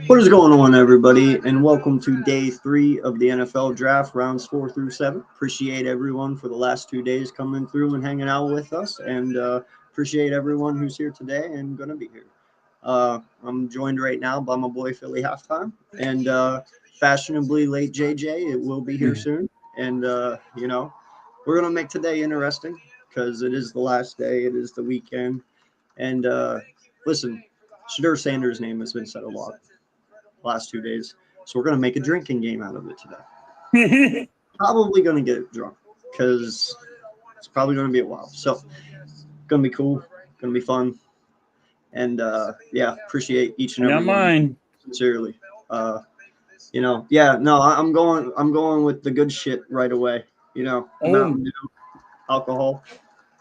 What is going on, everybody, and welcome to day 3 of the NFL draft, rounds 4 through 7. Appreciate everyone for the last 2 days coming through and hanging out with us, and appreciate everyone who's here today and going to be here. I'm joined right now by my boy Philly Halftime, and fashionably late JJ. It will be here soon, and we're going to make today interesting because it is the last day, it is the weekend, and listen, Shedeur Sanders' name has been said a lot last 2 days, so we're going to make a drinking game out of it today. Probably going to get drunk because it's probably going to be a while, so going to be cool, going to be fun, and appreciate each and every one sincerely. I'm going with the good shit right away. Mountain Dew, alcohol,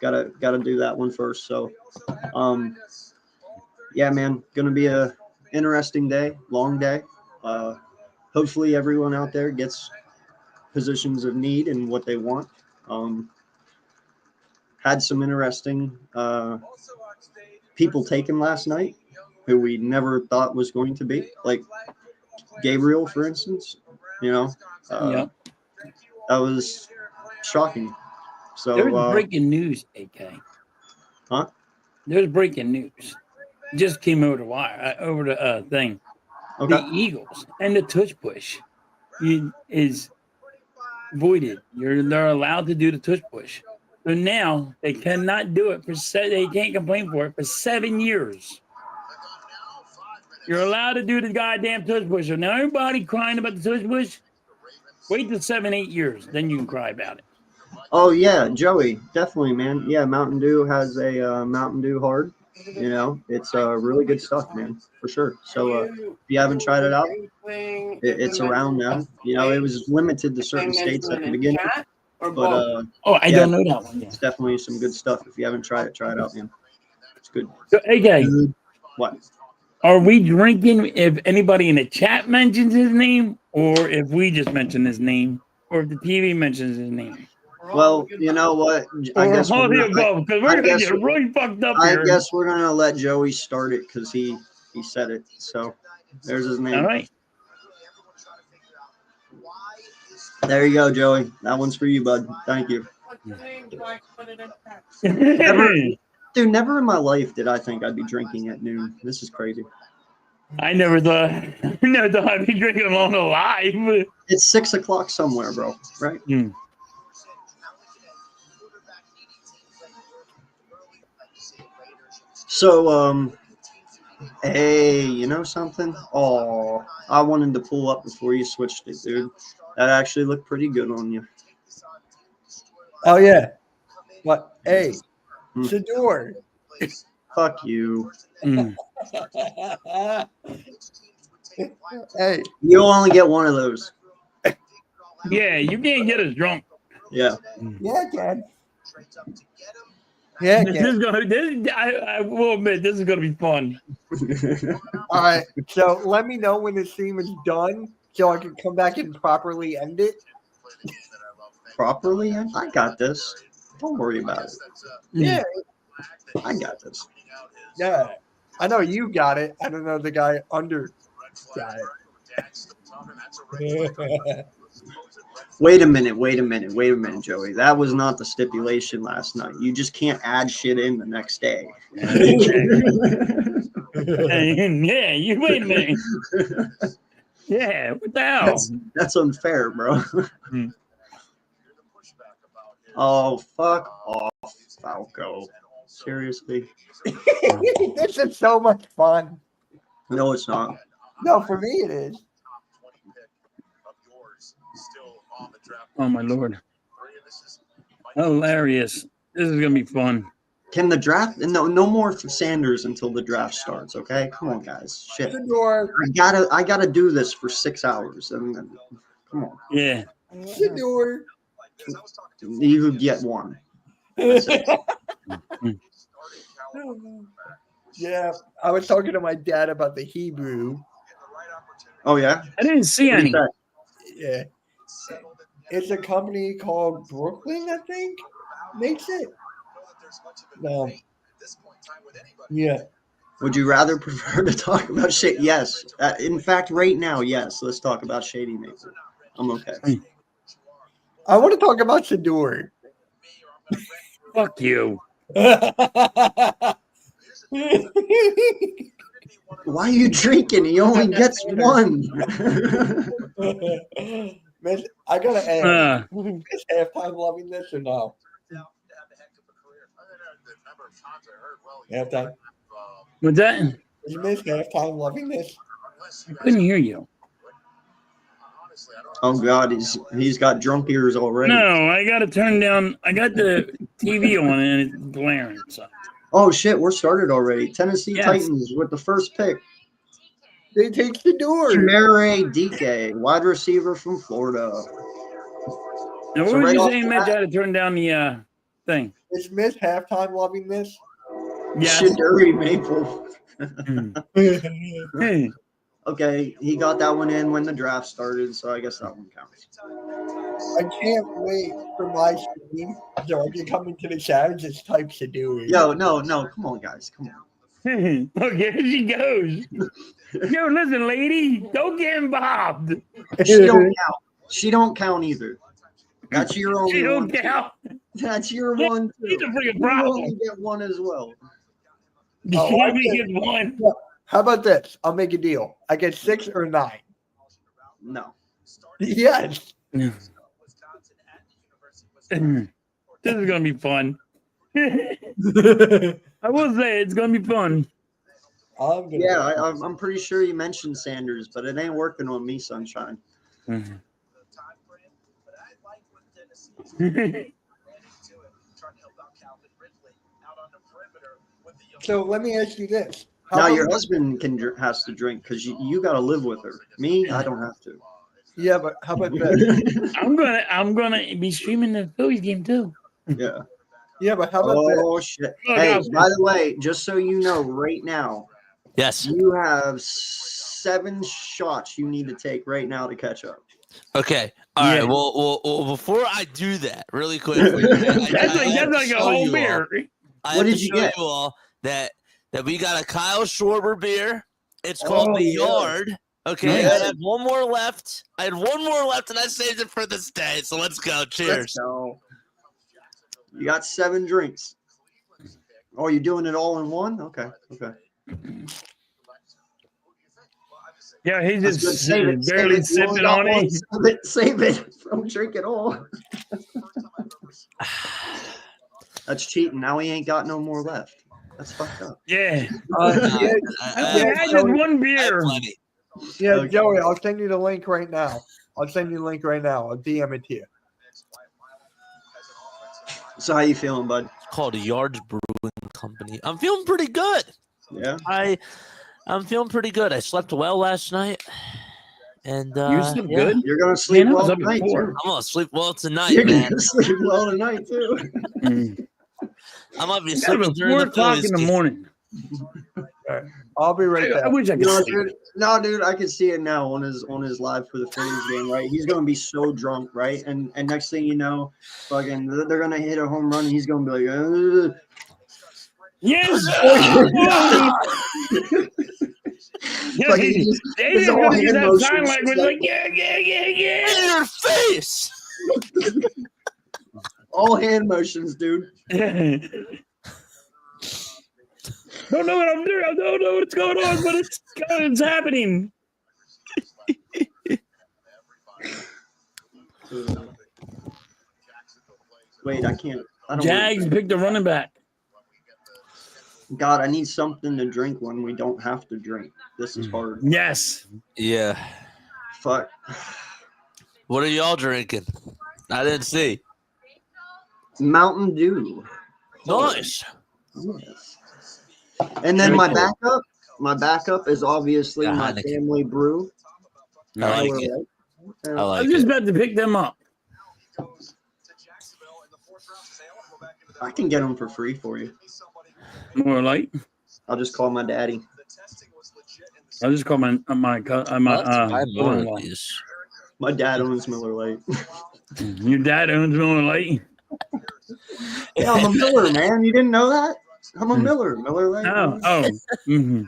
gotta do that one first. So man, gonna be a interesting day, long day. Hopefully everyone out there gets positions of need and what they want. Had some interesting people taken last night who we never thought was going to be, like Gabriel, for instance. That was shocking. So there was breaking news, AK. Huh? There's breaking news. Just came over the wire, over the thing. Okay. The Eagles and the tush push is voided. They're allowed to do the tush push. So now they cannot do it they can't complain for it for 7 years. You're allowed to do the goddamn tush push. So now everybody crying about the tush push. Wait till 7-8 years, then you can cry about it. Oh yeah, Joey, definitely, man. Yeah, Mountain Dew has a Mountain Dew Hard. It's really good stuff, man, for sure. So if you haven't tried it out, it's around now. It was limited to certain states at the beginning, but I don't know that one yet. It's definitely some good stuff. If you haven't tried it, try it out, man. It's good. So, AK, what? Are we drinking if anybody in the chat mentions his name, or if we just mention his name, or if the TV mentions his name? Well, you know what? I guess all the above, because we're gonna get really fucked up here. I guess we're gonna let Joey start it because he said it. So there's his name. All right. There you go, Joey. That one's for you, bud. Thank you. Never in my life did I think I'd be drinking at noon. This is crazy. I never thought I'd be drinking alone alive. It's 6 o'clock somewhere, bro. Right? So, hey, you know something? Oh, I wanted to pull up before you switched it, dude. That actually looked pretty good on you. Oh, yeah. What? Hey, Shedeur. Fuck you. Hey. You'll only get one of those. Yeah, you can't get us drunk. Yeah. Yeah, I can. Yeah, I will admit, this is going to be fun. All right. So let me know when this stream is done so I can come back and properly end it. Properly? I got this. Don't worry about it. Yeah. I got this. Yeah. I know you got it. I don't know the guy under got it. Wait a minute, Joey. That was not the stipulation last night. You just can't add shit in the next day. Yeah, you wait a minute. Yeah, what the hell? That's unfair, bro. Oh, fuck off, Falco. Seriously? This is so much fun. No, it's not. No, for me it is. Oh my lord. Hilarious. This is gonna be fun. Can the draft? No more for Sanders until the draft starts. Okay, come on, guys. Shit, Shador. I gotta do this for 6 hours, and then come on. Yeah. Shador. You get one. Yeah, I was talking to my dad about the Hebrew. Oh yeah. I didn't see What do any. you say? Yeah. It's a company called Brooklyn, I think, makes it. No. Yeah. Would you rather prefer to talk about shit? Yes. In fact, right now, yes. Let's talk about Shady Maple. I'm okay. I want to talk about Shador. Fuck you. Why are you drinking? He only gets one. Man, I gotta ask, Uh, is halftime loving this or no? Halftime. what's that? Is Miss halftime loving this? I couldn't hear you. Oh God, he's got drunk ears already. No, I gotta turn down. I got the TV on and it's blaring. So. Oh shit, we're started already. Tennessee Yes. Titans with the first pick. They take Shador. Chimere Dike, wide receiver from Florida. Now, what So were right you off saying, the Mitch? I bat- had to turn down the thing. Is Miss halftime loving this? Yes. Shaduri Maple. Hey. Okay, he got that one in when the draft started, so I guess that one counts. I can't wait for my stream so I can come into the chat and just type Shador. Yo, no, come on, guys, come on. Look, here she goes. Yo, listen, lady, don't get involved. She don't count. She don't count either. That's your only She one. don't too. count. That's your one She's a too. freaking You problem. only get one as well. Oh, She I only get- gets one. How about this? I'll make a deal. I get 6 or 9. No. Yes. This is gonna be fun. I will say it's gonna be fun. I'm gonna Yeah, I'm pretty sure you mentioned Sanders, but it ain't working on me, Sunshine. So let me ask you this. How Now about- your husband has to drink because you got to live with her. Me, I don't have to. Yeah, but how about this? I'm gonna be streaming the Phillies game too. Yeah. Yeah, but how about this? Oh shit! Look Hey, out. by the way, just so you know, right now Yes. you have 7 shots you need to take right now to catch up. Okay. All right. Yeah. Well, before I do that, really quickly, That's like a whole beer. I What have did to you show get? you all that we got a Kyle Schwarber beer. It's called Oh, the yeah. Yard. Okay. Nice. I have one more left. I had one more left, and I saved it for this day. So let's go. Let's Cheers. go. You got 7 drinks. Oh, you're doing it all in one? Okay. Yeah, he's That's just good. Save it. barely Save it. You only sipping got on one. it. Save it. Don't drink it all. That's cheating. Now he ain't got no more left. That's fucked up. Yeah, Yeah, I had just one I have beer. plenty. yeah, Okay. Joey, I'll send you the link right now. I'll DM it to you. So how you feeling, bud? It's called a Yards Brewing Company. I'm feeling pretty good. Yeah. I'm feeling pretty good. I slept well last night, and You slept yeah, good. You're gonna sleep Man, I was well up at tonight 4. too. I'm gonna sleep well tonight, You're man. gonna sleep well tonight too. I'm gonna be It's sleeping about during 4 the o'clock Phillies in the game. morning. I'll be right I back. wish I You could know, sleep. dude, I can see it now on his live for the Phillies game, right? He's gonna be so drunk, right? And next thing you know, fucking they're gonna hit a home run and he's gonna be like, Yes. Like, he just- David's the whole gonna use hand that motions sign is language like- like, yeah. In your face. All hand motions, dude. Don't know what I'm doing. I don't know what's going on, but it's happening. Wait, I can't. I don't. Jags picked the running back. God, I need something to drink when we don't have to drink. This is hard. Yes. Yeah. Fuck. What are y'all drinking? I didn't see. Mountain Dew. Nice. Yes. And then my backup is obviously Yeah, my Heineken. family brew. I like Miller it. Lite. I I like was just it. about to pick them up. I can get them for free for you. More light. I'll just call my daddy. I'll just call my I'll have to buy more brother-in-law. of these. My dad owns Miller Lite. Your dad owns Miller Lite. Yeah, I'm a Miller, man. You didn't know that? I'm a Miller. Miller Lite. Oh. Mhm.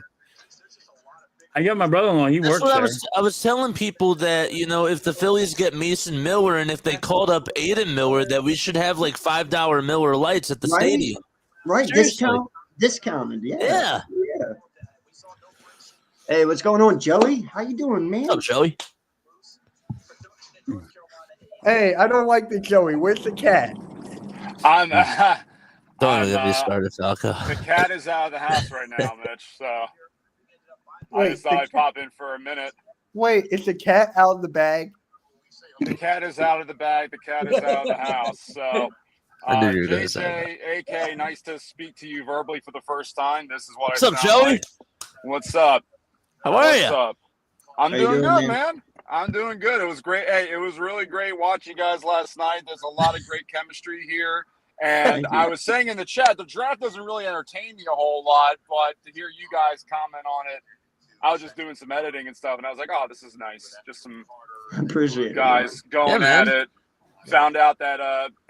I got my brother-in-law. He That's works what there. I was telling people that, if the Phillies get Mason Miller and if they called up Aiden Miller, that we should have like $5 Miller Lights at the Right? stadium. Right. Seriously. Discounted. Yeah. Yeah. Yeah. Hey, what's going on, Joey? How you doing, man? What's up, Joey? Hey, I don't like the Joey. Where's the cat? I'm Don't I'm, even get me started, Falco. the cat is out of the house right now, Mitch. So I Wait, just thought I'd pop in for a minute. Wait, is the cat out of the bag? The cat is out of the bag. The cat is out of the house. So I knew you were gonna say JJ, AK, nice to speak to you verbally for the first time. This is what What's I up, sound Joey? like. What's up? How are What's you? up? I'm How you doing doing, good, man? man. I'm doing good. It was great. Hey, it was really great watching you guys last night. There's a lot of great chemistry here. And Thank you. I was saying in the chat, the draft doesn't really entertain me a whole lot, but to hear you guys comment on it, I was just doing some editing and stuff, and I was like, oh, this is nice. Just some Appreciate it. guys going Yeah, at man. it. Found out that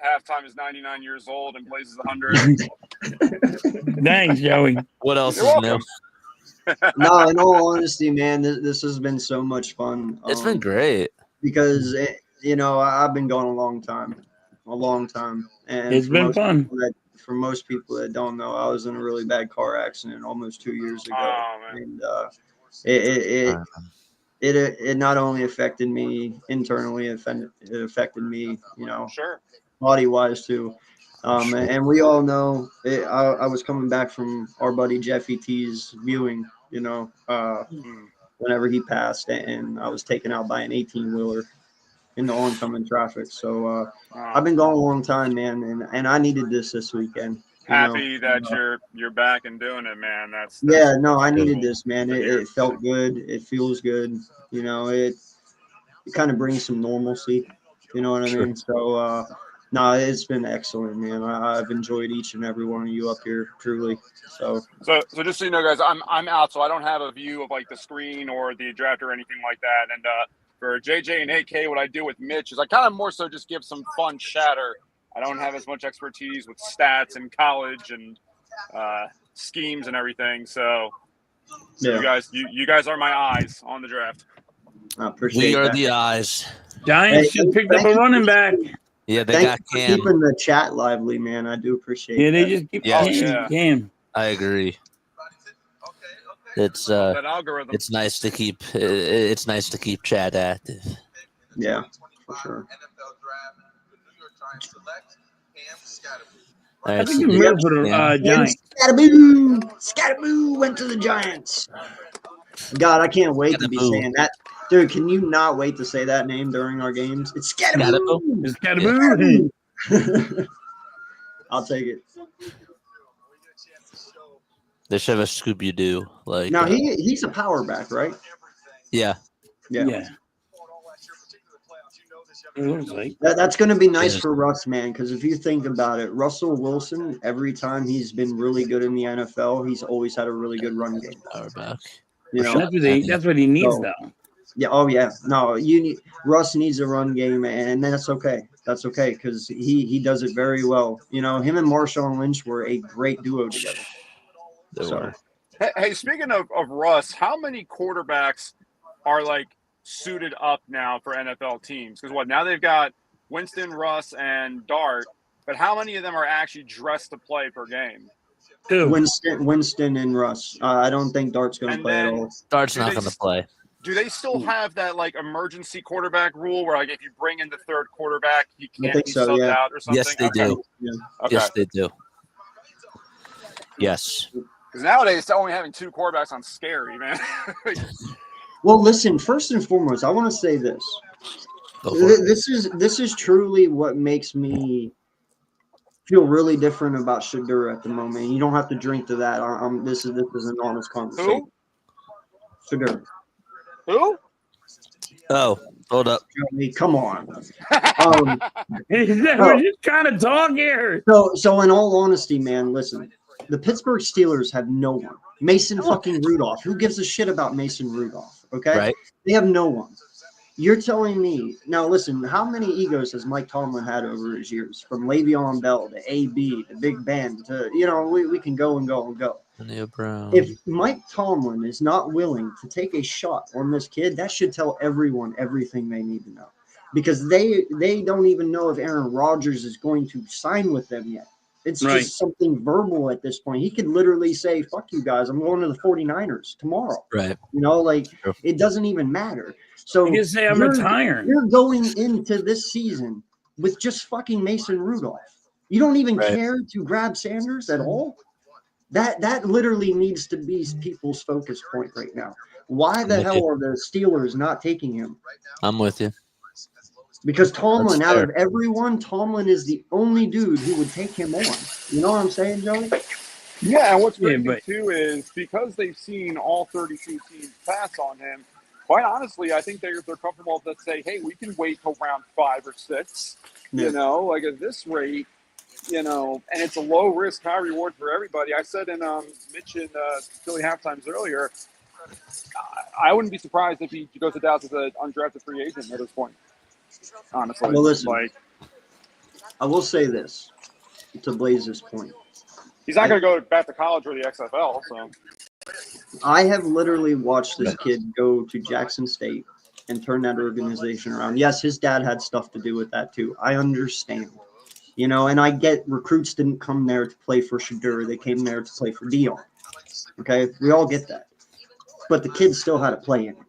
halftime is 99 years old and Blaze is 100. Thanks, Joey. What else You're is welcome. new? No, in all honesty, man, this has been so much fun. It's been great. because I've been going a long time, and It's for been most fun. people for most people that don't know, I was in a really bad car accident almost 2 years ago, Oh, man. and it not only affected me internally, it affected me, Sure. body wise too. And we all know I was coming back from our buddy Jeff E.T.'s viewing, whenever he passed, and I was taken out by an 18-wheeler in the oncoming traffic. So I've been going a long time, man, and I needed this weekend. Happy that you're back and doing it, man. That's Yeah, no, I needed cool this, man. to hear. It felt good. It feels good. It kind of brings some normalcy. You know what I Sure. mean? So, no, it's been excellent, man. I've enjoyed each and every one of you up here, truly. So So just so you know, guys, I'm out, so I don't have a view of like the screen or the draft or anything like that. And for JJ and AK, what I do with Mitch is I kind of more so just give some fun chatter. I don't have as much expertise with stats and college and schemes and everything. So yeah, you guys are my eyes on the draft. I appreciate We are that. the eyes. Giants Hey, just picked up thank a you. running back. Yeah, they Thank got you for Cam. keeping the chat lively, man. I do appreciate Yeah, they that. just keep Yeah. Cam. I agree. It's That algorithm. it's nice to keep Chad active. Yeah, for sure. All I right, think so you they moved got for the Cam. Giants. Scataboo went to the Giants. God, I can't wait to be Scataboo. saying that. Dude, can you not wait to say that name during our games? It's Scataboo. It's Scataboo. I'll take it. They should have a Scooby Doo. Like Now he's a power back, right? yeah. Yeah. It looks like. That's going to be nice Yeah. for Russ, man, because if you think about it, Russell Wilson, every time he's been really good in the NFL, he's always had a really good run game. Power back. That's what he needs, So- though. Yeah. Oh, yeah. No, Russ needs a run game, and that's okay. That's okay because he does it very well. Him and Marshawn Lynch were a great duo together. They So, were. Hey, speaking of Russ, how many quarterbacks are like suited up now for NFL teams? Because now they've got Winston, Russ, and Dart, but how many of them are actually dressed to play per game? Two. Winston and Russ. I don't think Dart's going to And play at then all. Dart's do not they going to s- play. Do they still have that like emergency quarterback rule where like if you bring in the third quarterback, he I can't think be so, subbed yeah. out or something? Yes, they Okay. do. Yeah. Okay. Yes, they do. Yes. Because nowadays only having two quarterbacks on scary, man. Well, listen. First and foremost, I want to say this. Go for it. This is truly what makes me feel really different about Shadur at the moment. You don't have to drink to that. This is an honest conversation. Who? Shadur. Who? Oh, hold up. I mean, come on. We're just trying to talk here. So in all honesty, man, listen. The Pittsburgh Steelers have no one. Mason fucking Rudolph. Who gives a shit about Mason Rudolph? Okay? Right. They have no one. You're telling me now. Listen, how many egos has Mike Tomlin had over his years? From Le'Veon Bell to AB to Big Ben to we can go and go and go. Antonio Brown. If Mike Tomlin is not willing to take a shot on this kid, that should tell everyone everything they need to know, because they don't even know if Aaron Rodgers is going to sign with them yet. It's Right. just something verbal at this point. He could literally say, "Fuck you guys, I'm going to the 49ers tomorrow." Right. True. It doesn't even matter. So You can say I'm retiring. You're going into this season with just fucking Mason Rudolph. You don't even Right. care to grab Sanders at all. That literally needs to be people's focus point right now. Why the with hell you. are the Steelers not taking him? I'm with you. Because Tomlin, That's out fair. of everyone, Tomlin is the only dude who would take him on. You know what I'm saying, Joey? Yeah, and what's Yeah, crazy but- too is because they've seen all 32 teams pass on him. Quite honestly, I think they're comfortable to say, "Hey, we can wait till round 5 or 6." Yeah. You know, like at this rate, and it's a low risk, high reward for everybody. I said in Mitch and Philly halftimes earlier, I wouldn't be surprised if he goes to Dallas as an undrafted free agent at this point. Honestly, Well, listen. like I will say this to Blaze's point. he's not going to go back to college or the XFL. So I have literally watched this kid go to Jackson State and turn that organization around. Yes, his dad had stuff to do with that too. I understand. And I get recruits didn't come there to play for Shadur. They came there to play for Dion. Okay? We all get that. But the kid still had to play in it.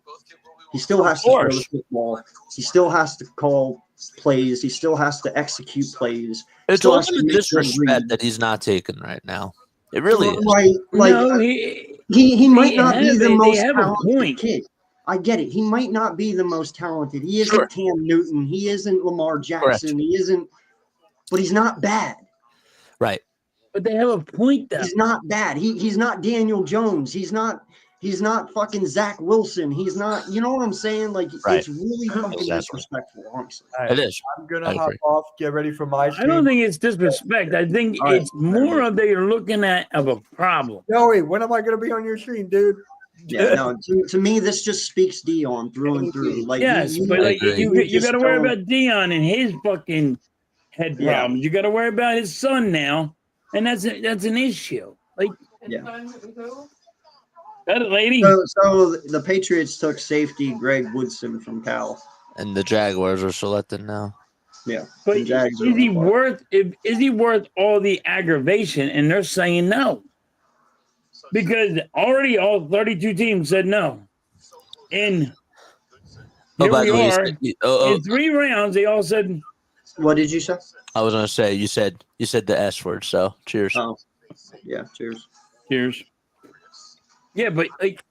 He still has to throw the football. He still has to call plays. He still has to execute plays. It's Still has to ultimate make good disrespect reads. that he's not taken right now. It really is. Right. Like, No, he might not be the most they have a talented point. kid. I get it. He might not be the most talented. He isn't Sure. Cam Newton. He isn't Lamar Jackson. He isn't, but he's not bad. Right. But they have a point, though. He's not bad. He's not Daniel Jones. He's not fucking Zach Wilson. He's not, you know what I'm saying? Like, Right. it's really fucking Exactly. disrespectful, honestly. All right, It is. I'm going I to hop agree. off, get ready for my I stream. don't think it's disrespect. I think All right. it's more of they're looking at of a problem. Joey, when am I going to be on your stream, dude? Yeah, no, to me, this just speaks Dion through and through. Like, Yes, you but like agree. you just got to worry don't- about Dion and his fucking head Yeah. problems. You got to worry about his son now, and that's an issue. Like, Yeah. that lady. So the Patriots took safety Greg Woodson from Cal. And the Jaguars are selected now. Yeah. But the is Jags are he on the board. worth all the aggravation? And they're saying no, because already all 32 teams said no. And here by we the way, are. In 3 rounds, they all said, What did you say? I was gonna say you said the S word. So cheers. Oh, yeah. Cheers. "Cheers." Yeah, but like,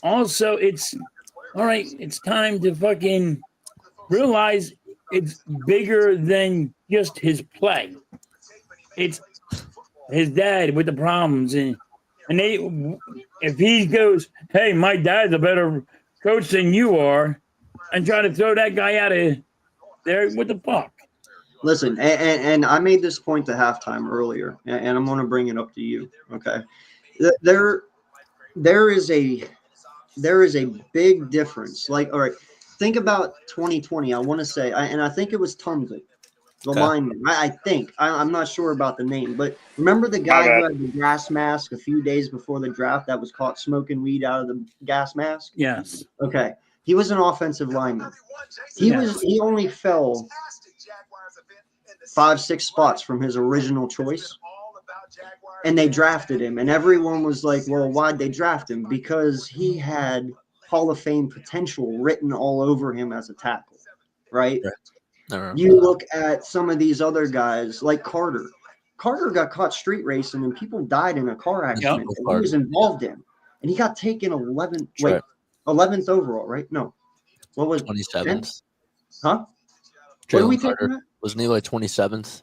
also it's all right. It's time to fucking realize it's bigger than just his play. It's his dad with the problems, and if he goes, "Hey, my dad's a better coach than you are," and try to throw that guy out of there, what the fuck? Listen, and I made this point to halftime earlier, and I'm going to bring it up to you. Okay, there is a big difference. Like, all right, think about 2020. I want to say, and I think it was Tunzi. The Okay. lineman. I think. I'm not sure about the name, but remember the guy who had the gas mask a few days before the draft that was caught smoking weed out of the gas mask? Yes. Okay. He was an offensive lineman. He only fell 5-6 spots from his original choice. And they drafted him. And everyone was like, well, why'd they draft him? Because he had Hall of Fame potential written all over him as a tackle. Right? You look at some of these other guys like Carter. Carter got caught street racing and people died in a car accident that he was involved in. And he got taken 11th overall, right? No. What was 27th? Huh? What are we taking that? Wasn't he like 27th?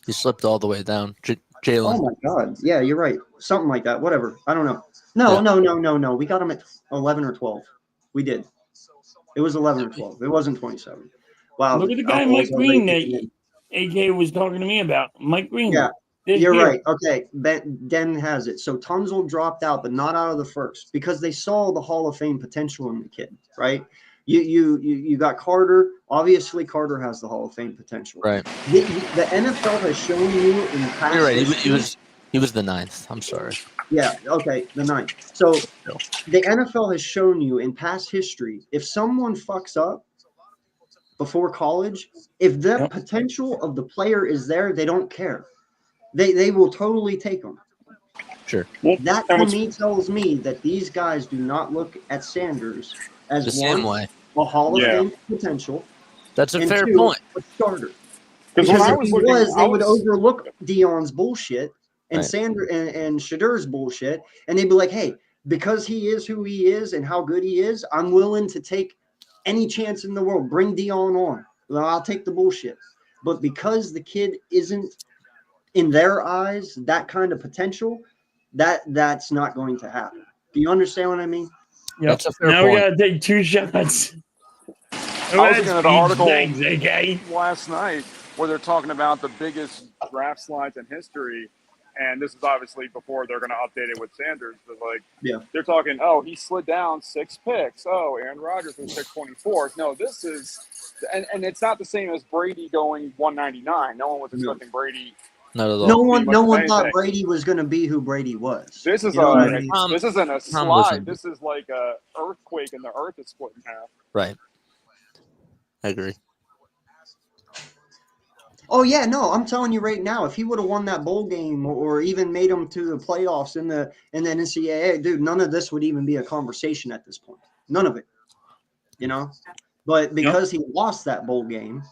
He slipped all the way down. Jalen. Oh my God. Yeah, you're right. Something like that. Whatever. I don't know. No. We got him at 11 or 12. We did. It was 11 or 12. It wasn't 27. Wow. Look at the guy Mike Green that AK was talking to me about. Mike Green. Yeah, you're right. Okay, Den has it. So Tunzel dropped out, but not out of the first because they saw the Hall of Fame potential in the kid, right? You got Carter. Obviously, Carter has the Hall of Fame potential. Right. The NFL has shown you in past. You're right. He was the 9th. I'm sorry. Yeah. Okay. The 9th. So the NFL has shown you in past history, if someone fucks up before college, if the potential of the player is there, they don't care. They will totally take them. Sure. That to me tells me that these guys do not look at Sanders as The same way. a Hall of Fame potential. That's a and fair 2, point. a starter. Because Because when I if was he looking, was, I they would was- overlook Dion's bullshit and Right. Sanders and Shadur's bullshit, and they'd be like, "Hey, because he is who he is and how good he is, I'm willing to take any chance in the world. Bring Dion on. Well, I'll take the bullshit." But because the kid isn't, in their eyes, that kind of potential, that's not going to happen. Do you understand what I mean? Yep. That's a fair Now point. we gotta take 2 shots. I was looking at an article Thanks, AK. last night where they're talking about the biggest draft slides in history, and this is obviously before they're going to update it with Sanders. But they're talking, oh, he slid down 6 picks. Oh, Aaron Rodgers was picked 24th. No, this is, and it's not the same as Brady going 199. No one was expecting Brady. Not at all. No one much thought anything. Brady was going to be who Brady was. This is You know what I mean? this isn't a slide. wasn't. This is like a earthquake, and the earth is split in half. Right. I agree. Oh yeah, no, I'm telling you right now, if he would have won that bowl game or even made them to the playoffs in the NCAA, dude, none of this would even be a conversation at this point. None of it. You know? But because he lost that bowl game,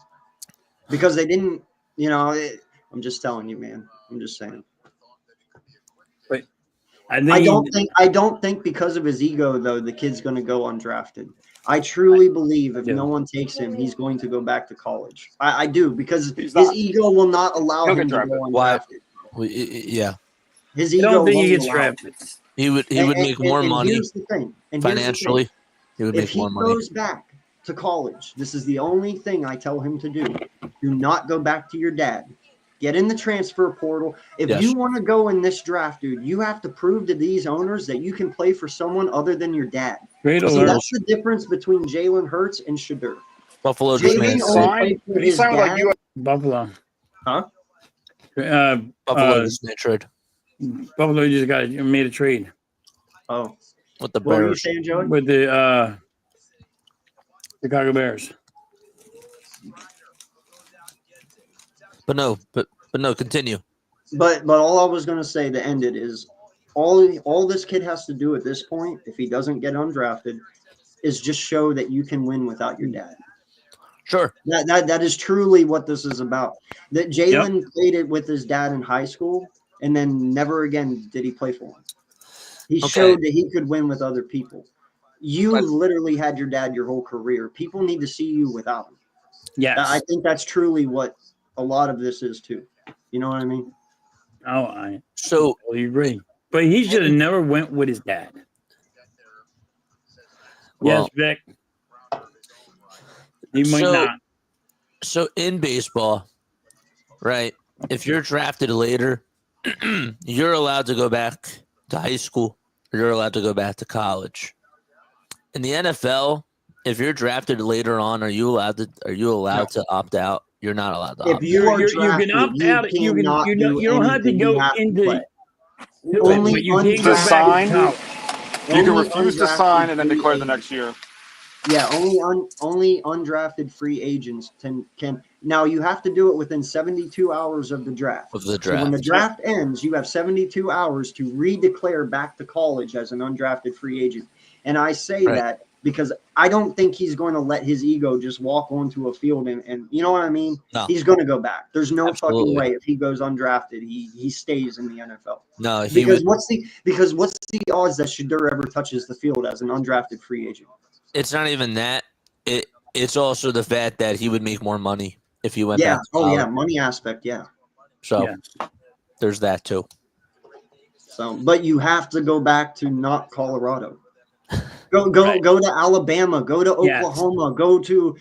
because they didn't, I'm just telling you, man. I'm just saying. I don't think because of his ego though, the kid's going to go undrafted. I truly believe if no one takes him, he's going to go back to college. I do, because his ego will not allow him to go undrafted. Yeah. His I ego don't think he won't gets allow drafted. He would make more money Here's the thing. financially. He would If make he more money. goes back to college, this is the only thing I tell him to do. Do not go back to your dad. Get in the transfer portal. If you want to go in this draft, dude, you have to prove to these owners that you can play for someone other than your dad. Great See, alert. that's the difference between Jalen Hurts and Shadur. Buffalo just made Jalen it. only played for his dad. Buffalo. Huh? Buffalo just made a trade Buffalo just made a trade Oh, with the what were you Bears. saying, Joey? with the Chicago Bears. But no, continue. But all I was going to say to end it is all this kid has to do at this point, if he doesn't get undrafted, is just show that you can win without your dad. Sure. That is truly what this is about. That Jalen played it with his dad in high school, and then never again did he play for him. He showed that he could win with other people. You literally had your dad your whole career. People need to see you without him. Yes. I think that's truly what a lot of this is too. You know what I mean? Oh, I So totally agree. But he should have never went with his dad. Well, yes, Vic. He might not. So in baseball, right? If you're drafted later, you're allowed to go back to high school or you're allowed to go back to college. In the NFL, if you're drafted later on, are you allowed to opt out? You're not allowed to If opt you are you can drafted, opt out. You cannot don't have to anything. go You have to into play. it, but Only you can't go To back sign? to college. You can Only refuse to undrafted sign and then free declare the agents. next year. Yeah, only undrafted free agents can. Now you have to do it within 72 hours of the draft. of the So when the draft. draft ends, you have 72 hours to redeclare back to college as an undrafted free agent. And I say Right. that because I don't think he's going to let his ego just walk onto a field and you know what I mean? No. He's going to go back. There's no fucking Absolutely. way if he goes undrafted, he stays in the NFL. No, he Because would. what's the odds that Shedeur ever touches the field as an undrafted free agent? It's not even that. It's also the fact that he would make more money if he went Yeah. back to Oh college. yeah, money aspect. Yeah. So Yeah. there's that too. So, but you have to go back to not Colorado. Go Right. to Alabama. Go to Yes. Oklahoma. Go to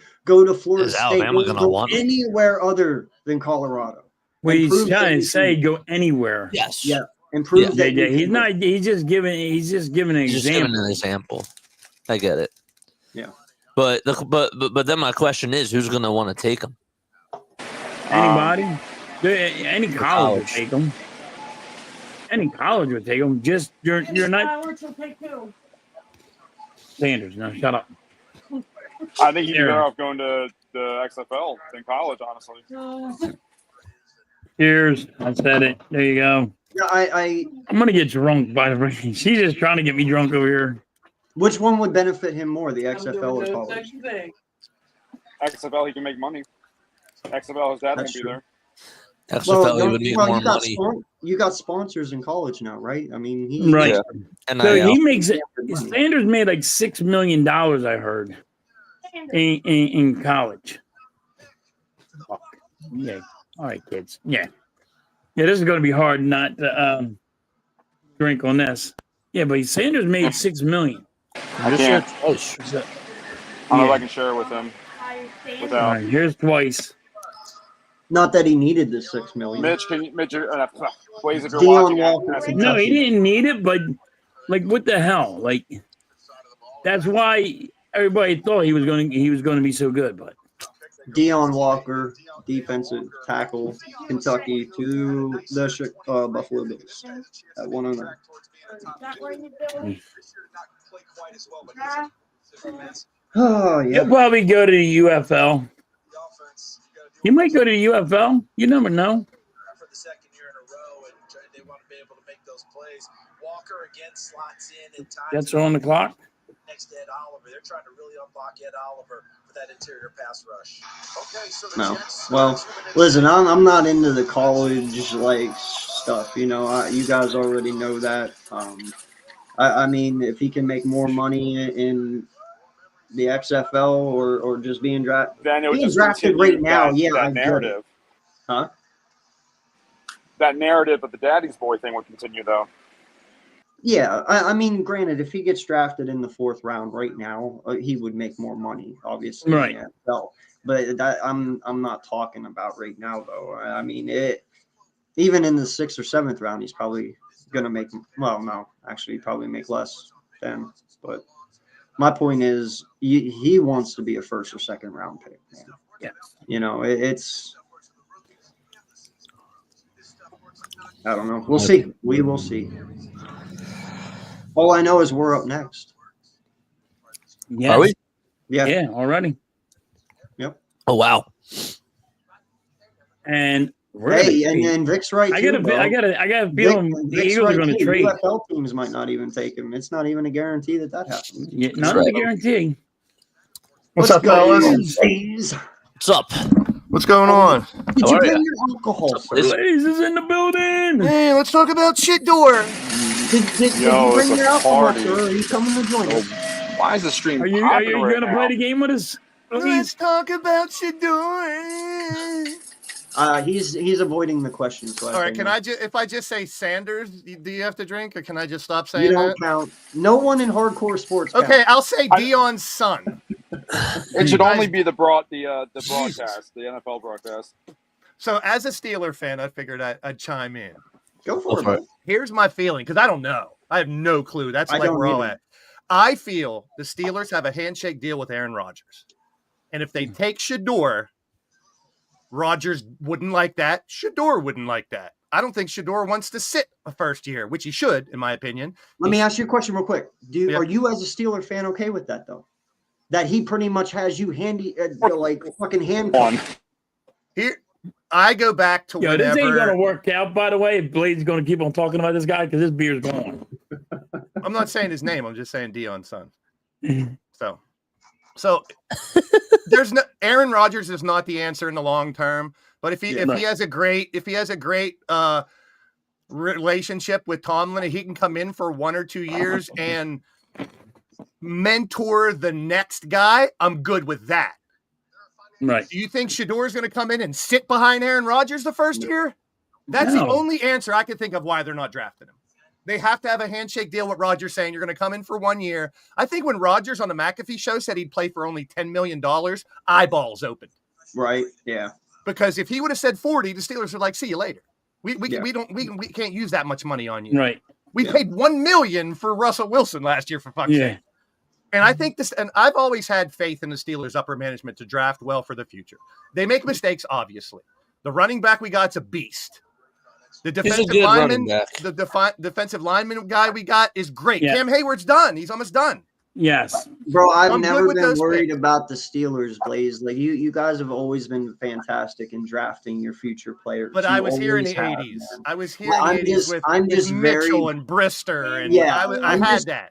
Florida Is State. Alabama gonna Go want him? anywhere other than Colorado. Well, And he's prove that trying you to say can- go anywhere. Yes. Yeah. And prove that Yeah, you he's can- not. He's just giving an Just giving example. an example. I get it. Yeah. But then my question is, who's going to want to take him? Anybody, any college would college. take him. Any college would take him. Just you're not Sanders. No, shut up. I think he'd be Aaron. better off going to the XFL than college, honestly. Cheers. I said it. There you go. Yeah, I'm gonna get drunk by the way. She's just trying to get me drunk over here. which one would benefit him more, the XFL or college? XFL, he can make money. XFL, his dad That's won't be true. there. XFL would make more money. You got sponsors in college now, right? I mean, he Right. Yeah. And So I, he makes it. money. Sanders made like $6 million. I heard in college. Fuck. Yeah. All right, kids. Yeah. Yeah. This is going to be hard not to drink on this. Yeah, but Sanders made $6 million. I can't. So, I don't know if yeah. I can share it with him. All Without right, here's twice. Not that he needed the $6 million. Mitch, Blaze, if you're Deion watching, Walker. ask No, he Kentucky. didn't need it, but like, what the hell? Like, that's why everybody thought he was going to be so good. But Deion Walker, defensive tackle, Kentucky to the Buffalo Bills at 109. Oh he'll yeah, probably go to the UFL. He might go to the UFL. You never know. For the second year in a row, and they want to be able to make those plays. Walker again slots in at times. That's on the clock. Next to Ed Oliver, they're trying to really unlock Ed Oliver for that interior pass rush. Okay, so the no. Jets, Well, listen, I'm not into the college like stuff. You know, you guys already know that. I mean, if he can make more money in the XFL or just being drafted, then it would being just drafted continue right now, that, yeah, I that get it. narrative. Huh? That narrative of the daddy's boy thing would continue, though. Yeah, I mean, granted, if he gets drafted in the 4th round right now, he would make more money, obviously. Right. In the NFL. But that, I'm not talking about right now, though. I mean, even in the 6th or 7th round, he's probably gonna make. Well, no, actually, probably make less than. But my point is, he wants to be a 1st or 2nd round pick. Man. Yeah. You know, it's. I don't know. We'll see. We will see. All I know is we're up next. Yeah. Are we? Yeah. Yeah, already. Oh wow. And we're Hey, gonna- and Vic's right I too. got bro. a feeling the Vic's Eagles are right, going to too. trade. UFL teams might not even take him. It's not even a guarantee that happens. Yeah, not a right. guarantee. What's up, fellas? Please. What's up? What's going on? Did How you are bring ya? your alcohol, sir? This- Blaze is in the building. Hey, let's talk about Shedeur. Did Yo, you bring it's a your alcohol, party. sir? Are you coming to join us? Why is the stream Are you popping right going to now? play the game with us? Let's Please. talk about Shedeur. He's avoiding the question. So All right, think can I just if I just say Sanders, do you have to drink, or can I just stop You saying don't that? count. No one in hardcore sports. Okay, counts. I'll say Dion's son. It should only be the broadcast, the NFL broadcast. So, as a Steeler fan, I figured I'd chime in. Go for it. for it. bud. Here's my feeling, because I don't know. I have no clue. That's I like don't we're all either. at. I feel the Steelers have a handshake deal with Aaron Rodgers. And if they take Shador, Rodgers wouldn't like that. Shador wouldn't like that. I don't think Shador wants to sit a first year, which he should, in my opinion. Let me ask you a question real quick. Yeah. Are you as a Steeler fan okay with that though? That he pretty much has you handy, like fucking handcuffed. Here, I go back to Yo, this ain't whenever. gonna work out. By the way, if Blade's gonna keep on talking about this guy because his beer's gone. I'm not saying his name. I'm just saying Dion's son. So there's no Aaron Rodgers is not the answer in the long term. But if he has a great relationship with Tomlin, he can come in for 1 or 2 years and mentor the next guy. I'm good with that. Right. Do you think Shador is going to come in and sit behind Aaron Rodgers the first year? That's the only answer I can think of why they're not drafting him. They have to have a handshake deal with Rodgers saying you're going to come in for 1 year. I think when Rodgers on the McAfee show said he'd play for only $10 million, eyeballs opened. Right. Yeah. Because if he would have said 40, the Steelers are like, see you later. We can't use that much money on you. Right. We paid $1 million for Russell Wilson last year for fuck's sake. And I think and I've always had faith in the Steelers' upper management to draft well for the future. They make mistakes, obviously. The running back we got's a beast. The defensive lineman, defensive lineman guy we got is great. Yeah. Cam Hayward's done. He's almost done. Yes. Bro, I've I'm never good with been those worried picks. about the Steelers, Blaze. Like you guys have always been fantastic in drafting your future players. But You I was here in always the have, 80s. man. I was here Well, in the 80s I'm just with very- Mitchell and Brister. And Yeah, I had that.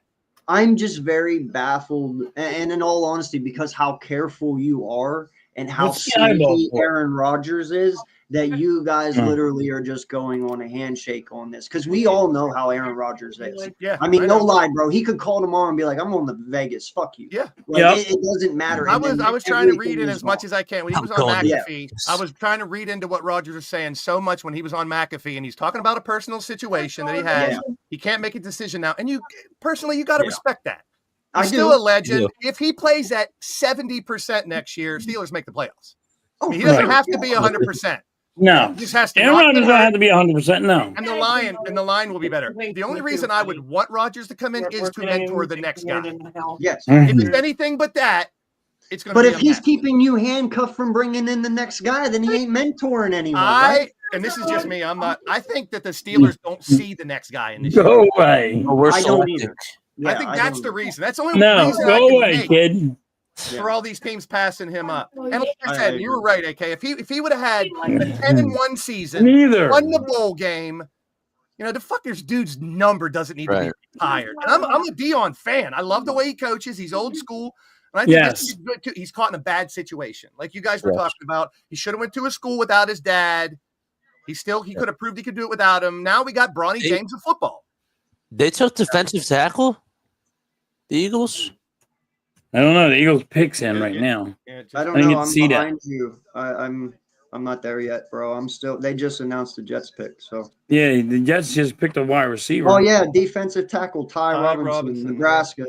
I'm just very baffled, and in all honesty, because how careful you are and how What's the eyeball sneaky for? Aaron Rodgers is, that you guys literally are just going on a handshake on this. Because we all know how Aaron Rodgers is. Yeah, I mean, I no know. lie, bro. He could call tomorrow and be like, "I'm on the Vegas. Fuck you." Yeah. Like, Yep. it doesn't matter. I And then was trying to everything read in is as much wrong. as I can. When he I'm was on going McAfee, I was trying to read into what Rodgers was saying so much when he was on McAfee, and he's talking about a personal situation that he has. Yeah. He can't make a decision now. And you personally, you got to respect that. I He's do. still a legend. If he plays at 70% next year, Steelers make the playoffs. Oh, I mean, he doesn't Right. have to be 100%. No. He just has to Aaron not Rodgers get don't hurt. have to be 100%. No. And the line will be better. The only reason I would want Rodgers to come in is to mentor the next guy. Yes. If Mhm. it's anything but that, it's going to But be if a he's mess. keeping you handcuffed from bringing in the next guy, then he ain't mentoring anyone. Right? And this is just me. I think that the Steelers don't see the next guy in this. Go away. Oh, we're I don't selecting. either. I Yeah, think I that's don't the either. reason. That's the only No. reason I Go can away, make kid. for all these teams passing him up. And like I I said, you were right, AK. If he would have had a 10-1 season, Neither. won the bowl game, the fucker's dude's number doesn't need to be retired. And I'm a Dion fan. I love the way he coaches. He's old school. And I think this is good too. He's caught in a bad situation. Like you guys were talking about. He should have went to a school without his dad. He could have proved he could do it without him. Now we got Bronny James in football. They took defensive tackle? The Eagles? I don't know. The Eagles picks in right now. I don't I didn't know. get to I'm see that. behind you. I'm not there yet, bro. I'm still. They just announced the Jets pick. So. Yeah, the Jets just picked a wide receiver. Oh yeah, defensive tackle Ty Robinson, Robinson. Nebraska.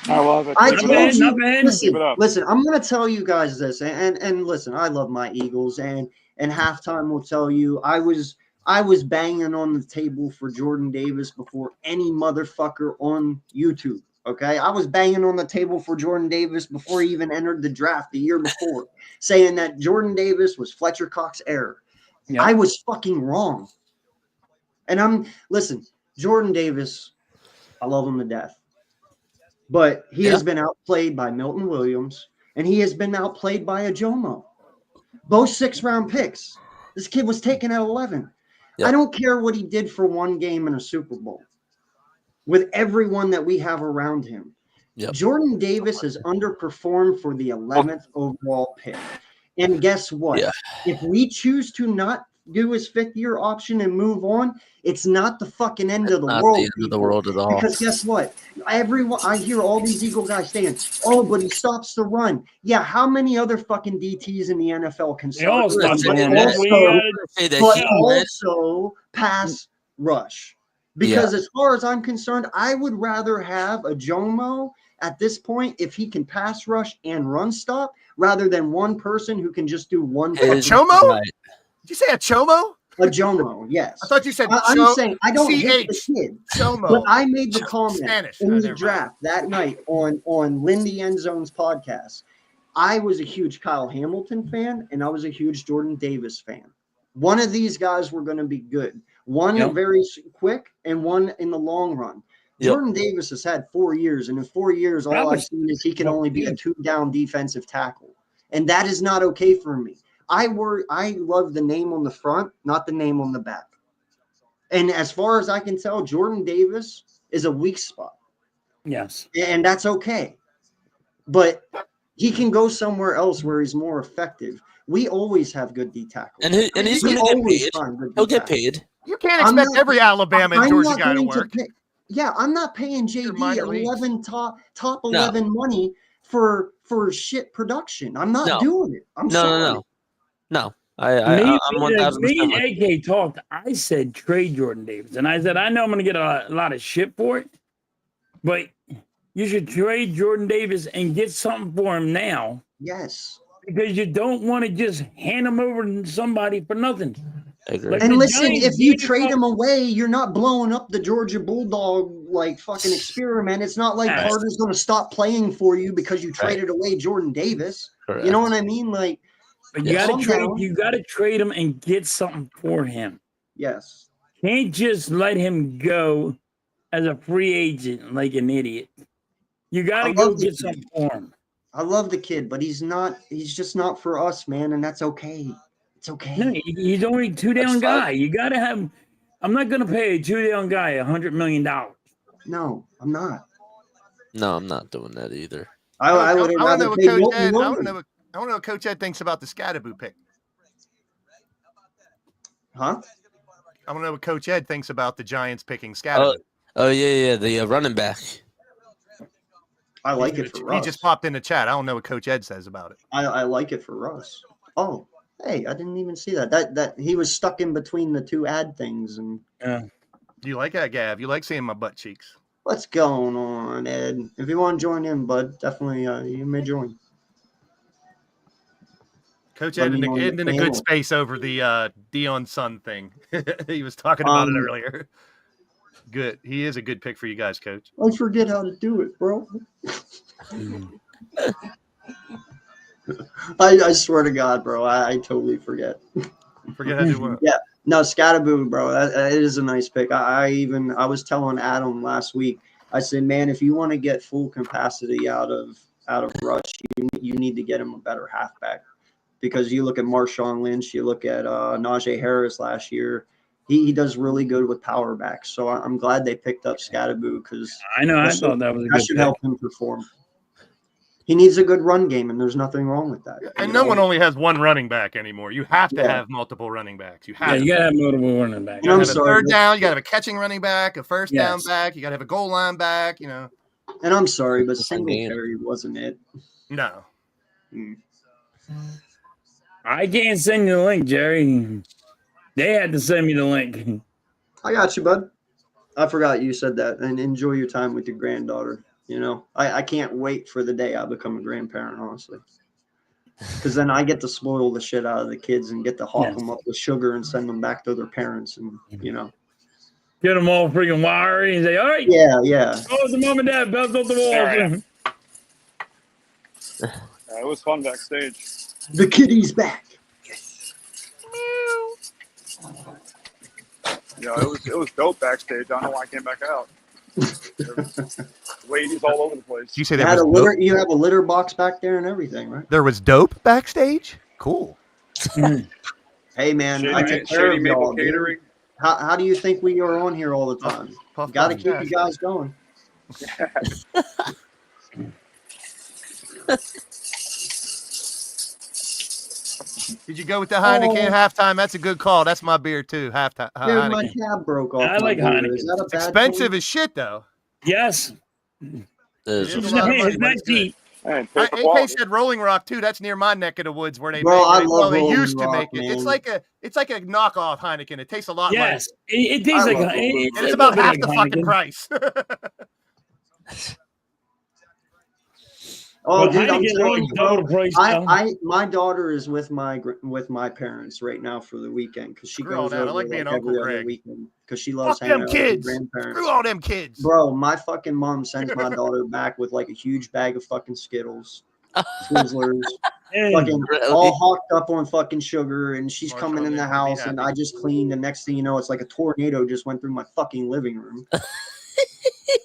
I love it. I Keep it told up. you. Not bad. Keep it up. Listen. I'm gonna tell you guys this, and listen. I love my Eagles, and halftime will tell you I was banging on the table for Jordan Davis before any motherfucker on YouTube. Okay, I was banging on the table for Jordan Davis before he even entered the draft the year before, saying that Jordan Davis was Fletcher Cox's heir. Yeah. I was fucking wrong. And listen, Jordan Davis, I love him to death. But he has been outplayed by Milton Williams, and he has been outplayed by a Jomo. Both 6th-round picks. This kid was taken at 11. Yeah. I don't care what he did for one game in a Super Bowl. With everyone that we have around him. Yep. Jordan Davis has underperformed for the 11th overall pick. And guess what? Yeah. If we choose to not do his 5th-year option and move on, it's not the fucking end of the Not world. the end of the people. world at all. Because guess what? I hear all these Eagle guys saying, "Oh, but he stops the run." Yeah, how many other fucking DTs in the NFL can They all stop stop the doing run? doing that. We Also- gotta- Say that but he went- also pass rush. Because as far as I'm concerned, I would rather have a Jomo at this point if he can pass rush and run stop rather than one person who can just do one. His- Chomo? Right. Did you say a Chomo? A Jomo, yes. I thought you said I'm saying I don't hate the CH. kid. Chomo. But I made the comment Spanish. in Oh, the never mind. draft that night on Lindy Endzone's podcast. I was a huge Kyle Hamilton fan, and I was a huge Jordan Davis fan. One of these guys were going to be good. One very quick, and one in the long run. Yep. Jordan Davis has had 4 years, and in 4 years, all I've seen is he can only be a 2-down defensive tackle, and that is not okay for me. I love the name on the front, not the name on the back. And as far as I can tell, Jordan Davis is a weak spot. Yes. And that's okay. But he can go somewhere else where he's more effective. We always have good D tackles. And he's going to get paid. He'll get paid. You can't expect every Alabama and Georgia guy to work. I'm not paying JD 11 top 11 money for shit production. I'm not doing it. I'm sorry. No. I'm Me and AK talked. I said trade Jordan Davis, and I said I know I'm going to get a lot of shit for it, but you should trade Jordan Davis and get something for him now. Yes, because you don't want to just hand him over to somebody for nothing. Like and listen, if you trade him away, you're not blowing up the Georgia Bulldog like fucking experiment. It's not like Carter's going to stop playing for you because you traded away Jordan Davis. Correct. You know what I mean? Like. But you gotta trade him and get something for him. Yes. Can't just let him go as a free agent like an idiot. You gotta go get something for him. I love the kid, but he's just not for us, man, and that's okay. It's okay. No, he's only a 2-down guy. You gotta have I'm not gonna pay a 2-down guy $100 million. No, I'm not. No, I'm not doing that either. I would rather pay Milton Logan. I want to know what Coach Ed thinks about the Scadaboo pick. Huh? I want to know what Coach Ed thinks about the Giants picking Scadaboo. Yeah, the running back. I like it for Russ. He just popped in the chat. I don't know what Coach Ed says about it. I like it for Russ. Oh, hey, I didn't even see that. That he was stuck in between the two ad things. And do you like that, Gav? You like seeing my butt cheeks? What's going on, Ed? If you want to join in, bud, definitely you may join. Coach Ed in a good space over the Dion Sun thing. He was talking about it earlier. Good. He is a good pick for you guys, Coach. I forget how to do it, bro. I swear to God, bro. I totally forget. Forget how to do what? Yeah. No, Scadaboo, bro. That is a nice pick. I was telling Adam last week. I said, man, if you want to get full capacity out of Rush, you need to get him a better halfback. Because you look at Marshawn Lynch, you look at Najee Harris last year, he does really good with power backs. So I'm glad they picked up Scadaboo because I thought that was a good should pick. help him perform. He needs a good run game, and there's nothing wrong with that. And no one only has one running back anymore. You have to have multiple running backs. You have. You gotta have multiple running backs. You gotta have a third down. You gotta have a catching running back, a first down back. You gotta have a goal line back. You know. And I'm sorry, but Singletary wasn't it. No. I can't send you the link, Jerry. They had to send me the link. I got you, bud. I forgot you said that. And enjoy your time with your granddaughter. You know, I can't wait for the day I become a grandparent, honestly. Because then I get to spoil the shit out of the kids and get to hawk them up with sugar and send them back to their parents and, you know. Get them all freaking wiry and say, all right. Yeah. Oh, the mom and dad belts off the wall. It was fun backstage. The kitty's back. Yeah, it was dope backstage. I don't know why I came back out. Ladies all over the place. You say you have a litter box back there and everything, right? There was dope backstage? Cool. Hey man, I take care of y'all. Catering. How do you think we are on here all the time? Got to keep you guys going. Did you go with the Heineken halftime? That's a good call. That's my beer too. Halftime. Dude, my tab broke off. I like Heineken. Is that a bad expensive thing? as shit though. Yes. It's not cheap. AK said Rolling Rock too. That's near my neck of the woods where they they used to make it. Man. It's like a knockoff Heineken. It tastes a lot Yes, less. it tastes like It's about half the fucking price. Oh, But dude, I'm Heineken's telling like you, bro. double price now. My daughter is with my parents right now for the weekend because she Screw all goes that. I over like being like Uncle every other Greg. weekend because she loves Fuck hanging them out with her kids. grandparents. Screw all them kids. Bro, my fucking mom sends my daughter back with like a huge bag of fucking Skittles, Twizzlers, Hey, fucking Really? all hawked up on fucking sugar, and she's Marshall coming in the needs to be house, and happy. I just cleaned. The next thing you know, it's like a tornado just went through my fucking living room.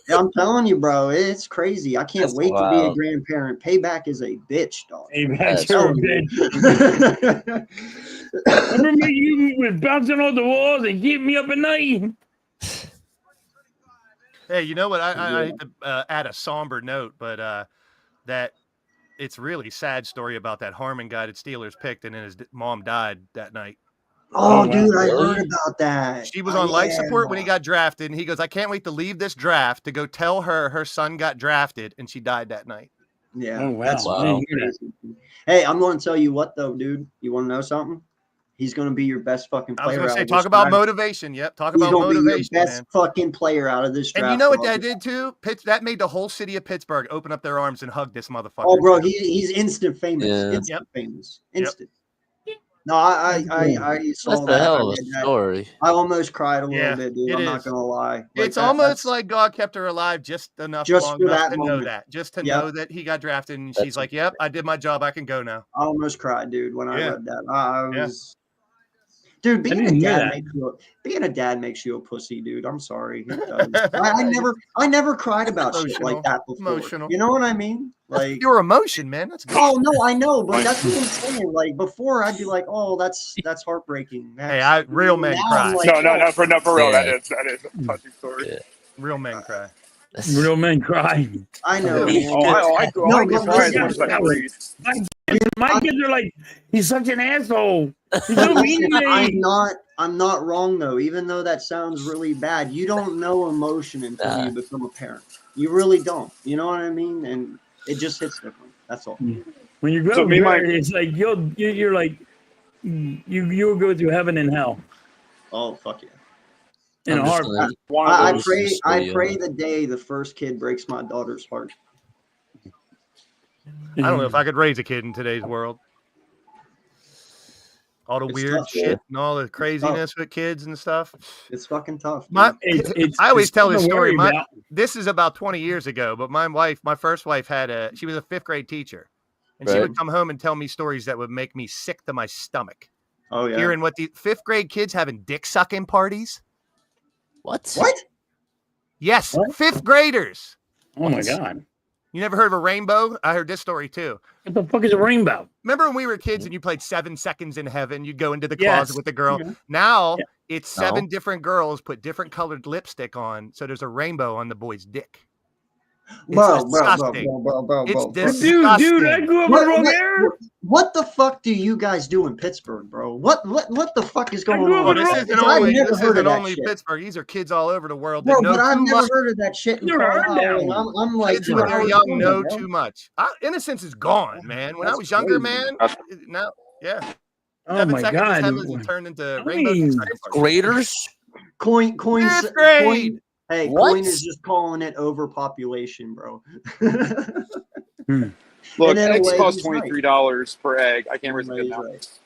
Yeah, I'm telling you, bro, it's crazy. I can't That's wait to be a wild. grandparent. Payback is a bitch, dog. hey, I'm Max, That's you're a telling you. bitch. Remember me? You was bouncing off the walls and keeping me up at night. Hey, you know what? I Yeah. hate to add a somber note, but that it's really sad story about that Harmon guy that Steelers picked, and then his mom died that night. Oh, wow. dude, I Really? heard about that. She was Oh, on life yeah. support when he got drafted, and he goes, "I can't wait to leave this draft to go tell her son got drafted," and she died that night. Yeah. Oh, wow. That's I didn't hear that. crazy. Hey, I'm going to tell you what, though, dude. You want to know something? He's going to be your best fucking I was player. going to out say, of talk this about draft. motivation. Yep, talk He's about going to be your motivation, best man. fucking player out of this draft. And you know what bro. that did too? That made the whole city of Pittsburgh open up their arms and hug this motherfucker. Oh, bro, too. he's instant famous. Yeah. Instant famous. Instant. No, I saw That's a that. hell I of a did that. story. I almost cried a little Yeah, bit, dude. it I'm not is. gonna lie. It's that- almost that's- like God kept her alive just enough Just long for enough that to know moment. that. Just to Yep. know that he got drafted, and That's- she's like, "Yep, I did my job. I can go now." I almost cried, dude, when I Yeah. read that. I Yeah. was, dude. Being didn't a hear dad that. makes you a pussy, dude. I'm sorry. It does. I never cried about shit Emotional. like that before. Emotional. You know what I mean? Like, Your emotion, man. That's good. oh no, I know, but that's what I'm saying. Like before, I'd be like, oh, that's heartbreaking. Hey, real men now cry. I'm like, No, for real. Yeah. That is a touching story. Yeah. Real men cry. Real men cry. I know, Yeah. man. I No, get but cry as listen, much as I breathe. My kids are like, he's such an asshole. He's so mean Listen, to me. I'm not wrong though. Even though that sounds really bad, you don't know emotion until Nah. you become a parent. You really don't. You know what I mean? And it just hits different. That's all. When you grow So up, me and my- it's like you're like you'll go through heaven and hell Oh fuck yeah! in a I'm just heartbeat. gonna- One of I those- pray. I story, pray the day the first kid breaks my daughter's heart. I don't know if I could raise a kid in today's world. All the It's weird tough, shit man. and all the craziness with kids and stuff. It's fucking tough. My, dude. I always tell this something to story. worry about. This is about 20 years ago, but my first wife she was a 5th grade teacher, and she Right. would come home and tell me stories that would make me sick to my stomach. Oh yeah. Hearing what the 5th grade kids having dick sucking parties. What? What? Yes, What? 5th graders. Oh my god! You never heard of a rainbow? I heard this story too. What the fuck is a rainbow? Remember when we were kids and you played 7 Seconds in Heaven? You'd go into the Yes. closet with the girl. Yeah. Now Yeah. it's No. 7 different girls put different colored lipstick on, so there's a rainbow on the boy's dick. Bro, It's bro, disgusting. bro. It's bro. disgusting. Dude, I grew up What- around what- there. What the fuck do you guys do in Pittsburgh, bro? What the fuck is going grew on? up Well, in this I've isn't I've only, never this heard of isn't that only shit. Pittsburgh. These are kids all over the world that Bro, know but I've too never much. heard of that shit in Never heard Colorado. that And one. I'm like, Kids when they're bro, young know bro. too much. Innocence is gone, man. When I That's was younger, crazy. man, now, yeah. Oh 7 my Seconds in god! Heaven has turned into I rainbow mean, dick sucking parties. Graders? Coin, 5th grade. Coin, hey, What? Coin is just calling it overpopulation, bro. Look, And in a eggs way, cost he's right. $23 per egg. I can't raise a In a kid way, now. he's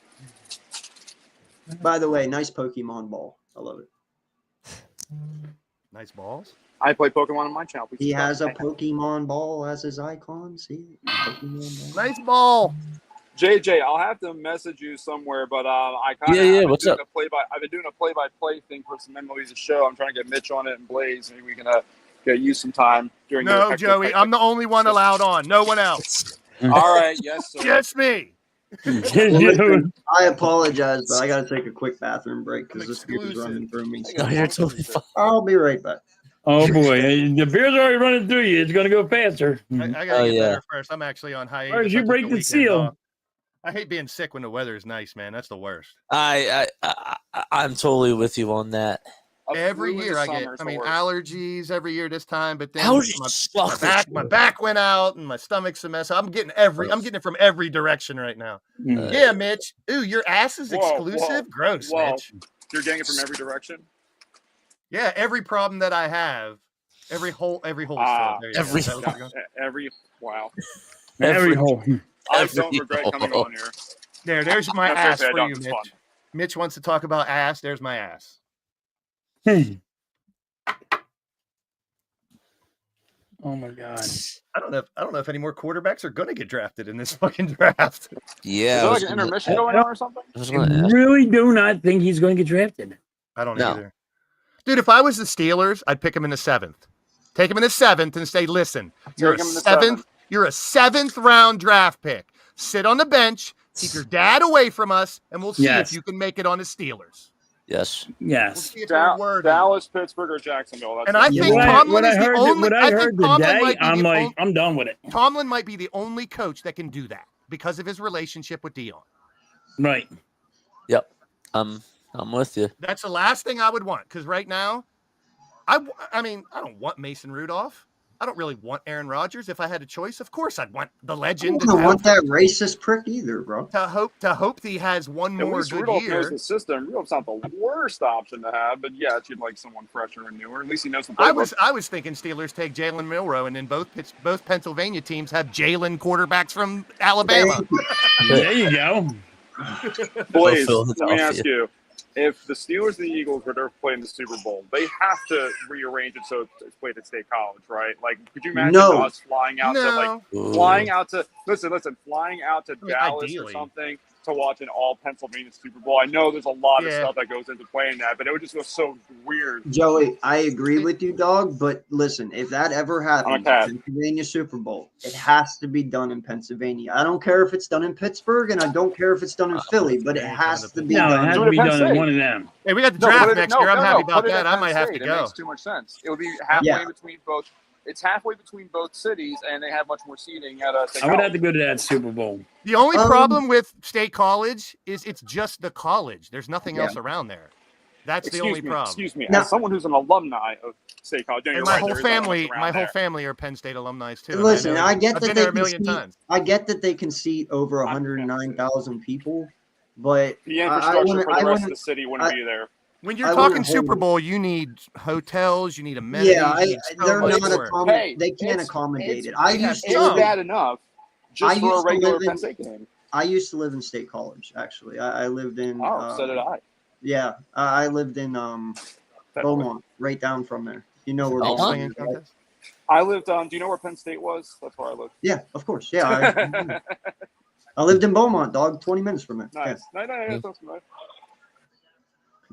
right. By the way, nice Pokemon ball. I love it. Nice balls. I play Pokemon on my channel. He has a Pokemon ball as his icon. See, Pokemon ball. Nice ball. JJ, I'll have to message you somewhere, but I kind of Yeah, what's up? I've been doing a play-by-play thing for some MLB's show. I'm trying to get Mitch on it and Blaze. Maybe we can get you some time during. No, your Joey, I'm the only one allowed on. No one else. All right, yes, sir. Just me. Listen, I apologize, but I got to take a quick bathroom break because I'm this beer is exclusive. running through me. No, you're totally fine. I'll be right back. Oh boy, the beer's already running through you. It's gonna go faster. I gotta Oh, get yeah. better first. I'm actually on hiatus. Or as you I took break the the weekend seal. off. I hate being sick when the weather is nice, man. That's the worst. I'm totally with you on that. Every year I get, allergies every year this time, but then Allergies my suck. back went out and my stomach's a mess. I'm getting it from every direction right now. Mm. Yeah, Mitch. Ooh, your ass is Whoa, exclusive. whoa, Gross, whoa. Mitch. You're getting it from every direction. Yeah, every problem that I have, every hole. Ah, There you go. every Is that what you're going? Every wow. Every hole. I don't regret coming on here. There's my No, ass seriously, I for don't. you, It's Mitch. fun. Mitch wants to talk about ass. There's my ass. Oh my god. I don't know if any more quarterbacks are going to get drafted in this fucking draft. Yeah. Is I there was like an gonna- intermission going on or something? I was I gonna ask. really do not think he's going to get drafted. I don't No. either. Dude, if I was the Steelers, I'd pick him in the 7th. Take him in the 7th and say, listen, you're a him in the 7th. You're a 7th round draft pick. Sit on the bench, keep your dad away from us, and we'll see Yes. if you can make it on the Steelers. Yes. We'll Yes. see if they're worthy. Dallas, Pittsburgh, or Jacksonville. That's And I it. think What Tomlin I is the heard, only. what I I think heard Tomlin today, might be I'm the like, only, I'm done with it. Tomlin might be the only coach that can do that because of his relationship with Dion. Right. I'm with you. That's the last thing I would want because right now, I mean, I don't want Mason Rudolph. I don't really want Aaron Rodgers. If I had a choice, of course I'd want the I legend. don't want that racist prick either, bro. To hope he has one At more least good Rudolph knows year. the system. Rudolph's not the worst option to have, but yeah, you'd like someone fresher and newer. At least he knows the I playbook. was thinking Steelers take Jalen Milroe, and then both Pennsylvania teams have Jalen quarterbacks from Alabama. There you go. Boys, Go let me Philadelphia. ask you. If the Steelers and the Eagles were to play in the Super Bowl, they have to rearrange it so it's played at State College, right? Like, could you imagine No. us flying out to, like, No, flying out to flying out to I mean, Dallas ideally. or something to watch an all Pennsylvania Super Bowl? I know there's a lot of Yeah. stuff that goes into playing that, but it would just feel so weird. Joey, I agree with you, dog. But listen, if that ever happens, Okay. Pennsylvania Super Bowl, it has to be done in Pennsylvania. I don't care if it's done in Pittsburgh, and I don't care if it's done in Philly, but it has to be No, it done. has Do to it be at Penn done in State. one of them. hey, we got the No, draft put it- next no, year. I'm no, happy no, about put it at that. I Penn might have to State. It go. makes too much sense. It would be halfway Yeah. between both. It's halfway between both cities, and they have much more seating at State I would College. have to go to that Super Bowl. The only Um, problem with State College is it's just the college. There's nothing Yeah. else around there. That's the only problem. Excuse me. Now- As someone who's an alumni of State College, And you're my right, whole there is not much family, around my whole there. family are Penn State alumni too. and Listen, know- I get I've that been they there a can million seat. times. I get that they can seat over 109,000 people, but The I infrastructure wouldn't- for I the rest of wouldn't- the city wouldn't I- be there. When you're I talking wouldn't Super hold it. Bowl, you need hotels, you need amenities. yeah, you need so they're much not more. accommodate. They can't it's- accommodate it. it's- I they have used It's to some. live. bad enough just I for a used to regular live in- Penn State game. I used to live in State College. Actually, I lived in. Oh, so did I. Yeah, I lived in Beaumont, right down from there. You know where Beaumont? Beaumont Swinging is, right? contest? I lived. Do you know where Penn State was? That's where I lived. Yeah, of course. Yeah, I lived in Beaumont, dog. 20 minutes from there. Yeah. Nice. No, that sounds familiar.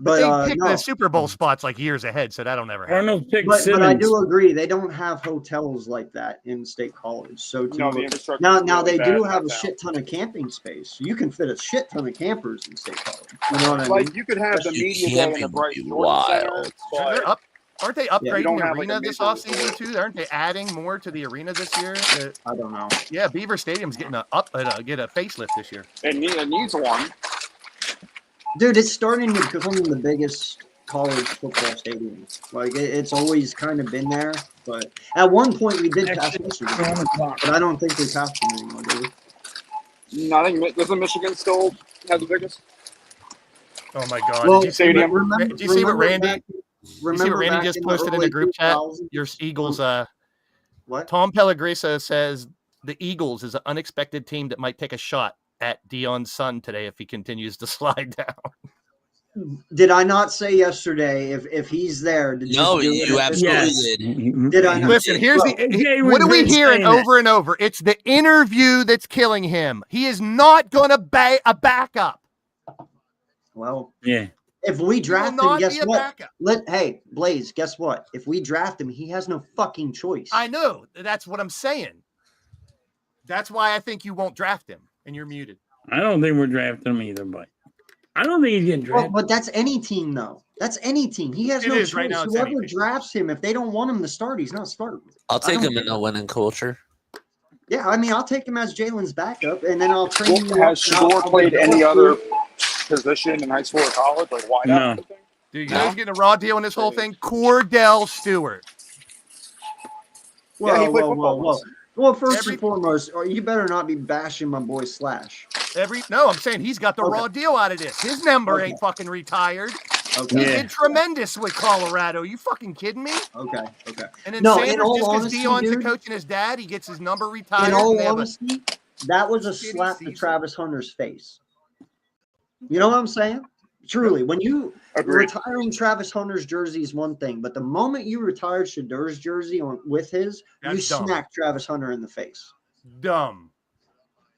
But They pick no. the Super Bowl spots like years ahead, so that'll never happen. Arnold picked But I Simmons. do agree they don't have hotels like that in State College. So No, the infrastructure. now is really they bad do in have a that town. shit ton of camping space. You can fit a shit ton of campers in State College. You know what I mean? Like you could have the You media day can't in the be Bright Jordan wild. Center, Sure, but they're up. Aren't they you upgrading don't the have, like, arena a this major offseason resort. too? Aren't they adding more to the arena this year? I don't know. Yeah, Beaver Stadium's getting get a facelift this year. it needs one. Dude, it's starting to become the biggest college football stadium. Like it's always kind of been there, but at one point we did pass Michigan, 1 o'clock. but I don't think we passed them anymore, do we? I think doesn't Michigan still have the biggest? Oh my God! Well, did you see Stadium. what, did you see what Randy? back- You see what remember Randy back just in the posted in the early group chat? 2000s? Your Eagles. What? Tom Pellegrino says the Eagles is an unexpected team that might take a shot at Dion's son today if he continues to slide down. Did I not say yesterday if he's there? To just No, do it you at the- absolutely Yes. did. Did I not? Listen, here's Bro, the. was What are we just hearing saying that. over and over? It's the interview that's killing him. He is not going to be a backup. Well, Yeah. if we He will draft him, not guess be a what? backup. Hey, Blaze, guess what? If we draft him, he has no fucking choice. I know. That's what I'm saying. That's why I think you won't draft him, and you're muted. I don't think we're drafting him either, but I don't think he's getting Well, drafted. but that's any team, though. That's any team. He has It no is choice. right now, it's Whoever any team. drafts him, if they don't want him to start, he's not starting. I'll take I don't him in think- a winning culture. Yeah, I mean, I'll take him as Jalen's backup, and then I'll train him. Has Shador played any other position in high school or college, like wide No. out? Dude, you know who's getting a raw deal in this whole thing? Cordell Stewart. Whoa, Yeah, he played whoa, whoa, football whoa. once. Well, first Every- and foremost, you better not be bashing my boy Slash. No, I'm saying he's got the Okay. raw deal out of this. His number Okay. ain't fucking retired. Okay. He Yeah. did tremendous with Colorado. You fucking kidding me? Okay. And then No, in Sanders, all just because honesty, Deion's the dude, coach and his dad, he gets his number retired. In all and they have a honesty, that was a shitty slap to season. Travis Hunter's face. You know what I'm saying? Truly, when you Agreed. retiring Travis Hunter's jersey is one thing, but the moment you retired Shadur's jersey with his, you That's dumb. smacked Travis Hunter in the face. dumb.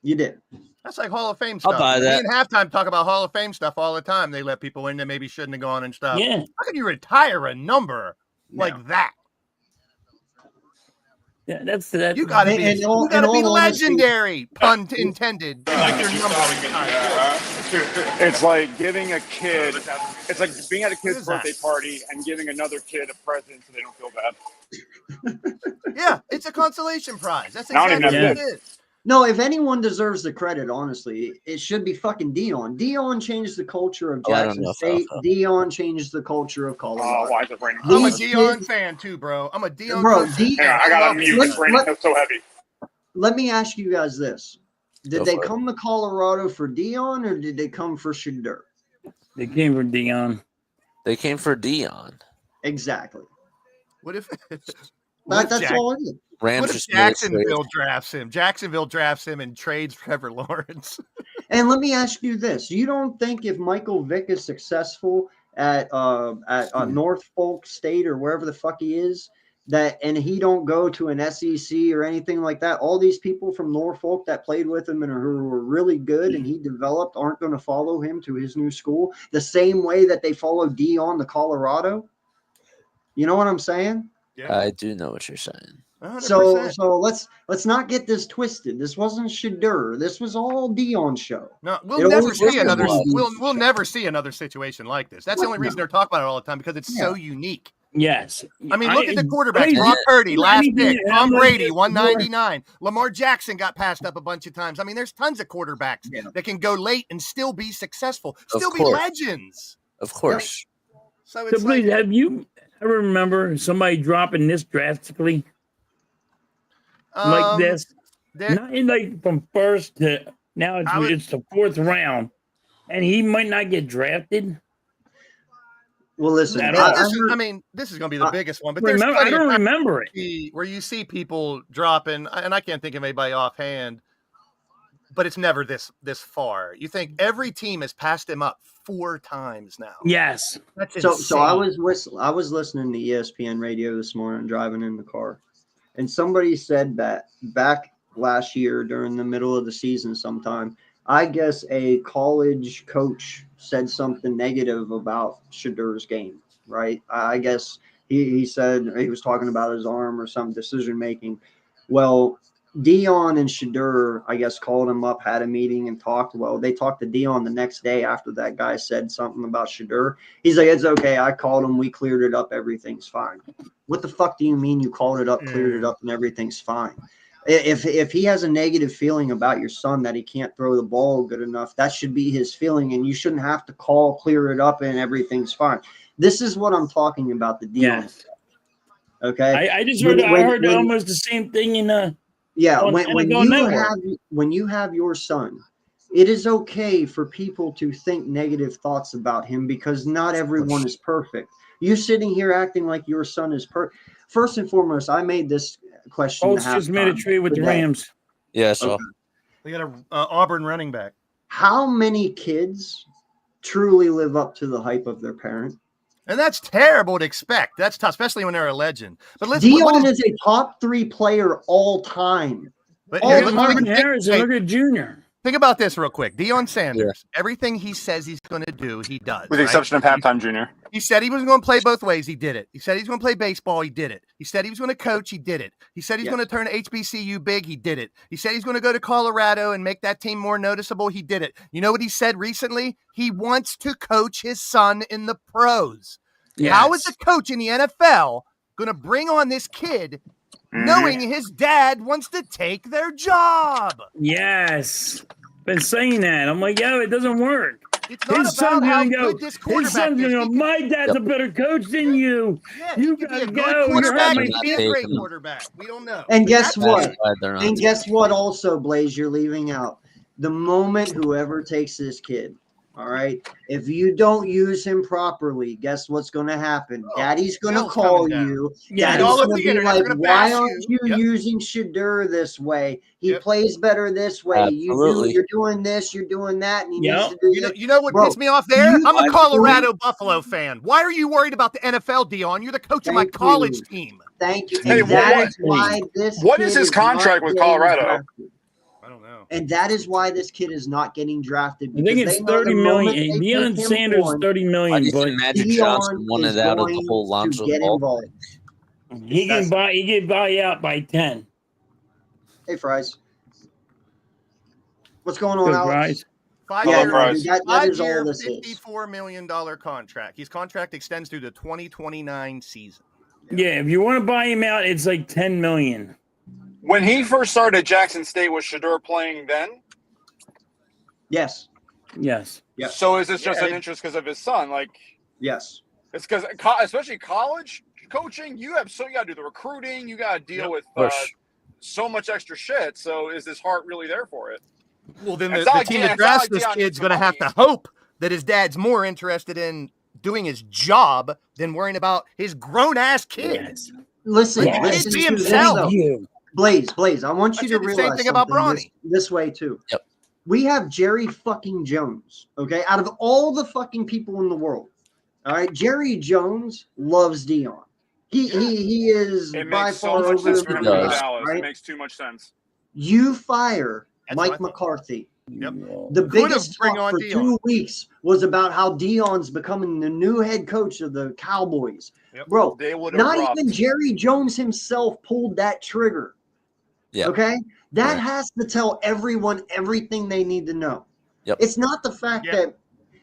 You did. That's like Hall of Fame I'll stuff. buy Me that. and Halftime talk about Hall of Fame stuff all the time. They let people in that maybe shouldn't have gone and stuff. Yeah. How can you retire a number like that? Yeah, that's that. You gotta be, In all- you gotta in be all honesty- legendary. Pun intended. Like your number retired. It's like giving a kid. It's like being at a What kid's is that? birthday party and giving another kid a present so they don't feel bad. Yeah, it's a consolation prize. That's I don't exactly even what know. it is. No, if anyone deserves the credit, honestly, it should be fucking Dion. Dion changed the culture of Oh, I don't Jackson know if State. I'll- Dion changed the culture of Oh, Colorado. why is it raining? I'm a These Dion kids- fan too, bro. I'm a Dion Bro, coach D- fan. Hang on, I got love to mute. Dion. It's raining. It's so heavy. Let me ask you guys this. Did Go they for it. come to Colorado for Dion or did they come for Shadur? They came from Dion. They came for Dion. Exactly. What if? That's all it is. Rams What if just made it straight. Jacksonville drafts him? Jacksonville drafts him and trades Trevor Lawrence. And let me ask you this: you don't think if Michael Vick is successful at Norfolk State or wherever the fuck he is, that and he don't go to an SEC or anything like that, all these people from Norfolk that played with him and who were really good and he developed aren't going to follow him to his new school the same way that they followed Dion to Colorado? You know what I'm saying? I do know what you're saying. 100%. So let's not get this twisted. This wasn't Shadur. This was all Dion's show. No, It we'll never always see was another. gonna be We'll never see another situation like this. That's the only reason they're talking about it all the time because it's so unique. Yes. I mean, look at the quarterbacks. Crazy. Brock Purdy, last Anything pick. that Tom happens Brady, is 199. Lamar Jackson got passed up a bunch of times. I mean, there's tons of quarterbacks that can go late and still be successful, Of still be course. legends. Of course. So So it's please, like, have you ever remember somebody dropping this drastically like this? there- Not in like from first to now it's the fourth round, and he might not get drafted. Well, listen, At all. I mean, this is going to be the biggest one, but there's Remember, I plenty of don't times remember it. where you see people dropping, and I can't think of anybody offhand, but it's never this far. You think every team has passed him up 4 times now? Yes. That's so I insane. was listening to ESPN radio this morning driving in the car, and somebody said that back last year during the middle of the season sometime, I guess a college coach said something negative about Shadur's game, right? I guess he said he was talking about his arm or some decision making. Well, Dion and Shadur, I guess, called him up, had a meeting and talked. Well, they talked to Dion the next day after that guy said something about Shadur. He's like, it's okay. I called him. We cleared it up. Everything's fine. What the fuck do you mean you called it up, cleared it up, and everything's fine? If he has a negative feeling about your son that he can't throw the ball good enough, that should be his feeling, and you shouldn't have to call, clear it up, and everything's fine. This is what I'm talking about, the Dion. Yes. Okay. I just heard. I heard almost the same thing in Yeah, on NFL Network. when you have your son, it is okay for people to think negative thoughts about him because not everyone is perfect. You sitting here acting like your son is perfect. First and foremost, I made this question. Colts just made a trade with the today. Rams. Yeah, so They got a Auburn running back. How many kids truly live up to the hype of their parent? And that's terrible to expect. That's tough, especially when they're a legend. But listen, Dion is a top 3 player all time. but all here, the look- time. Marvin think- Harrison, hey, look at Junior. think about this real quick. Deion Sanders, everything he says he's going to do, he does. With the right? exception of halftime, Junior. He said he was going to play both ways. He did it. He said he's going to play baseball. He did it. He said he was going to coach. He did it. He said he's Yes. going to turn HBCU big. He did it. He said he's going to go to Colorado and make that team more noticeable. He did it. You know what he said recently? He wants to coach his son in the pros. Yes. How is a coach in the NFL going to bring on this kid knowing his dad wants to take their job? Yes. Been saying that. I'm like, yo, it doesn't work. It's not His son's about how gonna go. good this His quarterback son's is. gonna go. He My dad's a better coach than you. Yeah, You he could be gotta a good go. You're quarterback. having He could be a my great take. quarterback. We don't know. And But guess that's- what? that's why they're not. And guess what also, Blaze, you're leaving out? The moment whoever takes this kid, All right. If you don't use him properly, guess what's going to happen? Oh, Daddy's going to Bill's call coming down. you. Yeah. Daddy's all over going the to be internet, like, they're gonna why bash aren't you you." Yep. using Shadur this way? He Yep. plays better this way. Absolutely. You're doing this, you're doing that, and he needs Yep. to do You know, this. you know what Bro, pissed me off there? you- I'm a I- Colorado Buffalo fan. Why are you worried about the NFL, Dion? You're the coach of my Thank college you. team. Thank you. Hey, And that what- is why this what kid is his not contract with getting Colorado? drafted. I don't know. And that is why this kid is not getting drafted. I think because it's they know the 30 moment million. they Deion take him Sanders on, 30 Why do million, you but think Magic Deion Johnson wanted is out of the going whole to Lonzo get Ball involved. thing? he can buy out by 10. Hey, Fries. What's going on, Good, Alex? guys. Yeah, Hello, no, Fries. dude, that is all Five-year, this is. $54 million contract. His contract extends through the 2029 season. Yeah, if you want to buy him out, it's like 10 million. When he first started at Jackson State, was Shadur playing then? Yes. Yes. Yeah. So is this just Yeah, an interest because of his son? Like, Yes. it's because, especially college coaching, you got to do the recruiting. You got to deal with Push. so much extra shit. So is his heart really there for it? Well, then It's the not like team Deion- that it's not drafts like this Deion kid's needs going to the have to money. hope that his dad's more interested in doing his job than worrying about his grown-ass kid. Yes. Listen, Let the kid listen be to this, himself. though. You. Blaze, I want I you to said the same realize thing about something Bronny. this way, too. Yep. We have Jerry fucking Jones, okay? Out of all the fucking people in the world, all right? Jerry Jones loves Dion. He is It by makes so far much over sense the for him to go to moon, Dallas. It right? makes too much sense. You fire That's what I Mike thought. McCarthy. Yep. The Could've biggest bring talk on for Deion. 2 weeks was about how Dion's becoming the new head coach of the Cowboys. Yep. Bro, They would not erupt. even Jerry Jones himself pulled that trigger. Yeah. Okay? That Right. has to tell everyone everything they need to know. Yep. It's not the fact Yeah. that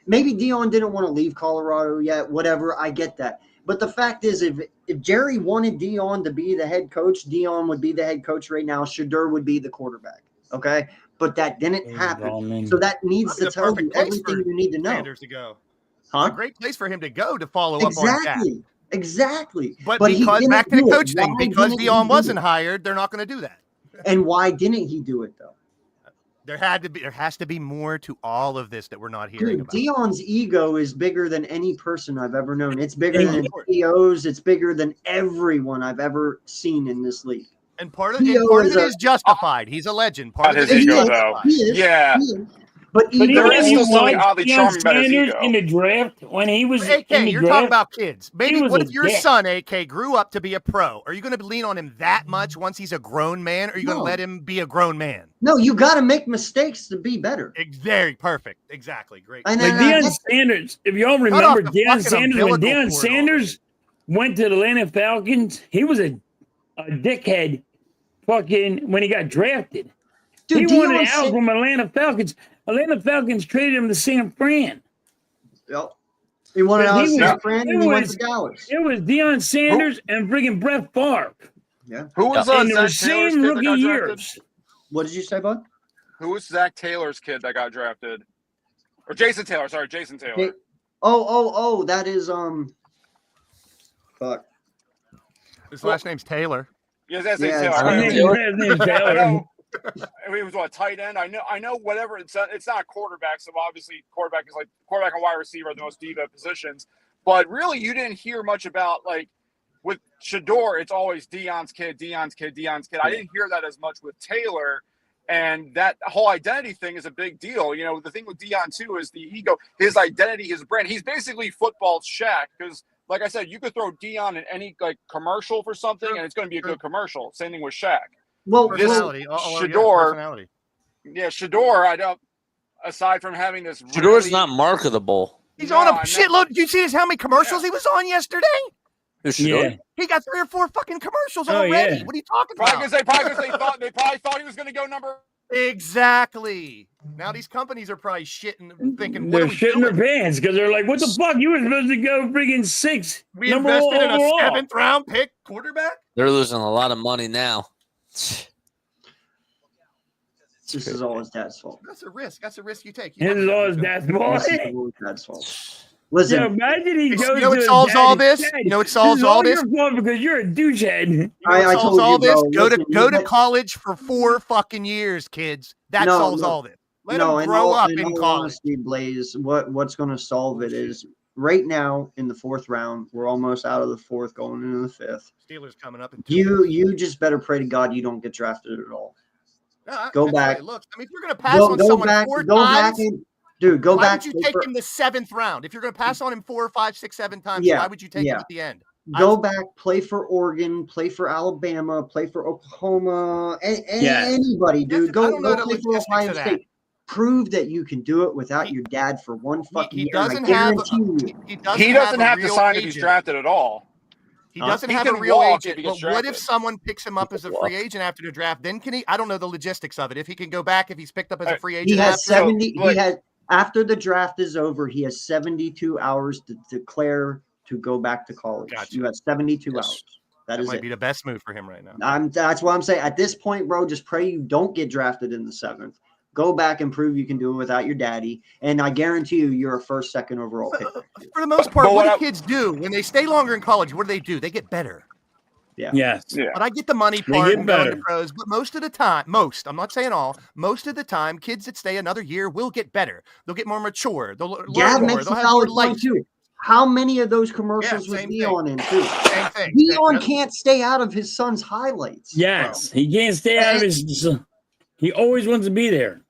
maybe Dion didn't want to leave Colorado yet, whatever. I get that. But the fact is, if Jerry wanted Dion to be the head coach, Dion would be the head coach right now. Shadur would be the quarterback. Okay? But that didn't happen. So that needs It's to a tell you perfect place everything for you need to know. Sanders to go. It's Huh? a great place for him to go to follow up on that. Exactly. Exactly. But he because didn't back to the do it. coach thing, Why because didn't he Dion do wasn't it? hired, they're not going to do that. And why didn't he do it though? There has to be more to all of this that we're not hearing Dude, about. Dion's ego is bigger than any person I've ever known. It's bigger Thank than you. CEOs. It's bigger than everyone I've ever seen in this league. And part of Theo it is a- is justified. He's a legend. Part Not of his it is ego, is. though. justified. He is. Yeah. He is. But But ego There even is when still you something watch oddly Deion charming about his Sanders ego. in the draft, when he was AK, in the you're draft, talking about kids. Maybe was what a if your dick. son, AK, grew up to be a pro? Are you going to lean on him that much once he's a grown man? Or are you going to No. let him be a grown man? no, you got to make mistakes to be better. Very perfect. Exactly. Great. And like then Deion Sanders, if y'all off remember the Deion fucking Sanders, when umbilical Deion cord Sanders went to the Atlanta Falcons, he was a dickhead fucking when he got drafted. dude, He wanted Deion out Sa- from Atlanta Falcons. Atlanta Falcons traded him to San Fran. Yep. He wanted But out of he San was- Fran it and he went was- to Dallas. It was Deion Sanders and friggin' Brett Favre Who was in the Zach Taylor's same kid that rookie got drafted? years. What did you say, bud? Who was Zach Taylor's kid that got drafted? Or Jason Taylor. Sorry, Jason Taylor. Hey, Oh, that is fuck. His last name's Taylor. Yes, that's Yeah, Taylor. it's I His know. Taylor. name's I Taylor. know. He was what, tight end? I know. Whatever. It's not a quarterback. So obviously, quarterback and wide receiver are the most diva positions. But really, you didn't hear much about with Shadur. It's always Deion's kid. I didn't hear that as much with Taylor. And that whole identity thing is a big deal. You know, the thing with Deion too is the ego, his identity, his brand. He's basically football's Shaq because, like I said, you could throw Deion in any commercial for something, and it's going to be a good commercial. Same thing with Shaq. Well, Personality. Shador- Personality. Yeah, Shadur. I don't. Aside from having this, Shador's really, not marketable. He's No, on a I know. shitload. Did you see how many commercials he was on yesterday? Who's Shador? Yeah. He got 3 or 4 fucking commercials Oh, already. yeah. What are you talking Probably about? because they probably thought he was going to go number. Exactly. Now these companies are probably shitting, thinking, what They're are we shitting their doing? pants because they're like, what the fuck? You were supposed to go friggin' 6. We number invested in a overall. 7th round pick quarterback? They're losing a lot of money now. this is all his dad's fault. That's a risk. That's a risk you take. This is all his dad's fault. This is all his dad's fault. Listen, Yeah, imagine he You goes know what to his solves all daddy's this? daddy. You know what solves This is all this? your fault because you're a douchehead. You know I what solves told all you, this? bro. Go Listen, to you- college for 4 fucking years, kids. That No, solves no. all this. Let him grow up in college. Honesty, Blaze, what's going to solve it is right now in the 4th round, we're almost out of the 4th, going into the 5th. Steelers coming up in 2 weeks. You just better pray to God you don't get drafted at all. No, Go that's the way back. it looks. I mean, if you're going to pass on someone 4 times, go why back. would you take him the 7th round? If you're going to pass on him 4, 5, 6, 7 times, Yeah, why would you take him at the end? Go back, play for Oregon, play for Alabama, play for Oklahoma, anybody, dude. Go play for Ohio State. Prove that you can do it without your dad for one fucking year. Doesn't He doesn't have to sign if he's drafted at all. He doesn't have a real agent. But what if someone picks him up as a free agent after the draft? Then can he? I don't know the logistics of it. If he can go back, if he's picked up as a free agent, he has 70. He has after the draft is over. He has 72 hours to declare to go back to college. Gotcha. You have 72 hours. That might be the best move for him right now. That's why I'm saying at this point, bro, just pray you don't get drafted in the 7th. Go back and prove you can do it without your daddy, and I guarantee you're a 1st, 2nd overall pick. For the most part, what do kids do when they stay longer in college? What do? They get better. Yeah. Yes. Yeah. But I get the money part and going to pros. But most of the time, I'm not saying all, most of the time, kids that stay another year will get better. They'll get more mature. They'll learn more. Makes They'll a have more solid life. point too. How many of those commercials with Dion in too? Same thing. Dion can't stay out of his son's highlights. Yes, he can't stay out of his. He always wants to be there.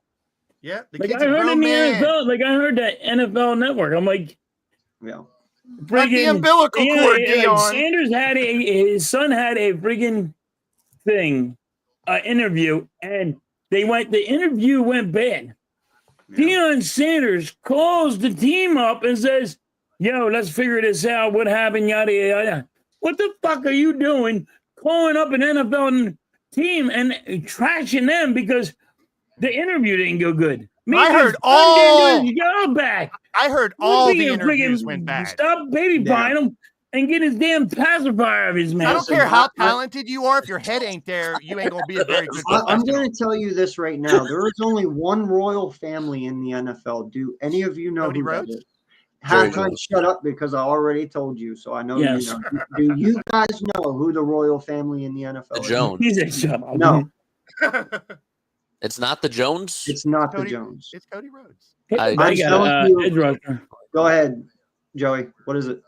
Yeah, like I heard in the NFL, like I heard that NFL Network. I'm like, yeah, the umbilical cord. Dion. Sanders had his son had a friggin' thing, interview, and the interview went bad. Yeah. Deion Sanders calls the team up and says, "Yo, let's figure this out. What happened? Yada yada. What the fuck are you doing? Calling up an NFL team and trashing them because." The interview didn't go good. I heard all the interviews went bad. Stop baby buying him and get his damn pacifier out of his mouth. I don't care how talented you are. If your head ain't there, you ain't gonna be a very good. I'm going to tell you this right now. There is only one royal family in the NFL. Do any of you know who that is? Halftime, shut up because I already told you, so I know you know. Do you guys know who the royal family in the NFL is? The Jones. He said, shut up. No. It's not the Jones? It's not the Jones. It's Cody Rhodes. Go ahead, Joey. What is it?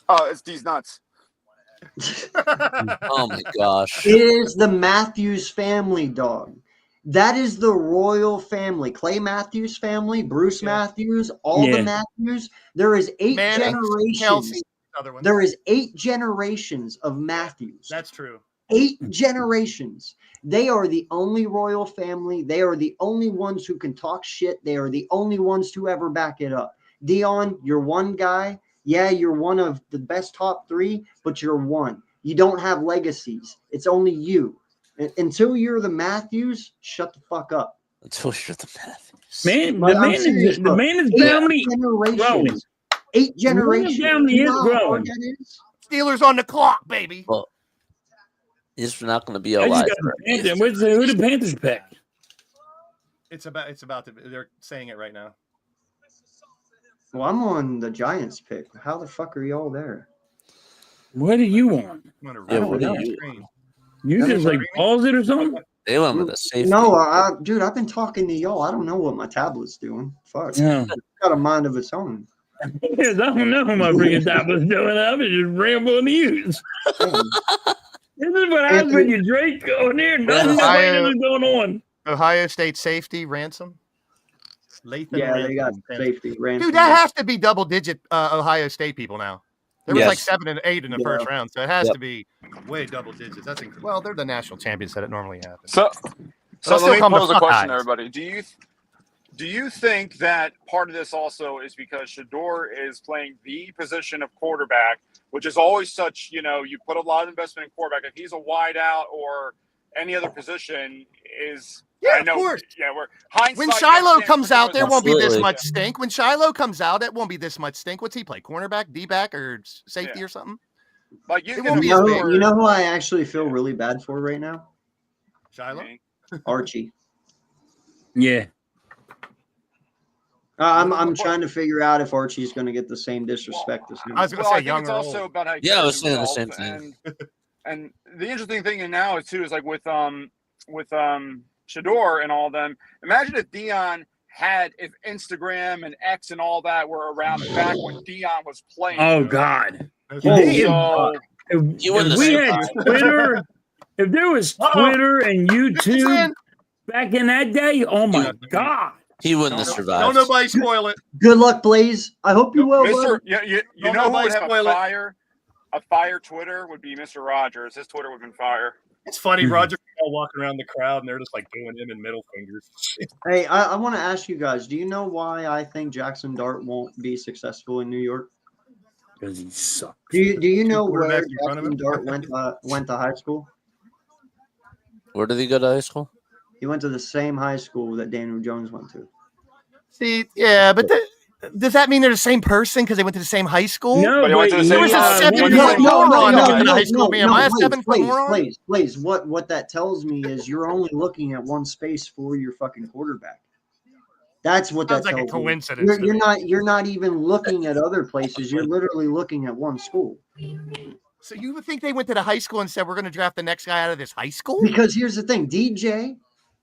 Oh, it's these nuts. Oh, my gosh. It is the Matthews family, dog. That is the royal family. Clay Matthews family, Bruce Matthews, all the Matthews. There is 8 generations. Kelsey, there is 8 generations of Matthews. That's true. 8 generations. They are the only royal family. They are the only ones who can talk shit. They are the only ones to ever back it up. Dion, you're one guy. Yeah, you're one of the best top 3, but you're one. You don't have legacies. It's only you. Until you're the Matthews, shut the fuck up. Until you're the Matthews. Man, the man is family growing. 8 generations. The family is growing. Steelers on the clock, baby. Well, he's not going to be alive. Who the Panthers pick? It's about to. They're saying it right now. Well, I'm on the Giants pick. How the fuck are y'all there? What do you want? You just like pause it or something? They went with a safety. No, dude, I've been talking to y'all. I don't know what my tablet's doing. Fuck. Yeah. It's got a mind of its own. Yes, I don't know what my freaking tablet's doing. I was just rambling to use. This is what happens when you Drake on there. Nothing going on. Ohio State safety Ransom. They got safety. Ransom. Dude, that has to be double-digit Ohio State people now. There was like 7 and 8 in the first round, so it has to be way double digits. That's incredible. Well, they're the national champions that it normally happens. So let me pose a question, everybody. Do you think that part of this also is because Shedeur is playing the position of quarterback, which is always such, you put a lot of investment in quarterback. If he's a wide out or any other position is of course. Yeah, when Shiloh comes out, there won't be this much stink. When Shiloh comes out, it won't be this much stink. What's he play? Cornerback, D-back, or safety or something? Like you know who I actually feel really bad for right now? Shiloh? Archie. Yeah. I'm trying to figure out if Archie's going to get the same disrespect as him. I was going to say young or old. Also about how I was saying the same thing. And the interesting thing now is too is like with Shador and all them. Imagine if if Instagram and X and all that were around back when Dion was playing. Oh God! So If we had Twitter, if there was Twitter and YouTube back in that day, oh my God, he wouldn't have survived. Don't nobody spoil it. Good luck, Blaze. I hope you will. Mr. Buddy. You know who would have a fire Twitter would be Mr. Rogers. His Twitter would have been fire. It's funny, Roger walking around the crowd and they're just like doing him in middle fingers. Hey, I want to ask you guys, do you know why I think Jackson Dart won't be successful in New York? because he sucks. Do you know where quarterbacks in front of Jackson him? Dart went to high school? Where did he go to high school? He went to the same high school that Daniel Jones went to. See, yeah, but does that mean they're the same person because they went to the same high school? No, But he went to the he same was a high school. 7-foot moron moron. went to high school. Am I a 7-foot moron? Blaze. What that tells me is you're only looking at one space for your fucking quarterback. That's what Sounds that like a tells me. coincidence. You're not even looking at other places. You're literally looking at one school. So you would think they went to the high school and said, we're going to draft the next guy out of this high school? Because here's the thing,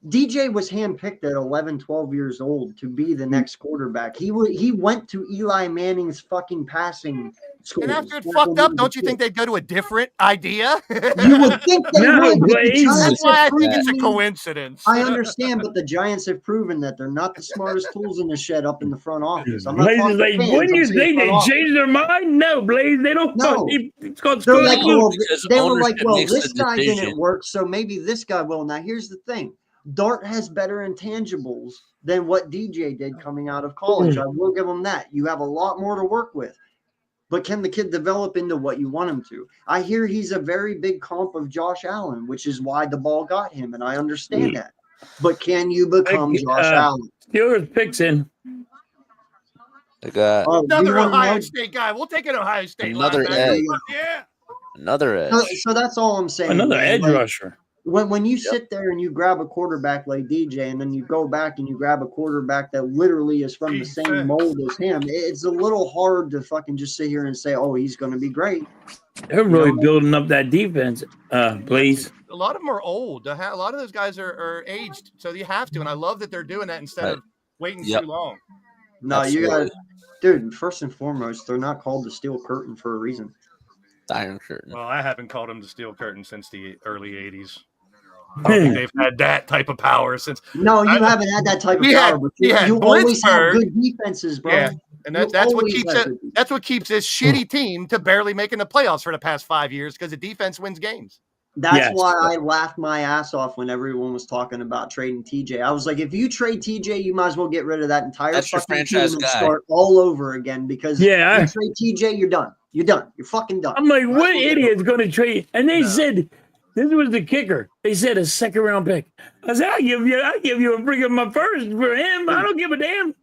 DJ was handpicked at 11, 12 years old to be the next quarterback. He went to Eli Manning's fucking passing school. And after it fucked up, don't you think they'd go to a different idea? You would think they No, would. But the Blaze. Giants That's why I have think it's a proven- coincidence. I understand, but the Giants have proven that they're not the smartest tools in the shed up in the front office. I'm not Blaze talking is like, fans, wouldn't I'm you saying think front they office. changed their mind? No, Blaze, they don't. No. It's called They're Scott like, Luke. well, Because they were like, ownership well, makes this the guy decision. didn't work, so maybe this guy will. Now, here's the thing. Dart has better intangibles than what DJ did coming out of college. I will give him that. You have a lot more to work with. But can the kid develop into what you want him to? I hear he's a very big comp of Josh Allen, which is why the ball got him, and I understand that. But can you become Josh Allen? Steelers picks in. They got Oh, Another you wanna Ohio know- State guy. We'll take an Ohio State Another linebacker. edge. Yeah. another edge. So that's all I'm saying. Another man. edge Like, rusher. When you sit there and you grab a quarterback like DJ, and then you go back and you grab a quarterback that literally is from the same Defense. mold as him, it's a little hard to fucking just sit here and say, "Oh, he's going to be great." They're really building up that defense, Blaze. A lot of them are old. A lot of those guys are aged, so you have to. And I love that they're doing that instead of waiting Yep. too long. No, you Absolutely. got, dude. First and foremost, they're not called the Steel Curtain for a reason. Iron Curtain. Well, I haven't called them the Steel Curtain since the early 80s. I don't think they've had that type of power since. No, you haven't had that type of We power, had- but we had you always have Blitzburg. good defenses, bro. Yeah, and You that's what always keeps have it. good defense. That's what keeps this shitty team to barely making the playoffs for the past 5 years because the defense wins games. That's Yes. why I laughed my ass off when everyone was talking about trading TJ. I was like, if you trade TJ, you might as well get rid of that entire That's your fucking team franchise and guy. start all over again. Because Yeah, if you trade TJ, you're done. You're done. You're fucking done. I'm like, what idiot's going to trade? And they No. said, this was the kicker. They said a second round pick. I said, I give you a freaking my first for him. I don't give a damn.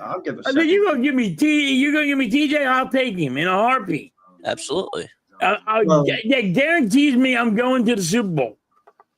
I'll give a I said, second. you're gonna give me TJ, I'll take him in a heartbeat. Absolutely. Well- That guarantees me I'm going to the Super Bowl.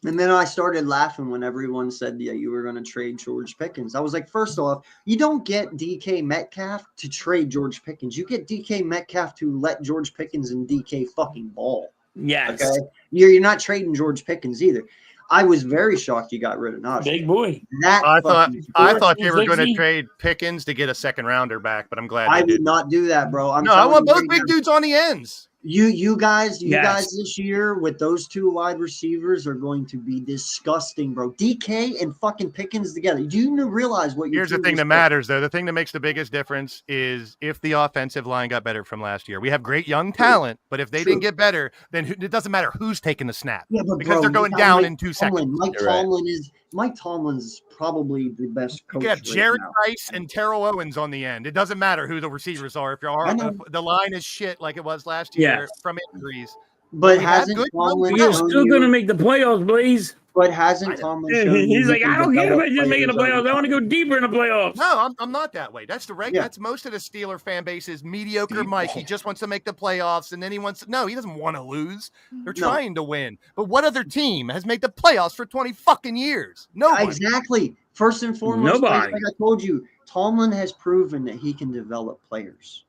And then I started laughing when everyone said that you were going to trade George Pickens. I was like, first off, you don't get DK Metcalf to trade George Pickens. You get DK Metcalf to let George Pickens and DK fucking ball. Yes. Okay, you're not trading George Pickens either. I was very shocked you got rid of Najee. Big boy. That I thought fucking- you were going to 60. trade Pickens to get a second rounder back, but I'm glad I they would did. not do that, bro. I'm No, I telling want you both right big now. dudes on the ends. You guys Yes. this year with those two wide receivers are going to be disgusting, bro. DK and fucking Pickens together. Do you realize what your Here's the team thing is that doing? matters, though. The thing that makes the biggest difference is if the offensive line got better from last year. We have great young talent, but if they True. didn't get better, then it doesn't matter who's taking the snap Yeah, but because bro, they're you going got down Mike in 2 Tomlin. seconds. Mike Tomlin's probably the best coach. You have right Jared now. Rice and Terrell Owens on the end. It doesn't matter who the receivers are. If I know. the line is shit like it was last Yeah. year from injuries. But We have hasn't good Tomlin We are shown still you- going to make the playoffs, Blaze. But hasn't Tomlin shown you He's he like, can I don't care develop about just making the players over playoffs. I want to go deeper in the playoffs. No, I'm not that way. That's Yeah. That's most of the Steeler fan base is mediocre Mike. He just wants to make the playoffs, and then he doesn't want to lose. They're No. trying to win. But what other team has made the playoffs for 20 fucking years? Nobody. Exactly. First and foremost, Nobody. like I told you, Tomlin has proven that he can develop players.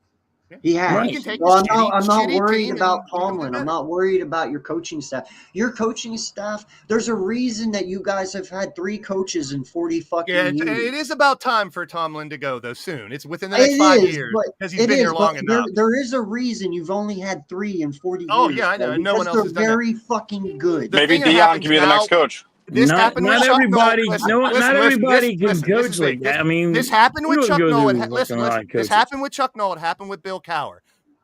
He has. Right. He can take Well, his I'm not shitty worried team about and Tomlin. I'm not worried about your coaching staff. Your coaching staff, there's a reason that you guys have had 3 coaches in 40 fucking Yeah, years. it is about time for Tomlin to go, though, soon. It's within the It next 5 is, years but because he's been here long enough. There is a reason you've only had 3 in 40 Oh, years. yeah, I know. bro, No one because else has they're done that. very fucking good. The Maybe thing that Dion happens can be the now- next coach. This Not happened with Chuck everybody. Noll. No, not everybody can listen, coach this is big. like that. I mean, This happened with you Chuck go Noll. through Listen, fucking a lot of this coaches. happened with Chuck Noll. It happened with Bill Cowher.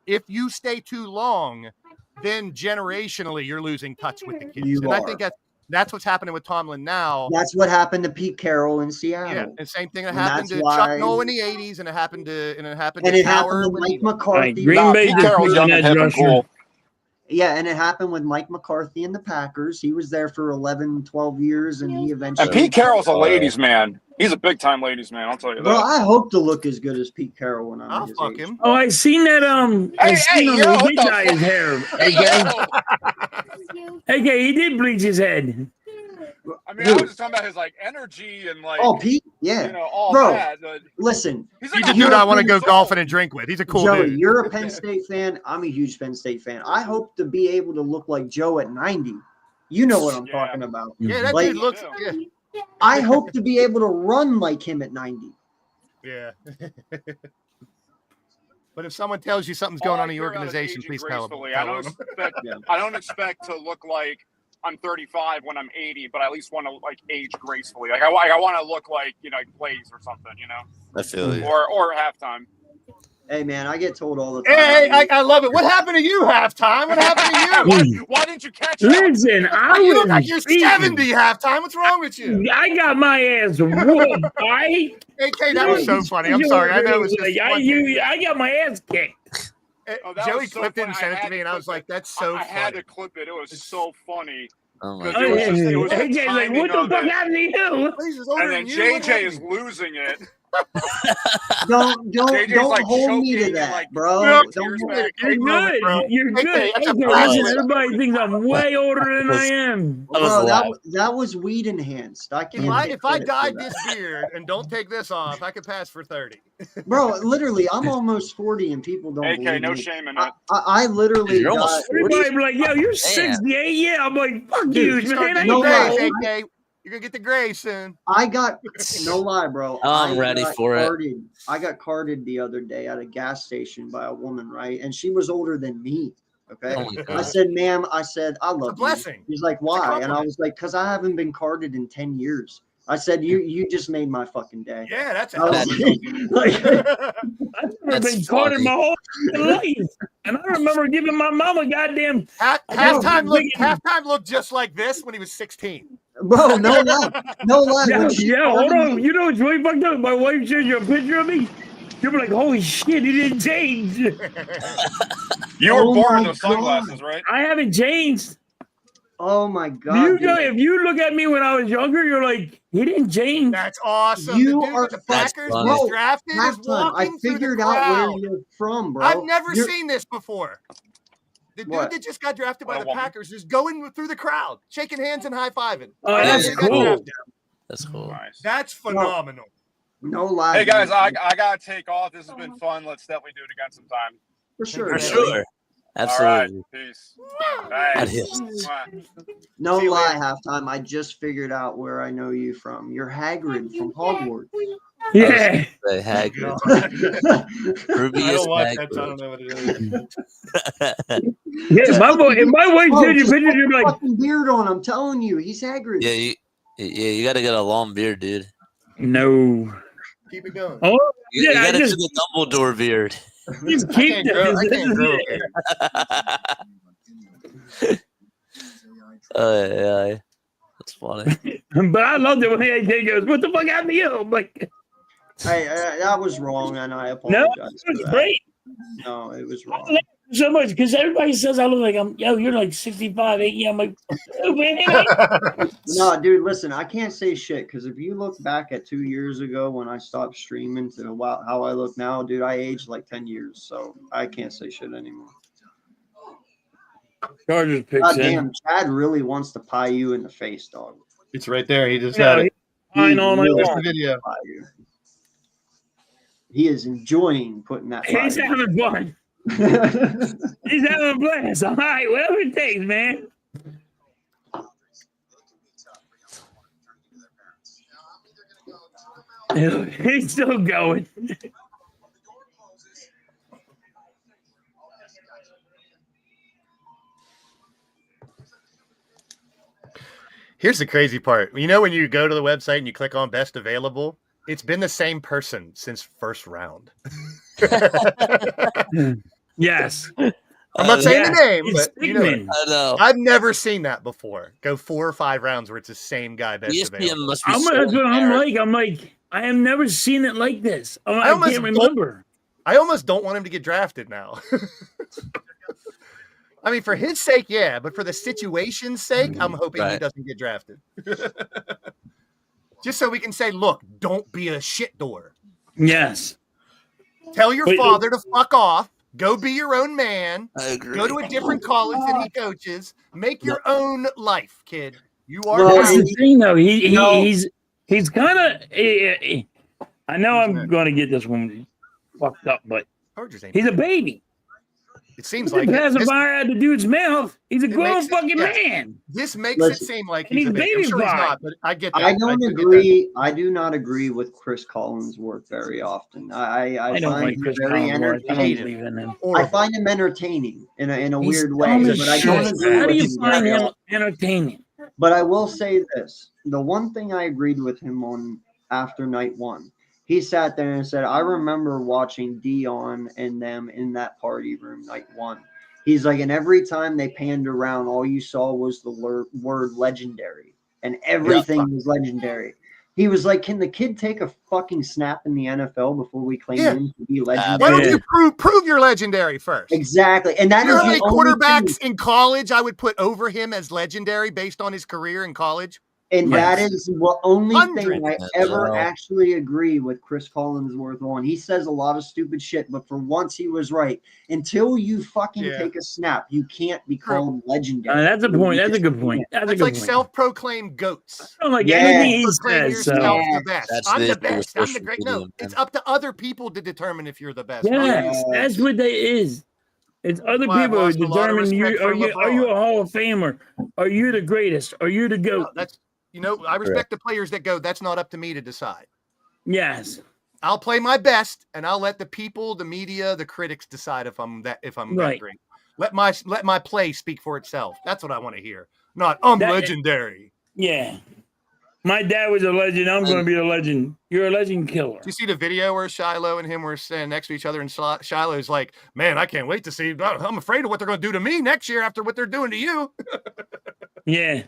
If you stay too long, then generationally you're losing touch with the kids. You I are. think that's what's happening with Tomlin now. That's what happened to Pete Carroll in Seattle. Yeah, the same thing that And happened that's to why- Chuck Noll in the '80s, and it happened to And to it Cowher happened to when Mike he- McCarthy. Green Nah, Bay Pete just Carroll's needs young an and edge hip and rusher. cool. Yeah, and it happened with Mike McCarthy and the Packers. He was there for 11, 12 years, and he eventually... And Pete Carroll's a ladies' man. He's a big time ladies' man. I'll tell you Bro, that. I hope to look as good as Pete Carroll when I'm I'll his fuck age. him. Oh, I seen that. I seen him. yo, He what did the dye his fuck? hair. Okay, he did bleach his head. I mean, I was just talking about his like energy and like Oh, Pete? Yeah. you know all Bro, that. Listen, He's He's like a dude I want to go Penn golfing and drink with. He's a cool Joey, dude. you're a Penn State fan. I'm a huge Penn State fan. I hope to be able to look like Joe at 90. You know what I'm Yeah. talking about. Yeah, that Like- dude looks. Yeah. I hope to be able to run like him at 90. Yeah. But if someone tells you something's going on in your organization, please tell them. I don't expect. Yeah. I don't expect to look like I'm 35 when I'm 80, but I at least want to like age gracefully. Like I want to look like like Blaze or something, I feel you. or halftime. Hey, man, I get told all the time. Hey, I love it. What happened to you halftime? What happened to you? Why didn't you catch up? Listen, I You look was like you're speaking. 70 halftime. What's wrong with you? I got my ass whooped. I AK, that was so funny. I'm sorry. I know it was just I got my ass kicked. Oh, that Joey was so clipped it funny. and sent I it to had me, to and I clip was like, it. that's so I had funny. to clip it. It was so funny. Oh my Because god. it was the AJ's like, what the timing fuck of it. happened to you? Please, it's older And than then you. What JJ is happened? losing it. Don't JJ's, like, hold me to choking and, that, like, bro. No, tears Don't, back. You're good. You're Hey, good. that's a AJ, problem. listen, everybody thinks I'm way older than I am. I was bro, alive. that was weed enhanced. I can't. If I take credit for dyed that. this beard and don't take this off, I could pass for 30. Bro, literally, I'm almost 40 and people don't AK, believe no me. shame in I, it. I literally You're got, almost 40. Everybody be like, yo, you're 68. Yeah, I'm like, fuck Dude, you, Start man. I getting no ain't lie. grays, that old. AK. You're gonna get the gray soon. I got no lie, bro. I'm I ready got for it. carded. I got carded the other day at a gas station by a woman, right? And she was older than me. Okay. Oh my I god. said, ma'am, I said, I love you. blessing. He's like, a why? And I compliment. was like, because I haven't been carded in 10 years. I said, you just made my fucking day. Yeah, that's a I hell was of a like, I've never That's been caught in funny. my whole life. And I remember giving my mom a goddamn. Halftime looked just like this when he was 16. bro, no lie. No lie. Yeah, When she yeah, hold carded on. me- You know what's really fucked up? My wife shows you a picture of me. You'll be like, holy shit, he didn't change. You were Oh born in my those sunglasses, right? I haven't changed. Oh my God. You dude. know, if you look at me when I was younger, you're like, he didn't change. That's awesome. You the dude are with the That's Packers funny. was drafted is Halftime, I walking through the figured out where crowd. you're from, bro. I've never You're- seen this before. The dude What? that just got drafted by What a the woman. Packers is going through the crowd, shaking hands and high-fiving. Oh, Right that's after he got cool. drafted. That's cool. Nice. That's phenomenal. No lie. Hey guys, dude. I gotta take off. This has been fun. Let's definitely do it again sometime. For sure. For man. sure. All Absolutely. right, peace. Thanks. Adios. Mwah. No See you lie, later. halftime. I just figured out where I know you from. You're Hagrid from Hogwarts. Yeah. Say Hagrid. Ruby I is don't watch that, Hagrid. so I don't know what it is. Yeah, if my wife Oh, showed you just pictures, put you're the like, fucking beard on. I'm telling you, he's Hagrid. You gotta get a long beard, dude. no. Keep it going. Oh, You yeah, I gotta just, do the Dumbledore beard. just I keep can't grow. I can't grow. Yeah. That's funny. But I love it when AJ goes, what the fuck happened to you? I'm like, Hey, that was wrong, and I no, apologize. it was for that. great. No, it was I wrong. love it so much because everybody says I look like you're like 65, 80. I'm like, oh, man. No, dude, listen, I can't say shit because if you look back at 2 years ago when I stopped streaming to how I look now, dude, I aged like 10 years, so I can't say shit anymore. Chargers picks God in. damn, Chad really wants to pie you in the face, dog. It's right there. He just No, had he's it. fine all night really There's long. the video. Pie you. He is enjoying putting that. He's fire. having fun. He's having a blast. All right, whatever it takes, man. He's still going. Here's the crazy part. You know, when you go to the website and you click on best available, it's been the same person since first round. Yes. I'm not saying the name, It's but you know, Stigman. I know. I've never seen that before. Go 4 or 5 rounds where it's the same guy best ESPN available. must be. That's so what I'm embarrassed. like. I have never seen it like this. I almost can't remember. I almost don't want him to get drafted now. I mean, for his sake, yeah, but for the situation's sake, I'm hoping he Right. doesn't get drafted. Just so we can say, look, don't be a shit door. Yes. Tell your But- father to fuck off. Go be your own man. I agree. Go to a different college than he coaches. Make your own life, kid. You are Well, That's now. the thing, though. No. He's kind of. I know I'm going to get this one fucked up, but Chargers ain't he's a bad. baby. It seems He like pass it. a fire out the dude's mouth. He's a It grown makes it- fucking yes. man. This makes Listen, it seem like and he's a he's baby. I'm baby sure he's fine. not, but I get that. I don't do get that. agree. I do not agree with Chris Collinsworth very often. I I don't find like him Chris very Collinsworth. I don't entertaining. believe in him. I Horrible. find him entertaining in a He's weird way, dumb as but I don't shit. agree How do with you him find very him often. entertaining? But I will say this: the one thing I agreed with him on after night one, he sat there and said, "I remember watching Dion and them in that party room night one." He's like, and every time they panned around, all you saw was the word legendary, and everything was legendary. He was like, "Can the kid take a fucking snap in the NFL before we claim Yeah. him to be Why legendary?" don't Yeah. you prove you're legendary first? Exactly, and that You know is how many the only quarterbacks thing. in college I would put over him as legendary based on his career in college? And Yes. that is the only thing I Hundreds. ever Wow. actually agree with Chris Collinsworth on. He says a lot of stupid shit, but for once he was right. Until you fucking Yeah. take a snap, you can't be called legendary. That's a point. You That's a just good point. can't. That's a That's good like point. self-proclaimed goats. I don't like Yeah. anything he Proclaim says. So yourself Yeah. the best. That's I'm the the issue with best. I'm the social great. media, No, man. it's up to other people to determine if you're the best. not you. yes, that's what they is. It's other why I've people who lost a lot of determine you. respect for Are you LeBron. a Hall of Famer? Are you the greatest? Are you the No, GOAT? that's I respect the players that go, that's not up to me to decide. Yes. I'll play my best and I'll let the people, the media, the critics decide if I'm that Right. great. Let my play speak for itself. That's what I want to hear. Not I'm That- legendary. Yeah. My dad was a legend. I'm going to be a legend. You're a legend killer. Do you see the video where Shiloh and him were standing next to each other and Shiloh's like, man, I can't wait to see. I'm afraid of what they're going to do to me next year after what they're doing to you. Yeah.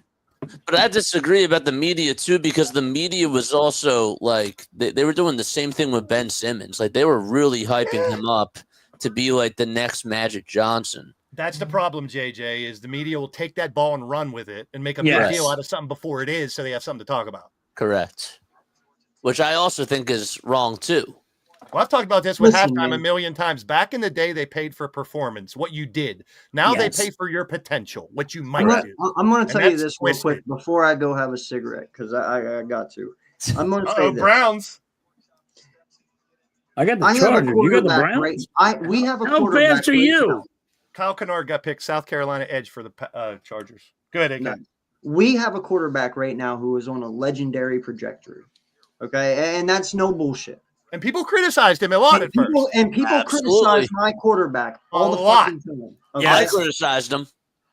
But I disagree about the media too, because the media was also like they were doing the same thing with Ben Simmons. Like they were really hyping him up to be like the next Magic Johnson. That's the problem, JJ, is the media will take that ball and run with it and make a Yes. big deal out of something before it is so they have something to talk about. Correct. Which I also think is wrong too. Well, I've talked about this with Listen, halftime man. a million times. Back in the day, they paid for performance, what you did. Now Yes. they pay for your potential, what you might I'm gonna, do. I'm gonna And tell you that's this real twisted. quick before I go have a cigarette because I got to. I'm gonna say Uh-oh, this. Browns. I got the I have a Chargers. You got the quarterback. Browns? We have a How quarterback. fast are right you? now. Kyle Kennard got picked South Carolina edge for the Chargers. Go ahead, No. AJ. We have a quarterback right now who is on a legendary trajectory. Okay, and that's no bullshit. And people criticized him a lot at first. People Absolutely. criticize my quarterback all A the lot. fucking time. Yeah, I Okay? criticized him.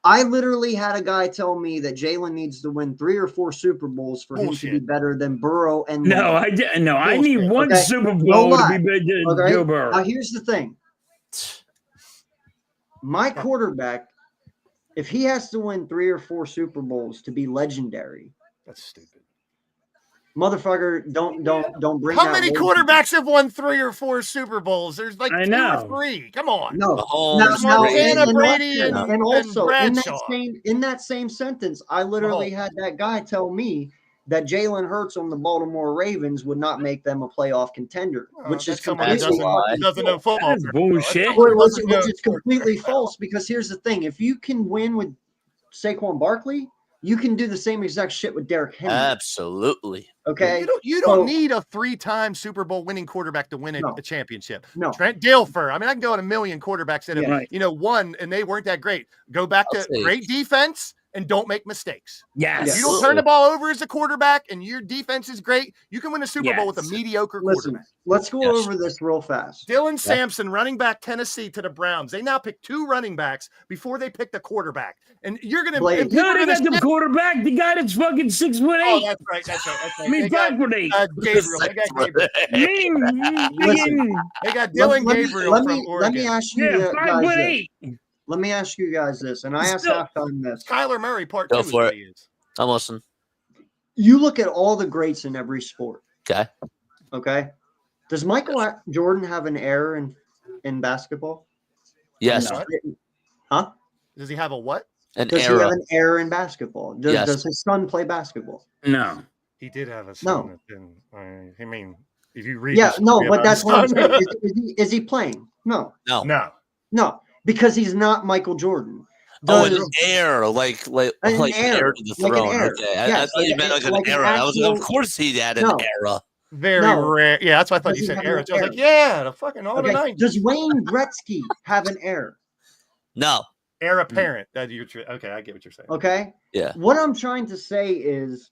I literally had a guy tell me that Jalen needs to win 3 or 4 Super Bowls for him to Bullshit. be better than Burrow and No, Lamar. I didn't. No, I need Bullshit. one Okay. Super No Bowl to lie. be better than Okay? Joe Burrow. Now here's the thing. My quarterback, if he has to win 3 or 4 Super Bowls to be legendary, That's stupid. motherfucker, don't bring How that many bullshit. quarterbacks have won 3 or 4 Super Bowls? There's like I 2 know. or 3. Come on. No. Mahomes, Now, Brady. Montana, Brady, and also in Bradshaw. that same sentence, I literally Mahomes. had that guy tell me that Jalen Hurts on the Baltimore Ravens would not make them a playoff contender, which is That's someone who completely doesn't know football. That's bullshit. which is completely false. Because here's the thing: if you can win with Saquon Barkley, you can do the same exact shit with Derrick Henry. Absolutely. Okay. You don't So- need a 3-time Super Bowl winning quarterback to win No. a championship. No. Trent Dilfer. I mean, I can go on a million quarterbacks that have, Right. won and they weren't that great. Go back I'll to say- great defense and don't make mistakes. Yes. If you don't turn the ball over as a quarterback and your defense is great, you can win a Super Bowl with a Yes. mediocre Listen, quarterback. let's go Yes. over this real fast. Dylan Sampson, running back Tennessee to the Browns. They now pick 2 running backs before they pick the quarterback. And you're going to Blake. No, they got the quarterback, the guy that's fucking 6'8". Oh, that's right. That's right. I mean, They got 5'8". Gabriel. They got Gabriel. Listen. They got Dylan Gabriel let from me Oregon. ask you Yeah, guys this. 5'8". Let me ask you guys this, and I asked Still- halftime this. Kyler Murray, part Go 2 is for what it. he is. I'm listening. You look at all the greats in every sport. Okay. Okay. Does Michael Jordan have an error in basketball? Yes. No. Huh? Does he have a what? An Does he era. have an error in basketball? Does, Yes. does his son play basketball? No. He did have a No. son. That didn't, I mean, if you read, Yeah, the no, story but about that's his what I'm son- saying. Is he playing? No, No. No, because he's not Michael Jordan. Oh, Does- an heir, like An heir heir, to the like an throne. heir. Okay, I Yes, thought you meant like an like an era. I was like, of actual- course he had an No. era. very No. rare. Yeah, that's why I thought Does you he said have era. an So I was error? like, yeah, the fucking all the Okay. 90s. Does Wayne Gretzky have an error? No. Heir apparent. That you're okay. I get what you're saying. Okay. Yeah. What I'm trying to say is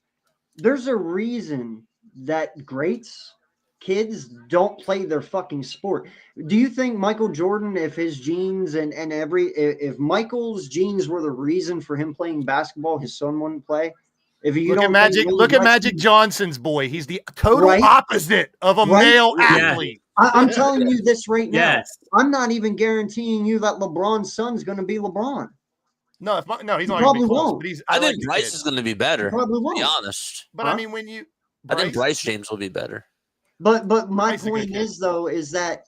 there's a reason that greats kids don't play their fucking sport. Do you think Michael Jordan, if his genes and if Michael's genes were the reason for him playing basketball, his son wouldn't play? If you Look don't at Magic. think Wayne Look at Gretzky- Magic Johnson's boy. He's the total Right? opposite of a Right? male Yeah. athlete. I'm telling you this right now. Yes. I'm not even guaranteeing you that LeBron's son's going to be LeBron. No, he's He not going to probably be close. won't. But he's. I like think the Bryce kid. is going to be better. Probably To be won't. honest, But Huh? I mean, when you. I think Bryce James will be better. But my Bryce is a good point kid. is though is that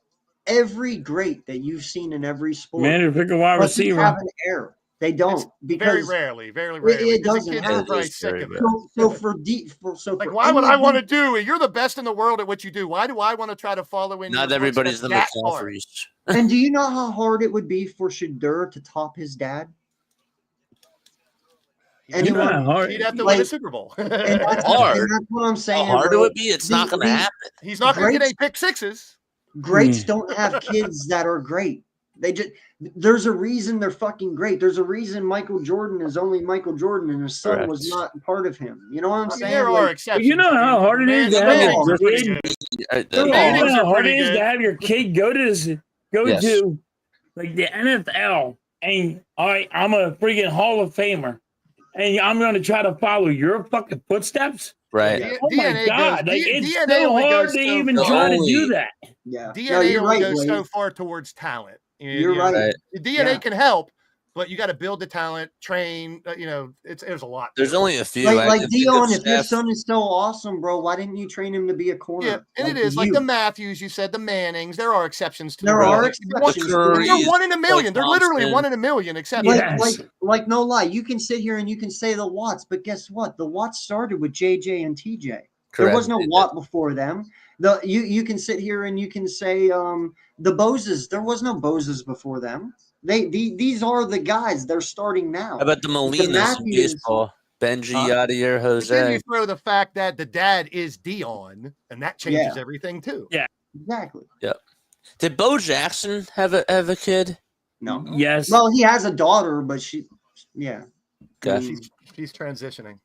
every great that you've seen in every sport Man, to pick a wide doesn't receiver. have an error. They don't Very because rarely. it Because the doesn't kids happen. are probably It is sick very of it. rare. so for deep for so Like, for why would any I of want to these- do it? You're the best in the world at what you do. Why do I want to try to follow in? Not your everybody's the footsteps that hard? McCaffreys. And do you know how hard it would be for Shadur to top his dad? Anyone? Yeah, hard. He'd have to Like- win a Super Bowl. And that's, Hard. and that's what I'm How saying. hard it bro. would be? It's not going to The- happen. He's not going to get Great. any pick sixes. Greats Mm. don't have kids that are great. They just there's a reason they're fucking great. There's a reason Michael Jordan is only Michael Jordan and his son was Correct. not part of him. You know what I'm I mean, saying? there Like, are exceptions. you know how hard it is The to have Mannings a are pretty kid. good. They're You all- know how hard it pretty is good. to have your kid go Yes. to like the NFL and all right, I'm a freaking Hall of Famer and I'm gonna try to follow your fucking footsteps. Right. Oh my god, like, it's so only hard goes to so even far. try to Only- do that. yeah. No, DNA you're only right, goes Blaze. so far towards talent. You're right. Right. The DNA Yeah. can help, but you got to build the talent, train. There's a lot. There's to it. only a few. Like, I like can think of Dion, if your Steph. son is so awesome, bro, why didn't you train him to be a corner? Yeah, and it is like the Matthews. You said the Mannings. There are exceptions to the There rule. are One- exceptions. Curry, They're 1 in a million. Klay They're literally Thompson. 1 in a million exceptions. Like, Yes. like no lie, you can sit here and you can say the Watts, but guess what? The Watts started with JJ and TJ. There was no Correct. Watt before them. You can sit here and you can say the Boses. There was no Boses before them. These are the guys. They're starting now. How about the Molinas in Matthews- baseball? Benji, Huh? Yadier, But then you Jose. throw the fact that the dad is Dion, and that changes Yeah. everything too. Exactly. Did Bo Jackson have a kid? No. Yes. Well, he has a daughter, but yeah. Okay. Mm, She's transitioning.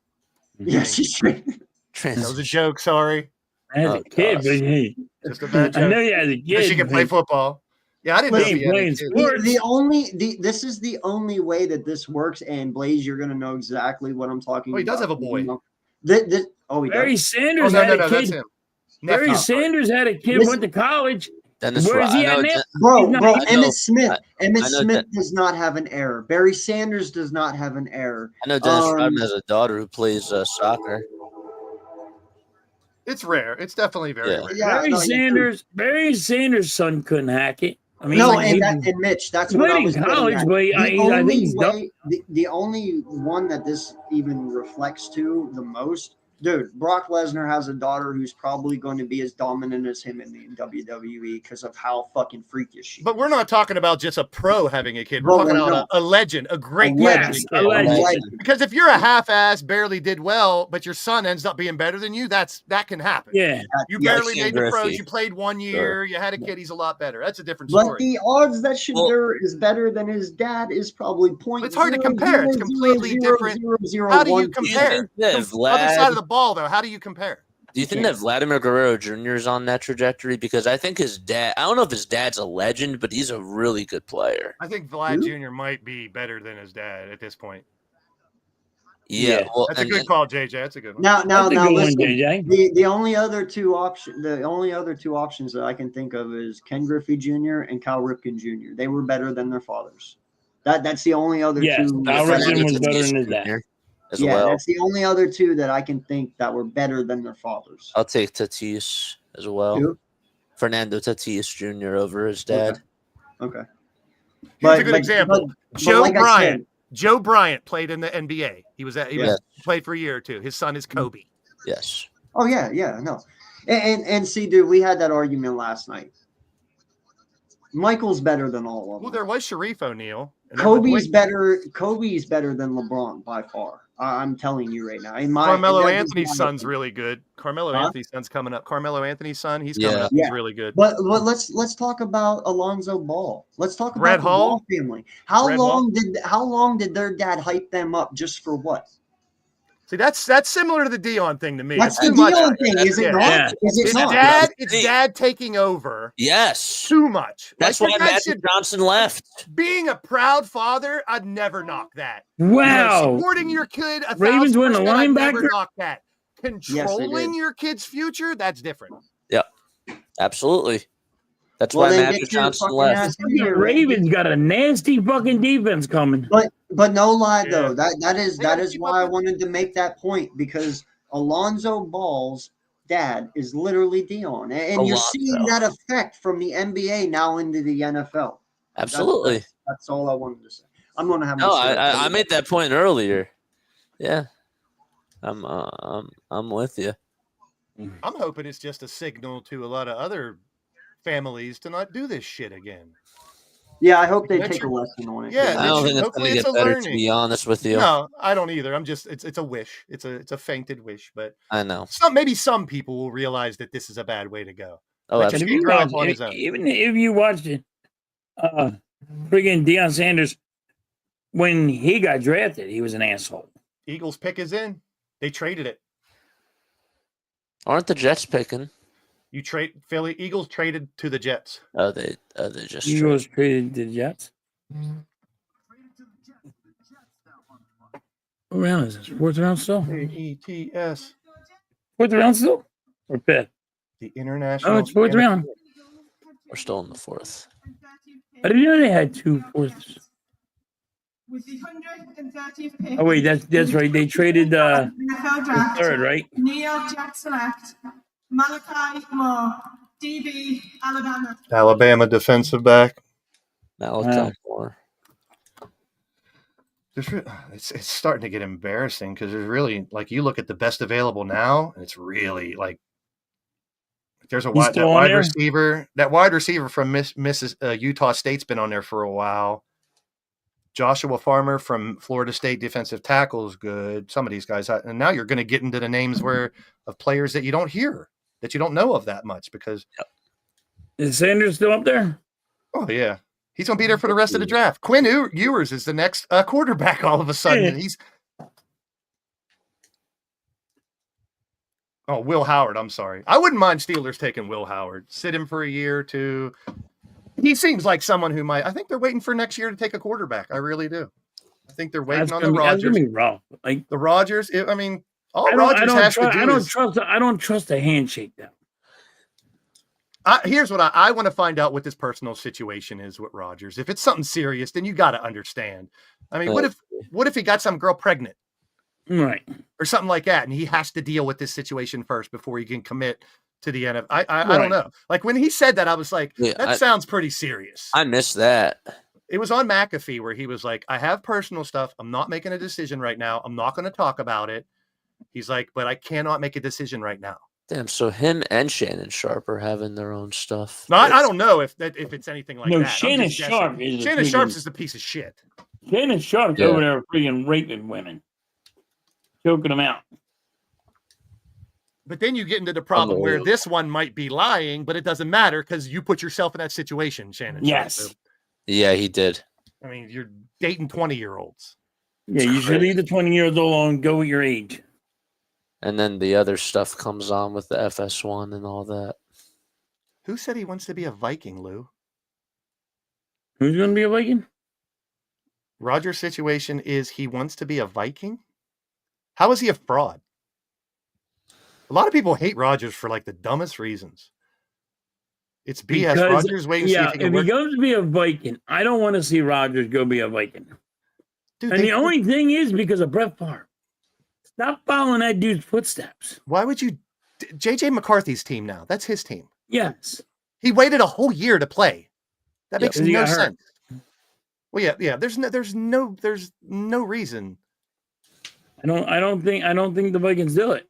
yeah, she's That was a joke. Sorry, as Oh, a kid, gosh. but hey, just a bad I know joke. you as a Yeah, kid. she can play but football. Yeah, I didn't know Listen, she had playing a kid. sports. this is the only way that this works. And Blaze, you're gonna know exactly what I'm talking Oh, he about. does have a boy. He Barry does. Sanders Oh, had a that's kid. him. Barry Nephew. Sanders had a kid, Listen- went to college. Dennis Where is he I at know now? Den- Bro, He's not- bro, I know- Emmett Smith. Emmett I know Smith that- does not have an error. Barry Sanders does not have an error. I know Dennis Um, Rodman has a daughter who plays soccer. It's rare. It's definitely very Yeah. rare. Yeah, Barry Sanders' son couldn't hack it. I mean, No, like, and Mitch, that's he what played I in was getting college, at. but I think he's done. The only one that this even reflects to the most Dude, Brock Lesnar has a daughter who's probably going to be as dominant as him in the WWE because of how fucking freakish she But is. we're not talking about just a pro having a kid. We're Well, talking no. about a legend, a great A legend. legend. A legend. Because if you're a half-ass, barely did well, but your son ends up being better than you, that can happen. Yeah. You Yeah, barely Ken made the pros. Griffey. You played 1 year. You had a kid. He's a lot better. That's a different But story. the odds that Shadur is better than his dad is probably point. It's hard to compare. It's completely different. How do you compare? that Other Vlad- side of the ball, though. How do you compare? Do you think that Vladimir Guerrero Jr. is on that trajectory? Because I think his dad, I don't know if his dad's a legend, but he's a really good player. I think Vlad Jr. might be better than his dad at this point. Yeah. Well, That's a good call, JJ. That's a good one. Now, That's a good one, listen. JJ. The only other two options that I can think of is Ken Griffey Jr. and Cal Ripken Jr. They were better than their fathers. That's the only other Yes, two. Cal Fernando Ripken was better Tatis than his dad. Jr. as Yeah, well. that's the only other two that I can think that were better than their fathers. I'll take Tatis as well. Who? Fernando Tatis Jr. over his dad. Okay. Here's a good example. Joe like I Bryant. said, Joe Bryant played in the NBA. He Yeah. played for a year or two. His son is Kobe. Yes. oh yeah, no. And see, dude, we had that argument last night. Michael's better than all of Well, them. there was Sharif O'Neal. Kobe's better than LeBron by far. I'm telling you right now. Carmelo that is Anthony's my son's opinion. really good. Carmelo Huh? Anthony's son's coming up. Carmelo Anthony's son, he's Yeah. coming up. He's Yeah. really good. But let's talk about Alonzo Ball. Let's talk about Brett the Hull? Ball family. How Brett long did their dad hype them up just for what? See, that's similar to the Dion thing to me. That's It's the too much. Dion thing, is it Yeah. not? Yeah. Is it It's not? dad taking over Yes. too much. That's Like, why your dad Magic should- Johnson left. being a proud father, I'd never knock that. Wow. Supporting your kid, Ravens win a 1,000%, I'd never linebacker? knock that. Controlling did. your kid's future, that's different. Absolutely. That's Well, why then Magic get your Johnson fucking left. ass in The here, Randy. Ravens got a nasty fucking defense coming. But no lie Yeah. though, that They is gotta keep why I up with- wanted to make that point, because Alonzo Ball's dad is literally Dion, and you're Alonzo. seeing that effect from the NBA now into the NFL. Absolutely. That's all I wanted to say. I'm gonna have. No, my shit I up. made that point earlier. Yeah. I'm with you. I'm hoping it's just a signal to a lot of other families to not do this shit again. Yeah, I hope they That's take a your- lesson on it. Yeah, I don't think it's hopefully going to it's get a better, to learning. be honest with you. No, I don't either. It's a wish. It's a fainted wish, but I know. maybe some people will realize that this is a bad way to go. Oh, Like, And absolutely. if you grow up watch, on his own. even if you watched it, friggin' Deion Sanders, when he got drafted, he was an asshole. Eagles pick is in. They traded it. Aren't the Jets picking? You trade Eagles traded to the Jets. Oh, they just Eagles traded the Jets. What round is this? Fourth round still? AETS. Fourth round still? Or fifth? The international. Oh, it's fourth round. We're still in the fourth. I didn't know they had two fourths. With the 130th pick. Oh wait, that's right. They traded NFL the draft. third, right? New York Jets select Malachi Moore, DB, Alabama. Alabama defensive back. Malachi Moore. It's starting to get embarrassing because there's really, like, you look at the best available now, and it's really like there's a He's wide, still on wide there? receiver. That wide receiver from Utah State's been on there for a while. Joshua Farmer from Florida State, defensive tackle, is good. Some of these guys, and now you're going to get into the names of players that you don't hear, that you don't know of that much because. Is Sanders still up there? Oh yeah, he's going to be there for the rest of the draft. Quinn Ewers is the next quarterback. All of a sudden, he's. Oh, Will Howard. I'm sorry. I wouldn't mind Steelers taking Will Howard. Sit him for a year or two. He seems like someone who might. I think they're waiting for next year to take a quarterback. I really do. I think they're waiting on the That's Rodgers. gonna be rough. Like The Rodgers. I mean, all I Rodgers has to do I don't trust the handshake though. Here's what I want to find out what this personal situation is with Rodgers. If it's something serious, then you got to understand. I mean, what if he got some girl pregnant Right. or something like that, and he has to deal with this situation first before he can commit to the NFL? I don't know. Like when he said that, I was like, that sounds pretty serious. I missed that. It was on McAfee where he was like, I have personal stuff. I'm not making a decision right now. I'm not going to talk about it. He's like, but I cannot make a decision right now. Damn, so him and Shannon Sharp are having their own stuff. No, I don't know if it's anything like No, that. Shannon Sharp is Shannon Sharp's is a piece of shit. Shannon Sharp's over there freaking raping women, choking them out. But then you get into the problem where this one might be lying, but it doesn't matter because you put yourself in that situation, Shannon. Yes. Sharp. Yeah, he did. I mean, you're dating 20-year-olds. Yeah, you should leave the 20-year-olds alone and go with your age. And then the other stuff comes on with the FS1 and all that. Who said he wants to be a Viking, Lou? Who's going to be a Viking? Roger's situation is he wants to be a Viking? How is he a fraud? A lot of people hate Rodgers for like the dumbest reasons. It's BS. Because, Rodgers waiting to see if he can work. he goes to be a Viking, I don't want to see Rodgers go be a Viking. Dude, And the only thing is because of Brett Favre. Stop following that dude's footsteps. Why would you? JJ McCarthy's team now. That's his team. Yes. He waited a whole year to play. That makes he no got hurt. sense. Well, yeah. There's no reason. I don't think the Vikings do it.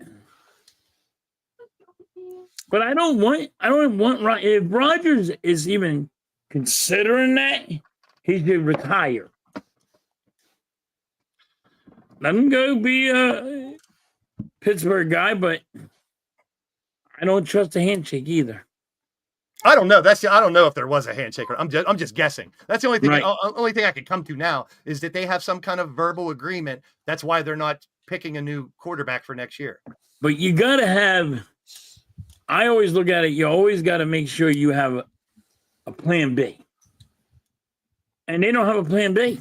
But I don't want if Rodgers is even considering that, he should retire. Let him go be a Pittsburgh guy, but I don't trust the handshake either. I don't know. I don't know if there was a handshake. I'm just guessing. That's the only thing. Right. Only thing I could come to now is that they have some kind of verbal agreement. That's why they're not picking a new quarterback for next year. But you got to have. I always look at it. You always got to make sure you have a plan B, and they don't have a plan B.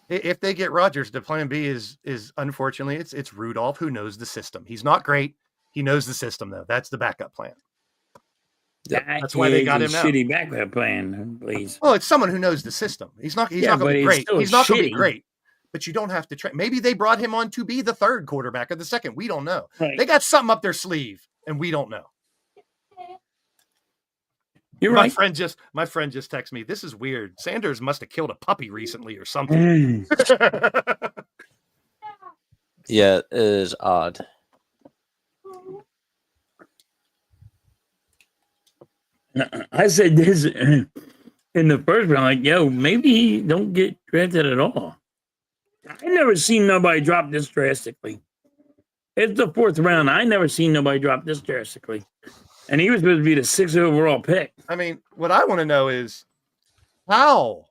If they get Rodgers, the plan B is unfortunately it's Rudolph, who knows the system. He's not great. He knows the system though. That's the backup plan. That's why they got him now. Shitty backup plan, please. Well, it's someone who knows the system. He's not going to be great. He's not going to be shitty. great. But you don't have to train. Maybe they brought him on to be the third quarterback or the second. We don't know. Right. They got something up their sleeve, and we don't know. You're my right. friend just texted me. This is weird. Sanders must have killed a puppy recently or something. Yeah, it is odd. I said this in the first round, like, yo, maybe he don't get drafted at all. I never seen nobody drop this drastically. It's the fourth round. I never seen nobody drop this drastically. And he was supposed to be the 6th overall pick. I mean, what I want to know is how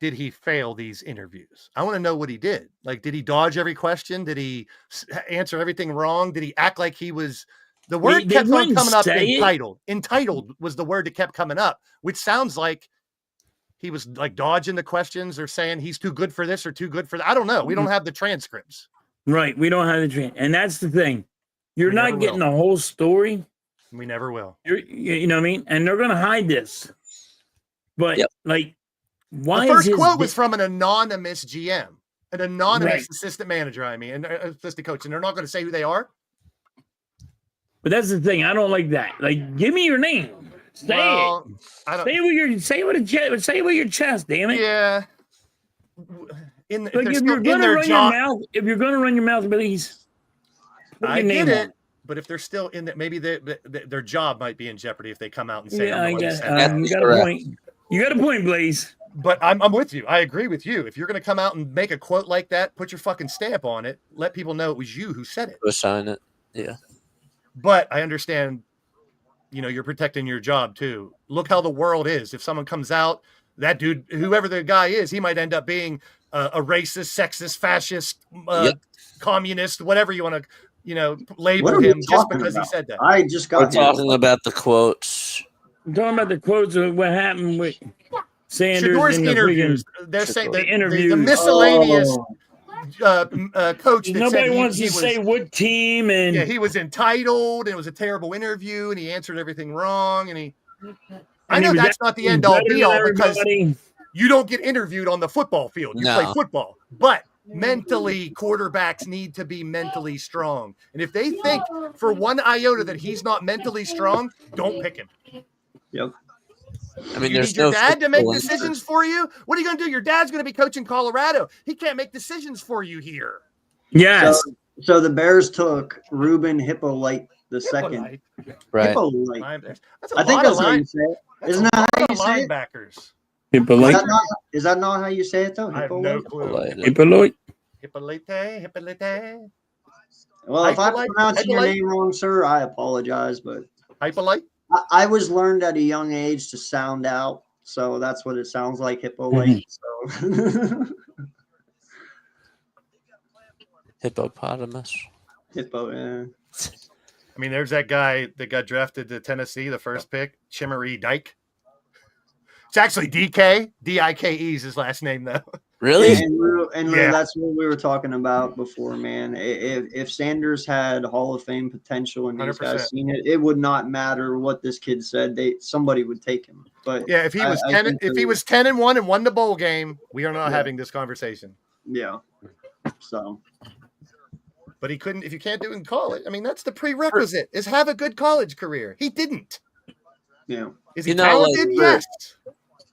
did he fail these interviews? I want to know what he did. Like, did he dodge every question? Did he answer everything wrong? Did he act like he was... The word kept on coming up, entitled. Entitled was the word that kept coming up, which sounds like he was like dodging the questions or saying he's too good for this or too good for that. I don't know. We don't have the transcripts. Right. We don't have the transcripts. And that's the thing. You're not getting the whole story. We never will. You know what I mean? And they're going to hide this. But, like, why the is first quote was from an anonymous GM, an anonymous assistant manager, and assistant coach, and they're not going to say who they are? But that's the thing. I don't like that. Like, give me your name. Say it. I don't, say it with your chest, damn it. Yeah. If you're gonna run your mouth, please. I get it. But if they're still in that, maybe their job might be in jeopardy if they come out and say, "Yeah, I guess you got a point. You got a point, Blaze." But I'm with you. I agree with you. If you're going to come out and make a quote like that, put your fucking stamp on it. Let people know it was you who said it. Go sign it. Yeah. But I understand, you're protecting your job too. Look how the world is. If someone comes out, that dude, whoever the guy is, he might end up being a racist, sexist, fascist, communist, whatever you want to, label him just because he said that. I just got talking about the quotes. I'm talking about the quotes of what happened with Sanders Shador's in the interviews. They're saying that interviews. the miscellaneous coach that nobody said wants to say what team, and he was entitled, and it was a terrible interview, and he answered everything wrong, and I know that's not the end all be all because you don't get interviewed on the football field. You play football, but mentally, quarterbacks need to be mentally strong, and if they think for one iota that he's not mentally strong, don't pick him. Yep. I mean, you need your dad to make decisions for you. What are you going to do? Your dad's going to be coaching Colorado. He can't make decisions for you here. Yes. So the Bears took Ruben Hippolyte the second. Right. Hippolyte. That's a I think lot that's of how you line. say it. That's Isn't a that lot how of you say it? linebackers. Hippolyte. Is that not how you say it though? I have no Hippolyte? clue. Hippolyte. Hippolyte. Well, if I'm Hippolyte? pronouncing your Hippolyte? name wrong, sir, I apologize, but Hippolyte. I was learned at a young age to sound out, so that's what it sounds like, Hippolyte. So Hippopotamus. Hippo, yeah. I mean, there's that guy that got drafted to Tennessee, the first pick, Chimmery Dike. It's actually DK. D-I-K-E is his last name, though. Really? And Yeah. that's what we were talking about before, man. If Sanders had Hall of Fame potential and these 100%. guys seen it, it would not matter what this kid said. Somebody would take him. But Yeah, if he was 10-1 and won the bowl game, we are not having this conversation. yeah. So But he couldn't. If you can't do it in college, I mean, that's the prerequisite: is have a good college career. He didn't. yeah. Is he You know, like, talented? Yes.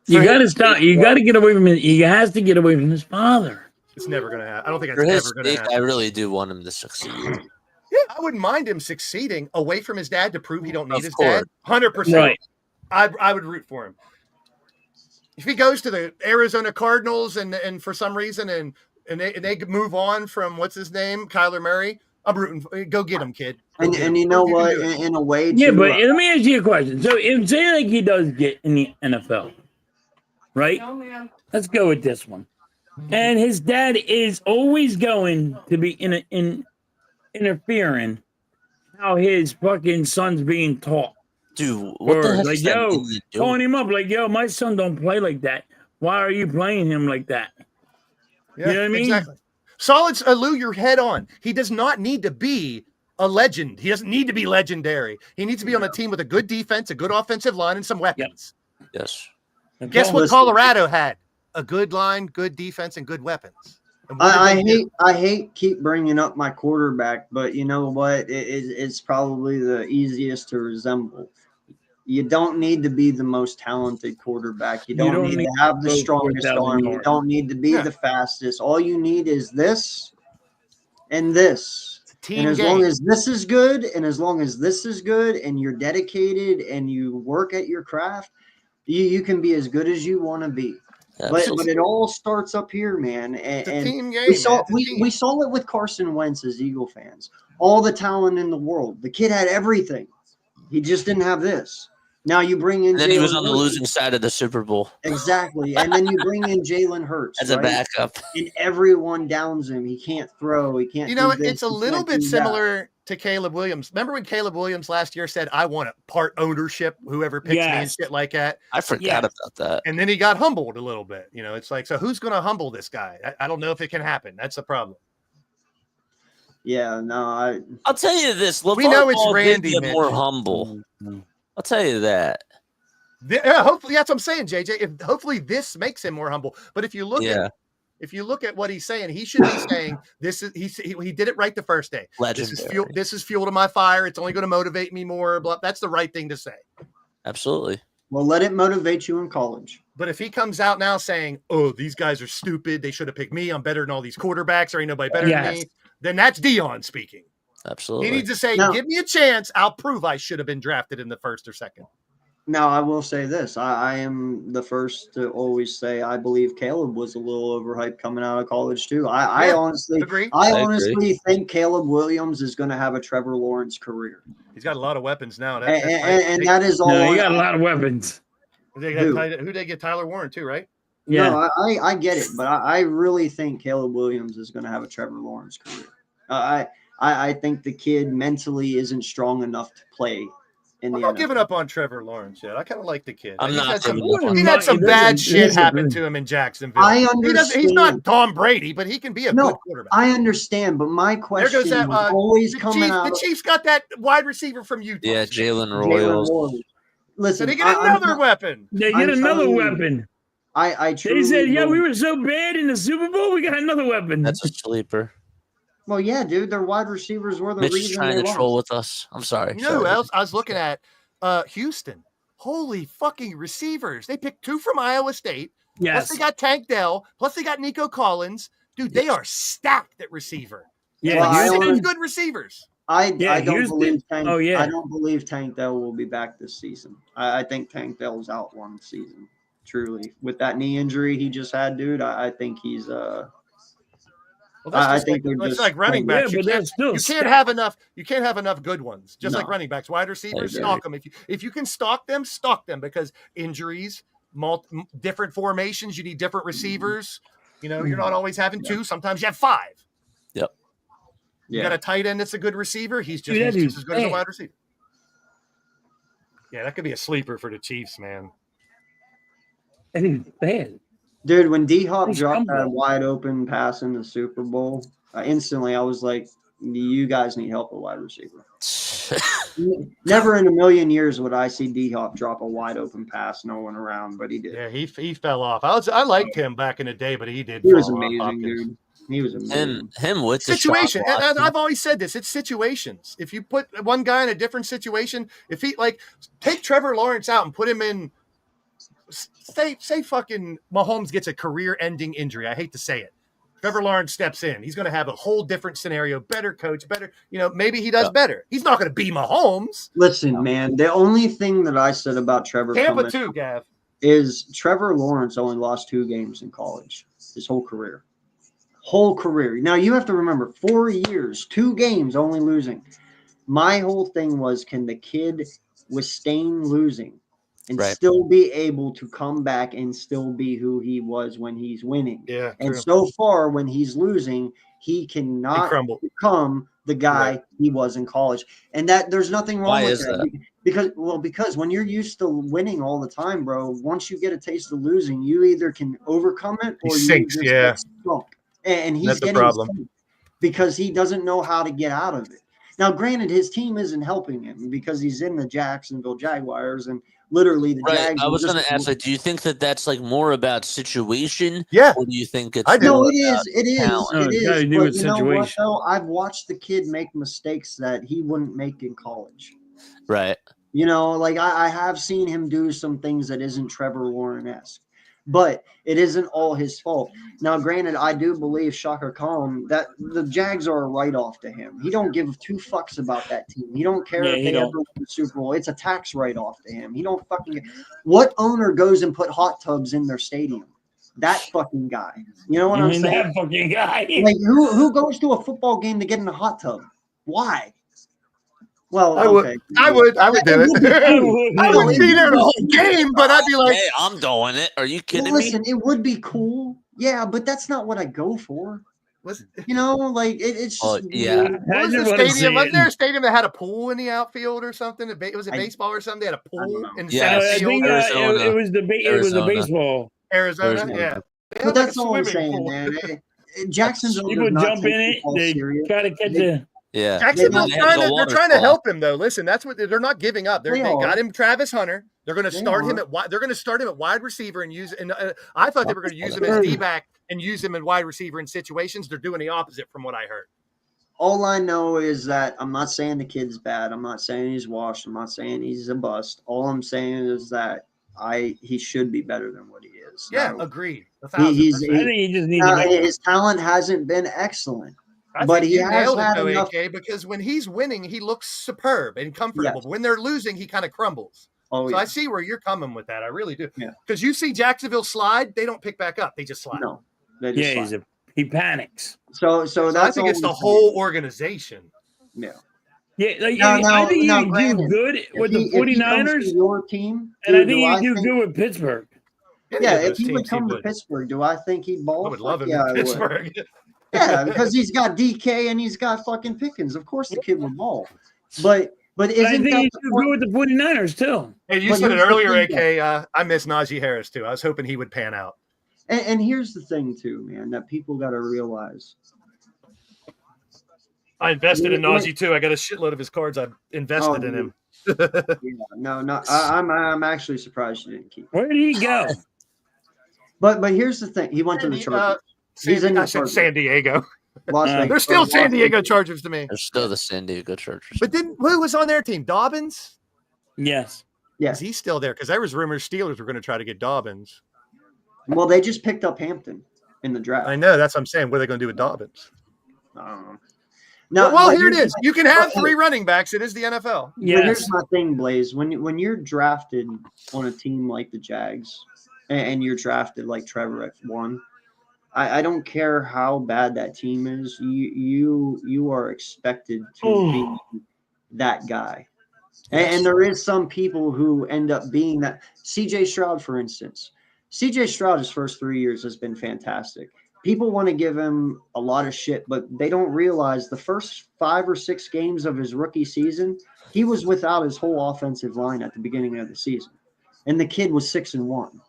You got to stop. You got to get away from it. He has to get away from his father. It's never going to happen. I don't think For it's his ever going to sake, happen. I really do want him to succeed. Yeah, I wouldn't mind him succeeding away from his dad to prove he don't need Of his course. dad. 100%. Right. I would root for him. If he goes to the Arizona Cardinals and for some reason and they move on from what's his name, Kyler Murray, I'm rooting for, go get him, kid. Go get him. And you know Prove what? can do it. In a way, Yeah, too, but let me ask you a question. So, if say like he does get in the NFL, right? Let's go with this one. And his dad is always going to be interfering how his fucking son's being taught. Dude, what the Or heck like, is that yo, idiot calling doing? him up, like, yo, my son don't play like that. Why are you playing him like that? Yeah, You know what I mean? Exactly. Solid, Lou, your head on. He does not need to be a legend. He doesn't need to be legendary. He needs to be on a team with a good defense, a good offensive line, and some weapons. Yes. That's Guess all. what Listen. Colorado had? A good line, good defense, and good weapons. And what I did they do? hate keep bringing up my quarterback, but you know what? It's probably the easiest to resemble. You don't need to be the most talented quarterback. You don't need to have the go strongest 4,000 arm. You yards. don't need to be Yeah. the fastest. All you need is this and this. It's a team And as game. long as this is good, and as long as this is good, and you're dedicated and you work at your craft, you can be as good as you want to be. But Absolutely. it all starts up here, man. It's a And team game. we saw man. It's a team. we saw it with Carson Wentz as Eagle fans. All the talent in the world. The kid had everything. He just didn't have this. Now you bring in And then he was Jalen on the Hurts. losing side of the Super Bowl Exactly. And then you bring in Jalen Hurts as a right? backup. And everyone downs him. He can't throw. He can't You know, do this, it's a he little can't bit do that. similar to Caleb Williams. Remember when Caleb Williams last year said, I want a part ownership, whoever picks me and Yes. shit like that. I forgot Yes. about that. And then he got humbled a little bit. You know, it's like, so who's going to humble this guy? I don't know if it can happen. That's the problem. Yeah, no, I'll tell you this. LeVar know it's Ball did Randy, get Mitch. more humble. I'll tell you that. Yeah, hopefully that's what I'm saying, JJ. Hopefully this makes him more humble. But if you look Yeah. at if you look at what he's saying, he should be saying this is he did it right the first day. Legendary. This is fuel to my fire. It's only going to motivate me more. Blah. That's the right thing to say. Absolutely. well, let it motivate you in college. But if he comes out now saying, "Oh, these guys are stupid. They should have picked me. I'm better than all these quarterbacks. There ain't nobody better than Yes. me," then that's Dion speaking. Absolutely. He needs to say, No. "Give me a chance. I'll prove I should have been drafted in the first or second." Now, I will say this. I am the first to always say I believe Caleb was a little overhyped coming out of college, too. I Yeah, honestly agree. I I honestly think Caleb Williams is going to have a Trevor Lawrence career. He's got a lot of weapons now. And that is all. No, he got a lot of weapons. who they get Tyler Warren too, right? Yeah. No, I get it, but I really think Caleb Williams is going to have a Trevor Lawrence career. I think the kid mentally isn't strong enough to play in the I'm not NFL. giving up on Trevor Lawrence yet. I kind of like the kid. I'm He's not had some, giving up on he him. had some He bad doesn't- shit he happen doesn't. to him in Jacksonville. I He's not understand. Tom Brady, but he can be a No, good quarterback. I understand, but my There question goes that. is always The coming out. The Chiefs got that wide receiver from Utah. Yeah, Jalen Jalen Royals. Royals. So Listen, they get another weapon. They I'm get another telling you, weapon. I They truly said, yeah, we believe- were so bad in the Super Bowl, we got another weapon. That's a sleeper. Well, yeah, dude, their wide receivers were the Mitch is reason trying they to lost. troll with us. I'm sorry. You know who Sorry. else? I was looking at Houston. Holy fucking receivers. They picked 2 from Iowa State. Yes. Plus they got Tank Dell. Plus they got Nico Collins. Dude, they are stacked at receiver. Yeah, Well, I here's- only- good receivers. I Yeah, don't here's believe been- Tank. oh, yeah. I don't believe Tank Dell will be back this season. I think Tank Dell's out one season. Truly, with that knee injury he just had, dude, I think he's Well, I just think like, they're it's just like running playing- backs. Yeah, but you they're can't, still you stacked. can't have enough. You can't have enough good ones. Just like No. running backs, wide receivers, agree. stock them. If you can stock them because injuries, different formations, you need different receivers. You know, you're not always having two. Sometimes you have five. You Yeah. got a tight end that's a good receiver. He's Dude, that just dude's as good as a bad. wide receiver. Yeah, that could be a sleeper for the Chiefs, man. And he's bad. Dude, when D Hop He's dropped that humble. wide open pass in the Super Bowl, instantly I was like, you guys need help at wide receiver. Never in a million years would I see D Hop drop a wide open pass, no one around, but he did. Yeah, he fell off. I liked him back in the day, but he did. He was fall off, amazing, Hopkins. dude. He was amazing. Him with the Situation. shot And block. I've always said this. It's situations. If you put one guy in a different situation, if he take Trevor Lawrence out and put him in, say fucking Mahomes gets a career-ending injury. I hate to say it. Trevor Lawrence steps in. He's going to have a whole different scenario. Better coach, better. Maybe he does better. He's not going to be Mahomes. Listen, man, the only thing that I said about Trevor Tampa coming too, Gav. is Trevor Lawrence only lost 2 games in college his whole career. Now you have to remember 4 years, 2 games only losing. My whole thing was, can the kid withstand losing and Right. still be able to come back and still be who he was when he's winning? Yeah, And true. so far, when he's losing, he He cannot crumbled. become the guy Right. he was in college. And that there's nothing wrong Why with is that? Because when you're used to winning all the time, bro, once you get a taste of losing, you either can overcome it He or sinks, you just yeah. get stuck. And he's That's the getting problem. stuck because he doesn't know how to get out of it. Now, granted, his team isn't helping him because he's in the Jacksonville Jaguars, and literally the Right. Jags. I are was just- going to ask, do you think that that's more about situation, Yeah. or do you think it's I do. No, more it is. about It is. talent? No, It it's gotta is. do But with you know what, situation. though? I've watched the kid make mistakes that he wouldn't make in college. Right. I have seen him do some things that isn't Trevor Lawrence-esque, but it isn't all his fault. Now, granted, I do believe Shaka Khan that the Jags are a write-off to him. He don't give 2 fucks about that team. He don't care Yeah, if he they don't. ever win the Super Bowl. It's a tax write-off to him. He don't fucking. What owner goes and put hot tubs in their stadium? That fucking guy. You know what I'm saying? That fucking guy. Like who goes to a football game to get in a hot tub? Why? Well, I would. okay. I would do I it. wouldn't. I wouldn't be there the whole game, but I'd be like, Hey, I'm doing it. Are you Well, kidding listen, me? it would be cool. Yeah, but that's not what I go for. listen, It's just Oh, yeah. weird. I was just the wanna see stadium? Wasn't it. there a stadium that had a pool in the outfield or something? Was it I- baseball or something? They had a don't pool know. in the Yeah, I center think field. Arizona. it was Arizona. baseball. Arizona. Arizona. Yeah. They But had that's like a all I'm swimming saying, pool. man. Jacksonville People does not jump take in it. football They serious. try to catch They- a. Yeah. Jacksonville's They have the they're trying to waterfall. help him though. Listen, that's what they're not giving up. They They got are. him Travis Hunter. They're going to They start him are. at wide. They're going to start him at wide receiver and use. And I thought they were going to use him as D back and use him in wide receiver in situations. They're doing the opposite from what I heard. All I know is that I'm not saying the kid's bad. I'm not saying he's washed. I'm not saying he's a bust. All I'm saying is that he should be better than what he is. Yeah, Now, agreed. he's- I think he just needs to make his talent hasn't been excellent. I but think he you has nailed it had though, enough- AK, because when he's winning, he looks superb and comfortable. Yes. But when they're losing, he kind of crumbles. Oh, So yeah. I see where you're coming with that. I really do. Yeah. Because you see Jacksonville slide, they don't pick back up. They just slide. No. They just Yeah, slide. he panics. So So that's I think all it's the I'm whole saying. organization. Yeah. Yeah, Now, I think now, you do granted, good with the If he comes 49ers, to your team, and I dude, think do you do think- good with Pittsburgh. Any Yeah, of if those he would teams, come to Pittsburgh, do I think he'd ball? I would love him Yeah, I in would. Pittsburgh. Yeah, because he's got DK and he's got fucking Pickens. Of course, the kid would ball. But But I isn't think that you the do point? good with the 49ers, too. Hey, you But said it here's the earlier, thing, AK. I miss Najee Harris too. I was hoping he would pan out. And here's the thing, too, man, that people got to realize. I invested in Wait. Najee too. I got a shitload of his cards. I invested in him. Yeah, no, I'm actually surprised you didn't keep. Where did he go? But here's the thing, he went to the Chargers. He's in the I said Chargers. San Diego. Las Vegas. They're still Las San Diego Vegas. Chargers to me. They're still the San Diego Chargers. But who was on their team? Dobbins? Yes. Yeah. Is he still there? Because there was rumors Steelers were going to try to get Dobbins. Well, they just picked up Hampton in the draft. I know. That's what I'm saying. What are they going to do with Dobbins? I don't know. Now, well, but here it here's- is. You can have 3 running backs. It is the NFL. But Yes. here's my thing, Blaze. When you're drafted on a team like the Jags, and you're drafted like Trevor at 1, I don't care how bad that team is. You are expected to be that guy. And there is some people who end up being that. CJ Stroud, for instance. CJ Stroud, his first 3 years has been fantastic. People want to give him a lot of shit, but they don't realize the first 5 or 6 games of his rookie season, he was without his whole offensive line at the beginning of the season. And the kid was 6-1.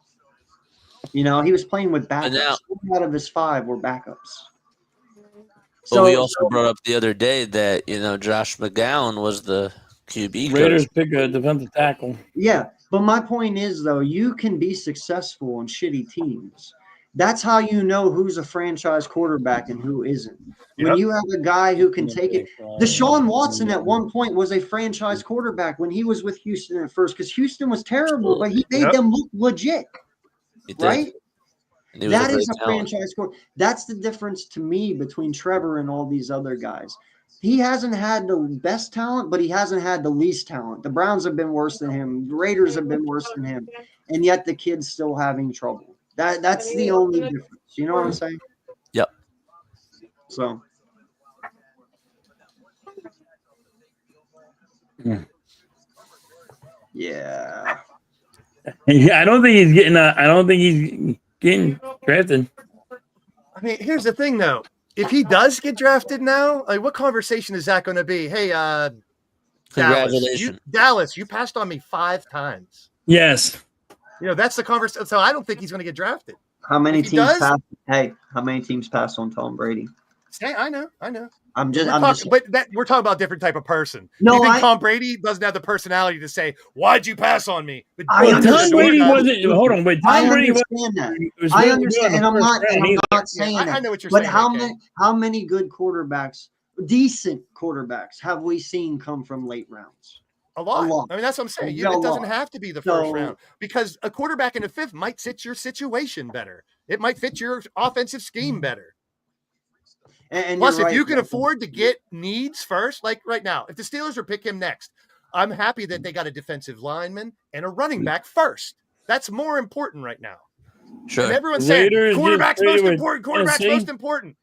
You know, he was playing with backups. now- 4 out of his 5 were backups. But we also brought up the other day that, Josh McGowan was the QB Raiders coach. pick a defensive tackle. Yeah, but my point is, though, you can be successful on shitty teams. That's how you know who's a franchise quarterback and who isn't. When Yep. you have a guy who can take it. Deshaun Watson at one point was a franchise quarterback when he was with Houston at first, because Houston was terrible, but he made Yep. them look legit, He did. right? And he was That great is a talent. franchise quarterback. That's the difference to me between Trevor and all these other guys. He hasn't had the best talent, but he hasn't had the least talent. The Browns have been worse than him. The Raiders have been worse than him. And yet the kid's still having trouble. That's the only difference. You know what I'm saying? Yep. So. Yeah. Yeah, I don't think he's getting. I don't think he's getting drafted. I mean, here's the thing, though. If he does get drafted now, like, what conversation is that going to be? Hey, Congratulations. Dallas, you passed on me 5 times. Yes. That's the conversation. So I don't think he's going to get drafted. How many If he teams does- pass? Hey, how many teams pass on Tom Brady? Hey, I know. I'm just. But we're talking about a different type of person. No, you think I- Tom Brady doesn't have the personality to say, "Why'd you pass on me?" But I Well, understand. Tom Brady wasn't. Hold on, wait. I Tom Brady understand that. was I really understand, good and in I'm the not. first And round I'm either. not saying I that. know what you're But saying. how okay. many good quarterbacks, decent quarterbacks, have we seen come from late rounds? A lot. lot. I mean, that's what I'm saying. A It doesn't lot. have to be the first So- round because a quarterback in the 5th might fit your situation better. It might fit your offensive scheme better. And Plus, you're if right, you can Malcolm. afford to get needs first, like right now, if the Steelers were pick him next, I'm happy that they got a defensive lineman and a running back first. That's more important right now. Sure. And everyone's saying Raiders just quarterback's traded most with important. Quarterback's Tennessee. most important.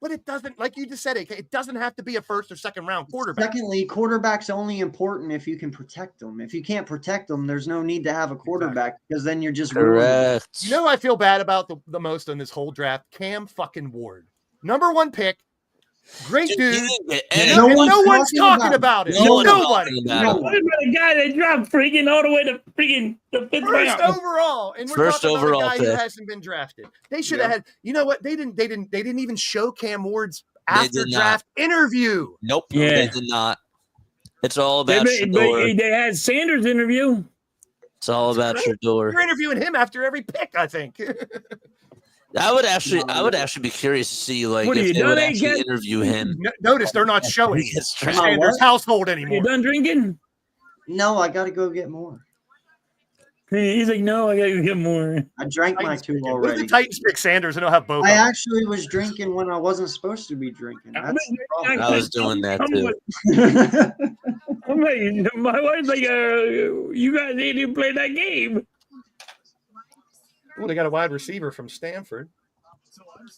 But it doesn't, like you just said, it doesn't have to be a 1st or 2nd round quarterback. Secondly, quarterback's only important if you can protect them. If you can't protect them, there's no need to have a quarterback because then you're just ruining them. Correct. You know who I feel bad about the most on this whole draft? Cam fucking Ward. Number 1 pick. Great Dude, dude. he didn't get And any- No no one's one's talking talking about about it. No one's Nobody. talking about No it. What about a guy that dropped freaking all the way to freaking the 5th First round? overall, and we're First talking overall about a guy who pick. hasn't been drafted. They should have had. You know what? They didn't even show Cam Ward's They after did draft interview. Nope. Yeah. They did not. It's all They, about but Shador. they had Sanders interview. It's all about Shador. You're interviewing him after every pick, I think. I would actually be curious to see like What are you if they would done, actually AK? interview him. Notice they're not He showing gets Am I drafted. Sanders' what? household You anymore. done drinking? No, I got to go get more. He's like, no, I gotta get more. I drank my Titans 2 pick it. What if already. the Titans pick Sanders and they'll have both? I of them? actually was drinking when I wasn't supposed to be drinking. That's the problem. I was doing that I'm too. like, I'm like, my wife's like, you guys didn't even play that game. Ooh, they got a wide receiver from Stanford.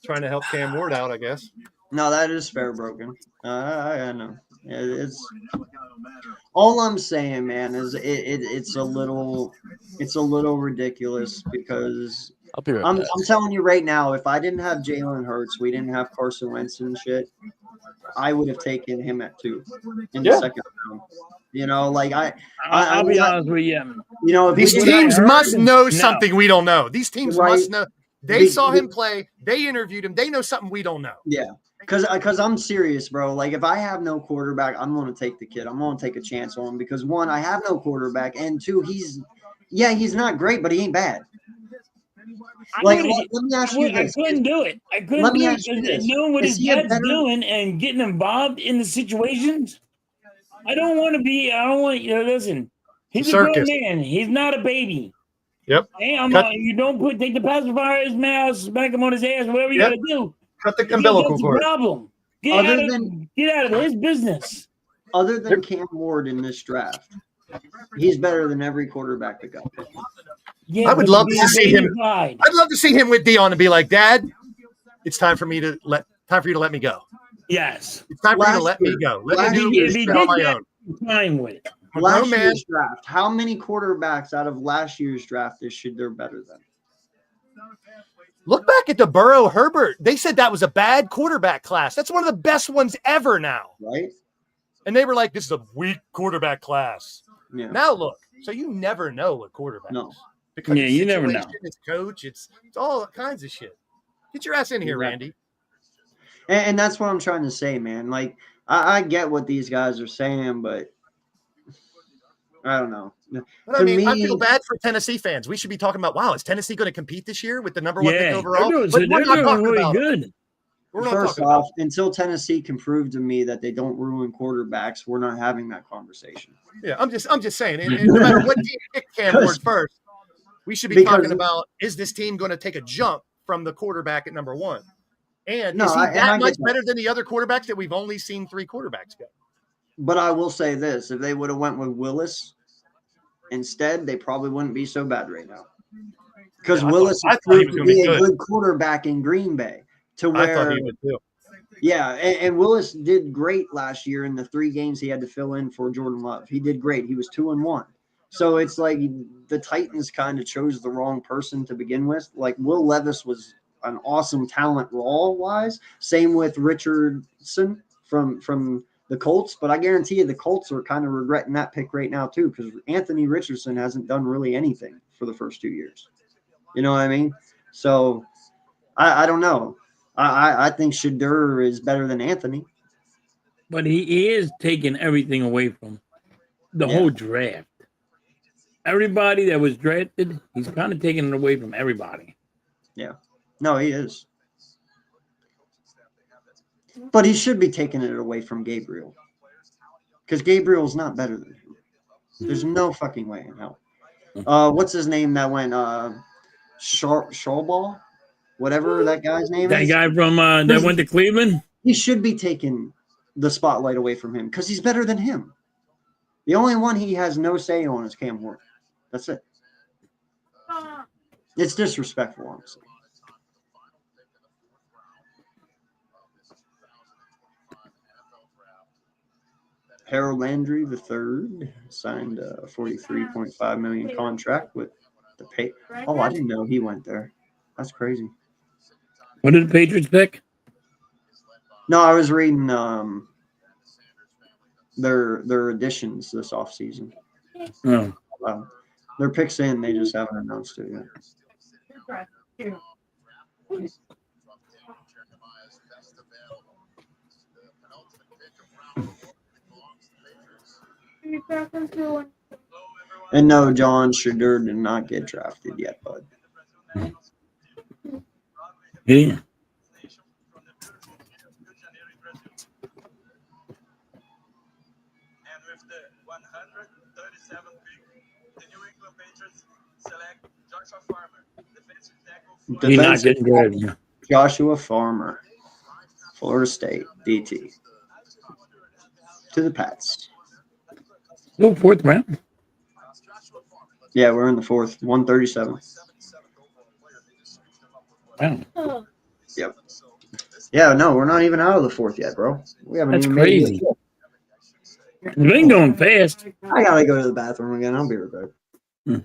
Trying to help Cam Ward out, I guess. No, that is fair, broken. I know. It's all I'm saying, man. Is it's a little ridiculous because I'll be right I'm back. telling you right now, if I didn't have Jalen Hurts, we didn't have Carson Wentz and shit, I would have taken him at 2 in the Yeah. 2nd round. You know, like I'll be honest with you. you know, if These we didn't teams have- must know No. something we don't know. These teams Right. must know. They Be- saw be- him play. They interviewed him. They know something we don't know. Yeah, because I'm serious, bro. Like if I have no quarterback, I'm going to take the kid. I'm going to take a chance on him because 1, I have no quarterback, and 2, he's not great, but he ain't bad. Like let me ask you I this: couldn't do it. I couldn't Let me do ask you it. this. Knowing what Is his he a dad's better- doing and getting involved in the situations. I don't want to be. I don't want you to listen. He's a grown Circus. man. He's not a baby. Yep. Hey, you don't take the pacifier in his mouth, smack him on his ass, whatever you Yep. got to do. Cut the That's umbilical the cord. problem. Get Other out of, than- Get out of his business. Other than Cam Ward in this draft, he's better than every quarterback that got picked. Yeah, I would but love he's to see him. inside. I'd love to see him with Dion and be like, Dad, it's time for you to let me go. Yes. It's time for you to Last let me year- go. Let last me do year- this If he shit did on my that, own. fine with it. I'm a Last grown man. year's draft, how many quarterbacks out of last year's draft is they're better than? Look back at the Burrow Herbert. They said that was a bad quarterback class. That's one of the best ones ever now. Right? And they were like, this is a weak quarterback class. Yeah. Now look, so you never know what quarterback No. is. Because Yeah, of you never know. situation, it's coach, it's all kinds of shit. Get your ass in here, Exactly. Randy. And that's what I'm trying to say, man. Like, I get what these guys are saying, but I don't know. But I To mean, I me- feel bad for Tennessee fans. We should be talking about, wow, is Tennessee going to compete this year with the number one pick Yeah, overall? they're But we're not doing talking really about it. good. We're not First talking about off, until Tennessee can prove to me that they don't ruin quarterbats, we're not having that conversation. it. Yeah, I'm just saying. And no matter what team picked Cam Ward first, we should be Because- talking about, is this team going to take a jump from the quarterback at number one? And No, is he I that get much that. better than the other quarterbacks that we've only seen 3 quarterbacks go? But I will say this: if they would have went with Willis instead, they probably wouldn't be so bad right now. Because Yeah, I Willis thought- I has thought he proved was to gonna be be a good. good quarterback in Green Bay. To I thought where, he would too. yeah, and Willis did great last year in the 3 games he had to fill in for Jordan Love. He did great. He was 2-1. So it's like the Titans kind of chose the wrong person to begin with. Like Will Levis was an awesome talent raw wise. Same with Richardson from the Colts, but I guarantee you the Colts are kind of regretting that pick right now too, because Anthony Richardson hasn't done really anything for the first 2 years. You know what I mean? So I don't know. I think Shadur is better than Anthony. But he is taking everything away from the Yeah. whole draft. Everybody that was drafted, he's kind of taking it away from everybody. No, he is. But he should be taking it away from Gabriel. Because Gabriel's not better than him. There's no fucking way in hell. What's his name that went Shawball? Whatever that guy's name That is. guy from that went to Cleveland? He should be taking the spotlight away from him because he's better than him. The only one he has no say on is Cam Ward. That's it. It's disrespectful, honestly. Harold Landry III signed a $43.5 million contract with the pay. Oh, I didn't know he went there. That's crazy. What did the Patriots pick? No, I was reading their additions this offseason. Oh. Their picks in, they just haven't announced it yet. And no, John Shadur did not get drafted yet, bud. Yeah. And with the 137th pick, the New England Patriots select Joshua Farmer, defensive tackle. He's not Defensive getting good. Joshua Farmer, Florida State, DT. To the Pats. No, 4th round. Yeah, we're in the 4th, 137. Wow. Yep. Yeah, no, we're not even out of the 4th yet, bro. We haven't That's even made it. crazy. It's been going fast. I gotta go to the bathroom again. I'll be right back.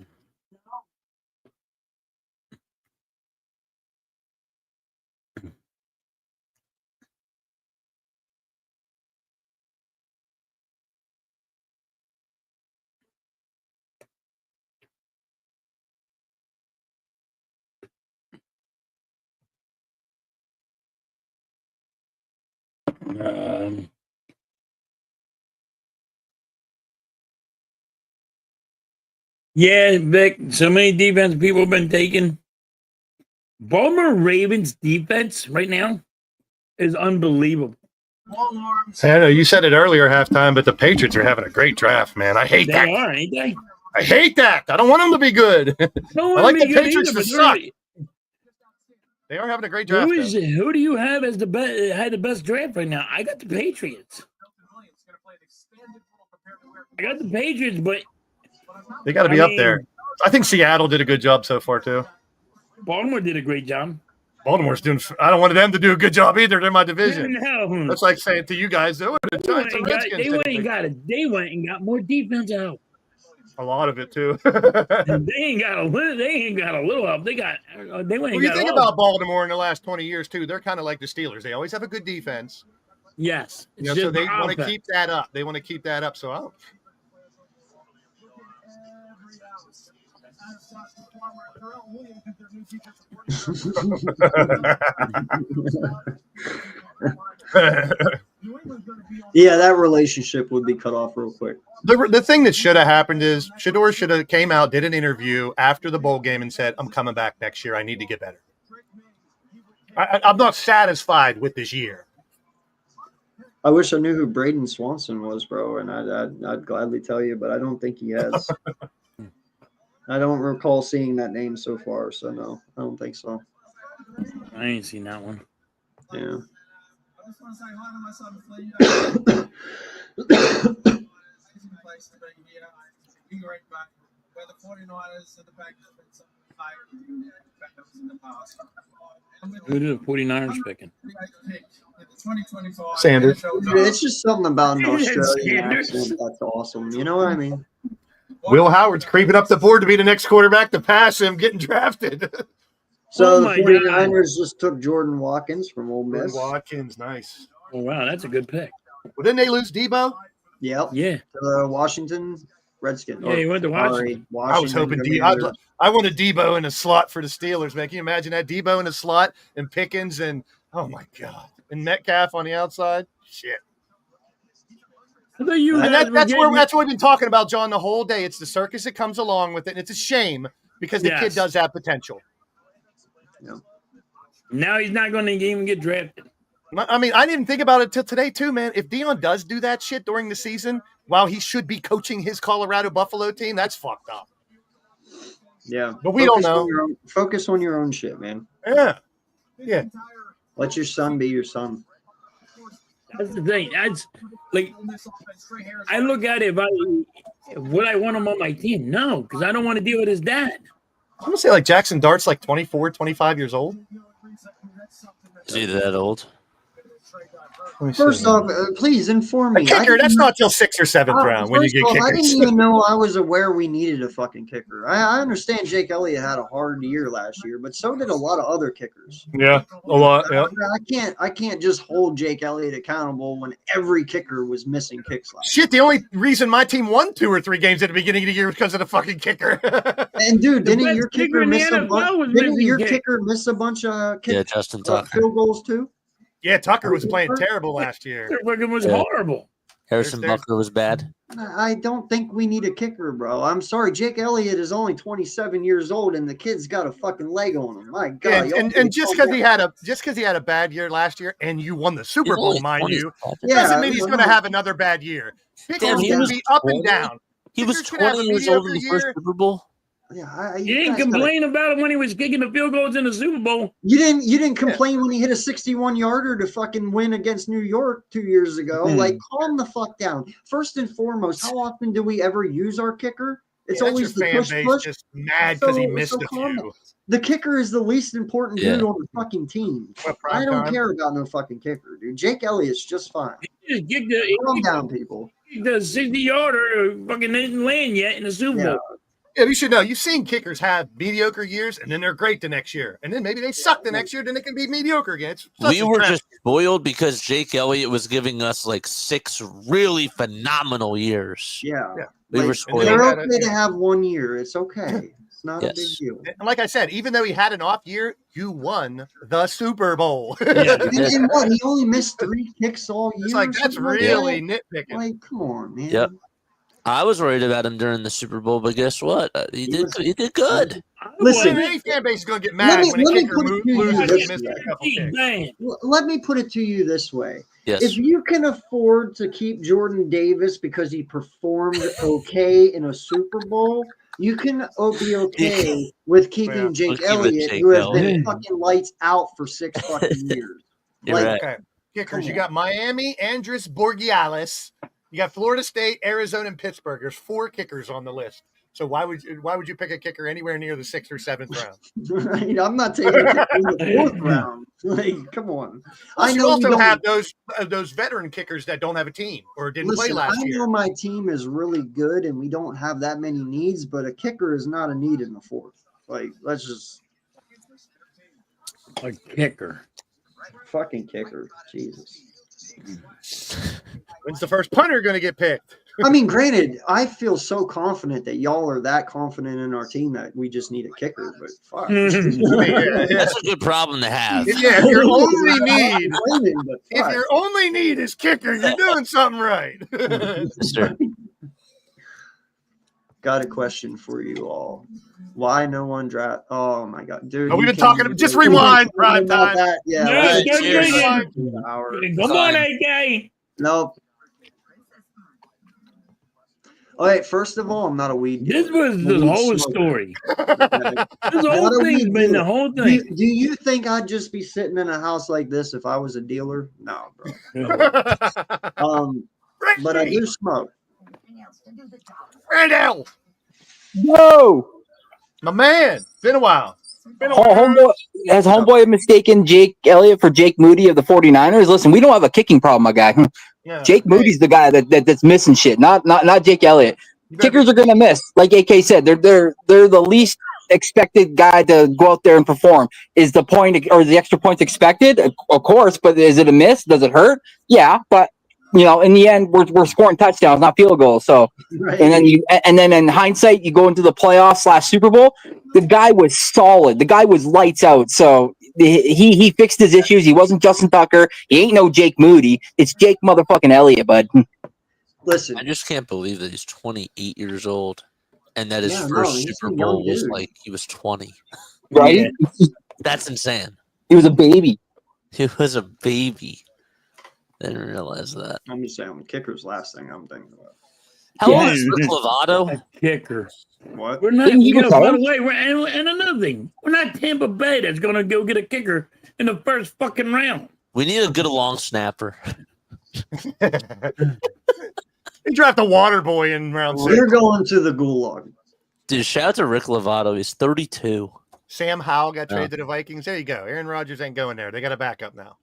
Yeah, Vic, so many defense people have been taken. Baltimore Ravens defense right now is unbelievable. I know you said it earlier halftime, but the Patriots are having a great draft, man. I hate They that. are, ain't they? I hate that. I don't want them to be good. No I like one the Patriots to suck. They are having a great draft. Who do you have as the best? Had the best draft right now? I got the Patriots. But They got to be up there. I think Seattle did a good job so far too. Baltimore did a great job. Baltimore's doing. I don't want them to do a good job either. They're my division. No. That's like saying to you guys, they went and got more defense out. A lot of it too. They ain't got a little help. They went. Well, you think about Baltimore in the last 20 years too. They're kind of like the Steelers. They always have a good defense. Yes. So they want to keep that up. So I don't. Yeah, that relationship would be cut off real quick. The thing that should have happened is Shedeur should have came out, did an interview after the bowl game and said, I'm coming back next year. I need to get better. I'm not satisfied with this year. I wish I knew who Braden Swanson was, bro, and I'd gladly tell you, but I don't think he has. I don't recall seeing that name so far, so no, I don't think so. I ain't seen that one. Yeah. I just want to say hi to my son, Flea. Place to be here. Being right back. Where the 49ers and the Packers have been so higher in the past. Who did the 49ers picking? 2024 Sanders. It's just something about an Australian accent that's awesome. You know what I mean? Will Howard's creeping up the board to be the next quarterback to pass him, getting drafted. So the 49ers just took Jordan Watkins from Ole Miss. Watkins, nice. Oh, wow, that's a good pick. Well, didn't they lose Debo? Yep. Yeah. The Washington Redskins. Yeah, he went to Washington. I was hoping I wanted Debo in a slot for the Steelers, man. Can you imagine that? Debo in a slot and Pickens and, oh, my God. And Metcalf on the outside? Shit. That's what we've been talking about, John, the whole day. It's the circus that comes along with it. And it's a shame because the kid does have potential. Yeah. Now he's not going to even get drafted. I mean, I didn't think about it till today, too, man. If Deion does do that shit during the season, while he should be coaching his Colorado Buffalo team, that's fucked up. Yeah. But we don't know. Focus on your own shit, man. Yeah. Yeah. Let your son be your son. That's the thing. That's like, I look at it, would I want him on my team? No, because I don't want to deal with his dad. I'm going to say like Jackson Dart's like 24, 25 years old. Is he that old? First off, please inform me. A kicker, that's not till 6th or 7th round when you get kickers. I didn't even know I was aware we needed a fucking kicker. I understand Jake Elliott had a hard year last year, but so did a lot of other kickers. Yeah, a lot. Yeah. I can't just hold Jake Elliott accountable when every kicker was missing kicks last year. Shit, the only reason my team won 2 or 3 games at the beginning of the year was because of the fucking kicker. And dude, didn't your kicker miss a bunch of Justin Tucker field goals too? Yeah, Tucker was playing terrible last year. It was horrible. Harrison Butker was bad. I don't think we need a kicker, bro. I'm sorry. Jake Elliott is only 27 years old, and the kid's got a fucking leg on him. My God. And just because he had a bad year last year, and you won the Super Bowl, mind you, doesn't mean he's going to have another bad year. Pickers can be up and down. He was 20 years old in the first Super Bowl. Yeah, you didn't complain about it when he was kicking the field goals in the Super Bowl. You didn't complain when he hit a 61-yarder to fucking win against New York 2 years ago. Like, calm the fuck down. First and foremost, how often do we ever use our kicker? It's always the push. Just mad because he missed a few. The kicker is the least important dude on the fucking team. I don't care about no fucking kicker, dude. Jake Elliott's just fine. Calm down, people. The 60-yarder fucking didn't land yet in the Super Bowl. Yeah, you should know. You've seen kickers have mediocre years, and then they're great the next year. And then maybe they suck the next year, then they can be mediocre again. We were just spoiled because Jake Elliott was giving us like 6 really phenomenal years. Yeah. We were spoiled. They're okay to have 1 year. It's okay. It's not a big deal. And like I said, even though he had an off year, you won the Super Bowl. And what? He only missed 3 kicks all year? It's like, that's really nitpicking. Like, come on, man. Yep. I was worried about him during the Super Bowl, but guess what? He did good. Listen, any fan base is going to get mad when a kicker loses and misses a couple kicks. Let me put it to you this way. Yes. If you can afford to keep Jordan Davis because he performed okay in a Super Bowl, You can be okay with keeping Yeah. Jake We'll keep it Elliott, Jake who has Elliott. been fucking lights out for 6 fucking years. You're Like, right. Okay. Kickers. Come You on. got Miami, Andrus Borgialis. You got Florida State, Arizona, and Pittsburgh. There's 4 kickers on the list. So why would you pick a kicker anywhere near the 6th or 7th round? right? I'm not taking a kicker in the 4th round. Like, come on. Plus, you we also don't- have those veteran kickers that don't have a team or didn't play Listen, last I year. know my team is really good and we don't have that many needs, but a kicker is not a need in the 4th. Like, let's just A kicker. fucking kicker. Jesus. When's the first punter going to get picked? I mean, granted, I feel so confident that y'all are that confident in our team that we just need a kicker, but fuck. That's a good problem to have. Yeah, if your only I'm not need, complaining, but if fuck. your only need is kicker, you're doing something right. Mister. Got a question for you all. Why no one draft? Oh my god, dude! Oh, we've you been can't talking- even- just we've been rewind, talking prime about time. that. Yeah, No, let's don't cheers. drink To the hour. Come on, AK. Nope. All right, first of all, I'm not a weed This dealer. was I'm a the weed whole smoker, story. okay? This Not whole a thing's weed been the dealer. whole Do, thing. do you think I'd just be sitting in a house like this if I was a dealer? No, bro. But I do smoke. Randall, No. my man, been a while. Homeboy, has homeboy mistaken Jake Elliott for Jake Moody of the 49ers? Listen, we don't have a kicking problem, my guy. Yeah. Jake Moody's the guy that's missing shit, not Jake Elliott. You better- Kickers are gonna miss, like AK said. They're the least expected guy to go out there and perform. Is the point or the extra points expected? Of course, but is it a miss? Does it hurt? Yeah, but in the end, we're scoring touchdowns, not field goals. So, Right? and then in hindsight, you go into the playoffs / Super Bowl. The guy was solid. The guy was lights out. So he fixed his issues. He wasn't Justin Tucker. He ain't no Jake Moody. It's Jake motherfucking Elliott, bud. Listen, I just can't believe that he's 28 years old and that his Yeah, no, first he's a Super young Bowl was dude. like he was 20. Right? That's insane. He was a baby. He was a baby. Didn't realize that. I'm just saying, kicker's last thing I'm thinking about. How old Yeah. is Rick Lovato? A kicker. What? We're not. Didn't he By retire? the way, and another thing, we're not Tampa Bay that's going to go get a kicker in the first fucking round. We need a good long snapper. He drafted a water boy in round 6. We're going to the gulag. Dude, shout out to Rick Lovato. He's 32. Sam Howell got Yeah. traded to the Vikings. There you go. Aaron Rodgers ain't going there. They got a backup now.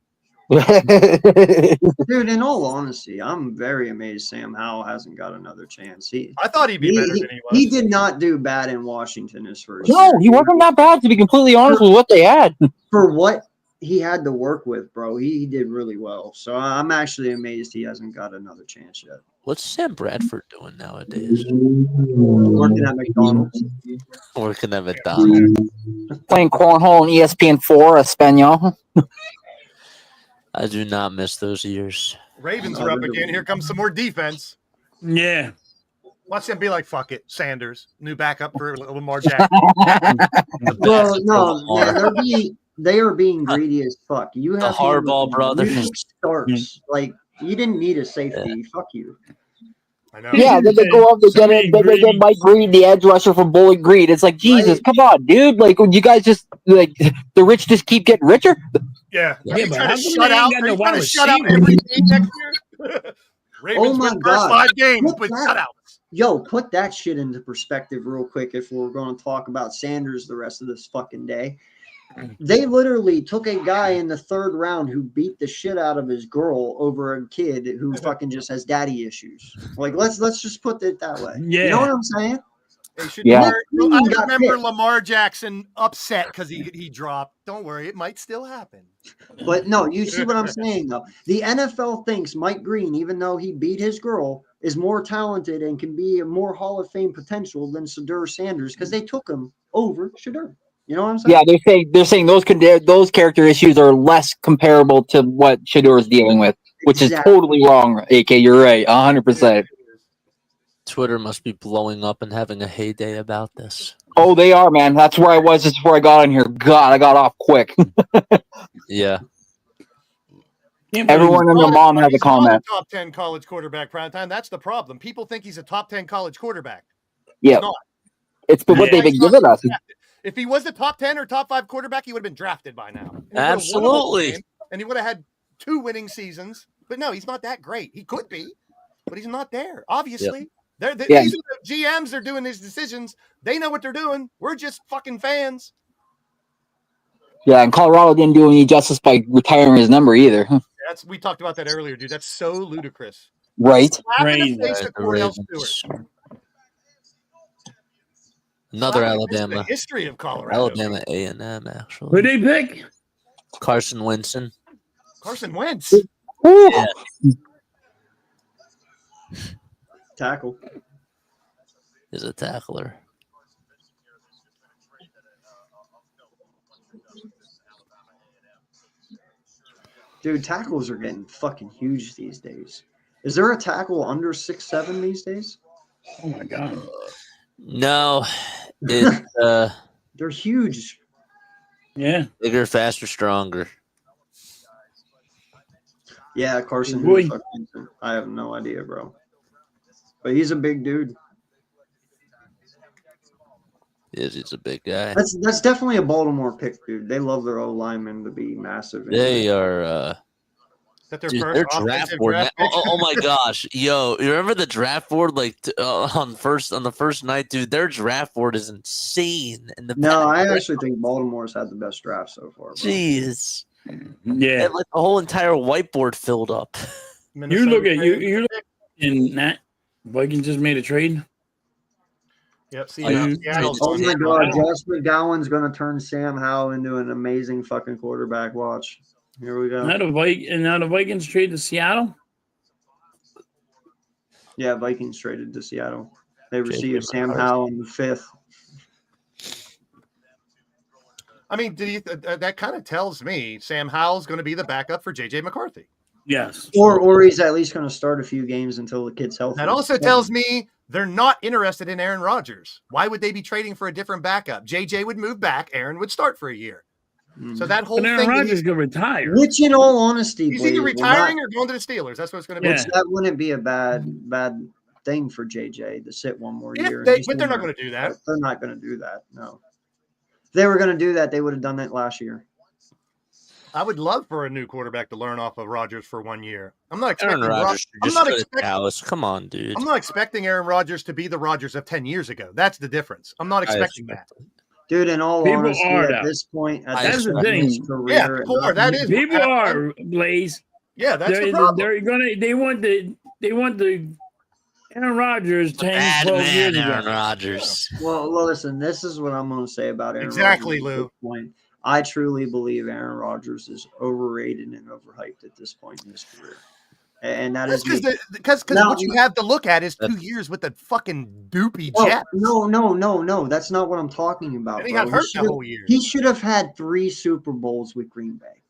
Dude, in all honesty, I'm very amazed Sam Howell hasn't got another chance. I thought he'd be He- better he- than he was. He did not do bad in Washington his first No, year. he wasn't that bad, to be completely honest with what they had. For what he had to work with, bro, he did really well. So I'm actually amazed he hasn't got another chance yet. What's Sam Bradford doing nowadays? Working at McDonald's. Working at McDonald's. Playing cornhole on ESPN4, Espanol. I do not miss those years. Ravens are up again. Here comes some more defense. Yeah. Watch them be like, fuck it. Sanders, new backup for Lamar Jackson. Well, no, Lamar. man, they are being greedy as fuck. You have The Harbaugh brothers. starts like you didn't need a safety. Fuck you. I know. Yeah, then they go up, they get it, then they get Mike Green, the edge rusher from Bowling Green. It's like, Jesus, come on, dude. Like, you guys just, like, the rich just keep getting richer. Yeah. Yeah, Are you but trying how to come shut they ain't out? got Are no you trying to wide shut out receiver? every game next year? Ravens Oh my win God. first 5 games Look with at that. shutouts. Yo, put that shit into perspective real quick if we're going to talk about Sanders the rest of this fucking day. They literally took a guy in the 3rd round who beat the shit out of his girl over a kid who fucking just has daddy issues. Like, let's just put it that way. You know what I'm saying? They should Yeah. I Got remember picked. Lamar Jackson upset because he dropped. Don't worry, it might still happen. But no, you see what I'm saying though. The NFL thinks Mike Green, even though he beat his girl, is more talented and can be a more Hall of Fame potential than Shadur Sanders because they took him over Shadur. You know what I'm saying? Yeah, they're saying those character issues are less comparable to what Shador is dealing with, which is Exactly. totally wrong, AK. You're right, 100%. Twitter must be blowing up and having a heyday about this. Oh, they are, man. That's where I was just before I got on here. God, I got off quick. Yeah. Everyone and their mom has a He's not comment. Top 10 college quarterback prime time. That's the problem. People think he's a top 10 college quarterback. Yeah. Not. It's been what they've been giving us. If he was the top 10 or top 5 quarterback, he would have been drafted by now. And he would have won a Absolutely. game, and he would have had 2 winning seasons. But no, he's not that great. He could be, but he's not there. Obviously, these are the GMs are doing these decisions. They know what they're doing. We're just fucking fans. Yeah, and Colorado didn't do any justice by retiring his number either. We talked about that earlier, dude. That's so ludicrous. Right. Crazy. Another The Alabama. history of Colorado. Alabama A&M, actually. Who they pick? Carson Winston. Carson Wentz. Woo. Yeah. Tackle. Is a tackler. Dude, tackles are getting fucking huge these days. Is there a tackle under 6'7" these days? Oh my god. No. It's They're huge. Yeah. bigger, faster, stronger. Yeah, Carson. Boy. Who the fuck is it? I have no idea, bro. But he's a big dude. He's a big guy. That's definitely a Baltimore pick, dude. They love their O linemen to be massive. They are Is that their dude, first their offensive draft board. draft Man. pick? Oh my gosh, yo! You remember the draft board? Like on the first night, dude. Their draft board is insane. In the No, I back. actually think Baltimore's had the best draft so far. Bro. Jeez, Yeah. and like the whole entire whiteboard filled up. You look at you in that Vikings just made a trade. Yep. See, you- Seattle's Oh on my it. God, Josh McGowan's gonna turn Sam Howell into an amazing fucking quarterback. Watch. Here we go. Now the Vikings trade to Seattle. Yeah, Vikings traded to Seattle. They J.J. received Sam McCarthy. Howell in the 5th. I mean, that kind of tells me Sam Howell's going to be the backup for J.J. McCarthy. Yes. Or he's at least going to start a few games until the kid's healthy. That also tells me they're not interested in Aaron Rodgers. Why would they be trading for a different backup? JJ would move back. Aaron would start for a year. So that whole But Aaron thing, that Rodgers could retire. Which, in all honesty, he's either Blaze, will retiring not- or going to the Steelers. That's what it's going to be. Yeah. which that wouldn't be a bad thing for JJ to sit one more Yeah, year. but they're not going to do that. They're not going to do that. No. If they were going to do that, they would have done that last year. I would love for a new quarterback to learn off of Rodgers for 1 year. I'm not Aaron expecting. Rodgers should I'm just not go to expecting. Dallas. Come on, dude. I'm not expecting Aaron Rodgers to be the Rodgers of 10 years ago. That's the difference. I'm not expecting that. Dude, in all People honesty, are, at though. this point, at That's this the point in his thing. career, Yeah, people are. That is People are Blaze. Yeah, that's the They're problem. gonna they want the Aaron Rodgers 10, Bad 12 man, years Aaron ago. Rodgers. Well, listen, this is what I'm going to say about Aaron Exactly, Rodgers at Lou. this point. I truly believe Aaron Rodgers is overrated and overhyped at this point in his career. And that That's is because Now- what you have to look at is 2 years with the fucking doopy Oh, Jets. no. That's not what I'm talking about. And he bro. got hurt the should've- whole year. He should have had 3 Super Bowls with Green Bay.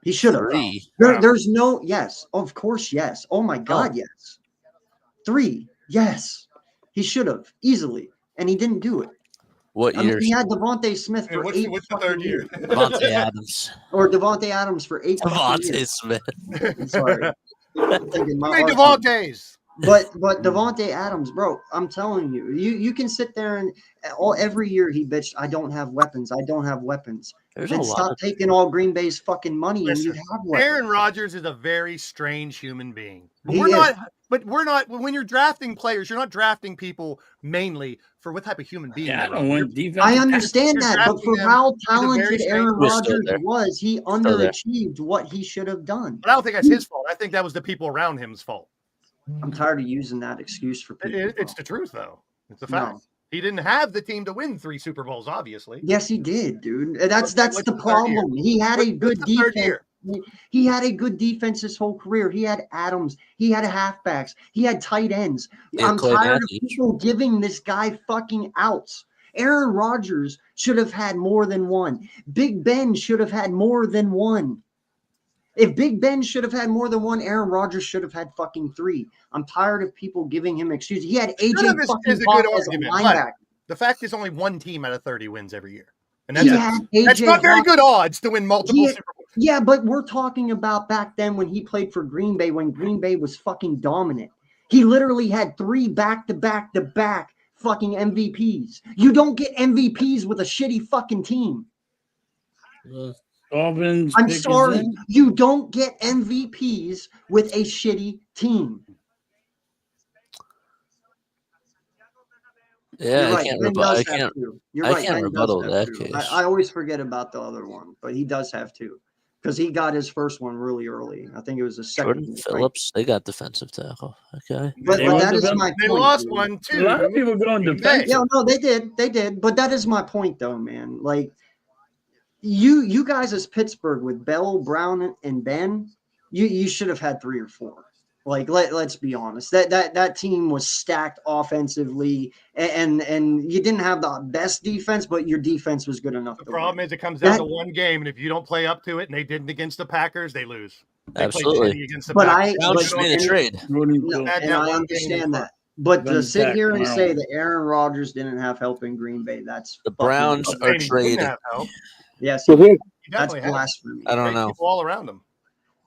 He should have. 3. There's no, yes, of course, yes. Oh my God, yes. 3, yes. He should have easily, and he didn't do it. What I mean, year? he had Devontae Smith Hey, for what's 8 the fucking third year? years. Devontae Adams. Or Devontae Adams for 8 fucking Devontae years. Smith. Sorry. I'm thinking How my many heart- Devontaes? But Devontae Adams, bro, I'm telling you, you can sit there and every year he bitched, I don't have weapons. There's a Then lot. stop taking all Green Bay's fucking money and you Listen, have weapons. Aaron Rodgers is a very strange human being. But He we're is. not. But we're not. When you're drafting players, you're not drafting people mainly for what type of human being. Yeah, I they are. don't want defense. I understand You're that, but drafting for them how a very talented strange- Aaron We're still Rodgers there. was, he there. underachieved what he should have done. But I don't think that's his fault. I think that was the people around him's fault. I'm tired of using that excuse for people. It's bro. the truth, though. It's a No. fact. He didn't have the team to win 3 Super Bowls, obviously. Yes, he did, dude. That's What's the the third year? problem. He had a good What's the third defense. year? He had a good defense his whole career. He had Adams. He had halfbacks. He had tight ends. Yeah, I'm Clay tired Matthews. of people giving this guy fucking outs. Aaron Rodgers should have had more than one. Big Ben should have had more than one. If Big Ben should have had more than one, Aaron Rodgers should have had fucking 3. I'm tired of people giving him excuses. He had Should AJ have is fucking a good Watt as a argument, but linebacker. The fact is only one team out of 30 wins every year. And He that's, had that's AJ not very Watt. good odds to win multiple He- Super Bowls. Yeah, but we're talking about back then when he played for Green Bay, when Green Bay was fucking dominant. He literally had 3 back-to-back-to-back fucking MVPs. You don't get MVPs with a shitty fucking team. Dolphins. I'm Pickens sorry. in. You don't get MVPs with a shitty team. Yeah, You're I right. can't. Ben I does have can't. two. You're I right. can't Ben rebuttal does have that two. case. I always forget about the other one, but he does have two because he got his first one really early. I think it was the second. Jordan one, right? Phillips, they got defensive tackle. Okay. But, They but lost that is them. my They point. lost dude. one A lot of too. people going Green Bay. defensive. Yeah, no, they did. But that is my point, though, man. Like you guys as Pittsburgh with Bell, Brown, and Ben, you should have had 3 or 4. Like let's be honest. That team was stacked offensively, and you didn't have the best defense, but your defense was good enough. The to problem win. is it comes down That- to one game, and if you don't play up to it, and they didn't against the Packers, they lose. They Absolutely. played shitty against the But Packers. Brown but- just made a and- trade. Jordan No, Phillips. Had and that I one game understand in that. But to Then sit Zach here and Brown. say that Aaron Rodgers didn't have help in Green Bay, that's The fucking Browns dumb. are Saying he didn't trading. have help. Yes, So here, He that's definitely had blasphemy. I don't great know. people all around him.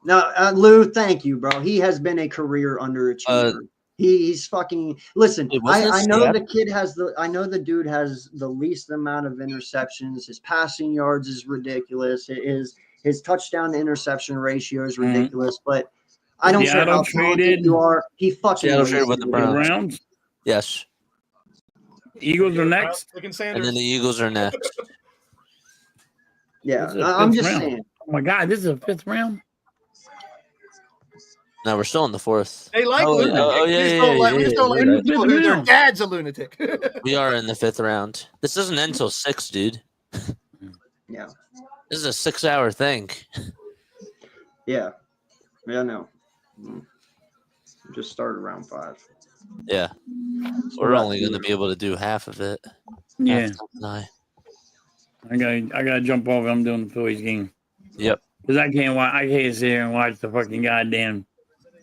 No, Lou, thank you, bro. He has been a career underachiever. He's fucking listen. Wait, wasn't I it know Seattle? the kid has the dude has the least amount of interceptions. His passing yards is ridiculous. His touchdown to interception ratio is Mhm. ridiculous. But I don't care Seattle how talented traded- you are. He fucking Seattle lazy traded with the The dude. Browns. Yes. Eagles are Browns next. picking And Sanders. then the Eagles are next. Yeah, This is a I'm fifth just round. saying. Oh my God, this is a 5th round. No, we're still in the 4th. They like Oh, lunatics. oh, yeah, we just yeah, don't like, yeah, we just yeah, don't like yeah. people who their Fifth dad's a lunatic. We are in the 5th round. This doesn't end till 6, dude. Yeah, This is a 6-hour thing. yeah, no. Just started round 5. Yeah. We're only going to be able to do half of it. Yeah, Half tonight. I gotta jump off. I'm doing the Phillies game Yep. because I can't sit here and watch the fucking goddamn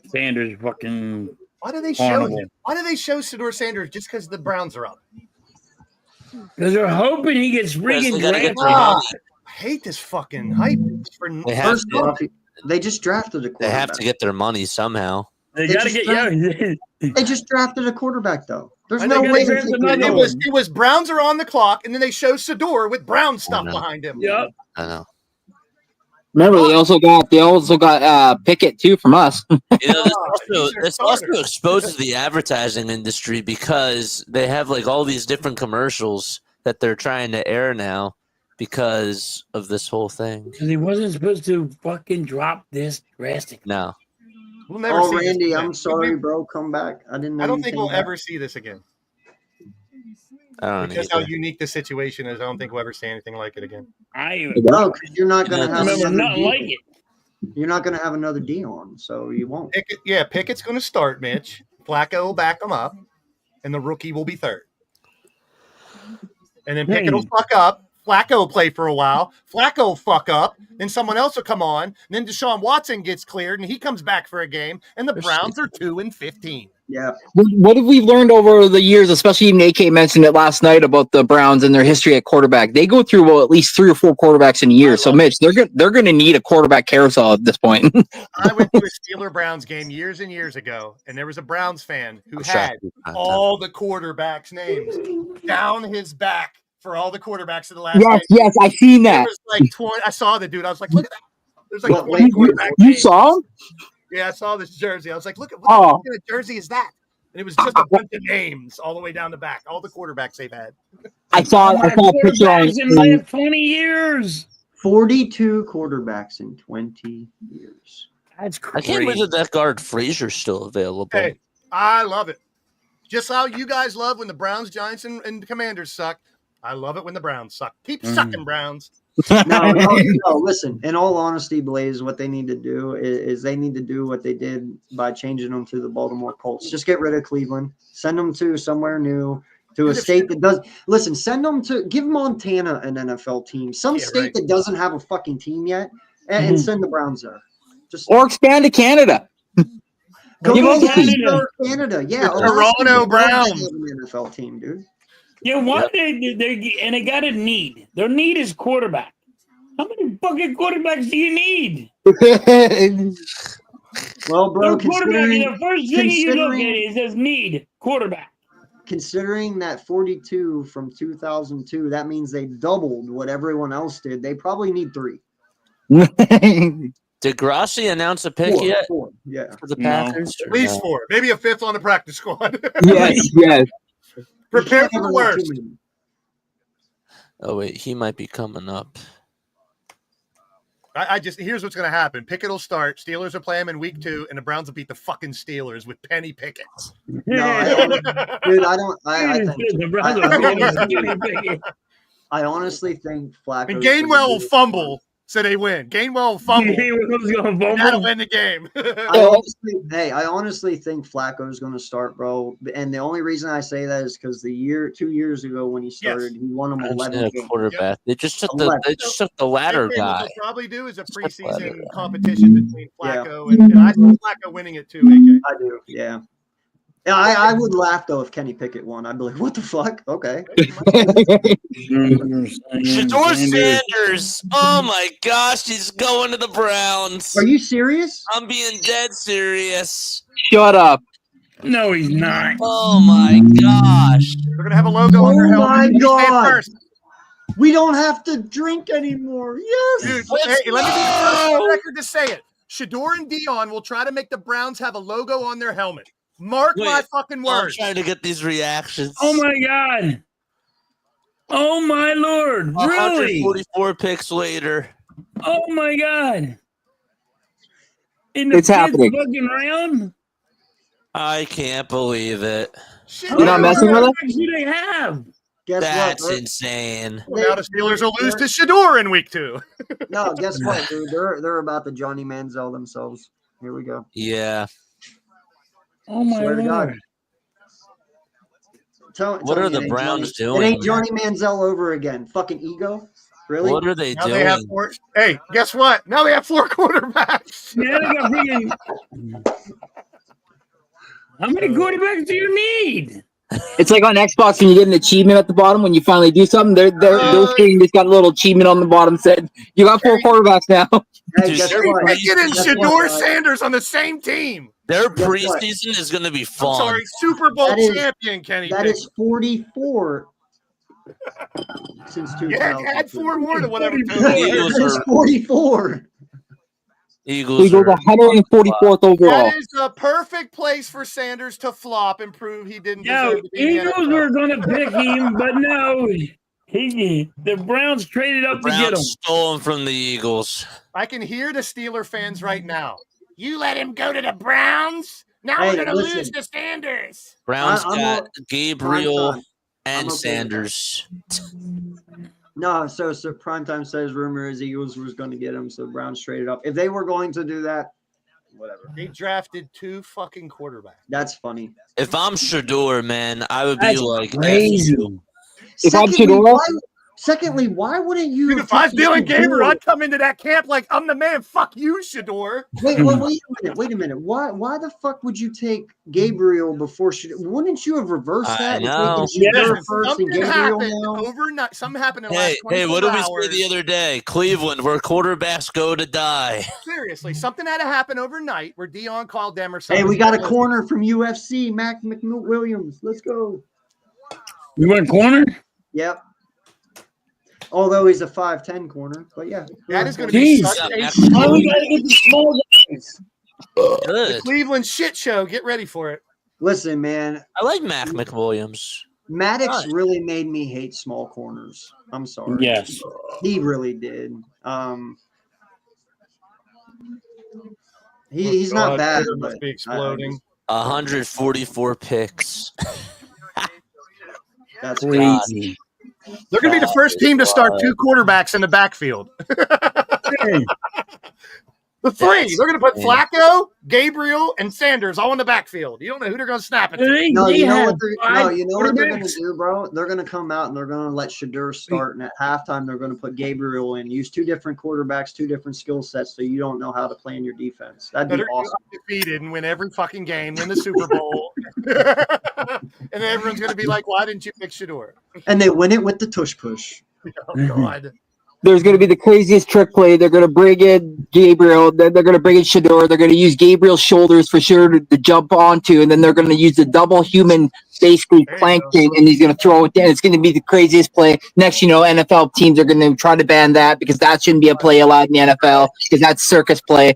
Sanders fucking Why do they show carnival. him? Why do they show Sador Sanders just because the Browns are up? Because they're hoping he gets Because freaking they gotta get drafted. their money. I hate this fucking hype. For They have First to, off, they just drafted a they quarterback. have to get their money somehow. They They gotta just get They just drafted a quarterback, though. There's I no think way they they drafted can get another no one. it was Browns are on the clock, and then they show Sador with Brown stuff know. behind him. Yep. I know. remember they also got Pickett too from us. You know, He's their this also starter. exposes the advertising industry because they have like all these different commercials that they're trying to air now because of this whole thing. Because he wasn't supposed to fucking drop this drastic. No. We'll never Oh, see this Randy, again. I'm sorry, bro. Come back. I didn't know. I don't you think came we'll back. ever see this again. I don't Because how either. unique the situation is, I don't think we'll ever see anything like it again. I No, because you're not gonna Yeah, have remember another nothing D. like it. You're not gonna have another D on, so you won't. Pickett's going to start, Mitch. Flacco will back him up, and the rookie will be third. And then Pickett will fuck up. Flacco will play for a while. Flacco will fuck up. Then someone else will come on. Then Deshaun Watson gets cleared, and he comes back for a game. And the They're Browns are 2-15. Yeah, What have we learned over the years, especially even AK mentioned it last night about the Browns and their history at quarterback? They go through at least 3 or 4 quarterbacks in a year. So, Mitch, they're going to need a quarterback carousel at this point. I went to a Steeler-Browns game years and years ago, and there was a Browns fan who I'm had shocked. all the quarterbacks' names down his back for all the quarterbacks of the last yes, 10 yes, I seen There that. was like 20. I saw the dude. I was like, look at that. There's like What, 20 wait, quarterback You names. saw him? Yeah, I saw this jersey. I was like, look at what Oh. kind of jersey is that? And it was just a bunch of names all the way down the back. All the quarterbacks they've had. I saw a picture on. Quarterbacks in the last 20 years. 42 quarterbacks in 20 years. That's I crazy. can't believe that guard Frazier's still available. Hey, I love it. Just how you guys love when the Browns, Giants, and Commanders suck. I love it when the Browns suck. Keep sucking, Browns. No, listen. In all honesty, Blaze, what they need to do is they need to do what they did by changing them to the Baltimore Colts. Just get rid of Cleveland, send them to somewhere new, to a state that does. Listen, send them to give Montana an NFL team, some Yeah, state right. that doesn't have a fucking team yet, and send the Browns there. Just Or expand to Canada. go give to them Canada. Canada. Yeah, The Toronto Alaska Browns. does have an NFL team, dude. Yeah, what they got a need. Their need is quarterback. How many fucking quarterbacks do you need? Well, bro, Their quarterback, considering the first thing you look at it says need quarterback. considering that 42 from 2002, that means they doubled what everyone else did. They probably need 3. Did Grassi announce a pick yet 4. Yeah. for the No. Packers? At least 4, maybe a 5th on the practice squad. yes. Prepare You can't for the have worst. too many. Oh wait, he might be coming up. I just here's what's going to happen. Pickett will start. Steelers will play him in week 2, and the Browns will beat the fucking Steelers with Penny Pickett. No, dude, I don't. I think. The Browns are I honestly think Flacco. And Gainwell will fumble, so they win. Gainwell will fumble. That'll win the game. I honestly think Flacco is going to start, bro. And the only reason I say that is because 2 years ago when he started, he won them 11 games. Quarterback. They just took 11. the latter What guy. they'll probably do is a preseason competition between Flacco and I see Flacco winning it too, AK. I do, yeah. Yeah, I would laugh though if Kenny Pickett won. I'd be like, "What the fuck?" Okay. Shador Sanders. Oh my gosh, he's going to the Browns. Are you serious? I'm being dead serious. Shut up. No, he's not. Oh my gosh. They're gonna have a logo on their Oh helmet. my You say it God. first. We don't have to drink anymore. Yes. Dude, Let's hey, let me be the first on go. record to say it. Shador and Dion will try to make the Browns have a logo on their helmet. Mark my Wait, fucking I'm words. trying to get these reactions. Oh my God. Oh my Lord. Really? 144 picks later. Oh my God. In the It's happening. fucking round? I can't believe it. Shit, You're not messing with it? Who they have? Guess That's what? insane. Now the Steelers will lose to Shador in week 2. No, guess what, dude? They're about to Johnny Manziel themselves. Here we go. Yeah. Oh my Swear to God. Lord. What tell are me the it ain't Browns Johnny, doing? It ain't Johnny Manziel over again. Fucking ego. Really? What are they Now they have doing? 4. Hey, guess what? Now they have 4 quarterbacks. Yeah, they got freaking. How many quarterbacks do you need? It's like on Xbox when you get an achievement at the bottom when you finally do something. They're screen just got a little achievement on the bottom said you got 4 quarterbacks now. Hey, Dude, guess they're what? Pickett and Guess Shador what, Sanders on the same team. Their Guess what? preseason is going to be I'm fun. sorry, Super Bowl That is- champion Kenny That Pickett. is 44 since 2000. Yeah, add 4 more to whatever. Eagles It's are 44. Eagles He goes are 144th overall. That is a perfect place for Sanders to flop and prove he didn't Yo, deserve to be in the Eagles NFL. were gonna pick him, but no. The Browns traded the up to get him. Browns stole him from the Eagles. I can hear the Steeler fans right now. You let him go to the Browns? Now Hey, we're going to listen. lose to Sanders. Browns I'm got a- Gabriel Primetime. and okay with Sanders. No, so Primetime says rumor is Eagles was going to get him, so Browns traded up. If they were going to do that, whatever. They drafted 2 fucking quarterbacks. That's funny. If I'm Shador, man, I would be That's like, crazy. If I'm Secondly, why wouldn't you? Dude, if I was Dylan Gabriel, I'd come into that camp like, I'm the man. Fuck you, Shador. Wait a minute. Why the fuck would you take Gabriel before Wouldn't you have reversed I that? know. Taking Shador Yes. first and Something Gabriel happened now? overnight. Something happened in the hey, last 24 what did we hours. say the other day? Cleveland, where quarterbacks go to die. Seriously, something had to happen overnight where Dion called them or something. Hey, we got a corner from UFC, Mac McWilliams. Let's go. You went corner? Yep. Although he's a 5'10" corner, but yeah. That is going to be Jeez. such Yeah, a Oh, we gotta get the small guys. Good. Cleveland shit show. Get ready for it. Listen, man, I like Mac McWilliams. Maddox Nice. really made me hate small corners. I'm sorry. Yes. He really did. He's not bad, Twitter but must be exploding. 144 picks. that's Crazy. They're going to be the first team to start 2 quarterbacks in the backfield. Hey, The 3. That's- They're going to put yeah. Flacco, Gabriel, and Sanders all in the backfield. You don't know who they're going to snap it to. they, No, they you know have what they're going to quarterbacks. do, bro? They're going to come out and they're going to let Shador start, and at halftime they're going to put Gabriel in. Use 2 different quarterbacks, 2 different skill sets, so you don't know how to play in your defense. That'd be They're awesome. undefeated and win every fucking game, win the Super Bowl. And everyone's going to be like, why didn't you pick Shador? And they win it with the tush push. Oh, God. there's going to be the craziest trick play. They're going to bring in Gabriel. Then they're going to bring in Shador. They're going to use Gabriel's shoulders for sure to jump onto, and then they're going to use the double human, basically planking, and he's going to throw it down. It's going to be the craziest play. Next, NFL teams are going to try to ban that because that shouldn't be a play allowed in the NFL because that's circus play.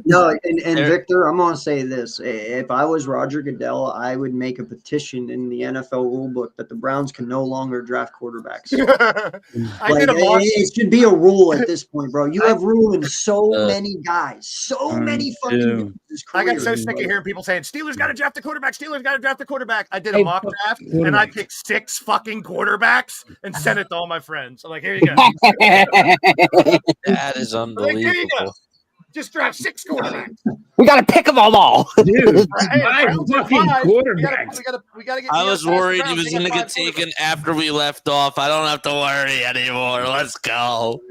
No, and Victor, I'm gonna say this: if I was Roger Goodell, I would make a petition in the NFL rulebook that the Browns can no longer draft quarterbacks. It should be a rule at this point, bro. You have ruined so many guys, so many fucking. I got so sick of hearing people saying Steelers got to draft the quarterback. Steelers got to draft the quarterback. I did a mock draft and I picked 6 fucking quarterbacks and sent it to all my friends. I'm like, here you go. That is unbelievable. Here you go. Just draft 6 quarterbacks. We got to pick them all. Dude, Hey, fucking quarterbacks. We gotta get I was worried he Browns. was They going to got get 5 taken after we left off. I don't have to worry anymore. Let's go.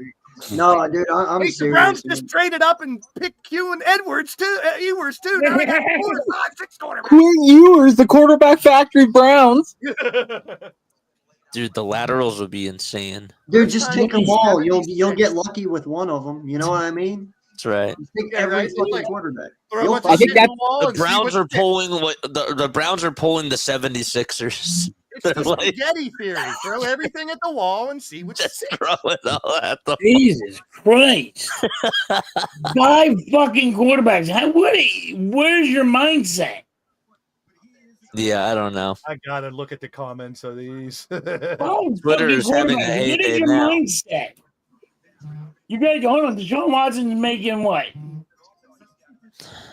No, dude, I'm Hey, the serious. Browns just traded up and picked Q and Edwards too. Ewers too. Now they got 4, 5, 6 quarterbacks. Quinn Ewers, the quarterback factory Browns. Dude, the laterals would be insane. Dude, just take them all. You'll get lucky with one of them. You know what I mean? That's right. Just take Yeah, every right. fucking Like, quarterback. Throw a You'll bunch find of I think shit in that- the wall The and see Browns what are pulling the Browns are pulling the 76ers. It's the like- spaghetti theory. Throw everything at the wall and see what you Just see. throw it all at them. Jesus Christ. 5 fucking quarterbacks. Where's your mindset? Yeah, I don't know. I gotta look at the comments of these. Oh, Twitter is having a What heyday is your now. mindset? You guys, hold on. Deshaun Watson's making what?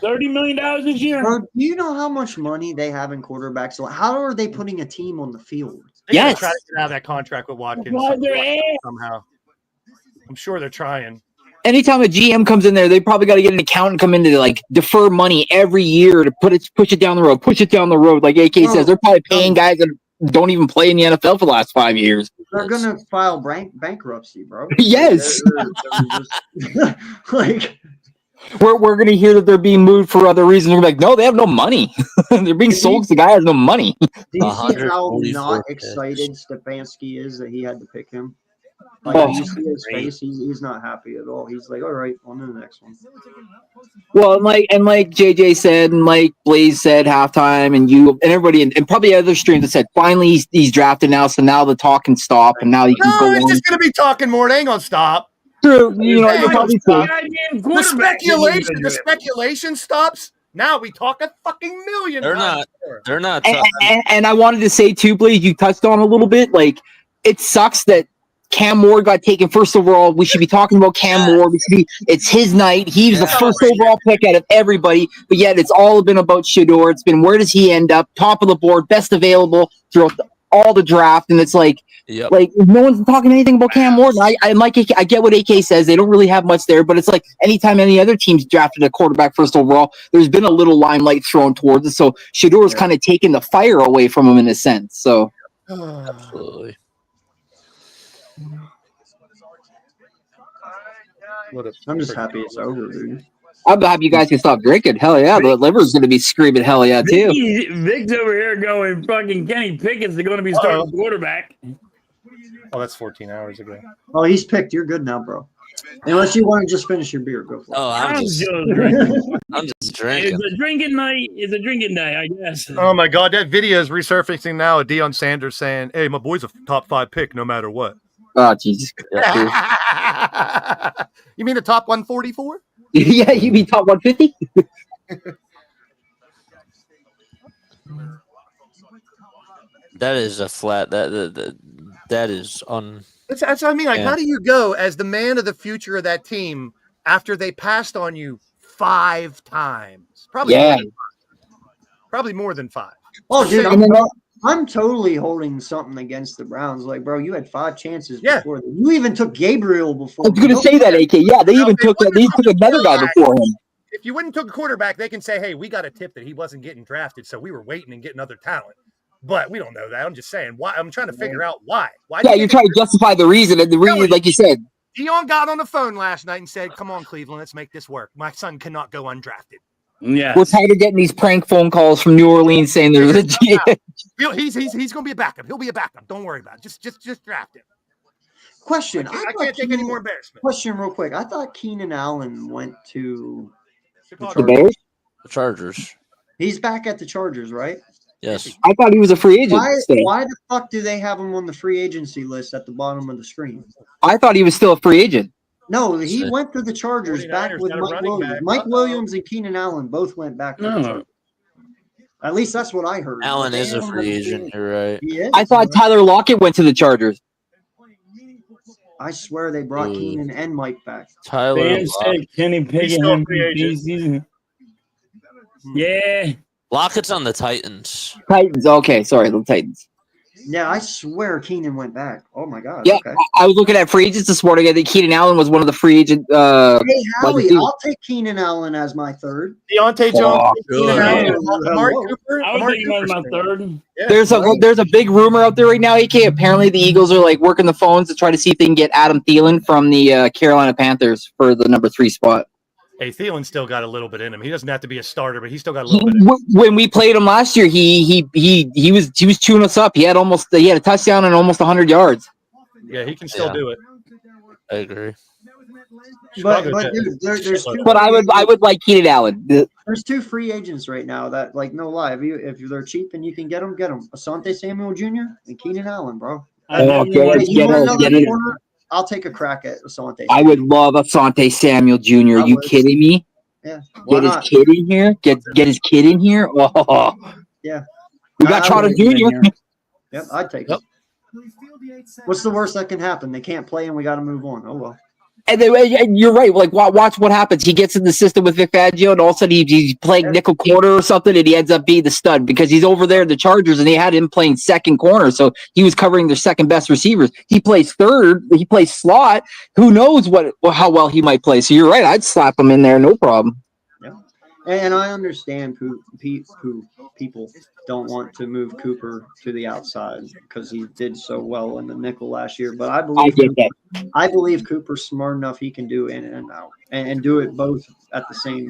$30 million this year? Bro, do you know how much money they have in quarterbacks? Like, how are they putting a team on the field? They're gonna Yes. try to get out of that contract with Watkins Why they're ass? somehow. I'm sure they're trying. Anytime a GM comes in there, they probably got to get an accountant come in to like defer money every year to push it down the road. Like AK says, they're probably paying guys that don't even play in the NFL for the last 5 years. They're gonna file bankruptcy, bro. Yes. They're like, We're going to hear that they're being moved for other reasons. We're like, no, they have no money. They're being sold because the guy has no money. do you see how 144 not picks. excited Stefanski is that he had to pick him? Oh. Like, you see his face, he's not happy at all. He's like, all right, on to the next one. Well, and like JJ said, and like Blaze said, halftime, and you and everybody, and probably other streams that said, finally he's drafted now, so now the talk can stop, and now he can No, go it's on. just gonna be talking more. They ain't gonna stop. True, you'll probably see. The speculation stops. Now we talk a fucking million. They're times not. more. They're not. And I wanted to say too, Blaze, you touched on a little bit. Like, it sucks that Cam Moore got taken first overall. We should be talking about Cam Moore. It's his night. He was the first overall pick out of everybody, but yet it's all been about Shador. It's been where does he end up? Top of the board, best available throughout all the draft, and it's like. Yep. Like no one's talking anything about Cam Ward. I like I get what AK says. They don't really have much there, but it's like anytime any other team's drafted a quarterback first overall, there's been a little limelight thrown towards it. So Shador's kind of taken the fire away from him in a sense. So Absolutely. I'm just happy it's over, dude. I'm happy you guys can stop drinking. Hell yeah, the liver's gonna be screaming hell yeah too. Vic's over here going fucking Kenny Pickett's going to be starting quarterback. Oh, that's 14 hours ago. Oh, he's picked. You're good now, bro. Unless you want to just finish your beer, go for it. Oh, I'm I'm just just drinking. drinking. It's a drinking night. It's a drinking day, I guess. Oh my God, that video is resurfacing now of Deion Sanders saying, "Hey, my boy's a top 5 pick, no matter what." Oh Jesus. You mean the top 144? Yeah, you mean top 150? That is a flat. That is on. That's what I mean. Like, Yeah. how do you go as the man of the future of that team after they passed on you 5 times? Probably Yeah. more than 5. Probably more than 5. Oh, dude, And then I'm totally holding something against the Browns. Like, bro, you had 5 chances Yeah. before. You even took Gabriel before. I was gonna say that, AK. Yeah, they even took another guy before him. If you wouldn't took a quarterback, they can say, "Hey, we got a tip that he wasn't getting drafted, so we were waiting and getting other talent." But we don't know that. I'm just saying why. I'm trying to figure out why. Why? Yeah, you're trying to justify the reason, and the reason, like you said, Deion got on the phone last night and said, "Come on, Cleveland, let's make this work. My son cannot go undrafted." Yeah. we're tired of getting these prank phone calls from New Orleans saying there's a GM. He's going to be a backup. He'll be a backup. Don't worry about it. Just draft him. Question. I thought can't take any Keenan- more embarrassment. Question, real quick. I thought Keenan Allen went to Chicago. The Bears? The Chargers. He's back at the Chargers, right? Yes. I thought he was a free agent. Why? still. Why the fuck do they have him on the free agency list at the bottom of the screen? I thought he was still a free agent. No, he Shit. went to the Chargers back 49ers with got a Mike running Williams. back. Mike Uh-oh. Williams and Keenan Allen both went back to the No. Chargers. At least that's what I heard. Allen They is a haven't free been- agent. You're right. He is. I thought Tyler Lockett went to the Chargers. I swear they brought Ooh. Keenan and Mike back. Tyler. Fans said Kenny Pickett still a him free agent. season. Yeah. Lockett's on the Titans. Titans. Okay, sorry, the Titans. Yeah, I swear Keenan went back. Oh my god. Yeah, Okay. I was looking at free agents this morning. I think Keenan Allen was one of the free agent. Hey Howie, dude. I'll take Keenan Allen as my third. Deontay Oh, Jones, good. Keenan Allen, Yeah. Amari Hello. Cooper. I was Amari thinking about my Cooper's third. Yeah. There's a big rumor out there right now, AK. Apparently, the Eagles are like working the phones to try to see if they can get Adam Thielen from the Carolina Panthers for the number 3 spot. Hey, Thielen's still got a little bit in him. He doesn't have to be a starter, but he's still got a little bit in him. When we played him last year, he was chewing us up. He had a touchdown and almost 100 yards. Yeah, he can still Yeah. do it. I agree. But Chicago dude, there's two. But I would like Keenan Allen. There's 2 free agents right now that, like, no lie, if they're cheap and you can get them, get them. Asante Samuel Jr. and Keenan Allen, bro. Oh, didn't get know it, what You get want it, another get it. corner? I'll take a crack at Asante. I would love Asante Samuel Jr. Are you would. kidding me? Yeah. Why Get his not? kid in here. Get his kid in here. Oh, Yeah. we got I Trotter would get in Jr. here. Yep, I'd take Yep. it. What's the worst that can happen? They can't play and we got to move on. Oh well. And you're right. Like, watch what happens. He gets in the system with Vic Fangio, and all of a sudden he's playing nickel corner or something, and he ends up being the stud because he's over there at the Chargers, and they had him playing second corner, so he was covering their second best receivers. He plays third. He plays slot. Who knows how well he might play? So you're right. I'd slap him in there, no problem. And I understand who people don't want to move Cooper to the outside because he did so well in the nickel last year. But I I believe get that. I believe Cooper's smart enough he can do in and out and do it both at the same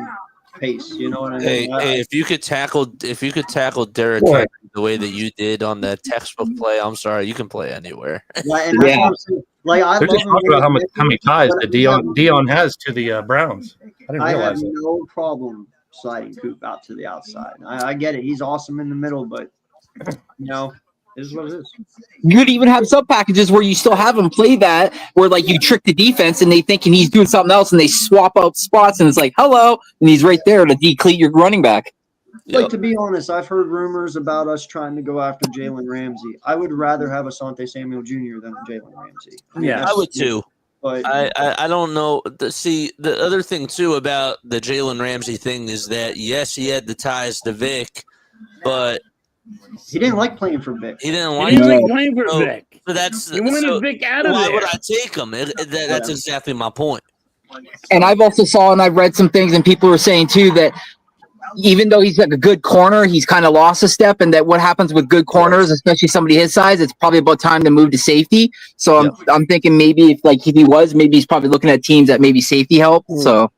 pace. You know what I Hey, mean? hey, if you could tackle Derek Boy. Henry the way that you did on the textbook play, I'm sorry, you can play anywhere. Like, and that's Yeah. what I'm saying. Like, I They're love just him talking about how being many ties but that Dion has to the Browns. I didn't I have realize it. no problem sliding Coop out to the outside. I get it. He's awesome in the middle, but you know, it is what it is. You could even have sub packages where you still have him play that, where like you trick the defense and they thinking he's doing something else, and they swap out spots, and it's like hello, and he's right there to decleat your running back. Like, to be honest, I've heard rumors about us trying to go after Jalen Ramsey. I would rather have Asante Samuel Jr. than Jalen Ramsey. Yeah. I would too. But I don't know. See, the other thing too about the Jalen Ramsey thing is that yes, he had the ties to Vic, but he didn't like playing for Vic. he didn't He like didn't it. like playing for So- Vic. So that's He wanted so Vic out of why there. would I take him? That's exactly my point. And I've also saw and I've read some things, and people were saying too that even though he's like a good corner, he's kind of lost a step, and that what happens with good corners, especially somebody his size, it's probably about time to move to safety. So I'm thinking maybe if he was, maybe he's probably looking at teams that maybe safety help. So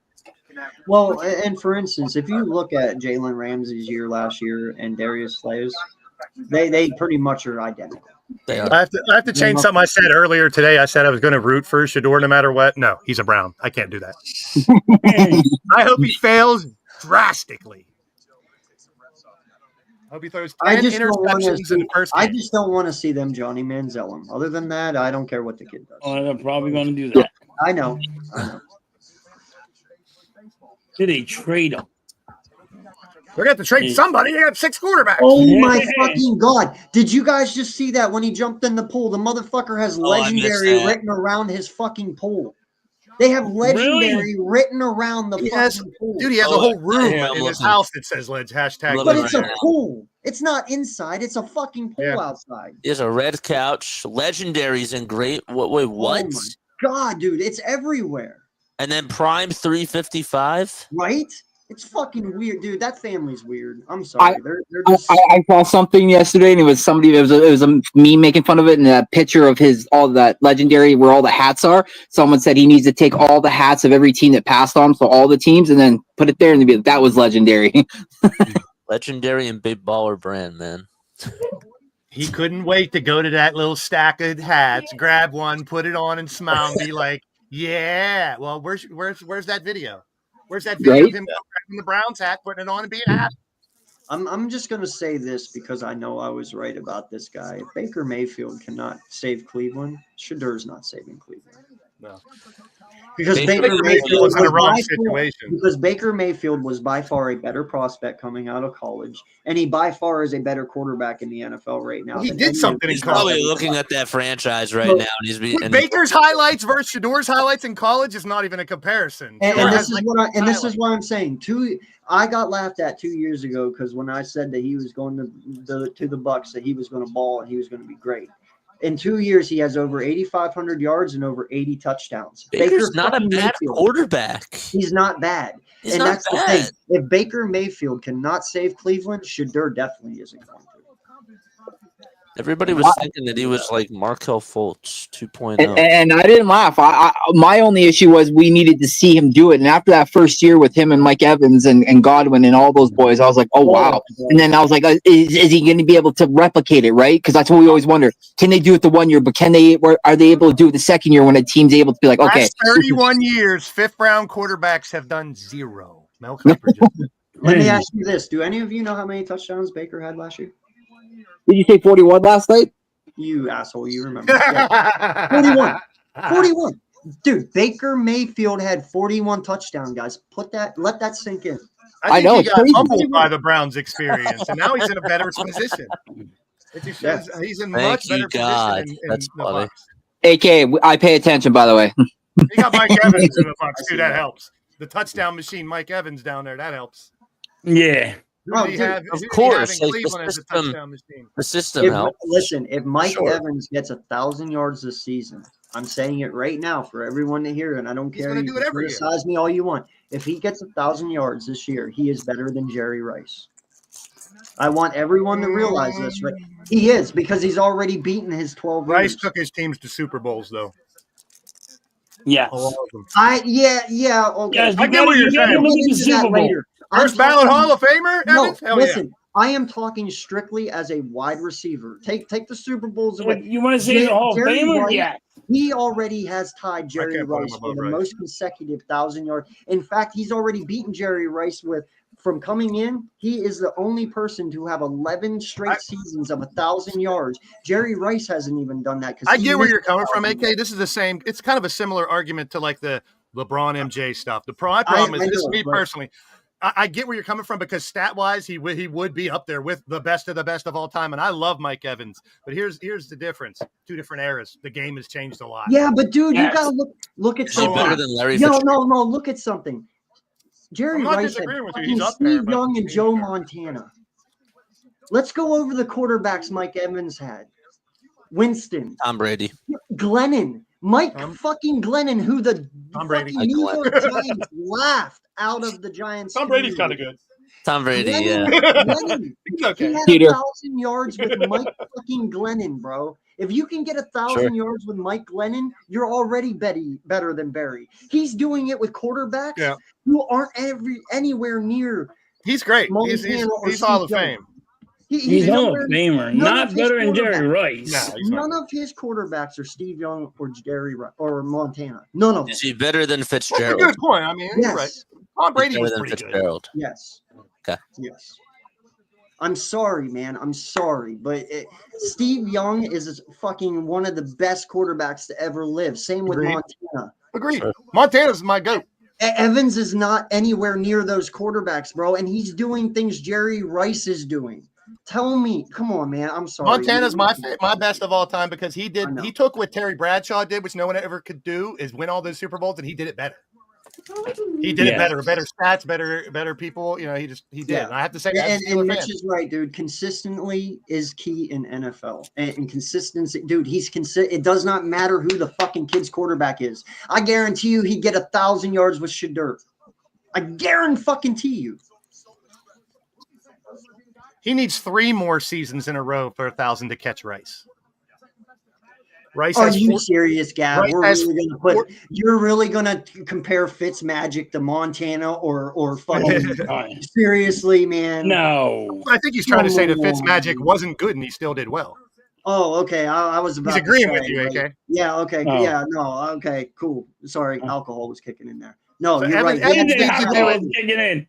Well, and for instance, if you look at Jalen Ramsey's year last year and Darius Slay's, they pretty much are identical. They are. I have to change something I said earlier today. I said I was going to root for Shador no matter what. No, he's a Brown. I can't do that. I hope he fails drastically. I hope he throws 10 interceptions in the first I game. just don't want to see them Johnny Manziel him. Other than that, I don't care what the kid does. Oh, they're probably going to do that. I know. Did they trade him? We're going to have to trade somebody. They got 6 quarterbacks. Oh my fucking god! Did you guys just see that when he jumped in the pool? The motherfucker has I missed legendary that. written around his fucking pool. They have legendary written around the fucking pool. Dude, he has a Oh, whole room yeah, I'm in his looking. house that says "Ledge hashtag." Look But at it's a right now. pool. It's not inside. It's a fucking pool Yeah. outside. There's a red couch, legendaries and great. Wait, what? Oh my god, dude! It's everywhere, And then Prime 355. right? It's fucking weird, dude. That family's weird. I'm sorry. They're I, just I saw something yesterday, and it was somebody. It was a meme making fun of it, and a picture of all that legendary where all the hats are. Someone said he needs to take all the hats of every team that passed on, so all the teams, and then put it there, and be like, that was legendary. Legendary and big baller brand, man. he couldn't wait to go to that little stack of hats, grab one, put it on, and smile and be like, "Yeah." Well, where's that video? Where's that video of him grabbing the Browns hat, putting it on, and being happy? I'm just going to say this because I know I was right about this guy. If Baker Mayfield cannot save Cleveland, Shadur's not saving Cleveland. No. Because Baker Mayfield was in a wrong situation. Because Baker Mayfield was by far a better prospect coming out of college, and he by far is a better quarterback in the NFL right now. He did something in He's college. probably looking at that franchise right now, and he's being. Baker's highlights versus Shador's highlights in college is not even a comparison. And this is what I'm saying. I got laughed at 2 years ago because when I said that he was going to the Bucs, that he was going to ball and he was going to be great. In 2 years, he has over 8,500 yards and over 80 touchdowns. Baker's not a bad quarterback. He's not bad. He's and not that's bad. the thing. If Baker Mayfield cannot save Cleveland, Shadur definitely isn't going to. Everybody was thinking that he was like Markel Fultz 2.0. And I didn't laugh. My only issue was we needed to see him do it. And after that first year with him and Mike Evans and Godwin and all those boys, I was like, oh, wow. And then I was like, is he going to be able to replicate it, right? Because that's what we always wonder. Can they do it the 1 year, but are they able to do it the second year when a team's able to be like, okay. Last 31 years, fifth-round quarterbacks have done zero. Mel Kiper just Let me ask you this. Do any of you know how many touchdowns Baker had last year? Did you say 41 last night? You asshole, you remember. Yeah. 41. Dude, Baker Mayfield had 41 touchdowns, guys. Let that sink in. I think know, he it's got crazy. humbled by the Browns experience, and now he's in a better position. It just shows he's in much better position in That's the funny. Bucs. AK, I pay attention, by the way. He got Mike Evans in the Bucs, too. That helps. The touchdown machine, Mike Evans down there, that helps. Yeah. Who do you have? Of Who do you course, have in like, the Cleveland as a system- touchdown machine? The system helps. Listen, if Mike Sure. Evans gets 1,000 yards this season, I'm saying it right now for everyone to hear, and I don't He's care. gonna You do it can every year. criticize me all you want. If he gets 1,000 yards this year, he is better than Jerry Rice. I want everyone to realize this. Right? He is, because he's already beaten his 12 Rice years. took his teams to Super Bowls, though. Yes. A lot of them. Yeah, okay. Guys, I get what you're saying. Look We'll at get the into Super that Bowl. later. First I'm ballot talking- Hall of Famer, No, Evans? Hell listen. I am talking strictly as a wide receiver. Take the Super Bowls away. You want to say the Hall of Jerry Famer? Rice, Yeah. He already has tied Jerry can't put him Rice for above the Rice. most consecutive 1,000-yard. In fact, he's already beaten Jerry Rice from coming in. He is the only person to have 11 straight seasons of 1,000 yards. Jerry Rice hasn't even done that. I get where you're coming from, AK. This is the same. It's kind of a similar argument to like the LeBron MJ stuff. The problem is, this is me personally. I get where you're coming from because stat-wise, he would be up there with the best of all time, and I love Mike Evans. But here's the difference: two different eras. The game has changed a lot. Yeah, but dude, Yes. you gotta look at Is he something. better than Larry No, Fitzgerald? no, look at something. Jerry I'm not Rice had disagreeing with you. fucking He's up there, Steve but- Young and Joe Montana. Let's go over the quarterbacks Mike Evans had. Winston, Tom Brady. Glennon, Mike Tom- fucking Glennon, who the Tom Brady. fucking New York Giants laughed out of the Giants. Tom Brady's kind of good. Tom Brady, yeah. Glennon, He's he okay. had Peter. 1,000 yards with Mike fucking Glennon, bro. If you can get 1,000 Sure. yards with Mike Glennon, you're already better than Barry. He's doing it with quarterbacks Yeah. who aren't anywhere near. He's great. He's Montana or he's Hall of Steve Young. Fame. He's Hall nowhere- of Famer. none Not of his better than Jerry quarterbacks. Rice. No, he's not. None of his quarterbacks are Steve Young or Jerry or Montana. None of them. Is he better than That's a Fitzgerald? good point. I mean, you're right. Yes. Tom He's Brady better was than pretty good. Fitzgerald. Yes. Okay. Yes. I'm sorry, man. I'm sorry, but Steve Young is fucking one of the best quarterbacks to ever live. Same with Agreed. Montana. Agreed. Sure. Montana's my goat. Evans is not anywhere near those quarterbacks, bro, and he's doing things Jerry Rice is doing. Tell me, come on, man. I'm sorry. Montana's my best of all time because he I know. took what Terry Bradshaw did, which no one ever could do, is win all those Super Bowls, and he did it better. He did it Yeah. better stats, better people. You know, he did. Yeah. And I have to say, And, as a and Steeler Mitch fan, is right, dude. Consistently is key in NFL. And consistency, dude, it does not matter who the fucking kid's quarterback is. I guarantee you he'd get 1,000 yards with Shadur. I guarantee you. he needs 3 more seasons in a row for 1,000 to catch Rice. Rice Are has you 4 serious, Gab? Rice We're has really gonna four- you're really gonna compare Fitzmagic to Montana or fucking seriously, man? No. I think he's trying to say that Come on. Fitzmagic wasn't good and he still did well. Oh, okay. I was about He's to agreeing with say, you, like, AK. yeah, okay. Oh. Yeah, no, okay, cool. Sorry, alcohol was kicking in there. No, So you're right. Evan He Evan had did needs to six do alcohol it. matches. kicking in.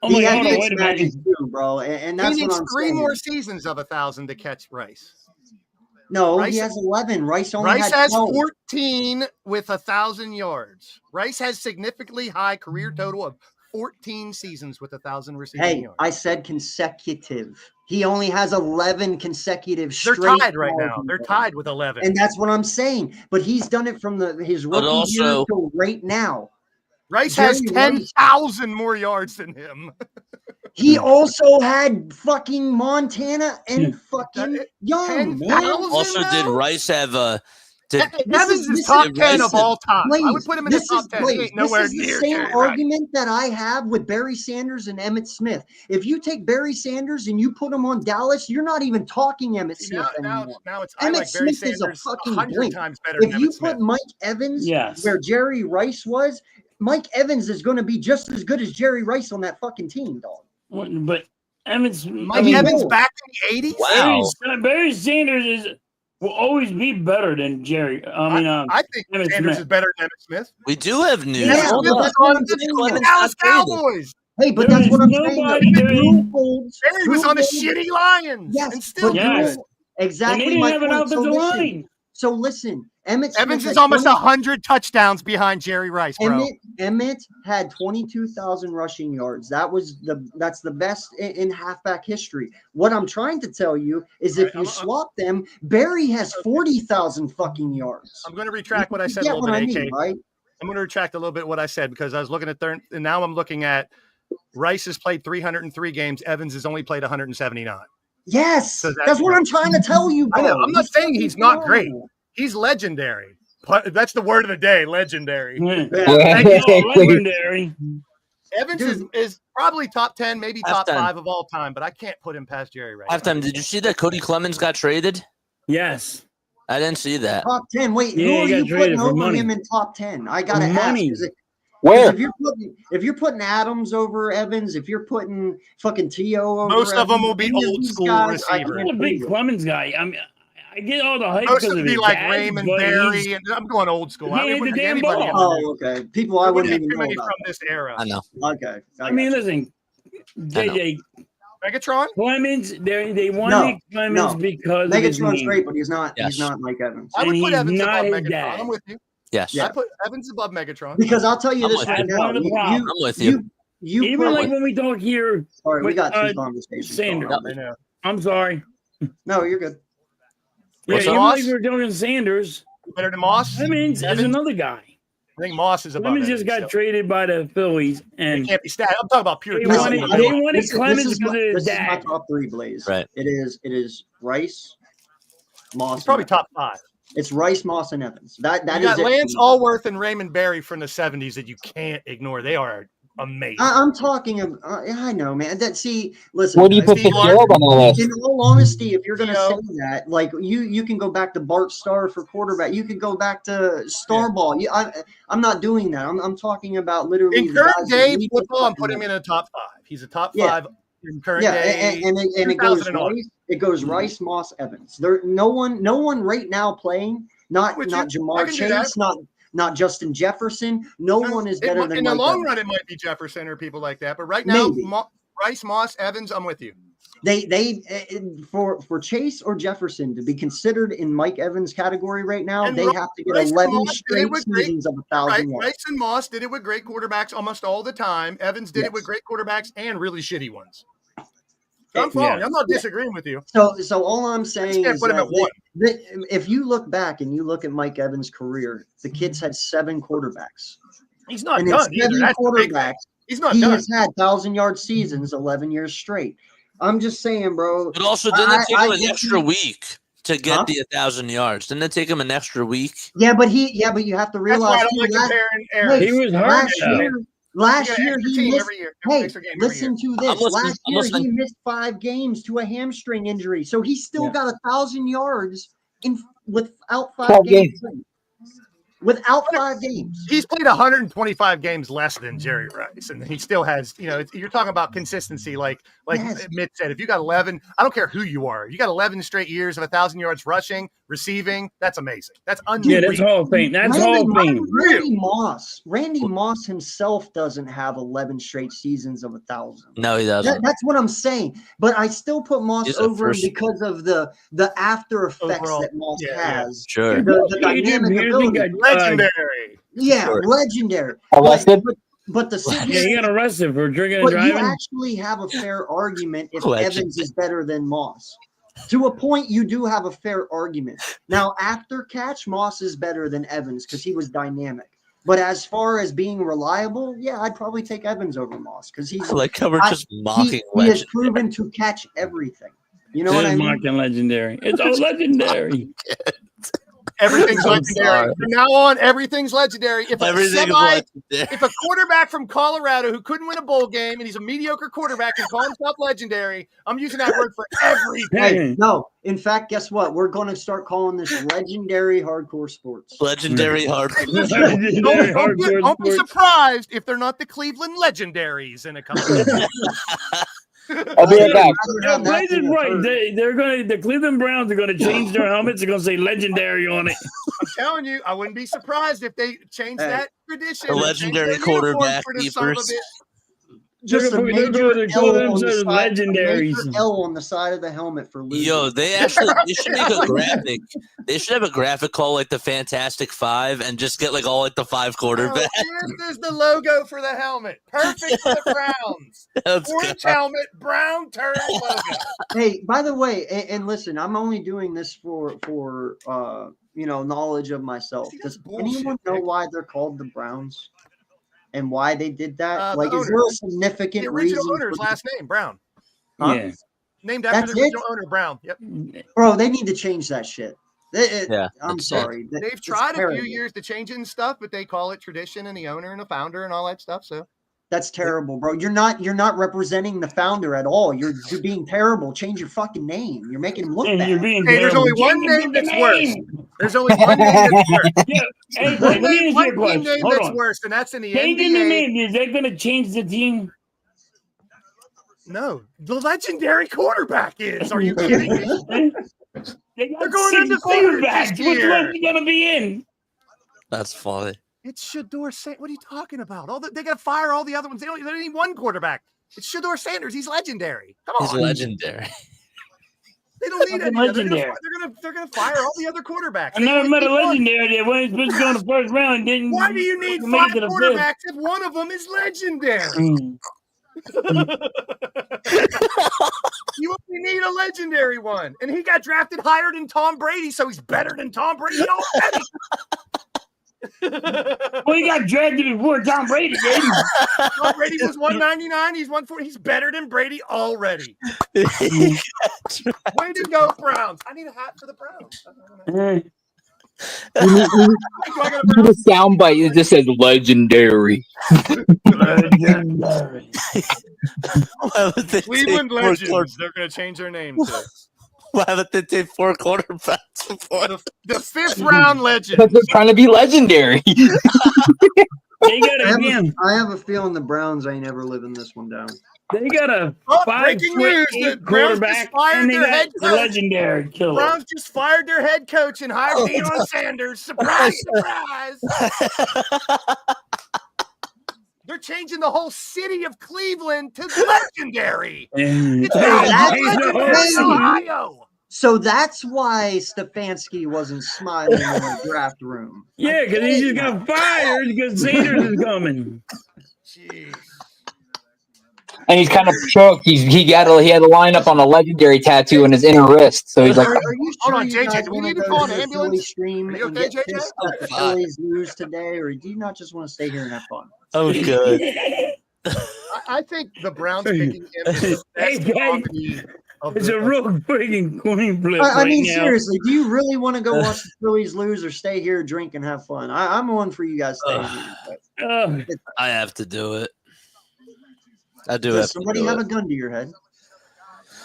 I'm He like, had hold on, six wait a matches minute. too, bro. And He that's what needs I'm 3 saying. more seasons of 1,000 to catch Rice. No, Rice- he has 11. Rice only Rice had has 12. 14 with 1,000 yards. Rice has significantly high career total of 14 seasons with 1,000 receiving Hey, yards. I said consecutive. He only has 11 consecutive They're straight. tied right now. 1,000 They're yards. tied with 11. And that's what I'm saying. But he's done it from his But rookie year also- till right now. Rice has Jerry Rice. 10,000 more yards than him. He also had fucking Montana and fucking That- Young. 10,000 man. Also, did though? Rice have did Evans this is is top Did 10 Rice of all time. I would Blaze, put him in the this top is 10. Blaze. He ain't This nowhere is the near same Jerry Rice. argument that I have with Barry Sanders and Emmett Smith. If you take Barry Sanders and you put him on Dallas, you're not even talking Emmett See, Smith now anymore. it's I Emmett like Barry Smith is a Sanders fucking 100 blink. times better If than you Emmett Smith. put Mike Evans Yes. where Jerry Rice was, Mike Evans is going to be just as good as Jerry Rice on that fucking team, dog. But Evans, Mike mean, Evans no. back in the 80s? Wow. Barry Sanders will always be better than Jerry. I mean, I think Emmett Sanders Smith. is better than Emmett Smith. we do have news? Yeah, Hold but up. that's what I'm The saying. Clemens Dallas got traded. Cowboys. Hey, but There that's what is I'm saying. nobody though. there. Drew holds- Barry was Drew on the holds- shitty Lions Yes, and still but Yes. Drew- And exactly they didn't my have an point. So offensive listen, line. so listen, Emmett Evans Smith is had almost 20 100 touchdowns behind Jerry Rice, bro. Emmett had 22,000 rushing yards. That's the best in halfback history. What I'm trying to tell you is if you swap them, Barry has 40,000 fucking yards. I'm going to retract what I said a You get little what bit, I AK. mean, right? I'm going to retract a little bit what I said because I was looking at third, and now I'm looking at Rice has played 303 games. Evans has only played 179. Yes, So that's what I'm trying to tell you, I bro. know. I'm not saying he's not great. He's legendary. But that's the word of the day, legendary. Yeah. Thank you. Legendary. Evans is probably top 10, maybe top Halftime. 5 of all time, but I can't put him past Jerry Rice. Halftime, did you see that Cody Clemens got traded? Yes. I didn't see that. Top 10. Wait, Yeah, who he are got you traded putting for over money. him in top 10? I gotta For ask. money. Is it, Where? if you're putting Adams over Evans, if you're putting fucking T.O. over Most of them will be any of old these school guys, I I'm receivers. can't not a big believe it. Clemens guy. I mean, I get all the hype Most because of of them be his like dad, Raymond but Berry, he's- and I'm going old school. He I can't wouldn't hit the think damn anybody ball. ever knew. Oh, okay. People I There wouldn't wouldn't even be too know many about. from this era. I know. Okay. I mean, got you. listen, JJ Megatron? Clemens, they No, wanted Clemens no. because of his Megatron's name. great, but he's not Yes. Mike Evans. I would And put he's Evans not above his Megatron. dad. I'm with you. Yes. Yeah. I put Evans above Megatron. Because I'll tell you I'm this with right you. now. That's one of the problems. I'm with you. You Even put, like when we talk here, sorry, we with, got two conversations Sanders. going on. I know. I'm sorry. No, you're good. Yeah, What's even Moss? like we were talking Sanders, Better than Moss? Clemens is Evans? another guy. I think Moss is above Clemens Evans just got still. traded by the Phillies, They and can't be stat. I'm talking about pure They talent. wanted- I they don't- wanted This Clemens is because of his this is my dad. top three, Blaze. Right. It is Rice, Moss. He's probably and top Evans. 5. It's Rice, Moss, and Evans. That You is got it. Lance Allworth and Raymond Berry from the 70s that you can't ignore. They are amazing. I'm talking of. I know, man. Listen. Where do you guys, put Steve Fitzgerald on the list? in all honesty, if you're going to Theo. say that, like you can go back to Bart Starr for quarterback. You could go back to Starball. I'm not doing that. I'm talking about literally In the current guys that day we football, I'm fucking putting him know. in a top 5. He's a top Yeah. 5 in current Yeah, day. and it goes 2000 and on. Rice. It goes Rice, Moss, Evans. There, no one right now playing. Not With you. I Jamar can do that. Chase. Not Justin Jefferson. No one is better than in the Mike long Evans. run, it might be Jefferson or people like that. But right now, Maybe. Rice, Moss, Evans, I'm with you. They for Chase or Jefferson to be considered in Mike Evans' category right now, And they have to get Rice and 11 Moss did it straight with great- seasons of Right. 1,000 yards. Rice and Moss did it with great quarterbacks almost all the time. Evans did it with Yes. great quarterbacks and really shitty ones. So I'm following. Yeah. I'm not disagreeing with you. So all I'm I just saying can't is put him that at 1. if you look back and you look at Mike Evans' career, the kid's had 7 quarterbacks. He's not And in done either. 7 That's the big thing. quarterbacks, He's not he done. has had 1,000-yard seasons 11 years straight. I'm just saying, bro. But also, didn't it take I him an get extra you. week to get Huh? the 1,000 yards? Didn't it take him an extra week? Yeah, but you have to That's why realize I don't like too, comparing Wait, errors. He was hurt, last though. year. Last You get an year extra he team missed. every year. Hey, Extra game every listen year. to this. listening, Last I'm year listening. he missed 5 games to a hamstring injury, so he still Yeah. got 1,000 yards without 5 12 games. without 5 games. He's played 125 games less than Jerry Rice, and he still has, you're talking about consistency. Like Yes. Mitt said, if you got 11, I don't care who you are, you got 11 straight years of 1,000 yards rushing, receiving. That's amazing. That's unreal. Yeah, that's Hall of Fame. That's Hall of Fame. Randy Moss himself doesn't have 11 straight seasons of 1,000. No, he doesn't. That's what I'm saying. But I still put Moss He's a over him first- because of the after effects Overall, that Moss has. Sure. The dynamic ability. Legendary. Yeah, Sure. legendary. Arrested? But the Yeah, he got arrested for drinking and but you driving. actually have a fair argument if Legend. Evans is better than Moss. To a point, you do have a fair argument. Now, after catch, Moss is better than Evans because he was dynamic. But as far as being reliable, yeah, I'd probably take Evans over Moss because he's Like how we're just mocking he has legend. proven to catch everything. You know It what is I mean? mocking legendary. It's all legendary. Everything's I'm legendary. sorry. From now on, everything's legendary. If Everything is legendary. if a quarterback from Colorado who couldn't win a bowl game and he's a mediocre quarterback can call himself legendary, I'm using that word for everything. Hey, no. In fact, guess what? We're going to start calling this legendary hardcore sports. Legendary hardcore. Legendary hardcore Don't be sports. surprised if they're not the Cleveland Legendaries in a couple of years. I'll be right back. Now, Blaze is right. The Cleveland Browns are gonna change their helmets. They're gonna say legendary on it. I'm telling you, I wouldn't be surprised if they change Hey. that tradition. The and legendary change their uniform quarterback for the son of a keepers. bitch. Just a They're major gonna call L on the themselves side, legendaries. a major L on the side of the helmet for losing. Yo, they should make a graphic. They should have a graphic called like the Fantastic Five and just get like all like the 5 quarterbacks. This is the logo for the helmet. Perfect for the Browns. That's Orange good. helmet, brown turn logo. Hey, by the way, and listen, I'm only doing this for knowledge of myself. See, Does that's bullshit, anyone know Nick. why they're called the Browns and why they did that? The Like, is owner. there a The significant original reason? owner's for- last name, Brown. Huh? Yeah. Named after That's the it? original owner, Brown. Yep. Bro, they need to change that shit. Yeah, I'm that's it. sorry. They've It's tried a terrible. few years to change it and stuff, but they call it tradition and the owner and the founder and all that stuff. So That's terrible, bro. You're not representing the founder at all. You're being terrible. Change your fucking name. You're making him look And you're bad. being Hey, there's terrible. only one Change your name that's fucking worse. name. there's only one name that's worse. Yeah. Hey, One let me name, ask one you a team question. name Hold that's on. worse, and that's in the Changing the NBA. name, is that going to change the team? No, the legendary quarterback is. Are you kidding me? They got They're going 6 undefeated quarterbacks. this Which year. one's going to be in? That's funny. It's Shador Sanders. What are you talking about? They got to fire all the other ones. They don't need one quarterback. It's Shador Sanders. He's legendary. Come on. He's legendary. They don't need Fucking any. legendary. They're gonna fire all the other quarterbacks. I They never only met a need one. legendary that when he's supposed to go in the first round and didn't. Why do you need make 5 it to the fifth? quarterbacks if one of them is legendary? Mm. You only need a legendary one, and he got drafted higher than Tom Brady, so he's better than Tom Brady already. Well, he got drafted before Tom Brady did. Tom Brady was 199. He's 140. He's better than Brady already. Way to go, Browns! I need a hat for the Browns. Mm. Do I got a You need a soundbite that just says legendary. Legendary. Why would they Cleveland take Legends? They're going to change their name to Why would they take 4 quarterbacks before? the 5th round Legends. Because they're trying to be legendary. They got again. I have a feeling the Browns ain't ever living this one down. They got a Oh, breaking news, the 5'8" Browns just quarterback, fired and they their got head the coach. legendary killer. Browns just fired their head coach and hired Oh, Deion Sanders. Surprise, surprise. They're changing the whole city of Cleveland to legendary. And It's they not that's changed the whole legendary in crazy. city. Ohio. So that's why Stefanski wasn't smiling in the draft room. Yeah, because he just got fired because Sanders is coming. Jeez. And he's kind of choked. He had a line up on a legendary tattoo on his inner wrist. So he's like, Are you Hold sure on, you JJ, guys do we wanna need to go call an the Philly ambulance? stream Are you and okay, get JJ? pissed that the Fine. Phillies lose today, or do you not just want to stay here and have fun? Oh, good. I think the Browns picking him is the Hey, best guys, comedy of It's the a real freaking coin flip I right mean, now. seriously, do you really want to go watch the Phillies lose or stay here, drink, and have fun? I'm on for you guys staying here. But I have to do it. I do have does to somebody do have a it. gun to your head?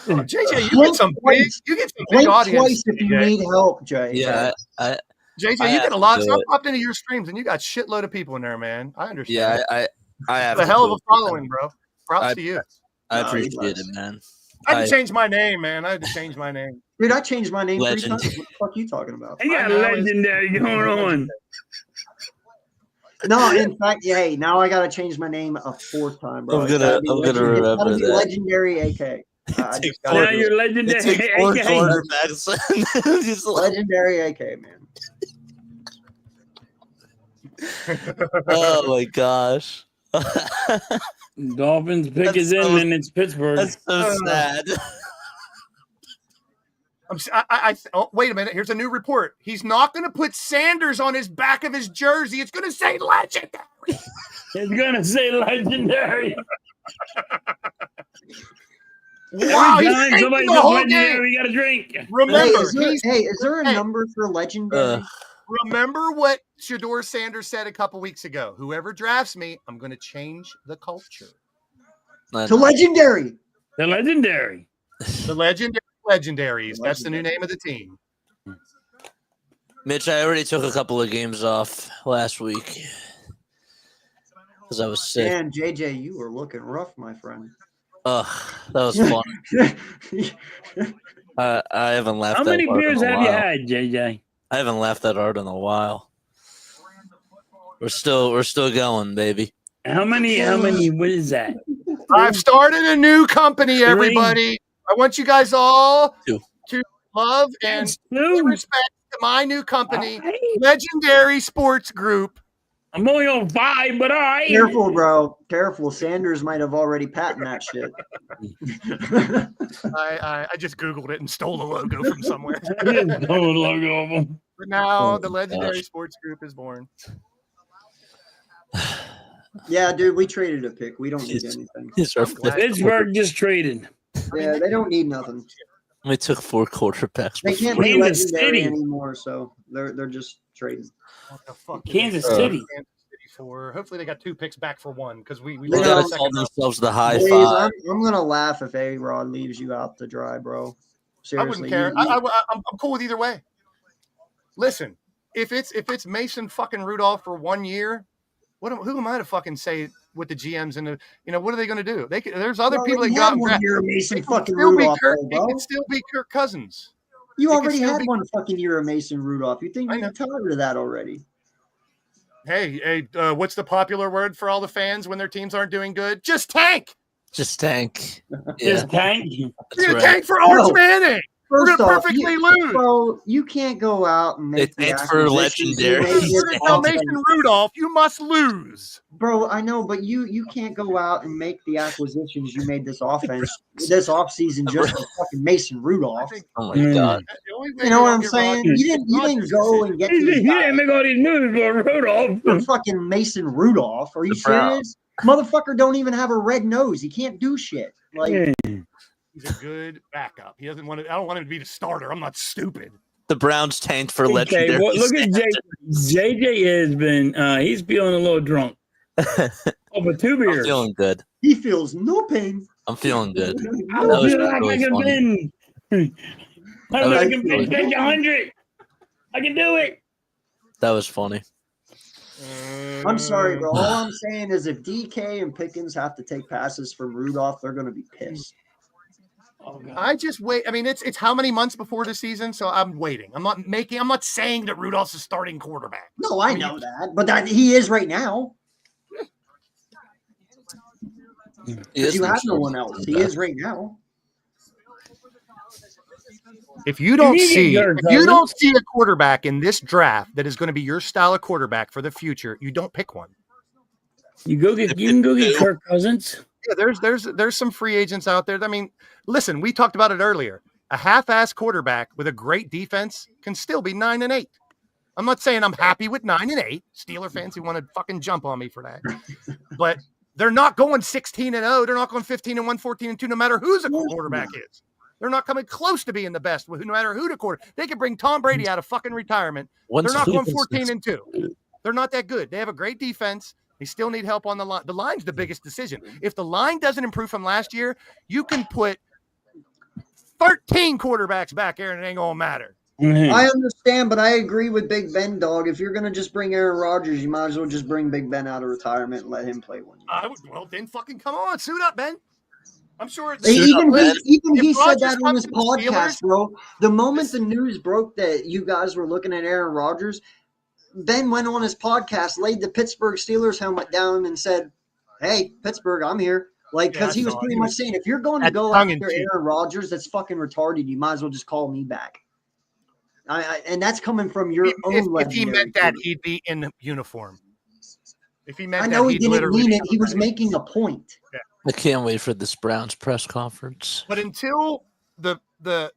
JJ, you get some big Blink audience. twice if you TJ. need help, Jay. Yeah, I JJ, I you have get a to lot. do So I it. popped into your streams and you got shitload of people in there, man. I understand. Yeah, I have a to hell do of a it. following, bro. Props I- to you. I No, he appreciate does. it, man. I had I- to change my name, man. I had to change my name. Dude, I changed my name 3 Legend. times. What the fuck are you talking about? He got I know, it's- legendary going on. No, in fact, hey, now I gotta change my name a 4th time, bro. I'm It's gonna gotta be remember it's gotta be that. Legendary AK. I just gotta Now do you're it. legendary. It takes 4 AK. quarterbacks. Just like- Legendary AK, man. oh my gosh. Dolphins pick That's is in, so- and it's Pittsburgh. That's so sad. Oh, wait a minute. Here's a new report. He's not going to put Sanders on his back of his jersey. It's going to say legendary. It's gonna say legendary. Wow, Every he's time taking somebody the says whole legendary, game. we got a drink. Remember, Is there a hey. number for legendary? remember what Shedeur Sanders said a couple weeks ago. Whoever drafts me, I'm going to change the culture. To legendary. The legendary. The legendaries. That's the new name of the team. Mitch, I already took a couple of games off last week because I was sick. Man, JJ, you were looking rough, my friend. Ugh, that was fun. I haven't laughed. How that many hard beers in a have you while. had, JJ? I haven't laughed that hard in a while. We're still going, baby. How many? What is that? I've started a new company, everybody. I want you guys all Two. to love and That's pay two. respect to my new company, All right. Legendary Sports Group. I'm only on 5, but all right. Careful, bro. Careful. Sanders might have already patented that shit. I just Googled it and stole the logo from somewhere. Just throw a logo of them. But now Oh the my Legendary gosh. Sports Group is born. Yeah, dude, we traded a pick. We don't need It's- anything. These are glad- Pittsburgh just traded. Yeah, they don't need nothing. we took 4 quarterbacks. They can't before. be Kansas legendary City. anymore, so they're just trading. What the fuck? Kansas did they City. trade Kansas City for? Hopefully they got 2 picks back for 1 because we They They lost got gotta the got call second round. themselves the high Blaze, five. I'm gonna laugh if A-Rod leaves you out to dry, bro. I Seriously, wouldn't care. I'm cool with either way. Listen, if it's Mason fucking Rudolph for 1 year, who am I to fucking say with the GMs and the what are they going to do? There's other people that got one year of Mason It can fucking still be Rudolph, Kirk. though, It bro. can still be Kirk Cousins. You it can already still had be- one fucking year of Mason Rudolph. You think I you're know. tired of that already? Hey, what's the popular word for all the fans when their teams aren't doing good? Just tank. Just tank. Yeah, Just tank. We're that's gonna right. tank for Arch No. Manning. We're First gonna off, perfectly you, lose. bro, you can't go out and make They the tanked for acquisitions you legendary. made If this you're gonna tell offense. Mason Rudolph, you must lose. Bro, I know, but you can't go out and make the acquisitions you made this offense this offseason just for fucking Mason Rudolph. Oh my god. The only way You know they what don't I'm get saying? Rodgers- You didn't go and get He these guys didn't make all these moves for Rudolph. for fucking Mason Rudolph. Are you The Browns. serious? Motherfucker don't even have a red nose. He can't do shit. Like Yeah. He's a good backup. He doesn't want to. I don't want him to be the starter. I'm not stupid. The Browns tanked for Okay, legendary. well, look at JJ has been. He's feeling a little drunk. Over 2 I'm beers. feeling good. he feels no pain. I'm feeling good. I That was feel like really I can funny. win. I was can really bench 100. I can do it. That was funny. I'm sorry, bro. All I'm saying is if DK and Pickens have to take passes from Rudolph, they're gonna be pissed. Oh, God. I just wait. I mean, it's how many months before the season, so I'm waiting. I'm not saying that Rudolph's a starting quarterback. No, I know that, but that he is right now. He is You have no starting one else. He quarterback. is right now. If you don't You need see, Kirk if you Cousins. don't see a quarterback in this draft that is going to be your style of quarterback for the future, you don't pick one. You can go get Kirk Cousins. Yeah, there's some free agents out there. I mean, listen, we talked about it earlier. A half-ass quarterback with a great defense can still be 9-8. I'm not saying I'm happy with 9-8. Steeler fans who want to fucking jump on me for that, but they're not going 16-0. They're not going 15-1, 14-2. No matter who the quarterback is, they're not coming close to being the best. No matter who the quarter, they could bring Tom Brady out of fucking retirement. When's They're not going Cleveland's 14-2. They're not that good. They have a great defense. They still need help on the line. The line's the biggest decision. If the line doesn't improve from last year, you can put 13 quarterbacks back there and it ain't gonna matter. Mhm. I understand, but I agree with Big Ben, dog. If you're gonna just bring Aaron Rodgers, you might as well just bring Big Ben out of retirement and let him play 1 year. I would. Well, then fucking come on, suit up, Ben. I'm sure. Even Ben. he said Rodgers that on comes his to the Steelers- podcast, bro. The moment the news broke that you guys were looking at Aaron Rodgers, Ben went on his podcast, laid the Pittsburgh Steelers helmet down, and said, "Hey, Pittsburgh, I'm here." Like, because Yeah, I he was saw it. pretty He much was- saying, if you're going to That's go tongue in after cheek. Aaron Rodgers, that's fucking retarded. You might as well just call me back. And that's coming from your own If he legendary meant that, quarterback. he'd be in uniform. If he meant I that, know he he'd didn't literally mean be it. He was on- making a point. I can't wait for this Browns press conference. But until the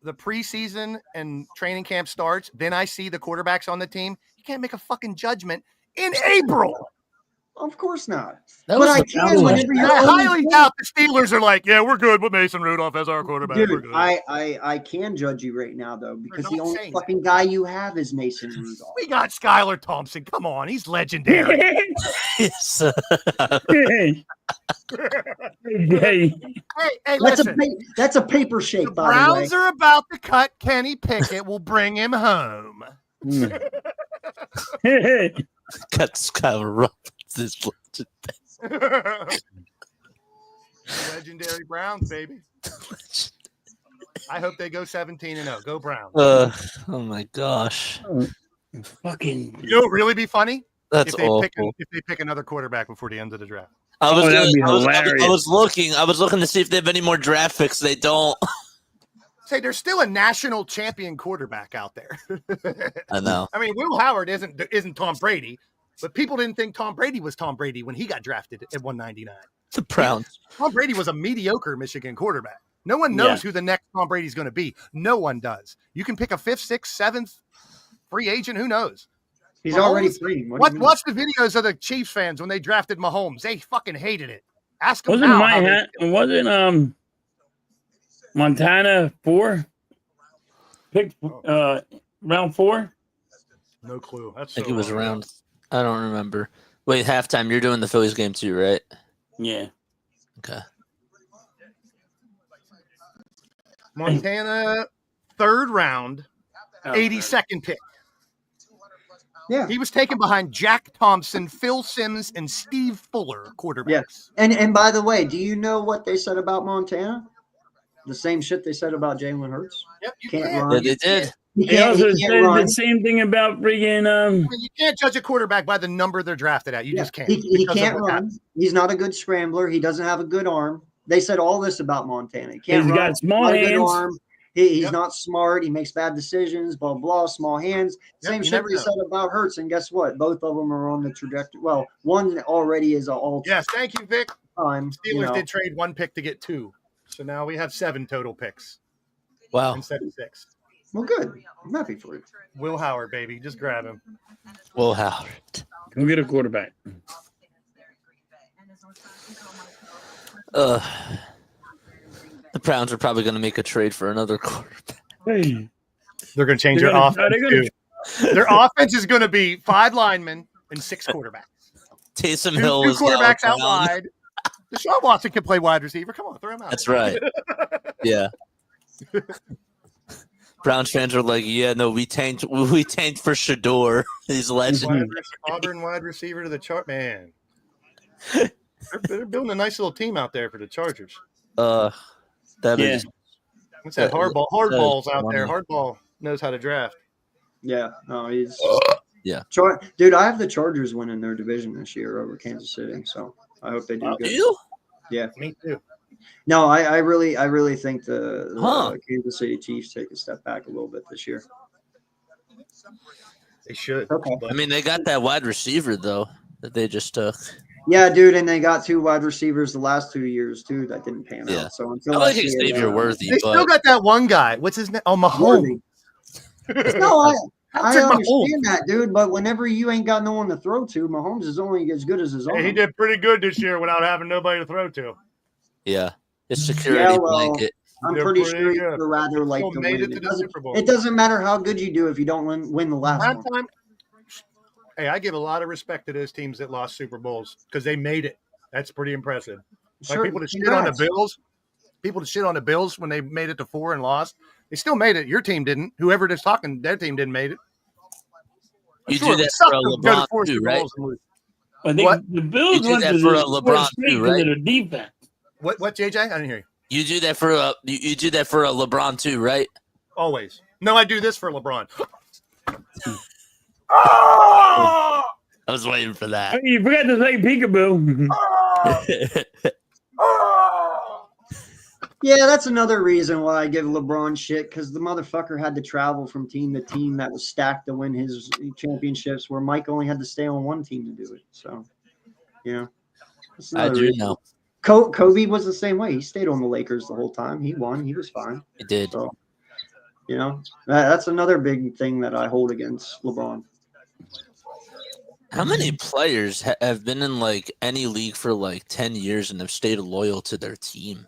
preseason and training camp starts, then I see the quarterbacks on the team. You can't make a fucking judgment in April. Of course not. That But was I the can Browns whenever I you're highly doubt the Steelers are like, yeah, we're good with Mason Rudolph as our quarterback. We're Dude, good. I can judge you right now though, because the not only saying fucking guy you have is Mason Rudolph. We got Skylar Thompson. Come on, he's legendary. Yes. Hey, hey, listen. That's a paper shake, The by the way. Browns are about to cut Kenny Pickett. We'll bring him home. Got Skylar Ruff. This Legendary Browns, baby. I hope they go 17-0. Go Browns. oh my gosh. Fucking. You know what would really be funny? That's if they awful. pick another quarterback before the end of the draft. I was, that'd be I was hilarious. looking to see if they have any more draft picks. They don't. Say there's still a national champion quarterback out there. I know. I mean, Will Howard isn't Tom Brady, but people didn't think Tom Brady was Tom Brady when he got drafted at 199. The Browns. Tom Brady was a mediocre Michigan quarterback. No one knows who the next Tom Brady's going to be. No one does. You can pick a 5th, 6th, 7th free agent. Who knows? He's Mahomes- already free. Watch the videos of the Chiefs fans when they drafted Mahomes. They fucking hated it. Ask them Wasn't now. my how they hat? feel. Wasn't Montana 4? Pick round 4. No clue. That's I think so it was long around. I don't remember. Wait, halftime. You're doing the Phillies game too, right? Yeah. Okay. Montana, 3rd round, 82nd pick. Yeah. He was taken behind Jack Thompson, Phil Simms, and Steve Fuller, quarterbacks. Yes. And by the way, do you know what they said about Montana? The same shit they said about Jalen Hurts. Yep, you Can't can't. run. Yeah, they did. He They can't, also he said can't run. the same thing about freaking You can't judge a quarterback by the number they're drafted at. You just can't. He because of can't what run. happened. He's not a good scrambler. He doesn't have a good arm. They said all this about Montana. He can't He's run. got small not a good hands. arm. He's Yep. not smart. He makes bad decisions. Blah blah. Small hands. Yep, Same you shit never they know. said about Hurts. And guess what? Both of them are on the trajectory. Well, one already is an all Yes, thank you, Vic. time. Steelers did trade 1 pick to get 2. So now we have 7 total picks Wow. instead of 6. Well, good. I'm happy for you. Will Howard, baby. Just grab him. Will Howard. Go get a quarterback. The Browns are probably going to make a trade for another quarterback. Hey. They're going to change They're their gonna- offense. they're gonna- too. Their offense is going to be 5 linemen and 6 quarterbacks. Taysom Two Hill is now quarterbacks out down. wide. Deshaun Watson can play wide receiver. Come on, throw him out. That's right. Yeah. Browns fans are like, yeah, no, we tanked for Shador. He's legend. Auburn wide receiver to the chart, man. They're building a nice little team out there for the Chargers. That Yeah. is What's that? Hardball's out there. funny. Hardball knows how to draft. Yeah. No, he's. Yeah. Dude, I have the Chargers winning their division this year over Kansas City. So I hope they do good. you? Yeah. Me too. No, I really think the Huh. Kansas City Chiefs take a step back a little bit this year. They should. Okay. I mean, they got that wide receiver though that they just took. Yeah, dude, and they got 2 wide receivers the last 2 years too that didn't pan Yeah. out. So I until like see it, Xavier Worthy, They still but got that one guy. What's his name? Oh, Mahomes. Worthy. No, I Patrick Mahomes. understand that, dude. But whenever you ain't got no one to throw to, Mahomes is only as good as his own. Hey, he did pretty good this year without having nobody to throw to. yeah, it's security Yeah, well, blanket. I'm They're pretty pretty sure good. you'd rather like Still to made win. it to the Super Bowl. It doesn't matter how good you do if you don't win the last That one. time, hey, I give a lot of respect to those teams that lost Super Bowls because they made it. That's pretty impressive. Like Sure, people that shit on the congrats. Bills, people that shit on the Bills when they made it to 4 and lost. They still made it. Your team didn't. Whoever is talking, their team didn't make it. You Sure, do it that sucked for a to go to LeBron four too, Super right? Bowls and lose. I think What? the Bills You do went that to for the a LeBron straight too, because right? of their defense. What, JJ? I didn't hear you. You do that for a you do that for a LeBron too, right? Always. No, I do this for LeBron. Oh! I was waiting for Oh, that. you forgot to say peekaboo. Yeah, that's another reason why I give LeBron shit, because the motherfucker had to travel from team to team that was stacked to win his championships, where Mike only had to stay on one team to do it. So, that's I another do reason. know. Kobe was the same way. He stayed on the Lakers the whole time. He won. He was fine. He did. So, that's another big thing that I hold against LeBron. How many players have been in like any league for like 10 years and have stayed loyal to their team?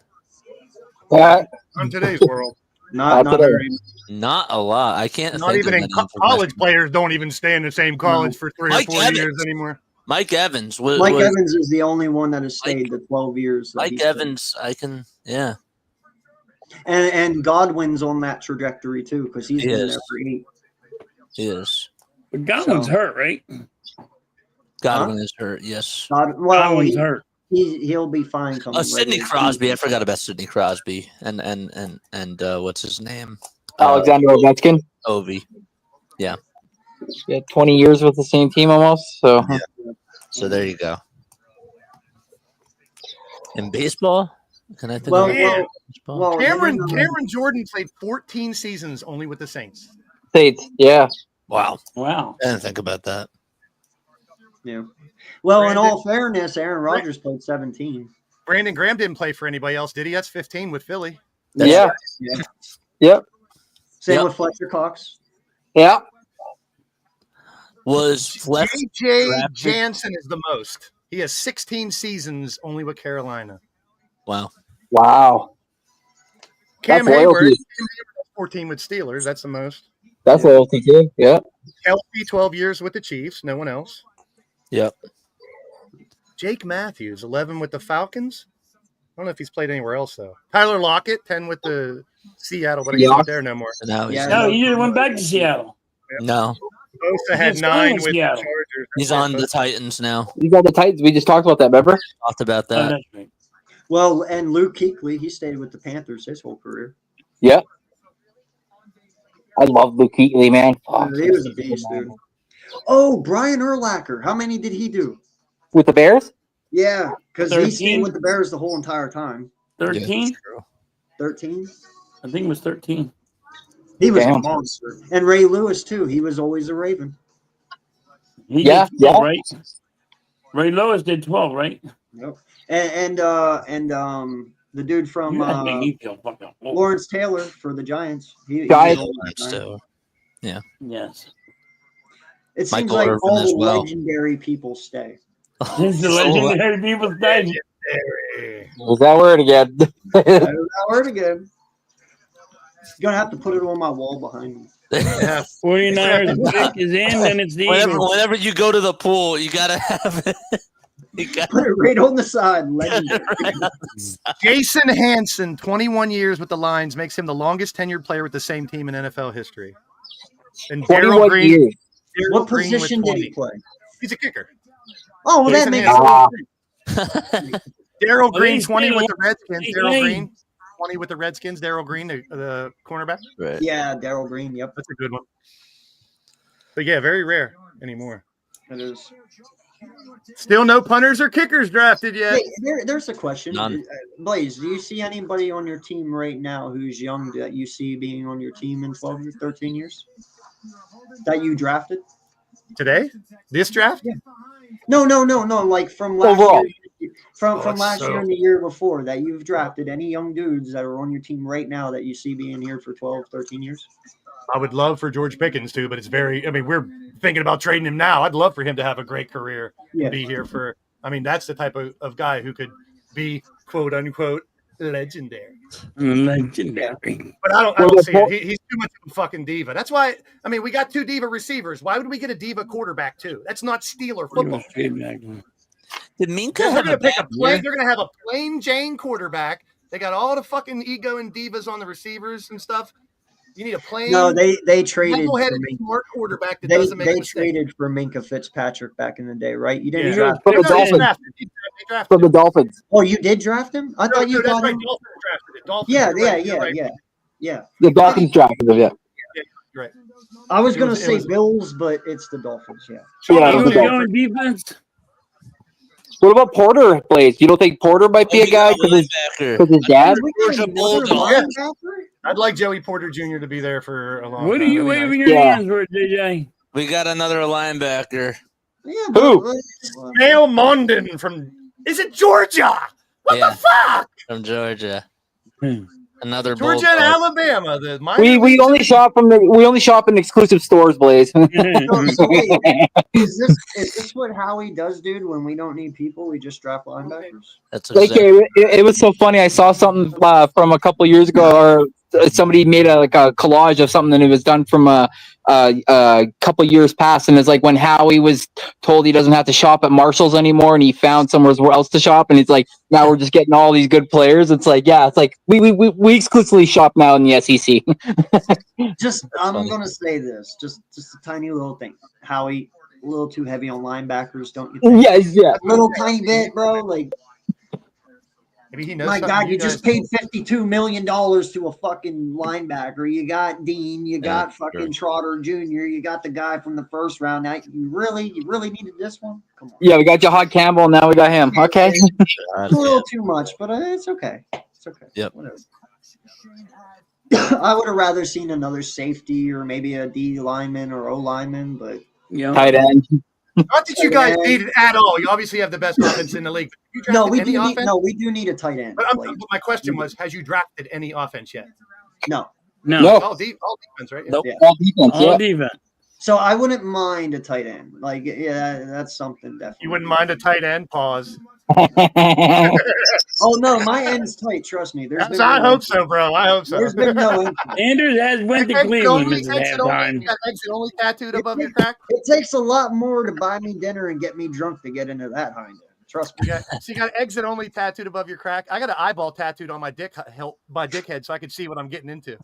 In today's world. Not very. Not a lot. I can't. Not think even of in any college professional- players don't even stay in the same college for 3 Mike or 4 Evans. years anymore. Mike Evans. Mike Evans is the only one that has stayed the 12 years. that Mike he stayed. Evans. Yeah. And Godwin's on that trajectory too, because he's He been is. there for 8. He is. But Godwin's hurt, right? Godwin is hurt. Yes. Godwin's hurt. He'll be fine coming. Sidney regular Crosby. I season. forgot about Sidney Crosby. And what's his name? Alexander Ovechkin. Ovi. Yeah. Yeah, 20 years with the same team almost. So So there you go. In baseball, can I think Well, of Yeah. baseball? well, Cameron then, Jordan played 14 seasons only with the Saints. States, yeah. Wow. Wow. I didn't think about that. yeah. Well, in Brandon- all fairness, Aaron Rodgers played 17. Brandon Graham didn't play for anybody else, did he? That's 15 with Philly. Yeah. Yeah. Yep. Same Yep. with Fletcher Cox. Yeah. Was Fletcher J.J. drafted? Jansen is the most. He has 16 seasons only with Carolina. Wow. Wow. Cam That's Hayward, loyalty. 14 with Steelers. That's the most. That's loyalty too. Yeah. Kelsey, 12 years with the Chiefs. No one else. Yep. Jake Matthews, 11 with the Falcons. I don't know if he's played anywhere else, though. Tyler Lockett, 10 with the Seattle, but he's not there no more. So now he's Yeah. No, he just went back to Seattle. no. Bosa had He's 9 with with the Seattle. Chargers. He's on the Titans now. You got the Titans. We just talked about that, remember? Talked about Oh, that. that's right. Well, and Luke Kuechly, he stayed with the Panthers his whole career. Yep. I love Luke Kuechly, man. Fuck. He was a beast, dude. Oh, Brian Urlacher. How many did he do? With the Bears? Yeah, because he 13? stayed with the Bears the whole entire time. 13? 13. I think it was 13. He was a Damn. monster. And Ray Lewis, too. He was always a Raven. He Yeah, did 12, yeah. right? Ray Lewis did 12, right? Yep. And the dude from That made me feel fucking old. Lawrence Taylor for the Giants. He Giants. was all that That's time. too. Yes. It seems Michael like Irvin all as the well. legendary people stay. This is the legendary people stay. Hey. Was that word again? There's that word again. You're gonna have to put it on my wall behind me. Yeah. 49ers pick is in, and it's the Eagles. Whenever you go to the pool, you gotta have it. You got Put it right on the side. Legendary. Jason Hanson, 21 years with the Lions, makes him the longest tenured player with the same team in NFL history. And Darryl 21 Green. years. Darryl What Green with position did he 20. play? He's a kicker. Oh, well, that Jason makes Hanson. sense. Darryl Well, Green, he's 20 still- with the Redskins. he's Darryl playing. Green, 20 with the Redskins. Darryl Green, the cornerback. right. Yeah, Darryl Green. Yep, That's a good one. But yeah, very rare anymore. it is. Still no punters or kickers drafted yet. Hey, there's a question. None. Blaze, do you see anybody on your team right now who's young that you see being on your team in 12 or 13 years that you drafted? Today? This draft? No. Like from last Overall. year, from it's last so- year and the year before that you've drafted any young dudes that are on your team right now that you see being here for 12, 13 years? I would love for George Pickens to, but it's very, I mean, we're thinking about trading him now. I'd love for him to have a great career Yeah. and be here for, I mean, that's the type of guy who could be quote unquote legendary. Legendary. But I Well, don't the see po- it. He's too much of a fucking diva. That's why, I mean, we got 2 diva receivers. Why would we get a diva quarterback too? That's not Steeler football. Did Minka They're have gonna a pick a bad plain, year? they're gonna have a plain Jane quarterback. They got all the fucking ego and divas on the receivers and stuff. You need a plain. No, they traded for level-headed, Minka. smart quarterback that They doesn't make a mistake. traded for Minka Fitzpatrick back in the day, right? You didn't Yeah. draft For the No, Dolphins. they drafted For him. the Dolphins. Oh, you did draft him? I thought you that's got right. him. Dolphins drafted it. Dolphins. Yeah, you're yeah, right, you're right. yeah. The Dolphins drafted him, yeah. You're right. I was It gonna was- it say was- Bills, but it's the Dolphins. Yeah. Yeah, You the would Dolphins. go in defense. What about Porter, Blaze? You don't think Porter might be a guy because his dad? We got Georgia another Bulldog. linebacker? I'd like Joey Porter Jr. to be there for a long What are time. you That'd be waving nice. your Yeah. hands for, JJ? We got another linebacker. Yeah. Who? Mail Mondin from. Is it Georgia? What Yeah. the fuck? From Georgia. Hmm. Another Georgia and Bulldog. Alabama. The We only shop in exclusive stores, Blaze. So wait, is this what Howie does, dude? When we don't need people, we just draft linebackers. That's Like, exactly. it was so funny. I saw something from a couple years ago, or somebody made a collage of something, and it was done from a couple years past. And it's like when Howie was told he doesn't have to shop at Marshalls anymore, and he found somewhere else to shop, and it's like now we're just getting all these good players. It's like, yeah, it's like we exclusively shop now in the SEC. Just, I'm funny. gonna say this, just a tiny little thing. Howie, a little too heavy on linebackers, don't you think? Yeah. A little tiny bit, bro. Like, Maybe he knows. my something God, you guys just paid $52 million to a fucking linebacker. You got Dean, you got fucking sure. Trotter Jr., you got the guy from the first round. Now, you really needed this one? Come on. Yeah, we got Jahad Campbell, now we got him. Okay. It's a little too much, but it's okay. It's okay. Yep. Whatever. I would have rather seen another safety or maybe a D lineman or O lineman, but Yeah. Tight end. Not that you guys need it at all. You obviously have the best offense in the league. You no, drafted we any do need offense? we do need a tight end. But Blake. my question was: has you drafted any offense yet? No. No. No. All defense, right? Nope. Yeah. All defense, All yeah. defense. So I wouldn't mind a tight end. Like, yeah, that's something definitely. You wouldn't mind a tight end? Pause. Oh no, my end's tight. Trust me. There's been I no hope so, bro. I hope so. There's been no injury. Andrews has went to Exit Cleveland only, this exit only, halftime. you got exit only tattooed above your crack. It takes a lot more to buy me dinner and get me drunk to get into that hind end. Trust me. You got exit only tattooed above your crack. I got an eyeball tattooed on my dick head so I can see what I'm getting into.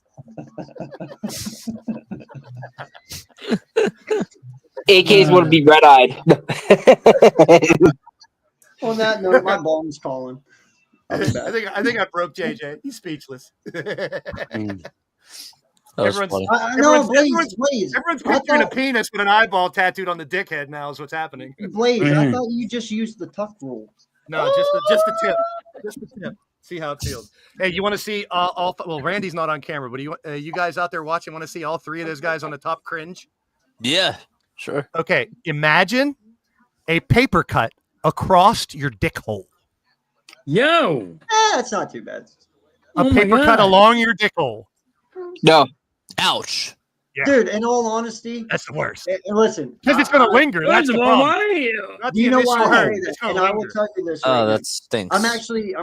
AKs would be red eyed. On that note, my bone's calling. I think I broke JJ. He's speechless. That was Everyone's- funny. I know, Everyone's- Blaze. Everyone's I picturing a thought- penis with an eyeball tattooed on the dickhead now is what's happening. Blaze, I Mhm. thought you just used the tuck rule. No, just the tip. Just the tip. See how it feels. Hey, you want to see well, Randy's not on camera, but you guys out there watching want to see all three of those guys on the top cringe? Yeah, sure. Okay, imagine a paper cut across your dick hole. Yo. That's not too bad. A Oh my paper cut God. along your dick hole. No. Ouch. Yeah. Dude, in all honesty, That's the worst. listen. Because it's going to linger. That's First the of all, problem. why are you? Not Do you the know why initial I hurt. say that? It's gonna And I will linger. tell you this. Right Oh, now. that stinks. I'm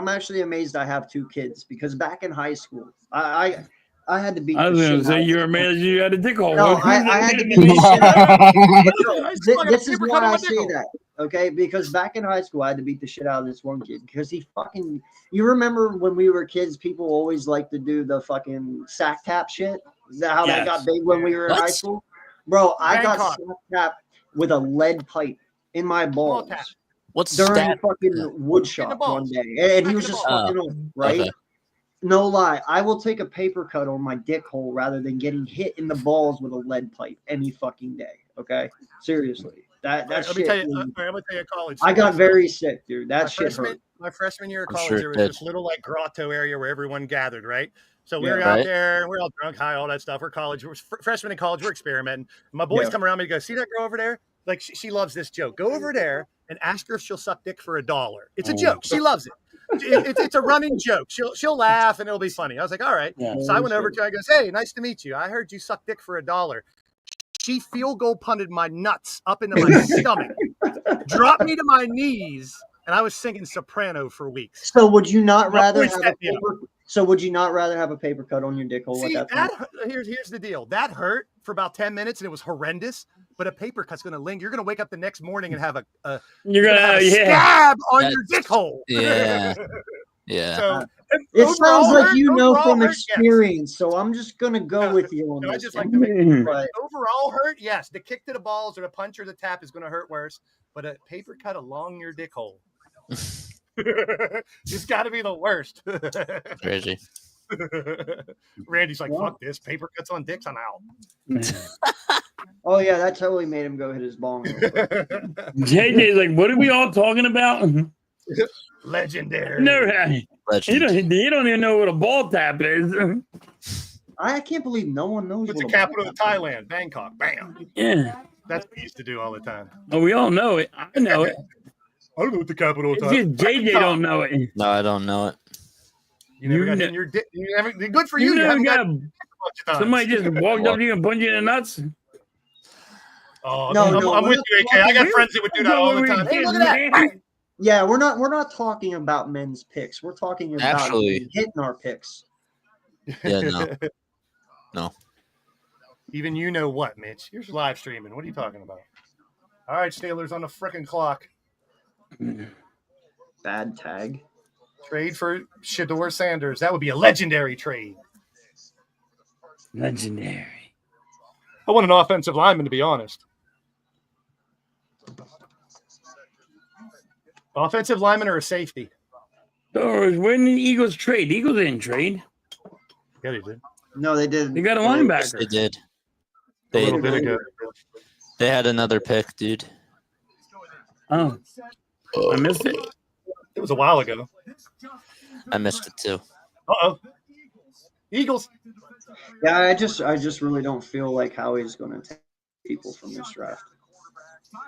actually amazed I have two kids because back in high school, I had to beat I was the going shit to say out you're of- amazed you had a dick hole. No, I had to beat the shit out of I still got a this is paper cut why on I my say dick hole. that, okay? Because back in high school, I had to beat the shit out of this one kid because he fucking. You remember when we were kids, people always like to do the fucking sack tap shit. Is that how that Yes. got big when we were in What? high school? Bro, I got Bangkok. sack tapped with a lead pipe in my balls tap. What's during stat? fucking wood shop one balls. day, and he was Back in the just balls. fucking on, right? Okay. No lie, I will take a paper cut on my dick hole rather than getting hit in the balls with a lead pipe any fucking day. Okay, seriously, that Let me shit. tell you. was- I'm gonna tell you a college. I got story. very sick, dude. That shit hurt. My freshman year of I'm college, sure there it was did. this little like grotto area where everyone gathered, right? So we Yeah. were out Right. there, we're all drunk, high, all that stuff. We're college, we're freshmen in college, we're experimenting. My boys Yeah. come around me and go, "See that girl over there? Like she loves this joke. Go over there and ask her if she'll suck dick for $1. It's a Oh. joke. She loves it. It's a running joke. She'll laugh and it'll be funny." I was like, "All right." Yeah. So I went over to her. I goes, "Hey, nice to meet you. I heard you suck dick for $1." She field goal punted my nuts up into my stomach, dropped me to my knees, and I was singing soprano for weeks. So would you not My rather boys have a set me up. paper? So would you not rather have a paper cut on your dick hole See, at that point? here's the deal. That hurt for about 10 minutes, and it was horrendous. But a paper cut's going to linger. You're going to wake up the next morning and have a You're going to have, yeah. scab on your That's- dick hole. Yeah. Yeah. So It Overall sounds like hurt, you know overall from hurt, yes. experience, so I'm just gonna go with you on No, I this. just like one. to make But overall hurt. Yes, the kick to the balls or the punch or the tap is going to hurt worse, but a paper cut along your dick hole. It's got to be the worst. Crazy. Randy's like, fuck this. Paper cuts on dicks. I'm out. oh yeah, that totally made him go hit his bong. real quick. JJ's like, what are we all talking about? Legendary. No, you Legend. don't even know what a ball tap is. I can't believe no one knows. What's the what a capital ball of tap is. Thailand? Bangkok. Bam. Yeah. That's what we used to do all the time. Oh, we all know it. I know it. I don't know what the capital of It's Thailand. just JJ don't know it. No, I don't know it. You never You got know- hit in your dick. You never, good for you. You You never haven't got got a bunch of times. somebody just walked up to you and punched you in the nuts. Oh, No, I'm, no, I'm we're with not you, AK. I got friends that would do that all the time. Hey, look at that. Yeah, we're not talking about men's picks. We're talking about Actually- hitting our picks. Yeah, no. No. Even you know what, Mitch? Here's live streaming. What are you talking about? All right, Steelers on the frickin' clock. Bad tag. Trade for Shedeur Sanders. That would be a legendary trade. Legendary. I want an offensive lineman, to be honest. Offensive lineman or a safety? So when the Eagles trade? The Eagles didn't trade. Yeah, they did. No, they didn't. They got a Yes, linebacker. they did. A They little bit ago. they had another pick, dude. Oh, I missed it. It was a while ago. I missed it too. Uh-oh. Eagles. Yeah, I just really don't feel like Howie's going to take people from this draft.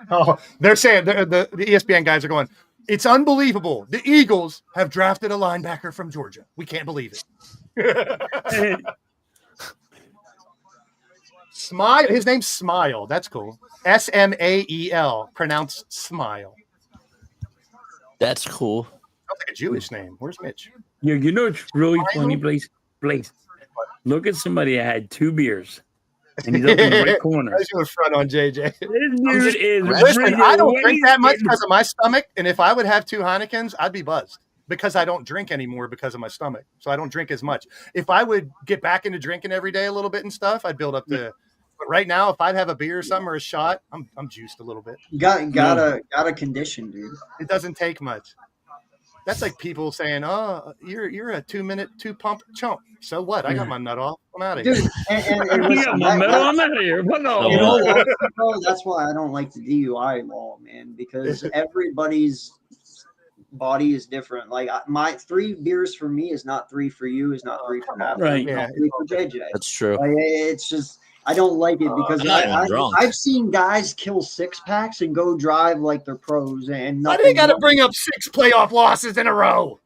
Oh, they're saying the ESPN guys are going, it's unbelievable. The Eagles have drafted a linebacker from Georgia. We can't believe it. Smile. His name's Smile. That's cool. Smael. Pronounced Smile. That's cool. Sounds like a Jewish name. Where's Mitch? You know it's really funny, Blaze. Look at somebody that had 2 beers, and he's up in the right corner. I was going to front on JJ. This dude is Listen, I don't drink that much wasted. because of my stomach, and if I would have 2 Heinekens, I'd be buzzed because I don't drink anymore because of my stomach. So I don't drink as much. If I would get back into drinking every day a little bit and stuff, I'd build up the. But right now, if I'd have a beer or something or a shot, I'm juiced a little bit. Got a condition, dude. It doesn't take much. That's like people saying, "Oh, you're a 2-minute 2-pump chump." So what? I got my nut off. I'm out of here. Dude, and You got listen, my medal. I'm out of here. What you know no? what, bro? That's why I don't like the DUI law, man, because everybody's body is different. Like my 3 beers for me is not 3 for you, is not 3 for Matt, Right. not 3 for JJ. That's true. Like, it's just I don't like it because I'm not even drunk. I've seen guys kill 6-packs and go drive like they're pros and Why nothing. do they got to bring up 6 playoff losses in a row?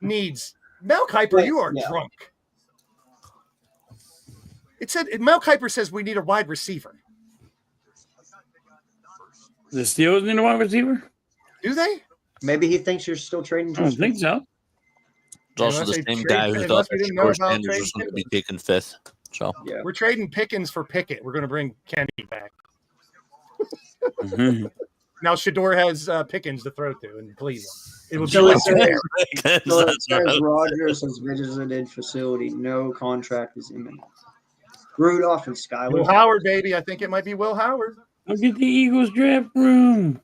Needs Mel Kiper, you are Yeah. drunk. It said Mel Kiper says we need a wide receiver. The Steelers need a wide receiver? Do they? Maybe he thinks you're still trading. I don't think so. It's also Unless the they same trade guy who Pickens, thought we that didn't know George about Sanders was trading going to be taken 5th. So Yeah. We're trading Pickens for Pickett. We're going to bring Kenny back. Mhm. Now Shedeur has Pickens to throw to in Cleveland. It would be So it legendary. says, so it says Rodgers has visited facility. No contract is imminent. Rudolph and Will Skyler. Howard, baby. I think it might be Will Howard. Look at the Eagles draft room.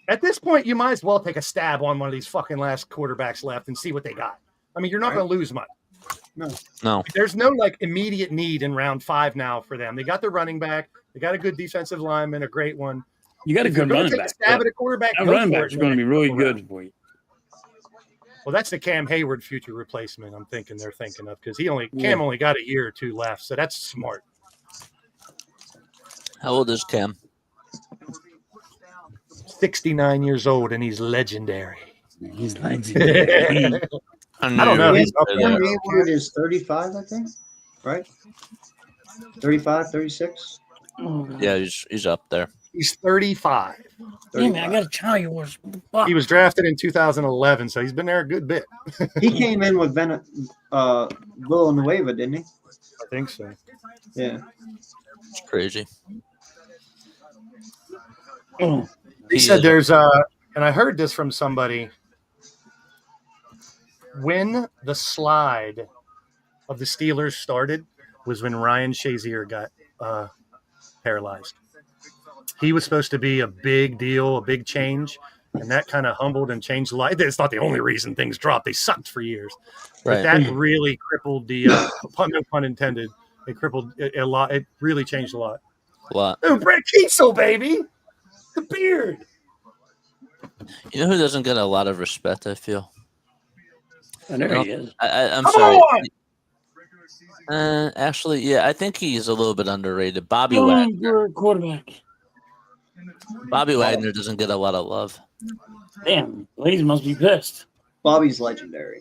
At this point, you might as well take a stab on one of these fucking last quarterbacks left and see what they got. I mean, you're not going to lose much. no. There's no like immediate need in round 5 now for them. They got their running back. They got a good defensive lineman, a great one. You got a If you're good going running to take back. a stab at a quarterback, That go running for back's it. going to be really good for you. Well, that's the Cam Hayward future replacement. I'm thinking they're thinking of because Cam only got a year or 2 left, so that's smart. How old is Cam? 69 years old and he's legendary. He's legendary. I don't know. knew He's you up were there. Cam Hayward is 35, I think. Right? 35, 36. Yeah, he's up there. He's 35. Hey, man, I got to tell you what's fuck. He was drafted in 2011, so he's been there a good bit. He came in with Villanueva, didn't he? I think so. Yeah. It's crazy. Oh, He said there's and I heard this from somebody. when the slide of the Steelers started was when Ryan Shazier got paralyzed. He was supposed to be a big deal, a big change, and that kind of humbled and changed the life. It's not the only reason things dropped. They sucked for years. But that really crippled the, no pun intended, it crippled a lot. It really changed a lot. Oh, Brett Kiesel, baby! The beard! You know who doesn't get a lot of respect, I feel? And there he is. I'm Come sorry. on! Actually, yeah, I think he's a little bit underrated. Bobby Going Wagner. for quarterback. Bobby Wagner doesn't get a lot of love. Damn, ladies must be pissed. Bobby's legendary,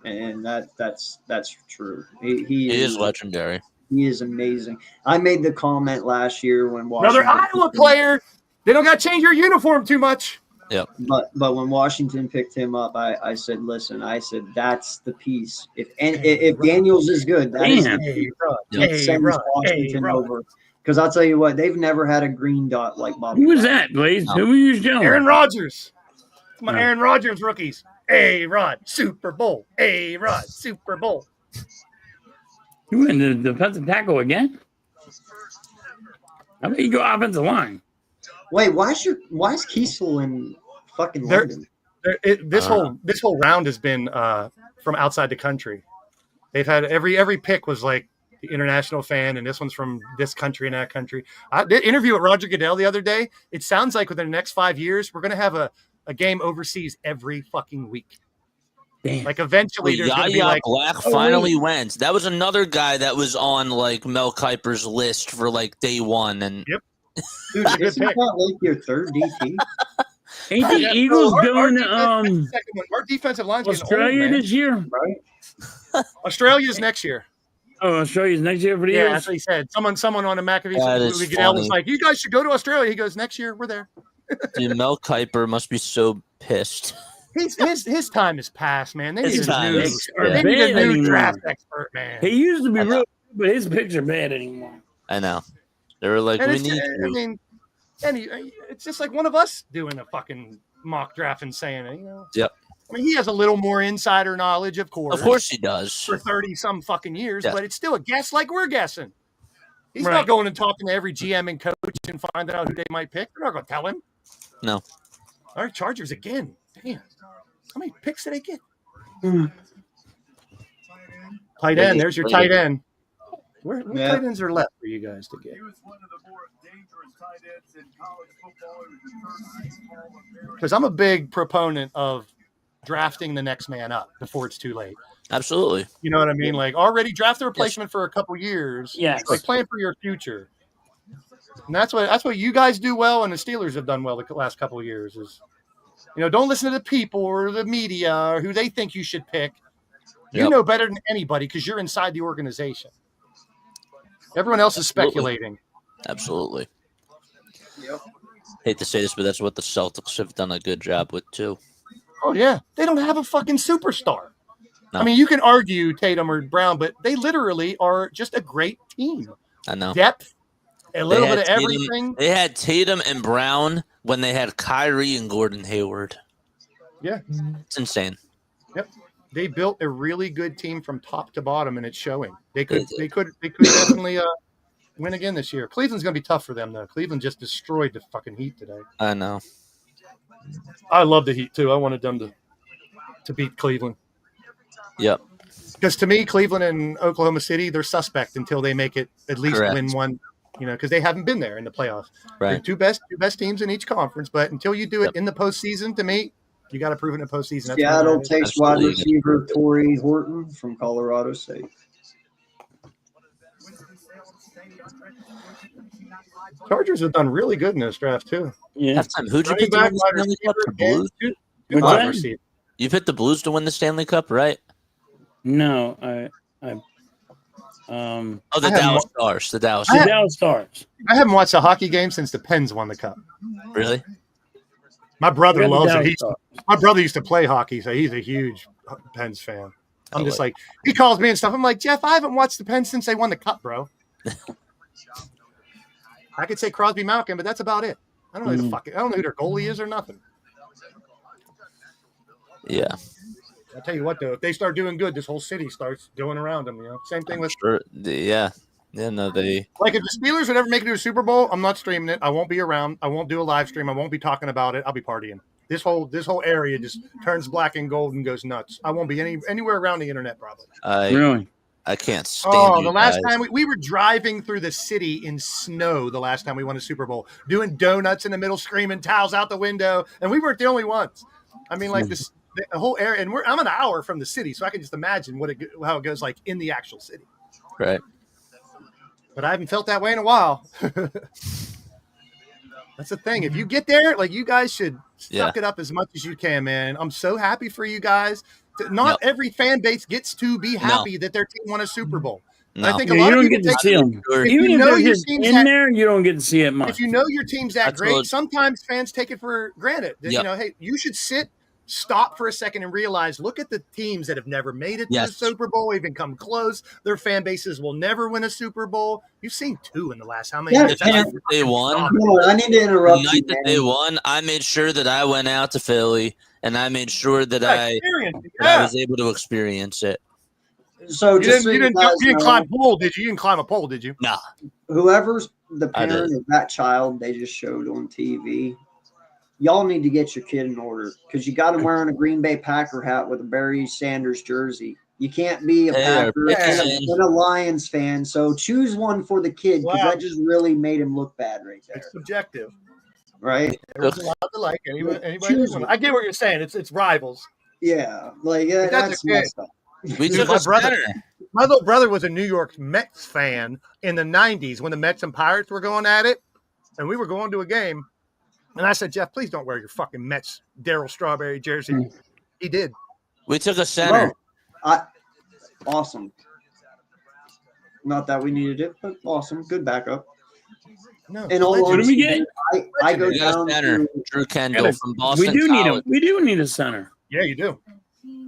man, and that's true. He He is legendary. He is amazing. I made the comment last year when Another Washington Iowa player. They don't got to change your uniform too much. Yep. But when Washington picked him up, I said, listen, I said that's the piece. If Daniels is good, that is the piece that sends Washington over. Because I'll tell you what, they've never had a green dot like Bobby. Who was that, Blaze? No. Who were you showing? Aaron Rodgers. My No. Aaron Rodgers rookies. A-Rod, Super Bowl. A-Rod, Super Bowl. You went the defensive tackle again? How about you go offensive line? Wait, why is Kiesel in fucking They're- London? This whole round has been from outside the country. They've had every pick was like the international fan, and this one's from this country and that country. I did an interview with Roger Goodell the other day. It sounds like within the next 5 years, we're going to have a game overseas every fucking week. Damn. Like eventually, there's going to be Yaya like Black finally went. That was another guy that was on like Mel Kiper's list for like day one, and Dude, isn't that like your third DT? Ain't the Yeah, Eagles our going defense- to second one. Our defensive line's getting Australia old, man. this year? Right? Australia's next year. Oh, Australia's next year for the Yeah, Eagles? that's what he said. Someone on the McAfee That is Goodell was funny. like, "You guys should go to Australia." He goes, "Next year, we're there." dude, Mel Kiper must be so pissed. His time is past, man. They His need a time new, is- they need a bad new anymore. draft expert, man. He used to be I know. real, but his picture bad anymore. I know. They were like, And we it's, need I you. mean, it's just like one of us doing a fucking mock draft and saying it. You know. Yep. I mean, he has a little more insider knowledge, of course. Of course he does. For 30 some fucking years, Yeah. but it's still a guess like we're guessing. He's Right. not going and talking to every GM and coach and finding out who they might pick. They're not going to tell him. No. All right, Chargers again. Damn. How many picks did they get? Tight end. There's your tight end. What Yeah. tight ends are left for you guys to get? He was one of the more dangerous tight ends in college football. He was the first Hall-of-Fame. Because I'm a big proponent of drafting the next man up before it's too late. Absolutely. You know what I mean? Like already draft a replacement for a couple years. Yes. Like plan for your future. And that's what you guys do well, and the Steelers have done well the last couple of years. Is don't listen to the people or the media or who they think you should pick. You Yep. know better than anybody because you're inside the organization. Everyone else is Absolutely. speculating. Absolutely. Yep. Hate to say this, but that's what the Celtics have done a good job with too. Oh yeah, they don't have a fucking superstar. No. I mean, you can argue Tatum or Brown, but they literally are just a great team. I know. Depth, a little They bit of had everything. They had Tatum and Brown when they had Kyrie and Gordon Hayward. Yeah. It's insane. They built a really good team from top to bottom, and it's showing. They could They definitely win again this year. Cleveland's going to be tough for them, though. Cleveland just destroyed the fucking Heat today. I know. I love the Heat too. I wanted them to beat Cleveland Yep. because to me, Cleveland and Oklahoma City, they're suspect until they make it at least Correct. win one. Because they haven't been there in the playoffs. They're Right. two best teams in each conference, but until you do it Yep. in the postseason, to me, you got to prove it in the postseason. That's Seattle what it is. takes wide Absolutely. receiver Torrey Horton from Colorado State. Chargers have done really good in this draft too. Yeah. Halftime. Who'd you Running pick to back, win the wide Stanley Cup? The receiver, and Blues? two What's wide that? receivers. You picked the Blues to win the Stanley Cup, right? No, Oh, the I have Dallas Stars. The Dallas. the Dallas Stars. I haven't watched a hockey game since the Pens won the cup. Really? My brother Yeah, the loves it. Dallas He's, Stars. my brother used to play hockey, so he's a huge Pens fan. I'm Oh, just like- like, he calls me and stuff. I'm like, Jeff, I haven't watched the Pens since they won the cup, bro. I could say Crosby Malkin, but that's about it. I don't know who the fuck. I don't know who their goalie is or nothing. Yeah. I'll tell you what, though, if they start doing good, this whole city starts going around them. Same thing with Sure. Yeah. Yeah. No, they. like if the Steelers would ever make it to a Super Bowl, I'm not streaming it. I won't be around. I won't do a live stream. I won't be talking about it. I'll be partying. This whole area just turns black and gold and goes nuts. I won't be anywhere around the internet probably. Really? I can't stand. Oh, you the last guys. time we were driving through the city in snow. The last time we won a Super Bowl, doing donuts in the middle, screaming towels out the window, and we weren't the only ones. I mean, like this, the whole area, and I'm an hour from the city, so I can just imagine how it goes like in the actual city. Right. But I haven't felt that way in a while. That's the thing. If you get there, like you guys should suck it up as much as you can, man. I'm so happy for you guys. Not every fan base gets to be happy that their team won a Super Bowl. No. I think Yeah, a lot you of don't people get to take see them. Even if they're just in there, you don't get to see it much. if you know your team's that That's great, what- sometimes fans take it for granted. That, Yep. hey, you should stop for a second and realize, look at the teams that have never made it to Yes. the Super Bowl, even come close. Their fan bases will never win a Super Bowl. You've seen 2 in the last how many Yeah, years? The night that they won. No, I need to The interrupt you, night that they man. won, I made sure that I went out to Philly and I made sure that I Yeah. was able to experience it. So You just didn't, so you didn't guys climb know, pole, did you? You didn't climb a pole, did you? Nah. whoever's the I did. parent of that child they just showed on TV, y'all need to get your kid in order because you got him wearing a Green Bay Packer hat with a Barry Sanders jersey. You can't be a Hey, Packer yeah. and a Lions fan. So choose one for the kid because Wow. that just really made him look bad right there. It's subjective. Right? Everyone's allowed to like anybody. Choose I get what you're saying. It's rivals. Yeah. Like But that's that's okay. messed up. We Dude, took my a brother- center. My little brother was a New York Mets fan in the 90s when the Mets and Pirates were going at it, and we were going to a game. And I said, Jeff, please don't wear your fucking Mets Darryl Strawberry jersey. He did. We took a center. Awesome. Not that we needed it, but awesome. Good backup. No, And all legend. What do we honesty, get? I go We got down a center. to, Drew Kendall Yeah, from Boston. We do need College. him. We do need a center. Yeah, you do.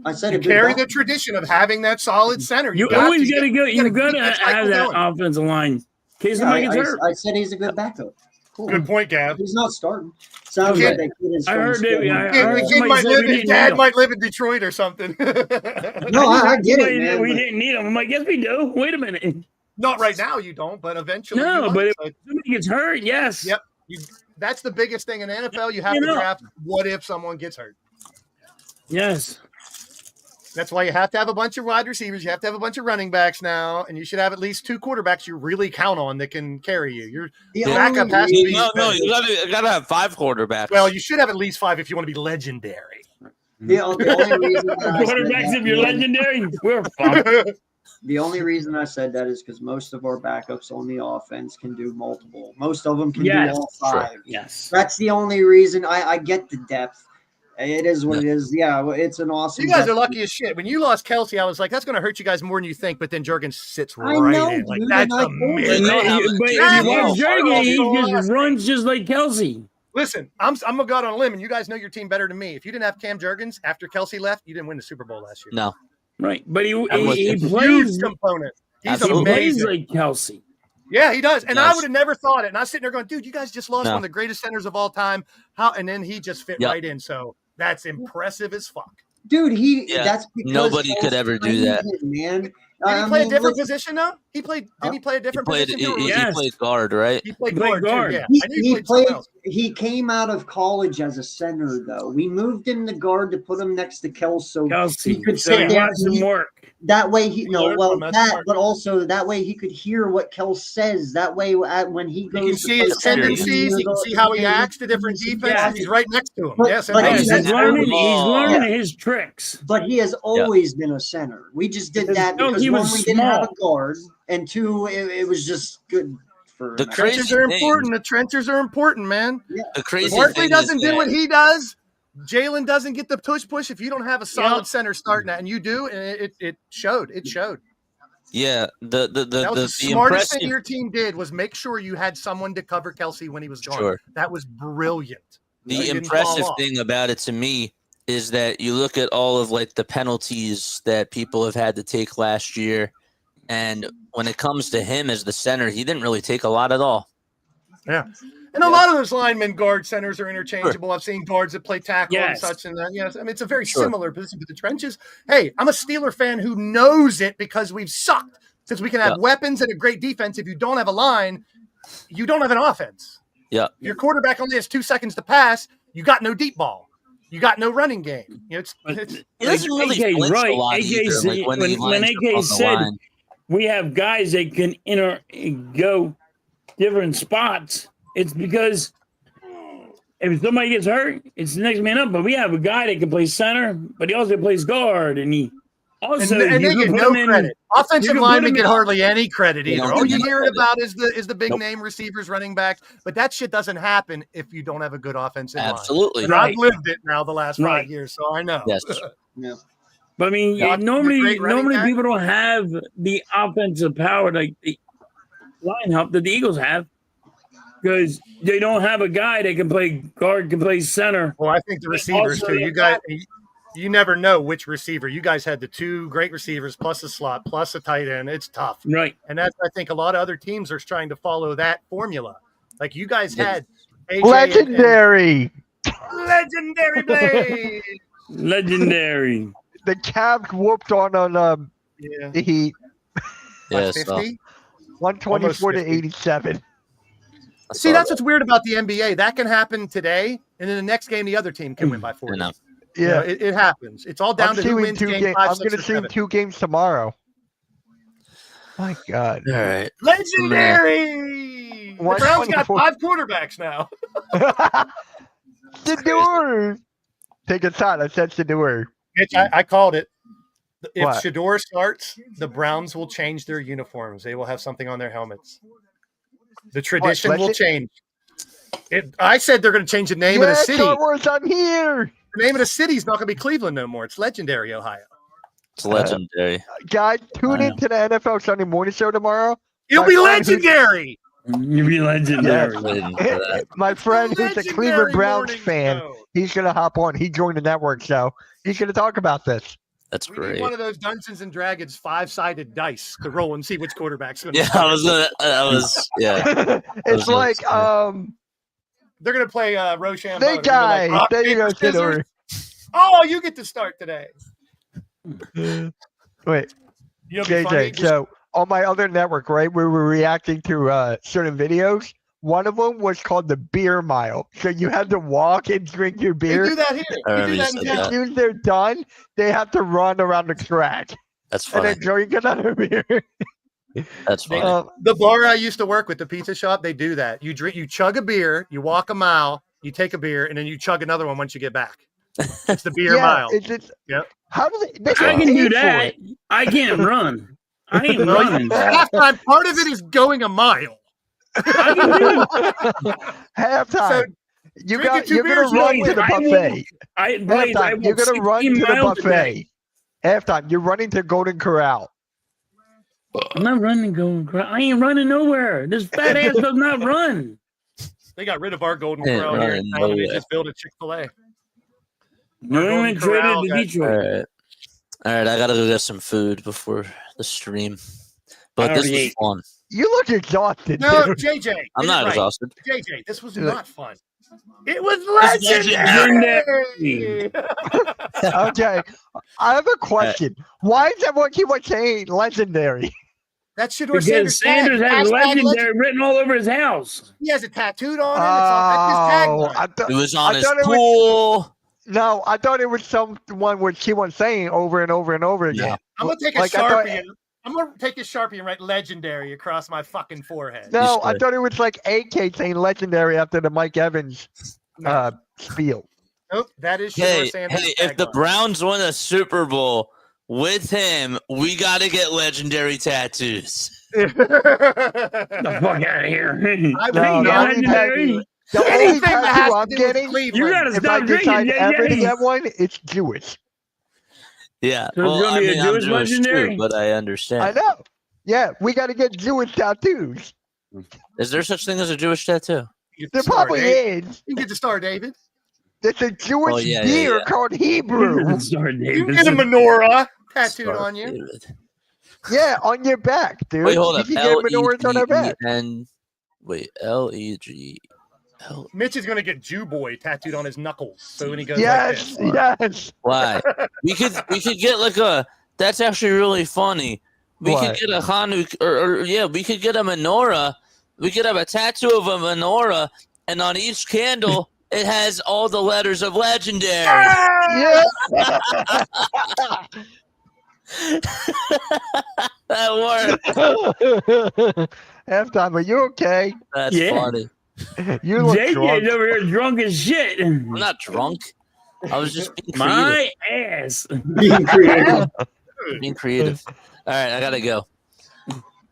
I said You a carry good the tradition of having that solid center. You got always to. got to go. You got keep to that cycle have that going. offensive line in case Yeah, somebody gets hurt. I said he's a good backup. Cool. Good point, Gav. He's not starting. Sounds Yeah. like that kid is. I from heard that- school. I Kid, heard the kid somebody might said live, we his didn't dad need him. might live in Detroit or something. No, I get it, Somebody said man. we but- didn't need him. I'm like, yes, we do. Wait a minute. Not right now, you don't, but eventually. No, you but might. if somebody gets hurt, yes. Yep. That's the biggest thing in the NFL. You have You to know. draft. What if someone gets hurt? Yes. That's why you have to have a bunch of wide receivers. You have to have a bunch of running backs now, and you should have at least 2 quarterbacks you really count on that can carry you. Your The backup only has to be. No, you gotta have 5 quarterbacks. Well, you should have at least 5 if you want to be legendary. The only reason that I said Quarterbacks, that if you're was- legendary, we're fucked. The only reason I said that is because most of our backups on the offense can do multiple. Most of them can Yes, do all 5. Yes. That's the only reason I get the depth. It is what it is. Yeah, well, it's an awesome. You guys depth. are lucky as shit. When you lost Kelsey, I was like, that's going to hurt you guys more than you think. But then Jurgens sits I right know, in. Like, dude, that's and I told you. amazing. But if you watch Jurgen, he Oh, just runs just like Kelsey. Listen, I'm going to go out on a limb, and you guys know your team better than me. If you didn't have Cam Jurgens after Kelsey left, you didn't win the Super Bowl last year. No. Right. But he with he you. plays Huge component. He's Absolutely. he plays amazing. like Kelsey. Yeah, he does. And I Yes. would have never thought it. And I was sitting there going, dude, you guys just lost No. one of the greatest centers of all time. How? And then he just fit Yep. right in. So that's impressive as fuck. Dude, Yeah, that's because nobody could ever do that. man. Did he I play a mean, different look, position though? He played. Did he play a He different played, position? too, or he was Yes. played guard, right? He played He played guard, guard. too. Yeah, He, I knew he something played. else. He came out of college as a center, though. We moved him to guard to put him next to Kelsey. So Kelsey. he could So sit he there. watched him work. That way, he no. learned Well, from it. that, but also that way he could hear what Kel says. That way, when he You goes, can to see play his center, tendencies. You can see how he acts to different defenses. He's right next to him. But- Yes, but Yes, he's he's learning. He's Oh. learning his tricks. But he has always been a center. We just did that No, because he one, was we didn't have a small. guard, and 2, it was just good for The him. crazy trenches are thing- important. The trenches are important, man. The crazy Barkley thing doesn't is do that- what he does. Jalen doesn't get the push if you don't have a solid Yep. center starting that, and you do, and it showed. It showed. Yeah, the That was the smartest impressive. thing your team did was make sure you had someone to cover Kelsey when he was gone. Sure. That was brilliant. The He didn't impressive fall off. thing about it to me is that you look at all of like the penalties that people have had to take last year, and when it comes to him as the center, he didn't really take a lot at all. Yeah. And a lot of those linemen guard centers are interchangeable. I've seen guards that play tackle Yes. and such and that. Yes, I mean it's a very Sure. similar position. But the trenches, hey, I'm a Steeler fan who knows it because we've sucked. Because we can have weapons and a great defense. If you don't have a line, you don't have an offense. Yeah. If your quarterback only has 2 seconds to pass, you got no deep ball. You got no running game. You know, it's He doesn't really AK's flinch right. a lot AK either, said- like when when he lines up AK on the said- line. we have guys that can go different spots. It's because if somebody gets hurt, it's the next man up. But we have a guy that can play center, but he also plays guard, and he also and they you get can put no him in- credit. you Offensive can put linemen him get in- hardly any credit They either. don't All get you any hear credit. about is the big Nope. name receivers, running backs, but that shit doesn't happen if you don't have a good offensive line. Absolutely. And Right. I've lived it now the last 5 Right. years, so I know. Yes. Yeah. But I mean, Yeah. normally Great running back. people don't have the offensive power like the line help that the Eagles have because they don't have a guy that can play guard, can play center. Well, I think the receivers Also, too. You guys, you never know which receiver. You guys had the 2 great receivers plus a slot plus a tight end. It's tough, Right. and that's I think a lot of other teams are trying to follow that formula. Like you guys had AJ Legendary. and legendary Blade. Legendary. The Cavs whooped on Yeah, the Heat, Yes. 50. 124 to Almost 50. 87. See, that's what's weird about the NBA. That can happen today, and in the next game, the other team can win by 40. know. You know, Yeah, it happens. It's all down I'm to who seeing wins 2 game games. 5, I'm 6, going or to see 7. 2 games tomorrow. My God. All right. Legendary. The One- Browns got 24. 5 quarterbacks now. Shador. Take a shot. I said Shador. Mitch, I called it. If What? Shador starts, the Browns will change their uniforms. They will have something on their helmets. The tradition will change. I said they're going to change the name of the city. Star Wars, I'm here. The name of the city is not going to be Cleveland no more. It's Legendary, Ohio. It's legendary. Guys, tune Wow. into the NFL Sunday morning show tomorrow. It'll My be friend who's- legendary. You be legendary. Waiting for that. My friend who's a Legendary Cleveland Browns morning fan, show. he's going to hop on. He joined the network, so he's going to talk about this. That's We need great. one of those Dungeons and Dragons 5-sided dice to roll and see which quarterback's going to Yeah, yeah. It's Those like, notes, They're going to play Rochambeau. Snake They're gonna be guy. rock, There you paper, go, Shador. scissors. Oh, you get to start today. Wait, You know, it'd be funny. JJ. So on my other network, right, we were reacting to certain videos. One of them was called the beer mile. So you had to walk and drink your We beer. do that here. I We remember do you that in said town. As soon as they're done, they have to run around the track That's and funny. then drink another beer. That's funny. The bar I used to work with, the pizza shop, they do that. You drink, you chug a beer, you walk a mile, you take a beer, and then you chug another one once you get back. It's the beer yeah, mile. It's just, Yep. How do they I get can paid do for that. it? I can't run. I ain't Well, running. halftime, part of it is going a mile. I can do Halftime. So, you're drinking 2 gonna beers, you run don't to the win. I buffet. I, Blaze, I Halftime, you're walk gonna run 16 to the miles a day. buffet. Halftime, you're running to Golden Corral. I'm not running, going. I ain't running nowhere. This fat ass does not run. They got rid of our Golden Yeah, Corral here right, in town. They no just built a Chick-fil-A. New Golden England traded Corral to got- All Detroit. right. All right. I got to go get some food before the stream. But I this already was ate. fun. You look exhausted. No, dude. JJ. I'm get not it right. exhausted. JJ, this was not fun. It was It's legendary. Okay, I have a question. Why does everyone keep on saying legendary? That Shador Because Sanders Sanders tag. has Hashtag legendary written all over his house. He has it tattooed on him. It's on that's his Oh, tagline. It was on I his thought it was- pool. no, I thought it was someone would keep on saying over and over and over again. Yeah. I'm gonna take a Like, I thought- Sharpie. I'm gonna take a Sharpie and write legendary across my fucking forehead. No, I should. thought it was like AK saying legendary after the Mike Evans spiel. Nope, that is Shador Hey, Sanders. hey, if the tagline. Browns win a Super Bowl with him, we got to get legendary tattoos. Get the fuck out of here. I Hey, No, you're the only legendary. The only Anything that has tattoo to I'm do with getting, Cleveland. You gotta if I stop drinking, decide ever to JJ. get one, it's Jewish. Yeah. So it's well, gonna I be a mean, I'm Jewish Jewish legendary? too, but I understand. I know. Yeah, we got to get Jewish tattoos. Is there such thing as a Jewish tattoo? You get There the Star probably David. is. You can get the Star David. There's a Jewish Oh, yeah, deer yeah. called Hebrew. Sorry, You David. can get a menorah tattooed Star on you. David. Yeah, on your back, dude. Wait, hold you up. can get menorahs on our back. Wait, Legend. Mitch is gonna get Jew boy tattooed on his knuckles. So when he goes like Yes, this. yes. Why? We could get like a. That's actually really funny. We could What? get a Hanukkah, or yeah, we could get a menorah. We could have a tattoo of a menorah, and on each candle it has all the letters of legendary. Yeah. That worked. Halftime, are you okay? That's Yeah. funny. You look JJ's drunk. over here drunk as shit. I'm not drunk. I was just being creative. My ass. Being creative. Being creative. All right, I gotta go.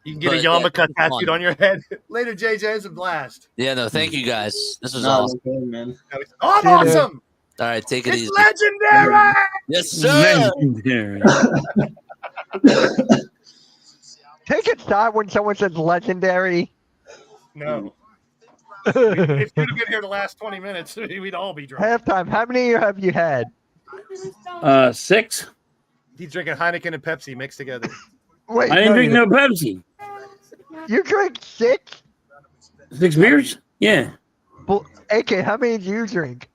You can get a But, yeah, yarmulke fun. tattooed on your head. Later, JJ, it's a blast. Yeah, no, thank you guys. This was No, awesome. okay, man. I'm See you, dude. awesome. All right, take it It's easy. legendary. Yes, sir. Legendary. Take a shot when someone says legendary. No. If you'd have been here the last 20 minutes, we'd all be drunk. Halftime, how many have you had? 6. He's drinking Heineken and Pepsi mixed together. Wait, I didn't drink you, no Pepsi. you drink 6? 6 beers? Yeah. Well, AK, how many do you drink?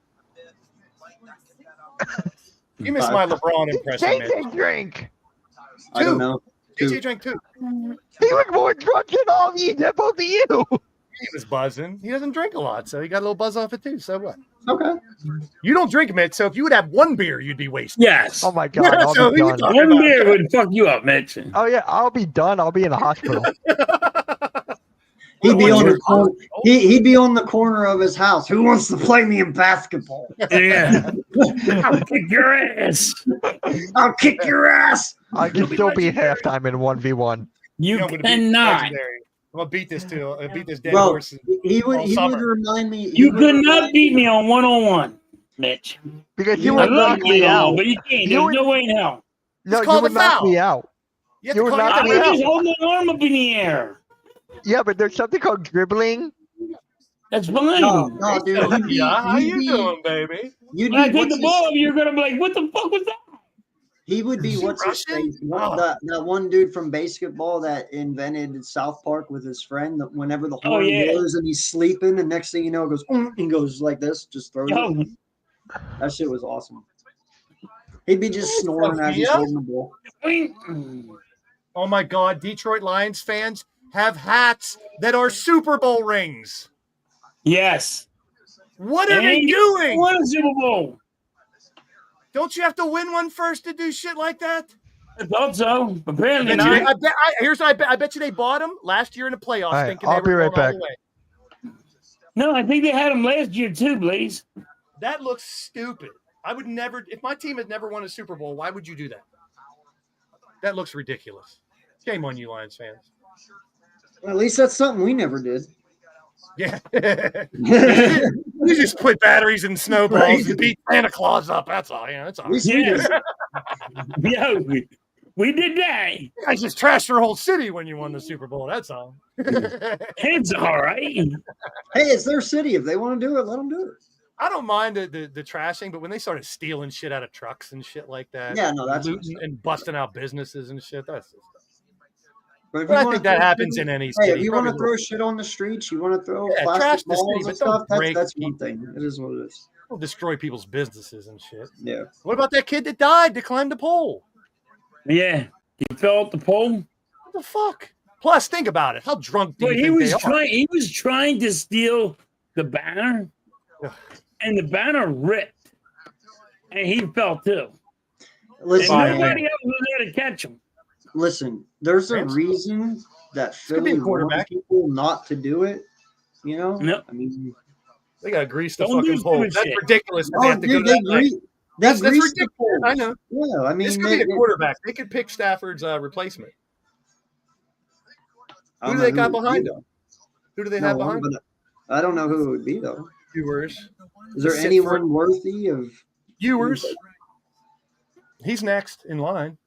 You missed my LeBron impression, man. JJ drink. I don't know. JJ drank 2. He was more drunk than all of you, than both of you. He was buzzing. He doesn't drink a lot, so he got a little buzz off it too. So what? Okay. You don't drink, Mitch, so if you would have 1 beer, you'd be wasted. Yes. Oh my God, I'll So be you done. talk- One beer would fuck you up, Mitch. Oh yeah, I'll be done. I'll be in the hospital. He'd be What on you- the corner. He'd be on the corner of his house. Who wants to play me in basketball? Yeah. I'll kick your ass. I'll kick your ass. I can still be halftime in 1v1. You I'm gonna beat cannot. legendary. I'm gonna beat this too. Beat this dead Bro, horse. he would all summer. remind me. he You would could remind not beat me on 1-on-1, Mitch. Because You you I would love knock you me and all, out. but you can't. You There's would- no way in hell. No, call you the would knock foul. me out. You have You to were call not I me would out. just hold my arm up in the air. Yeah, but there's something called dribbling. That's fine. No, dude. He'd be, Yeah, how he'd you be- doing, baby? You'd When I be take what's the his- ball, you're gonna be like, "What the fuck was that?" He would be Is he what's his Russian? face? Oh. That one dude from basketball that invented South Park with his friend. That whenever the horn yeah. blows and he's sleeping, and next thing you know, it goes and goes like this, just throws Yo, it. That shit was awesome. He'd be just snoring as he's Sophia? holding the ball. Oh my God, Detroit Lions fans have hats that are Super Bowl rings. yes. What are they And doing? What a Super Bowl. Don't you have to win one first to do shit like that? I thought so. Apparently I bet you they- not. I bet you they bought them last year in the playoffs, All right, thinking I'll they be were right going all back. the way. No, I think they had them last year too, Blaze. That looks stupid. I would never, if my team had never won a Super Bowl, why would you do that? That looks ridiculous. Shame on you, Lions fans. Well, at least that's something we never did. Yeah. We just put batteries and snowballs Right. and beat Santa Claus up. That's all. Yeah, that's all. At least we Yes. did. Yo, we did that. You guys just trashed your whole city when you won the Super Bowl. That's all. It's all right. Hey, it's their city. If they want to do it, let them do it. I don't mind the trashing, but when they started stealing shit out of trucks and shit like that, Yeah, no, that's looting and busting out businesses and shit, that's just. But if But I you wanna think that throw happens shit- in any Hey, city. if you want to Probably throw shit on the streets, you want to throw Yeah, trash plastic the city, balls but and don't stuff. That's break one thing. It is what it is. will destroy people's businesses and shit. Yeah. What about that kid that died to climb the pole? Yeah. He fell off the pole. What the fuck? Plus, think about it. How drunk do But you he think was they are? trying. He was trying to steal the banner, Ugh. and the banner ripped, and he fell too. And Listen, Fine. nobody else was there to catch him. listen. There's a Rams? reason that could be a Philly warned quarterback. people not to do it. You know. Yep. I mean, They got to grease the Don't do fucking pole. stupid That's shit. ridiculous. That they oh, have to go dude, to they that night. grease. That's They grease the ridiculous. poles. I know. Yeah, I mean, This could be a quarterback. They could pick Stafford's replacement. I Who don't do they know got it would behind be, them? Who do they though. have No, behind them? but I don't know who it would be though. Viewers. Is there Sit for- anyone worthy of? Viewers. He's next in line.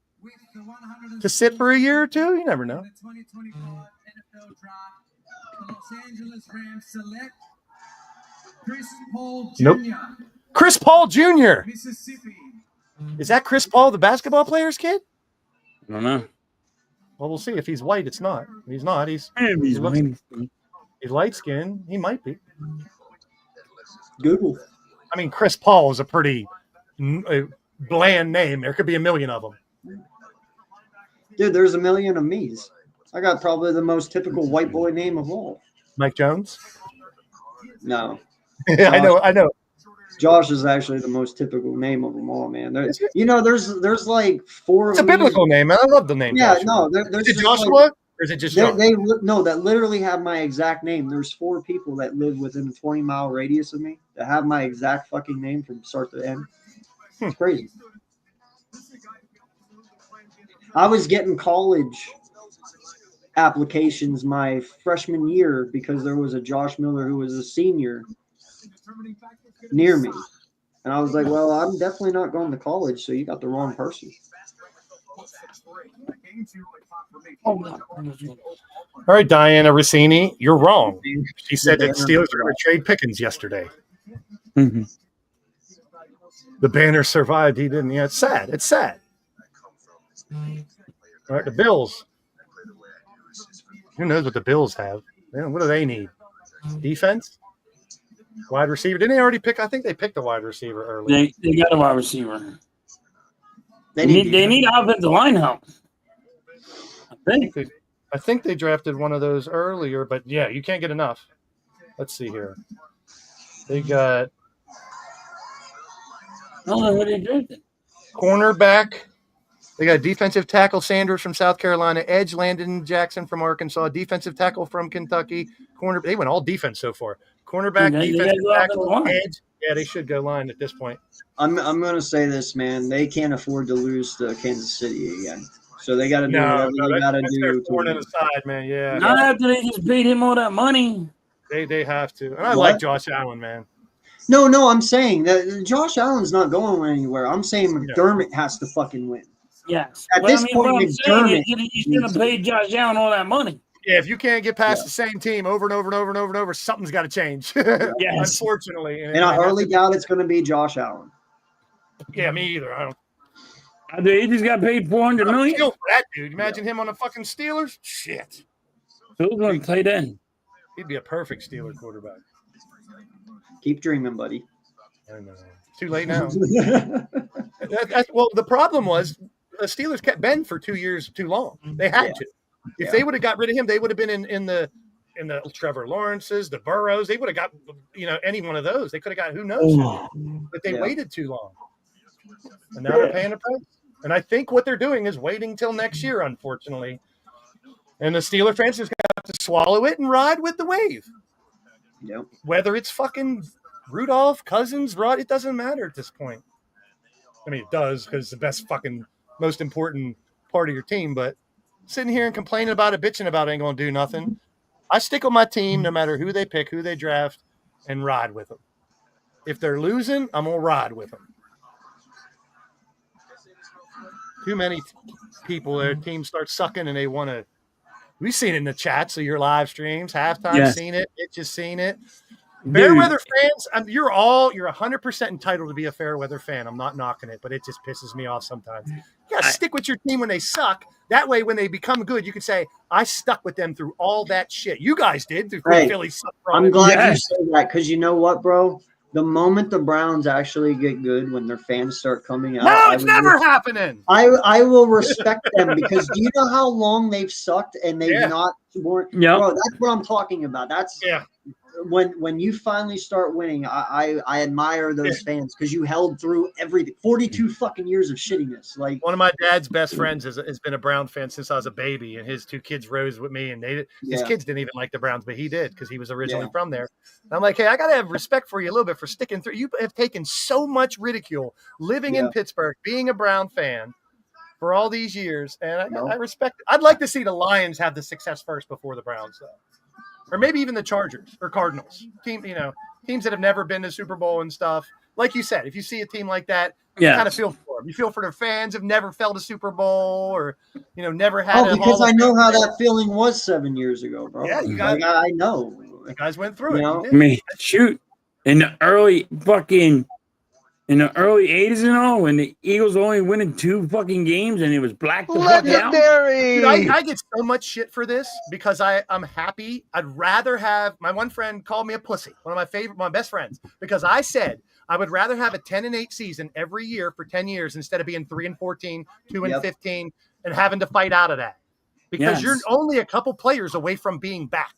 To sit for a year or two? You never know. The 2024 NFL Draft, the Los Angeles Rams select Chris Paul Jr. Nope. Chris Paul Jr. Mississippi. Is that Chris Paul, the basketball player's kid? I don't know. Well, we'll see. If he's white, it's not. If he's not. He's Maybe he's looks- winning. light skinned. He might be. Google. I mean, Chris Paul is a pretty bland name. There could be a million of them. Dude, there's a million of me's. I got probably the most typical white boy name of all. Mike Jones? No. I know. Josh is actually the most typical name of them all, man. There's like 4 It's of a biblical name, man. I love the name. Yeah, Joshua. there's Is it just Joshua? like, Or is it just that literally have my exact name. There's 4 people that live within a 20-mile radius of me that have my exact fucking name from start to end. It's crazy. I was getting college applications my freshman year because there was a Josh Miller who was a senior near me. And I was like, well, I'm definitely not going to college, so you got the wrong person. All right, Diana Rossini, you're wrong. She said that Steelers are going to trade Pickens yesterday. Mm-hmm. The banner survived. He didn't. Yeah, it's sad. It's sad. All right, the Bills. Who knows what the Bills have? What do they need? Defense? Wide receiver? Didn't they already pick? I think they picked a wide receiver early. They got a wide receiver. They need offensive line help. I think they drafted one of those earlier, but yeah, you can't get enough. Let's see here. They got what they drafted. Cornerback. They got defensive tackle Sanders from South Carolina, edge Landon Jackson from Arkansas, defensive tackle from Kentucky, corner. They went all defense so far. Cornerback, defensive tackle, edge. Yeah, they should go line at this point. I'm going to say this, man. They can't afford to lose to Kansas City again. So they got to do whatever they got to do. Thorn in the side, man. Yeah. Not after they just paid him all that money. They have to. And I like Josh Allen, man. No, I'm saying that Josh Allen's not going anywhere. I'm saying McDermott has to fucking win. Yes. At this point, McDermott he's going to pay Josh Allen all that money. Yeah, if you can't get past the same team over and over and over and over and over, something's got to change. Yes. Unfortunately. And I hardly doubt it's going to be Josh Allen. Yeah, me either. I don't. He just got paid $400 million. Feel for that dude. Imagine him on the fucking Steelers. Shit. Who's going to play then? He'd be a perfect Steeler quarterback. Keep dreaming, buddy. I know. It's too late now. Well, the problem was the Steelers kept Ben for 2 years too long. They had to. If they would have got rid of him, they would have been in the Trevor Lawrences, the Burrows. They would have got any one of those. They could have got who knows. But they waited too long. And now they're paying a price. And I think what they're doing is waiting till next year, unfortunately. And the Steeler fans just have to swallow it and ride with the wave. Yep. Whether it's fucking Rudolph, Cousins, Rod, it doesn't matter at this point. I mean, it does because it's the best fucking most important part of your team. But sitting here and complaining about it, bitching about it ain't going to do nothing. I stick with my team no matter who they pick, who they draft, and ride with them. If they're losing, I'm going to ride with them. Too many people, their team starts sucking and they want to. We've seen it in the chats of your live streams, halftime, seen it, just seen it. Fairweather fans, you're 100% entitled to be a Fairweather fan. I'm not knocking it, but it just pisses me off sometimes. You gotta stick with your team when they suck. That way, when they become good, you can say, I stuck with them through all that shit. You guys did through Philly suck. I'm glad you said that because you know what, bro? The moment the Browns actually get good, when their fans start coming out, no, it's never happening. I will respect them because do you know how long they've sucked and they've not born? Yeah, bro, that's what I'm talking about. That's when you finally start winning. I admire those fans because you held through everything. 42 fucking years of shittiness. Like one of my dad's best friends has been a Brown fan since I was a baby, and his 2 kids rose with me, and his kids didn't even like the Browns, but he did because he was originally from there. And I'm like, hey, I gotta have respect for you a little bit for sticking through. You have taken so much ridicule living in Pittsburgh, being a Brown fan for all these years, and I respect it. I'd like to see the Lions have the success first before the Browns, though. Or maybe even the Chargers or Cardinals. Teams that have never been to Super Bowl and stuff. Like you said, if you see a team like that, you kind of feel for them. You feel for their fans who've never felt a Super Bowl or, never had because I know how that feeling was 7 years ago, bro. Yeah, you guys, I know. You guys went through it. I mean, shoot. In the early fucking in the early 80s and all, when the Eagles only winning 2 fucking games and it was black the fuck out. Legendary. Dude, I get so much shit for this because I'm happy. I'd rather have my one friend called me a pussy, one of my best friends, because I said I would rather have a 10-8 season every year for 10 years instead of being 3-14, 2-15, and having to fight out of that. Because you're only a couple players away from being back.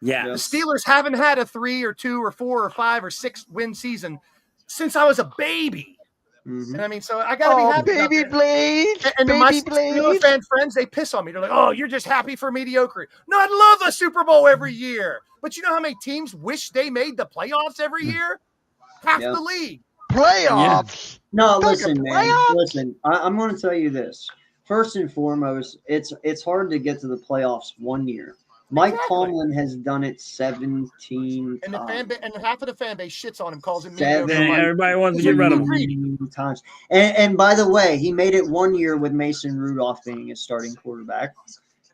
Yeah. The Steelers haven't had a 3 or 2 or 4 or 5 or 6 win season since I was a baby. Mhm. And I mean, so I gotta be happy. Baby Blaze. And Baby my Blaze. Steelers fan friends, they piss on me. They're like, "Oh, you're just happy for mediocrity." No, I'd love a Super Bowl every year. But you know how many teams wish they made the playoffs every year? Half the league. Playoffs. No, Talking listen, man. playoffs? Listen, I'm going to tell you this. First and foremost, it's hard to get to the playoffs one year. Mike Tomlin has done it 17 And the times. and half of the fan base shits on him, calls him Seven. mediocre. Everybody wants to get rid of him. 17 times. And by the way, he made it one year with Mason Rudolph being his starting quarterback.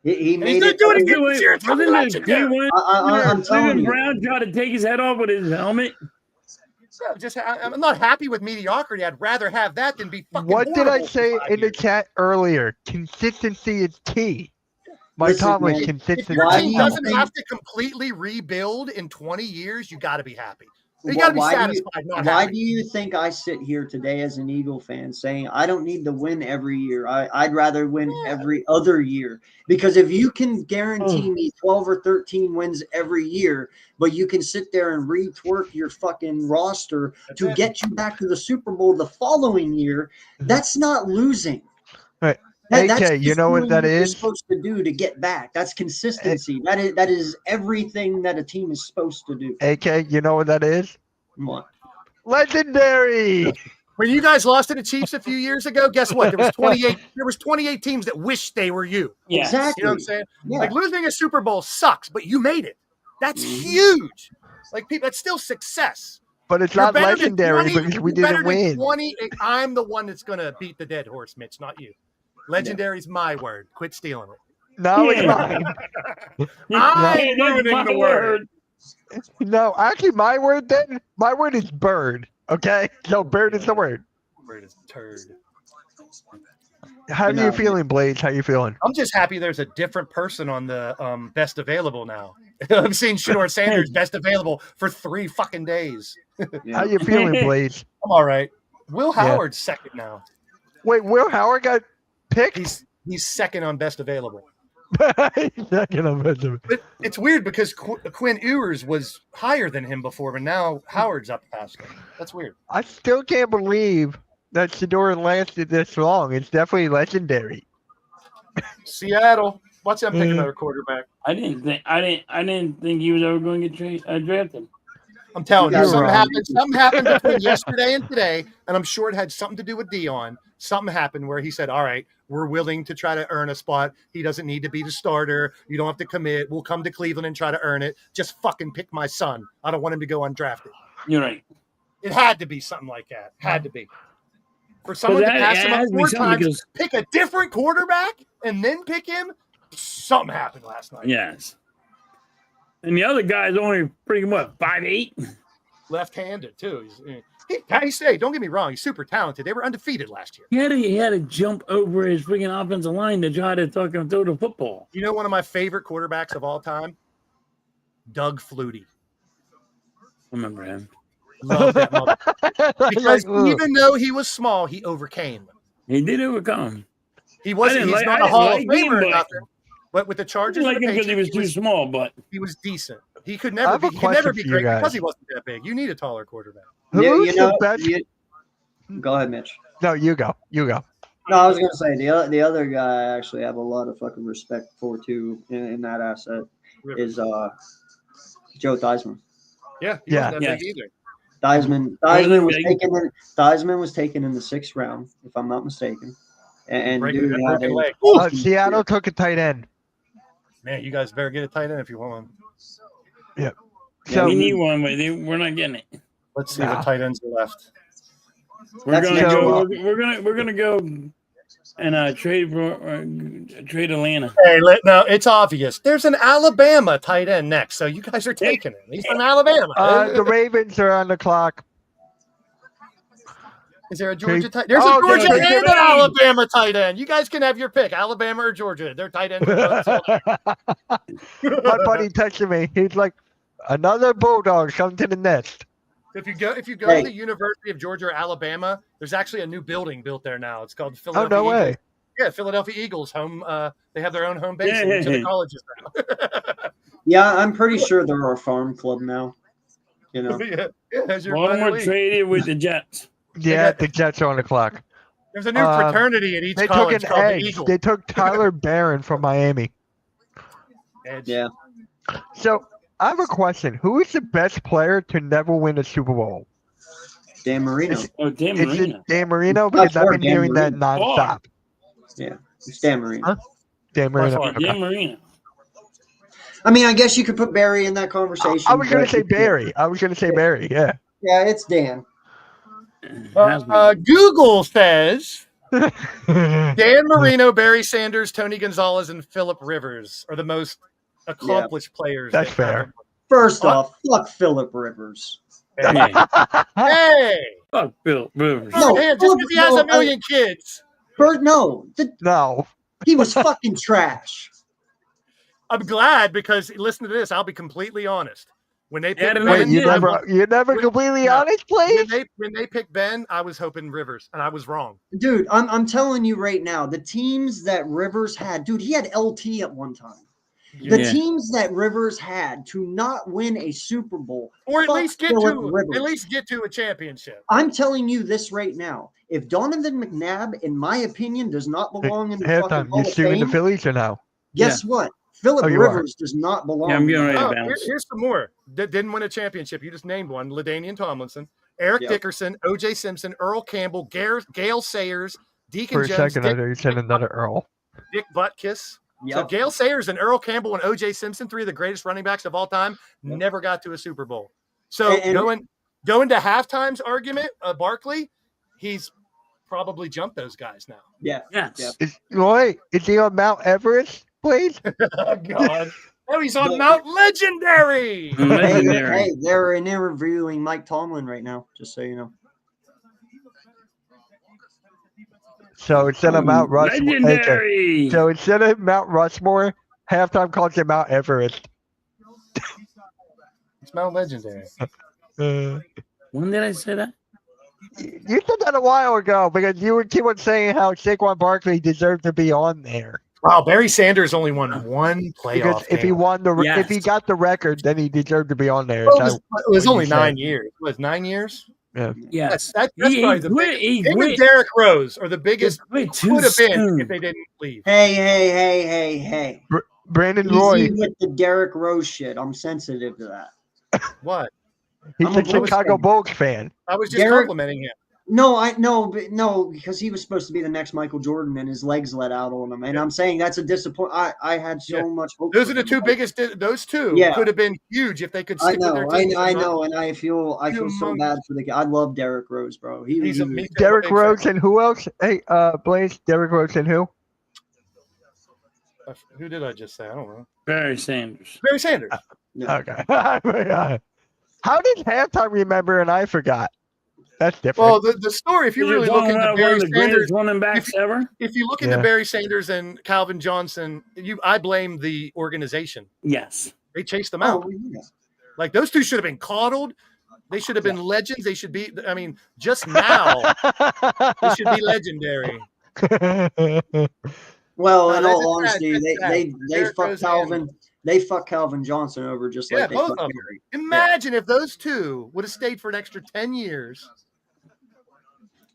He And made he's not it. doing it this year. It's Wasn't coming it out there. I'm telling Cleveland you. Brown tried to take his head off with his helmet? I'm not happy with mediocrity. I'd rather have that than be fucking What did I horrible say for 5 in the years. chat earlier? Consistency is key. Mike Listen, Tomlin, man, If consistency. your Why team do you doesn't think- have to completely rebuild in 20 years, you got to be happy. You Why- got to be why do you- satisfied, not Why happy. do you think I sit here today as an Eagle fan saying I don't need to win every year? I'd rather win every other year. Because if you can guarantee me 12 or 13 wins every year, but you can sit there and retwork your fucking roster to get you back to the Super Bowl the following year, that's not losing. Right. That's AK, you just know what doing that you're is? supposed to do to get back. That's consistency. That is everything that a team is supposed to do. AK, you know what that is? What? Legendary. When you guys lost to the Chiefs a few years ago, guess what? There was 28. There was 28 teams that wished they were you. Yes. Exactly. You know what I'm saying? Yeah. Like losing a Super Bowl sucks, but you made it. That's huge. Like people, that's still success. But it's You're not better than legendary 20 because we you're better didn't than win. 20. I'm the one that's gonna beat the dead horse, Mitch, not you. Legendary's my word. Quit stealing it. No, it's Yeah. mine. I'm ruining my the word. No, actually, my word is bird. Okay, so bird is the word. Word is turd. How are No. you feeling, Blaze? How you feeling? I'm just happy there's a different person on the best available now. I've seen Shador Sanders best available for 3 fucking days. Yeah. How you feeling, Blaze? I'm all right. Will Yeah. Howard's second now. Wait, Will Howard got picked? He's second on best available. He's not gonna miss him. But it's weird because Quinn Ewers was higher than him before, but now Howard's up past him. That's weird. I still can't believe that Shador lasted this long. It's definitely legendary. Seattle. Watch them pick Mm. another quarterback. I didn't think he was ever going to get drafted. I'm telling you, You're something wrong. happened. Something happened between yesterday and today, and I'm sure it had something to do with Dion. Something happened where he said, "All right, we're willing to try to earn a spot. He doesn't need to be the starter. You don't have to commit. We'll come to Cleveland and try to earn it. Just fucking pick my son. I don't want him to go undrafted." You're right. It had to be something like that. Had to be. For someone to that- pass it him up has to be 4 something times, because- pick a different quarterback, and then pick him. Something happened last night. Yes. And the other guy's only freaking what, 5'8"? Left-handed too. Penny State. Don't get me wrong. He's super talented. They were undefeated last year. He had to jump over his freaking offensive line to try to fucking throw the football. You know one of my favorite quarterbacks of all time? Doug Flutie. Remember him? Love that mother. Because Like, even though he was small, he overcame. He did overcome. He wasn't. I He's didn't not like- a Hall I of didn't like him, Famer or but- nothing. But with the I Chargers, didn't like and the him because he was Patriots, too small, but he was decent. He could I never have be. a He could never question be for you great guys. because he wasn't that big. You need a taller quarterback. Who's You know, the best? go ahead, Mitch. No, you go. You go. No, I was gonna say the other guy I actually have a lot of fucking respect for too in that asset is Joe Theismann. Yeah, he Yeah. wasn't that Yeah. big either. Theismann was taken in the 6th round, if I'm not mistaken. And Breaking dude that had broken a leg. awesome Seattle took a tight end. Man, you guys better get a tight end if you want one. So we need one, but we're not getting it. Let's see Nah. what tight ends are left. We're That's gonna next go. one. We're gonna go and trade trade Atlanta. Hey, no, it's obvious. There's an Alabama tight end next, so you guys are taking him. He's from Alabama. the Ravens are on the clock. Is there a Georgia tight? There's Oh, a Georgia there's and a- an Alabama tight end. You guys can have your pick, Alabama or Georgia. They're tight ends. My buddy texted me. He's like, another Bulldog come to the nest. If you go Hey. to the University of Georgia or Alabama, there's actually a new building built there now. It's called Oh, Philadelphia. no way. Eagles. Yeah, Philadelphia Eagles home. They have their own home base in each of the colleges now. Yeah, I'm pretty sure they're our farm club now. You know, yeah, as your Baltimore minor league. traded with the Jets. Yeah, the Jets are on the clock. There's a new fraternity at each They took college an called the edge. Eagle. They took Tyler Barron from Miami. Edge. yeah. So I have a question. Who is the best player to never win a Super Bowl? Dan Marino. Oh, Dan Is it Marino. Dan Marino? Because I've been Dan hearing that Marino. nonstop. Yeah, it's Dan Marino. Huh? Dan Marino. far. Okay. Dan Marino. I mean, I guess you could put Barry in that conversation. I was going but- to say Barry. Yeah. Yeah, it's Dan. Google says Dan Marino, Barry Sanders, Tony Gonzalez, and Philip Rivers are the most accomplished players. That's that fair. ever- First off, fuck Philip Rivers. Hey, Hey, fuck Bill Rivers. No, just because he has no, a million kids. No. He was fucking trash. I'm glad because listen to this. I'll be completely honest. When they Yeah, picked no, Wait, Ben, you're never completely honest, please? when they picked Ben, I was hoping Rivers, and I was wrong. Dude, I'm telling you right now, the teams that Rivers had, dude, he had LT at one time. The Yeah. teams that Rivers had to not win a Super Bowl, Or at fuck least Phillip Rivers. get to a championship. I'm telling you this right now. If Donovan McNabb, in my opinion, does not belong in the fucking Halftime. Hall You of suing the Fame, Phillies or no? guess what? Philip Oh, you are. Rivers does not belong. Yeah, I'm getting ready to Oh, bounce. here's some more. Didn't win a championship. You just named one. LaDainian Tomlinson, Eric Yep. Dickerson, O.J. Simpson, Earl Campbell, Gale Sayers, Deacon For a Jones, second, I thought you said another Earl. Dick Butkus. So Yep. Gale Sayers and Earl Campbell and O.J. Simpson, three of the greatest running backs of all time, never got to a Super Bowl. So And- going to halftime's argument, Barkley, he's probably jumped those guys now. Yeah. Yes. Wait, is he on Mount Everest, please? Oh God! Oh, he's on Mount Legendary. Hey, Legendary. hey, they're interviewing Mike Tomlin right now, just so you know. So instead of Mount Rushmore, okay. Legendary. So instead of Mount Rushmore, halftime calls it Mount Everest. It's Mount Legendary. When did I say that? You said that a while ago because you would keep on saying how Saquon Barkley deserved to be on there. Wow, Barry Sanders only won one Because playoff if he game. won the, Yes. if he got the record, then he deserved to be on there. Well, That's it was what only you said. 9 years. It was 9 years? Yes. That's He probably the quit. biggest. He Him and quit. Derrick Rose are the biggest Quit too could have been soon. if they didn't leave. Hey. Brandon Easy Roy, with the Derrick Rose shit. I'm sensitive to that. What? he's I'm a a Bulls Chicago fan. Bulls fan. I was just Derrick- complimenting him. No, because he was supposed to be the next Michael Jordan and his legs let out on him. And I'm saying that's a disappointment. I had so Yeah. much hope. Those for are the him. two biggest. Those two Yeah. could have been huge if they could I stick with know, their I teams. know, and I feel so bad for the guy. I love Derrick Rose, bro. He's a me too, Derrick big fan. Rose and who else? Hey, Blaze, Derrick Rose and who? Who did I just say? I don't know. Barry Sanders. Barry Sanders. Okay. How did halftime remember and I forgot? That's different. Well, the story, if you You're really look talking into about one Barry of the Sanders, greatest running backs ever. if you look Yeah. into Barry Sanders and Calvin Johnson, I blame the organization. Yes. They chased them Oh, out. yeah. Like those two should have been coddled. They should have been legends. They should be. I mean, just now they should be legendary. Well, No, in that's all sad, honesty, that's they sad. they Derrick fuck Rose Calvin. They fuck Calvin Johnson over just Yeah, like they both fuck of them. Barry. Imagine if those two would have stayed for an extra 10 years.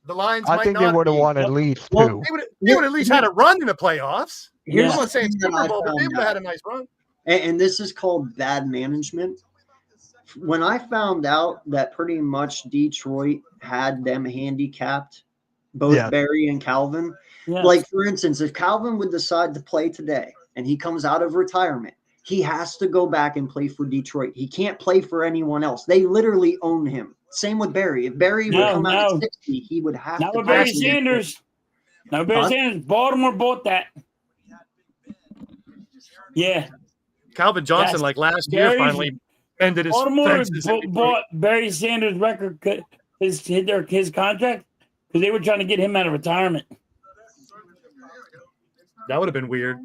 The Lions. I might think they not would have be- won at least Well, two. They would at least had a run in the playoffs. Here's I'm the not saying thing that Super I Bowl, but they found would have had out, a nice run. and this is called bad management. When I found out that pretty much Detroit had them handicapped, both Yeah. Barry and Calvin. Yes. Like, for instance, if Calvin would decide to play today and he comes out of retirement, he has to go back and play for Detroit. He can't play for anyone else. They literally own him. Same with Barry. If Barry would No, come out no. at 60, he would have Not to with play Barry for Detroit. Sanders. Not with Barry Huh? Sanders. Baltimore bought that. Yeah. Calvin Johnson, Yes. like last year, Barry- finally ended his Baltimore fences in Detroit. bought Barry Sanders' record, his contract. because they were trying to get him out of retirement. That would have been weird.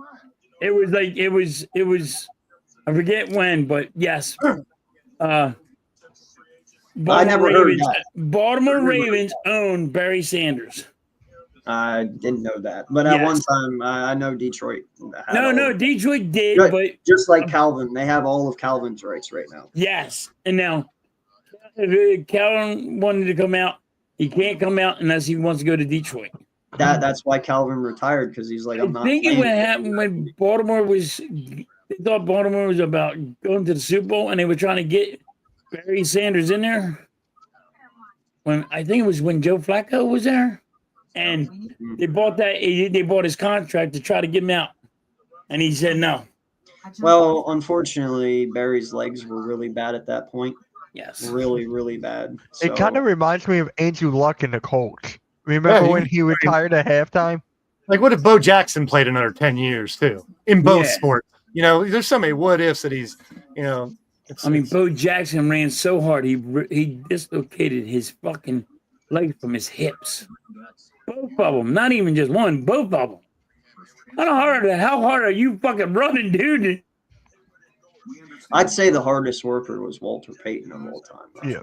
It was. I forget when, but yes. I never heard that. Baltimore Ravens own Barry Sanders. I didn't know that, but at one time I know Detroit. No, Detroit did, but just like Calvin, they have all of Calvin's rights right now. Yes, and now if Calvin wanted to come out, he can't come out unless he wants to go to Detroit. That's why Calvin retired, because he's like, I'm not. I think what happened when Baltimore was. They thought Baltimore was about going to the Super Bowl, and they were trying to get Barry Sanders in there. When I think it was when Joe Flacco was there, and they bought his contract to try to get him out, and he said no. Well, unfortunately, Barry's legs were really bad at that point. Yes, really, really bad. So, it kind of reminds me of Andrew Luck in the Colts. Remember when he retired at halftime? Like, what if Bo Jackson played another 10 years too in both sports? You know, there's so many what ifs that he's, you know. Bo Jackson ran so hard he dislocated his fucking legs from his hips. Both of them, not even just one, both of them. How hard are you fucking running, dude? I'd say the hardest worker was Walter Payton of all time. Yeah.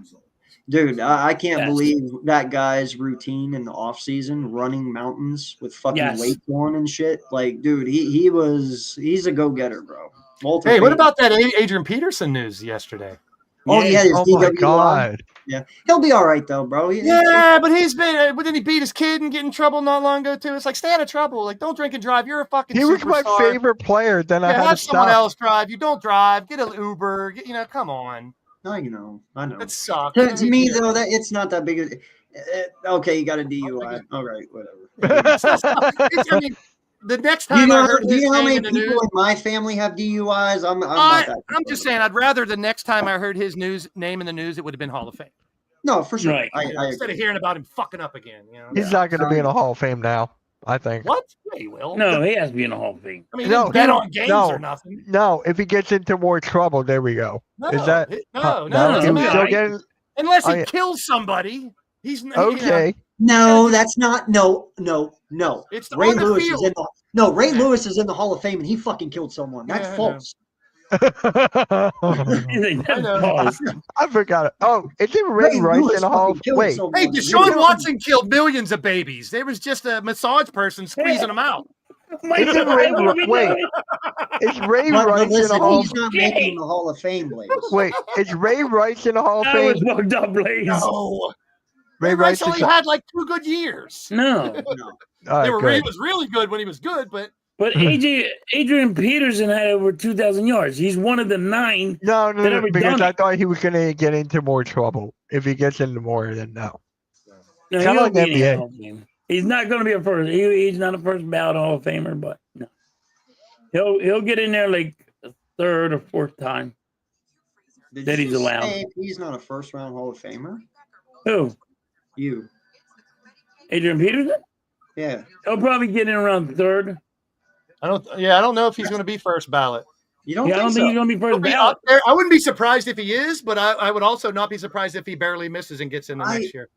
Dude, I can't believe that guy's routine in the offseason, running mountains with fucking weights on and shit. Like, dude, he's a go-getter, bro. Walter Hey, Payton. what about that Adrian Peterson news yesterday? Oh, yeah, his my DWI. God. Yeah, he'll be all right, though, bro. But he's been, but then he beat his kid and get in trouble not long ago, too. It's like, stay out of trouble. Like, don't drink and drive. You're a fucking He was my superstar. favorite player. Then I had have to someone stop. else drive. You don't drive. Get an Uber. Come on. I know. That sucks. To me, though, that it's not that big of okay, you got a DUI. All right, whatever. I mean, the next time I heard his how name many in the people news, in my family have DUIs? I'm just saying, I'd rather the next time I heard his name in the news, it would have been Hall of Fame. No, for sure. Right. Instead of hearing about him fucking up again. You know? He's not going to be in the Hall of Fame now, I think. What? Yeah, he will. No, he has to be in the Hall of Fame. I mean, he didn't bet on games or nothing. No, if he gets into more trouble, there we go. No, Is that no, he no, was still getting, unless he kills somebody. He's okay. No, that's not. No. It's Ray on the Lewis field. is in the. Ray Lewis is in the Hall of Fame, and he fucking killed someone. That's false. I forgot it. Oh, is it Ray Rice in the Hall of Fame? Wait. Hey, Deshaun Watson killed millions of babies. There was just a massage person squeezing them out. Is Ray Rice in the Hall of He's not making the Hall of Fame, Blaze. Wait, is Ray Rice in the Hall of That Fame? was fucked up, Blaze. No. Ray Rice Rice only is had like 2 good years. No. All He right, good. was really good when he was good, but Adrian Peterson had over 2,000 yards. He's one of the 9. No, that ever because done I it. thought he was going to get into more trouble. If he gets into more, then no. No, Kinda he'll like be in the NBA. Hall of Fame. He's not going to be a first. He's not a first ballot Hall of Famer, but no, he'll get in there like the 3rd or 4th time that he's allowed. He's not a first round Hall of Famer. Who? You. Adrian Peterson? Yeah. He'll probably get in around 3rd. I don't know if he's going to be first ballot. You don't Yeah, I don't think he's going to be first He'll be ballot. up there. I wouldn't be surprised if he is, but I would also not be surprised if he barely misses and gets in the next year.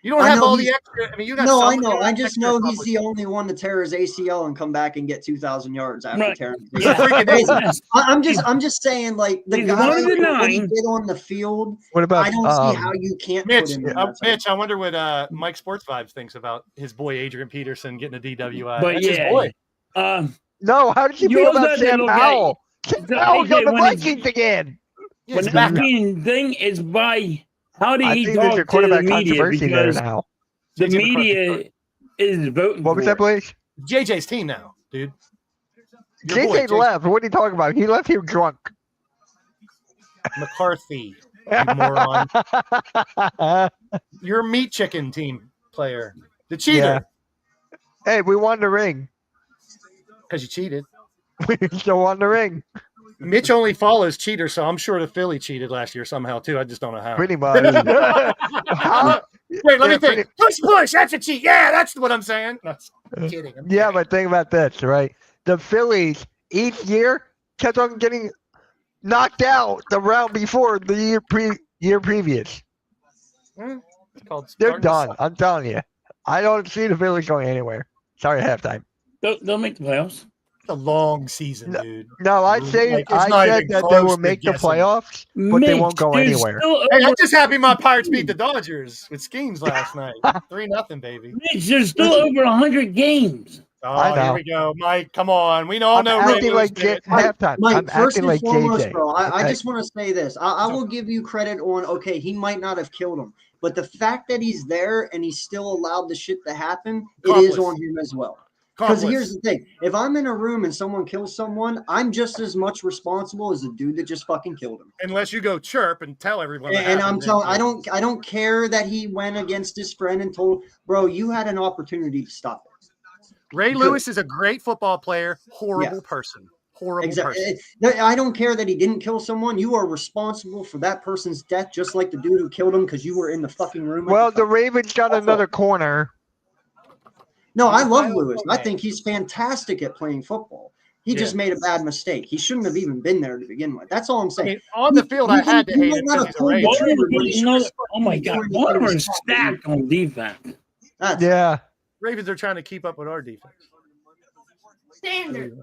You don't have all the extra. I mean, you got. No, I some know. I just extra know he's the accomplishments. only one to tear his ACL and come back and get 2,000 yards after Right. tearing. He's a freaking idiot. I'm just saying, like the He's guy one of the what he 9. did on the field. What about I don't see how you can't Mitch, put him in that Mitch, I wonder what Mike Sports Vibes thinks about his boy Adrian Peterson getting a DWI. But That's his yeah, boy. No, how did you You feel also about have to Sam look at- Howell? Sam Howell's on the when he's- Vikings again. Yeah, When he's the back up. main thing is by how did I he think there's a talk to the quarterback media, controversy there because now. the JJ media is voting What was for that, Blaze? JJ's team now, dude. Your boy, JJ left. What are you talking about? He left here drunk. McCarthy, you moron. You're a meat chicken team player. The cheater. Yeah. Hey, we won the ring. Because you cheated. We still won the ring. Mitch only follows cheaters, so I'm sure the Philly cheated last year somehow too. I just don't know how. Pretty much. How? Wait, let me Yeah, think. Push. That's a cheat. Yeah, that's what I'm saying. No, I'm kidding. I'm Yeah, kidding. but think about this, right? The Phillies each year kept on getting knocked out the round before the year previous. It's called. They're starting to done. suck. I'm telling you. I don't see the Phillies going anywhere. Sorry, halftime. They'll make the playoffs. It's a long season, dude. No, I say Like, it's I not said even that they close will to make the guessing. playoffs, but they won't go they're anywhere. Still Hey, over, I'm just happy my Pirates beat the Dodgers with Skeens last night. 3-0, baby. Mitch, there's still over 100 games. I Oh, know. here we go, Mike. Come on, we all I'm know Ray acting Lewis like did it. halftime. Mike, I'm first acting and like foremost, JJ. bro, I Okay. just want to say this. I will give you credit on, okay, he might not have killed him, but the fact that he's there and he's still allowed the shit to happen, it is on him as well. Because here's the thing. If I'm in a room and someone kills someone, I'm just as much responsible as the dude that just fucking killed him. Unless you go chirp and tell everyone. And I'm telling, I don't care that he went against his friend and told, bro, you had an opportunity to stop it. Ray Lewis is a great football player, horrible person. Horrible Exactly. person. I don't care that he didn't kill someone. You are responsible for that person's death, just like the dude who killed him because you were in the fucking room. Well, the Ravens got another corner. No, I love Lewis. I think he's fantastic at playing football. He just made a bad mistake. He shouldn't have even been there to begin with. That's all I'm saying. I mean, on the field, I had to He hate might him not because have he's a pulled the Raven. trigger, but he should have Oh my God, Baltimore is stacked on defense. Yeah. Ravens are trying to keep up with our defense. Standard.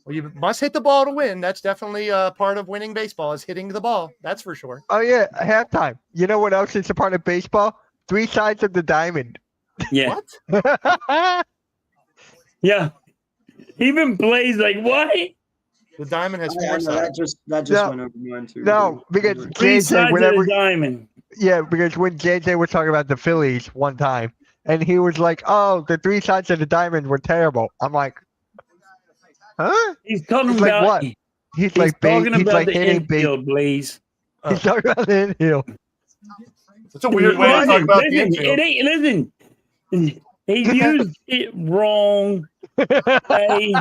Well, you must hit the ball to win. That's definitely part of winning baseball is hitting the ball. That's for sure. Oh yeah, halftime. You know what else is a part of baseball? 3 sides of the diamond. Yeah. What? Yeah. Even plays like what? The diamond has I 4 know, sides. that just No. went over mine too. No, because 3 JJ, sides of whenever the diamond. yeah, because when JJ was talking about the Phillies one time, and he was like, "Oh, the 3 sides of the diamond were terrible." I'm like, "Huh?" He's talking He's like, about what? He's like, talking he's about like the hitting base. infield, Blaze. He's talking about the infield. It's a weird way to talk about the Listen, infield. it ain't. Listen, he used it wrong. Hey,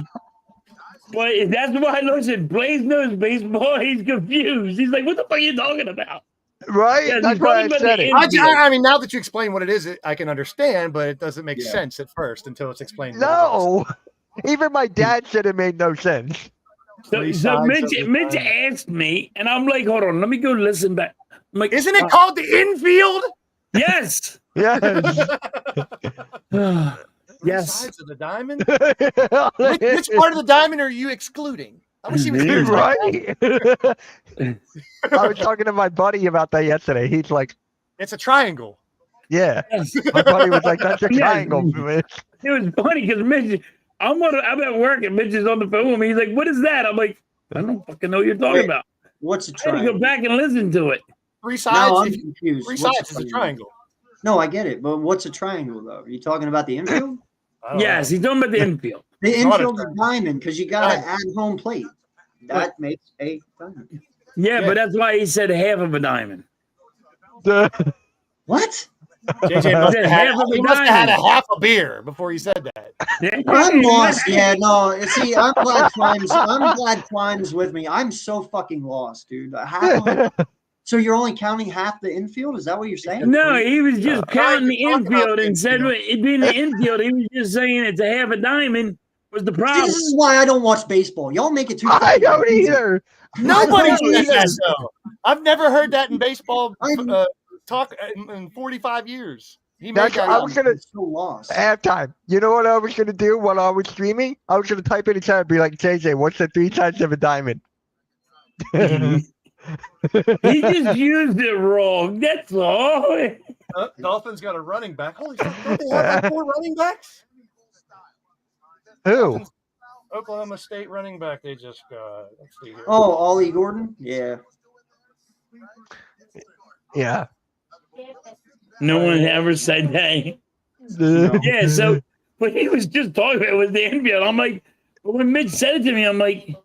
but that's why. Listen, Blaze knows baseball. He's confused. He's like, "What the fuck are you talking about?" Right? Yeah, That's he's why I talking about said the it. infield. I mean, now that you explain what it is, I can understand, but it doesn't make sense at first until it's explained. what it No, even my dad said it made no sense. So Mitch asked me, and I'm like, "Hold on, let me go listen back." I'm like, Isn't it called the infield? Yes. Yes. Yes. Sides of the diamond. Which part of the diamond are you excluding? I wish he was here. Right. I was talking to my buddy about that yesterday. He's like, It's a triangle. "Yeah." Yes. My buddy was like, "That's a Yes. triangle." It was funny because Mitch, I'm at work and Mitch is on the phone with me. He's like, "What is that?" I'm like, "I don't fucking know what you're talking Wait, about." What's a I had to triangle? go back and listen to it. 3 Now sides. I'm confused. Three What's sides is a triangle. No, I get it, but what's a triangle though? Are you talking about the infield? I don't Yes, know. he's talking about the infield. The It's not a infield's a diamond because you got to add home plate. That makes a diamond. Yeah, but that's why he said half of a diamond. What? JJ must He said have had, half of a he must have had diamond. a half a beer before he said that. I'm lost. Yeah, no. See, I'm glad Climb's with me. I'm so fucking lost, dude. So you're only counting half the infield? Is that what you're saying? No, he was just counting the you're talking about infield the and said infield. it being the infield. He was just saying it's a half a diamond was the See, problem. this is why I don't watch baseball. Y'all make it too. I fucking don't easy. either. Nobody I says don't that either. though. I've never heard that in baseball I'm- talk in 45 years. He made That's, that I up. was gonna I'm so lost. halftime. You know what I was gonna do while I was streaming? I was gonna type in the chat and be like, "JJ, what's the 3 sides of a diamond?" He just used it wrong. That's all. Dolphins got a running back. Holy shit! Don't they have like 4 running backs? Who? Oklahoma State running back they just got. Let's see here. Oh, Ollie Gordon? Yeah. Yeah. No one ever said that. Yeah, so but he was just talking about it was the infield. I'm like, but when Mitch said it to me, I'm like,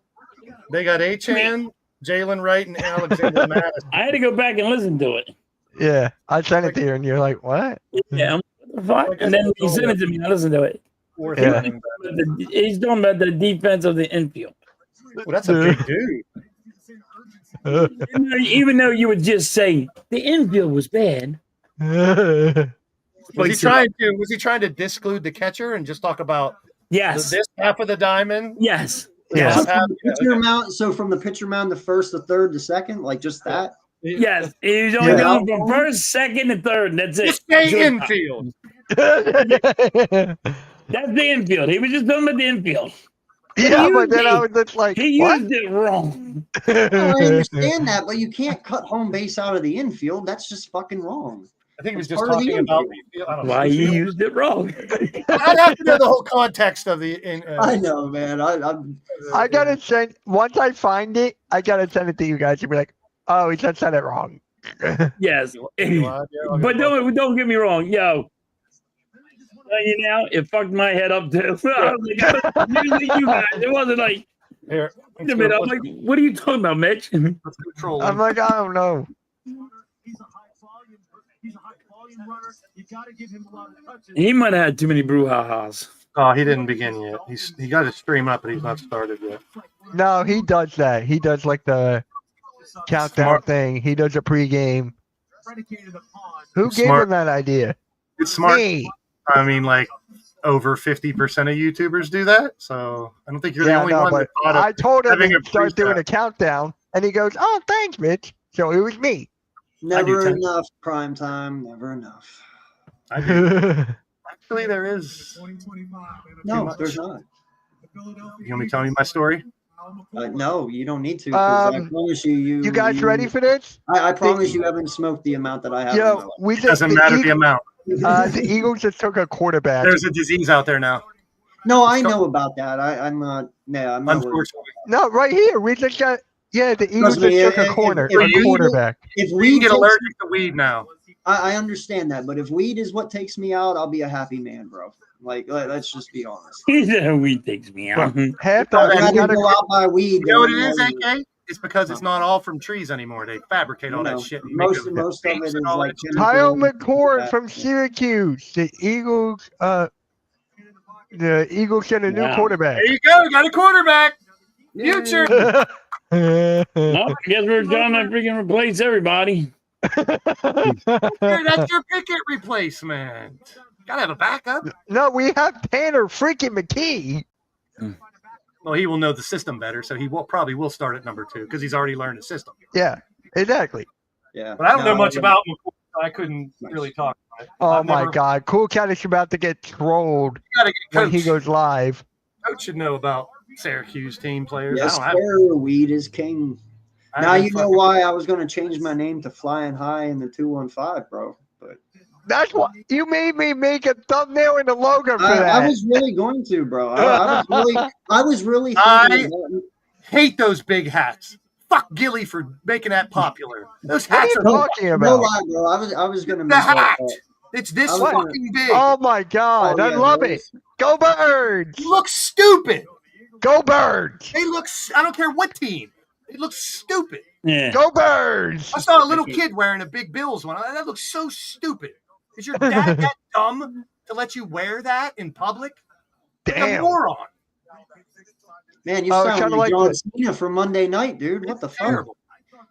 They got Achan, Jalen Wright, and Alexander Madison. I had to go back and listen to it. Yeah. I sent it to you, and you're like, "What?" Yeah, I'm, what the fuck? And then he sent it to me. I listened to it. Fourth Yeah. running back. He's talking about the defense of the infield. Well, that's a big dude. Even though you would just say the infield was bad. Was he trying to disclude the catcher and just talk about Yes. this half of the diamond? Yes. Yeah. So This half- from the pitcher mound, the first, the third, the second, like just that. Yes, he's only Yeah. going from first, second, and third. That's it. Just stay infield. That's the infield. He was just talking about the infield. Yeah, but then I was just like, He what? used it wrong. No, I understand that, but you can't cut home base out of the infield. That's just fucking wrong. I think he was It's just part of the talking about. infield. I don't know. Why he used it wrong. I'd have to know the whole context of the. I know, man. I'm I gotta send once I find it, I gotta send it to you guys. You'll be like, oh, he just said it wrong. Yes. But don't get me wrong, yo. Tell you now, it fucked my head up too. I was like, usually you guys. It wasn't like, Here, wait a minute. I'm like, what are you talking about, Mitch? let's control I'm him. like, I don't know. He's a high volume runner. You got to give him a lot of touches. He might have had too many brouhahas. Oh, he didn't begin yet. He got his stream up, but he's not started yet. No, he does that. He does like the countdown Smart. thing. He does a pregame. Predicated upon Who gave Smart. him that idea? It's smart. Me. I mean, like over 50% of YouTubers do that, so I don't think you're the Yeah, only no, one that but thought I of told him having to a start doing freestyle. a countdown, and he goes, "Oh, thanks, Mitch." So it was me. never too. enough prime time. Never enough. I do. Actually, there is. 2025. No, much. there's not. You want me to tell you my story? No, you don't need to. 'Cause I promise you, You guys ready for this? I promise you haven't smoked the amount that I have. in my Yo, life. we just Doesn't matter the amount. the Eagles just took a quarterback. There's a disease out there now. No, I know about that. I'm not. Yeah, I'm not. worried. Unfortunately, No, right here. We just got. Yeah, the Eagles Trust me, just took if- a corner, if a we- quarterback. If we weed get takes, allergic to weed now. I understand that, but if weed is what takes me out, I'll be a happy man, bro. Like, let's just be honest. He said weed takes me out. Half Oh, the I'd we rather got go a, out by weed. You know what it than, is, AK? It's because it's not all from trees anymore. They fabricate all that shit. and make most it most of it vapes is and all like that shit. Kyle chemical- McCord from Syracuse. The Eagles. The Eagles get a new Wow. quarterback. There you go. You got a quarterback. Future. Well, I guess we're trying to freaking replace everybody. Here, that's your Pickett replacement. Gotta have a backup. No, we have Tanner freaking McKee. Well, he will know the system better, so he will probably will start at number 2 because he's already learned the system. Yeah, exactly. Yeah, But I don't know No, much about him. So I couldn't really talk about it. Oh I've my never- God, Cool Cat is about to get trolled You gotta get when he coach. goes live. Coach should know about Syracuse team players. Yes, I don't have. sir. Weed is king. I Now haven't you know fucking- why I was going to change my name to Flying High in the 215, bro. But That's what you made me make a thumbnail and a logo for I that. was really going to, bro. I was really I- thinking about- hate those big hats. Fuck Gilly for making that popular. Those What are hats you are talking no about? lie, bro. I was going to the make that hat. up. It's this I was gonna- fucking big. Oh my God, Oh, I yeah, love those- it. Go Birds! It looks stupid. Go Birds! They look. I don't care what team. It looks stupid. Yeah. Go Birds! I saw a little kid wearing a Big Bills one. That looks so stupid. Is your dad that dumb to let you wear that in public? Like a Damn. moron. Man, you Oh, sound kinda like like John the- Cena for Monday night, dude. What the fuck? Terrible.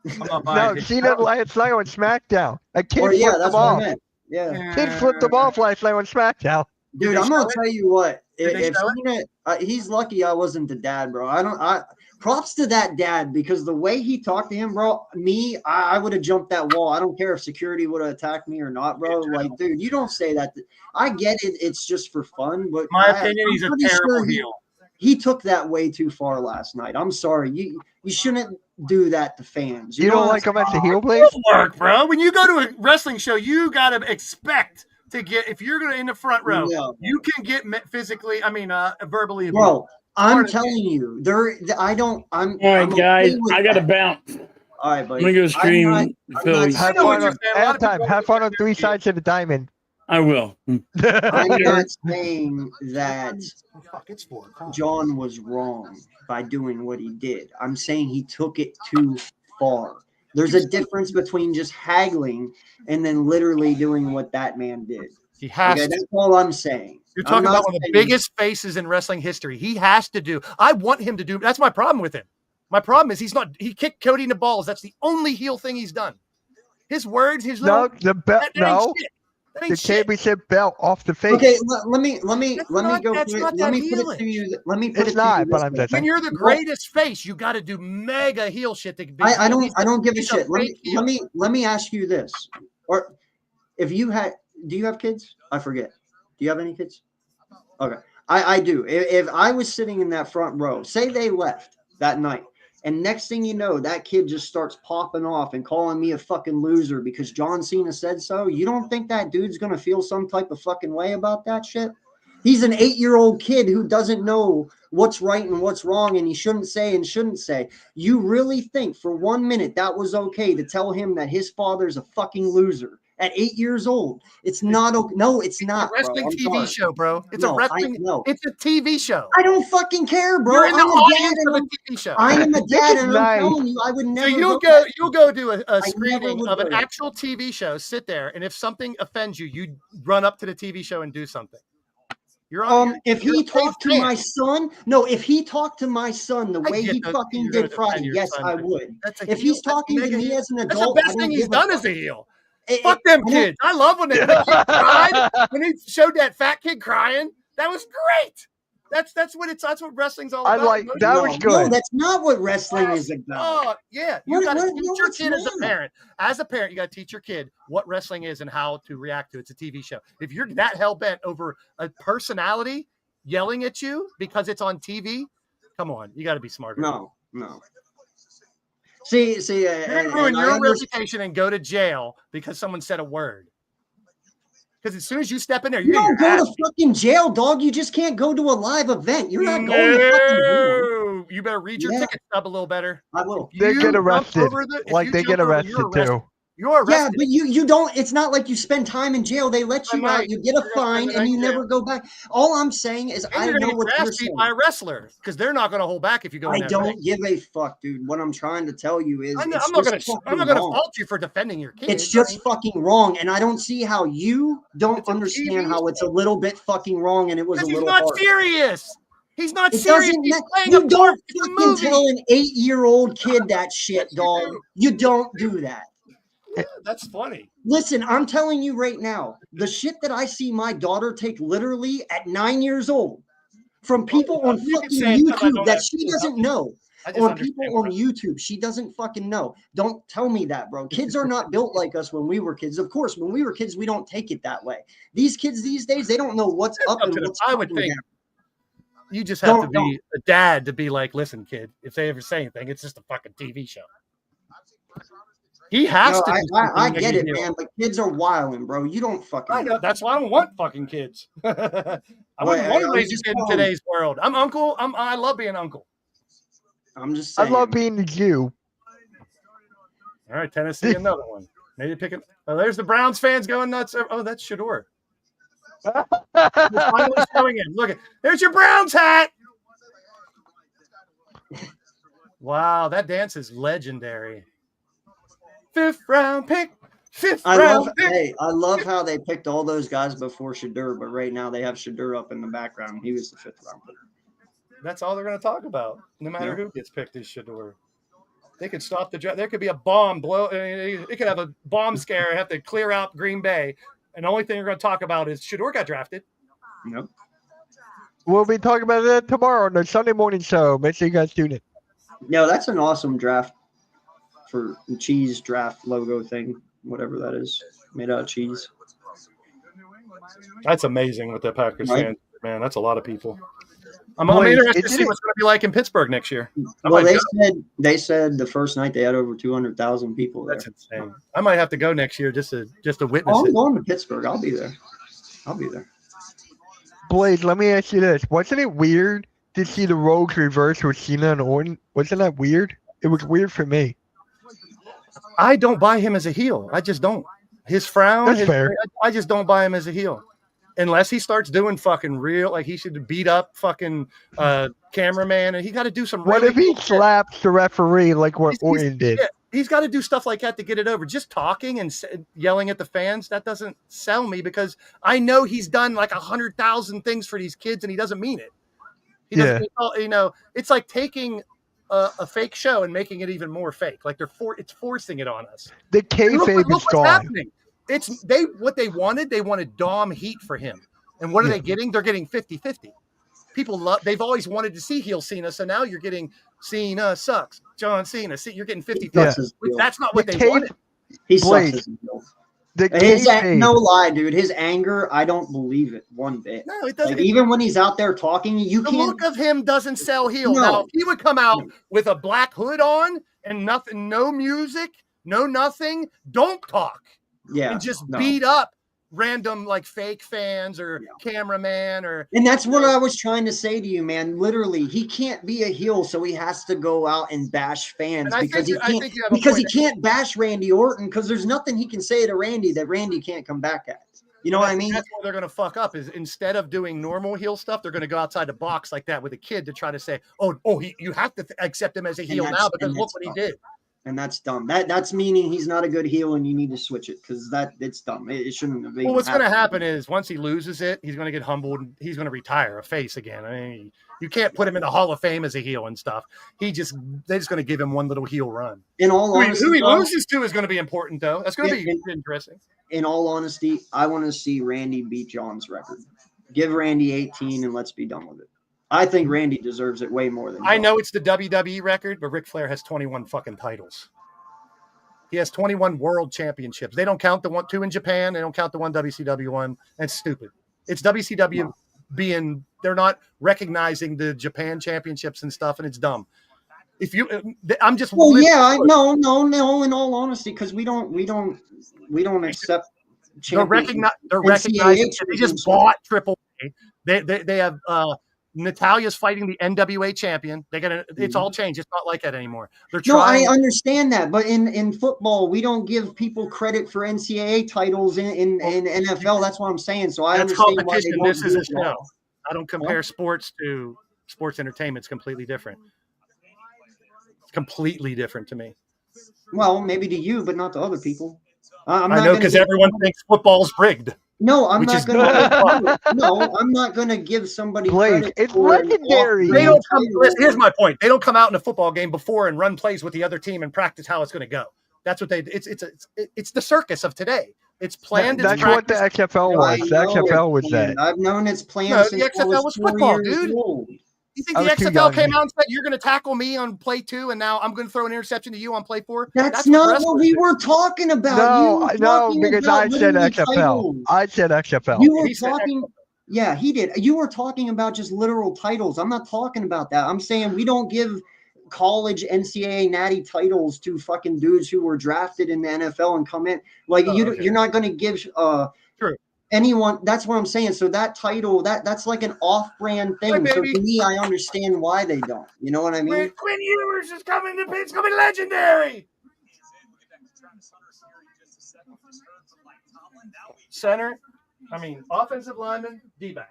I'm not buying No, it. Cena last night on SmackDown. A kid Or yeah, flipped that's him what I off. meant. Yeah. Kid flipped him off last night on SmackDown. Dude, they I'm gonna show it? tell you what. Did they If show Cena, he's lucky I wasn't the dad, bro. I props to that dad because the way he talked to him, bro. I would have jumped that wall. I don't care if security would have attacked me or not, bro. Like, dude, you don't say that. I get it. It's just for fun, but My opinion, I'm he's a pretty terrible sure heel. He took that way too far last night. I'm sorry. You shouldn't do that to fans. You know don't what like I'm him as a saying? heel, please? It'll work, bro. When you go to a wrestling show, you gotta expect to get. If you're gonna in the front row, No. you can get physically. verbally. abused. Bro, I'm Part of telling you, I don't. I'm. All right, I'm okay guys, with I got to that. bounce. All right, buddy. Let me go stream I'm the not Phillies. Have know what fun you're on saying. A lot of halftime. people Have fun on don't three get it. sides of the diamond. I will. I'm not saying that Oh, fuck, it's 4 o'clock. John was wrong by doing what he did. I'm saying he took it too far. There's a difference between just haggling and then literally doing what that man did. He has Okay, to. that's all I'm saying. You're I'm talking not about one of the saying- biggest faces in wrestling history. He has to do. I want him to do. That's my problem with him. My problem is he's not. He kicked Cody in the balls. That's the only heel thing he's done. His words, his No, little. the belt. that ain't No, shit. That the ain't shit. championship belt off the face. Okay, let me That's go. not- Let that's me not let that me put it heelish. to you. Let me put It's it to not, you but this I'm way. just When saying. you're the greatest face, you got to do mega heel shit. To be, I don't give a he's shit. fake heel. Let me ask you this. Or if you had, do you have kids? I forget. Do you have any kids? Okay. I do. If I was sitting in that front row, say they left that night, and next thing you know, that kid just starts popping off and calling me a fucking loser because John Cena said so, you don't think that dude's going to feel some type of fucking way about that shit? He's an 8-year-old kid who doesn't know what's right and what's wrong, and he shouldn't say and shouldn't say. You really think for 1 minute that was okay to tell him that his father's a fucking loser at 8 years old? It's not okay. No, it's not, It's a wrestling bro. I'm TV sorry. show, bro. It's No, a wrestling. no. It's a TV show. I don't fucking care, bro. You're in the I'm a dad audience and of a I'm, TV show. I am a This dad is and nice. I'm telling you, I would So never you'll go. go do a never screening would of an go there. actual TV show. Sit there, and if something offends you, you run up to the TV show and do something. You're on. If you're he a fake talked to fan. my son, no, if he talked to my son the I way get he that fucking you're gonna did defend Friday, your yes, son, I but would. That's a If heel. he's talking to That's me mega as an heel. That's adult, the I best don't thing he's give a done fuck. as a heel. It- Fuck it- them I don't- kids. I love when the kid cried when he showed that fat kid crying. That was great. That's what wrestling's all I about. like that was No, good. that's not what wrestling is about. Oh, yeah. You What- got to what- teach no, your it's kid as a not. parent. As a parent, you got to teach your kid what wrestling is and how to react to it. It's a TV show. If you're that hell bent over a personality yelling at you because it's on TV, come on, you got to be smarter. No. See, You're going to ruin your reputation and go to jail because someone said a word. Because as soon as you step in there, You you're don't going go to to fucking jail, dog. You just can't go to a live event. You're not going to fucking jail. No, you better read your Yeah. ticket stub a little better. I will. They You get jump arrested. over the- if Like you they jump get over, arrested you're arrested. too. You're Yeah, arrested. but you don't. It's not like you spend time in jail. They let you out. You get a You're gonna fine, spend the and night you in never jail. go back. All I'm saying is, And I you're know going to what get you're ass beat saying. by a wrestler because they're not going to hold back if you go in I that don't ring. give a fuck, dude. What I'm trying to tell you is, I'm it's not just going fucking to wrong. fault you for defending your kids. It's just fucking wrong, and I don't see how you don't It's a understand TV how it's a little bit fucking wrong, and it was a because he's little not hard. serious. He's not It serious. doesn't. He's playing You a part. don't It's a fucking movie. tell an 8-year-old kid that shit, Yes, you dog. do. You don't do that. That's funny. Listen, I'm telling you right now, the shit that I see my daughter take literally at 9 years old from people on You can fucking say it 'cause I YouTube don't that have she kids. doesn't know. I just On understand people what on YouTube, she doesn't fucking know. Don't tell me that, bro. Kids are not built like us when we were kids. Of course, when we were kids, we don't take it that way. These kids these days, they don't know what's up and what's I would fucking think down. you just have to Don't. be a dad to be like, listen, kid, if they ever say anything, it's just a fucking TV show. He has No, to. I do something get make it, you man, but kids are wilding, bro. You don't fucking I know. That's why I don't want fucking kids. I wouldn't want to I'm raise a just kid in telling you. today's world. I'm uncle. I love being uncle. I'm just I saying. love being the Jew. All right, Tennessee, another one. Maybe pick it. Oh, there's the Browns fans going nuts. Oh, that's Shador. He's finally showing him. Look at there's your Browns hat. Wow, that dance is legendary. Fifth round pick. I love how they picked all those guys before Shadur, but right now they have Shadur up in the background. He was the 5th round pick. That's all they're going to talk about. No matter Yeah. who gets picked is Shador. They could stop the draft. There could be a bomb blow. It could have a bomb scare. Have to clear out Green Bay, and the only thing they're going to talk about is Shador got drafted. Nope. We'll be talking about that tomorrow on the Sunday morning show. Make sure you guys tune in. No, that's an awesome draft for the cheese draft logo thing, whatever that is, made out of cheese. That's amazing with the Packers Right. fans, man. That's a lot of people. I'm Boy, interested to isn't see it- what's going to be like in Pittsburgh next year. I Well, might they said the first night they had over 200,000 people there. That's insane. I might have to go next year just to witness Oh, I'm it. going to Pittsburgh. I'll be there. Blaze, let me ask you this. Wasn't it weird to see the roles reverse with Cena and Orton? Wasn't that weird? It was weird for me. I don't buy him as a heel. I just don't. His frown. That's fair. I just don't buy him as a heel. Unless he starts doing fucking real, like he should beat up fucking cameraman, and he got to do some. What really if he cool shit. slaps the referee like what Orton did? Yeah, he's got to do stuff like that to get it over. Just talking and yelling at the fans, that doesn't sell me because I know he's done like 100,000 things for these kids and he doesn't mean it. He doesn't, you know, it's like taking a fake show and making it even more fake. Like it's forcing it on us. The And kayfabe look is what's gone. happening. what they wanted Dom heat for him. And what are they getting? They're getting 50-50. People they've always wanted to see heel Cena, so now you're getting Cena sucks. John Cena, you're getting 50-50. That's not what they wanted. He sucks as a heel. No lie, dude. His anger, I don't believe it one bit. No, it doesn't. Like, even when he's out there talking, the look of him doesn't sell heel. No. Now, if he would come out with a black hood on and nothing, no music, no nothing, don't talk. Yeah. And just beat up random like fake fans or cameraman and that's what I was trying to say to you, man. Literally, he can't be a heel, so he has to go out and bash fans because he can't bash Randy Orton because there's nothing he can say to Randy that Randy can't come back at. You know what I mean? That's what they're going to fuck up is instead of doing normal heel stuff, they're going to go outside the box like that with a kid to try to say, you have to accept him as a heel now because look what he did. And that's dumb. That's meaning he's not a good heel, and you need to switch it because it's dumb. It shouldn't have been. Well, what's going to happen is once he loses it, he's going to get humbled. And he's going to retire a face again. I mean, you can't put him in the Hall of Fame as a heel and stuff. They're just going to give him one little heel run. In all honesty, who he loses to is going to be important, though. That's going to be interesting. In all honesty, I want to see Randy beat John's record. Give Randy 18, and let's be done with it. I think Randy deserves it way more than I know it's the WWE record, but Ric Flair has 21 fucking titles. He has 21 world championships. They don't count the 2 in Japan. They don't count the 1 WCW one. That's stupid. It's WCW they're not recognizing the Japan championships and stuff, and it's dumb. I'm just. Well, yeah, no. In all honesty, because we don't accept. They're recognizing. They just bought Triple A. They have. Natalia's fighting the NWA champion. It's all changed. It's not like that anymore. I understand that, but in football, we don't give people credit for NCAA titles in NFL. That's what I'm saying. So I understand why they don't. This is a show. I don't compare sports to sports entertainment. It's completely different. It's completely different to me. Well, maybe to you, but not to other people. I know because everyone thinks football's rigged. No, I'm not going to give somebody credit. It's legendary. Here's my point. They don't come out in a football game before and run plays with the other team and practice how it's going to go. That's what it's the circus of today. It's planned. That's what the XFL was. The XFL was that. I've known it's planned since the XFL was football, dude. You think the XFL came out and said, you're going to tackle me on play 2, and now I'm going to throw an interception to you on play 4? That's not what we were talking about. No, because I said XFL. I said XFL. You were talking. Yeah, he did. You were talking about just literal titles. I'm not talking about that. I'm saying we don't give college NCAA natty titles to fucking dudes who were drafted in the NFL and come in. Like, you're not going to give True. anyone. That's what I'm saying. So that title, that's like an off-brand thing. So to me, I understand why they don't. You know what I mean? Quinn Ewers is coming to It's going to be legendary. Center. Offensive lineman, D-back.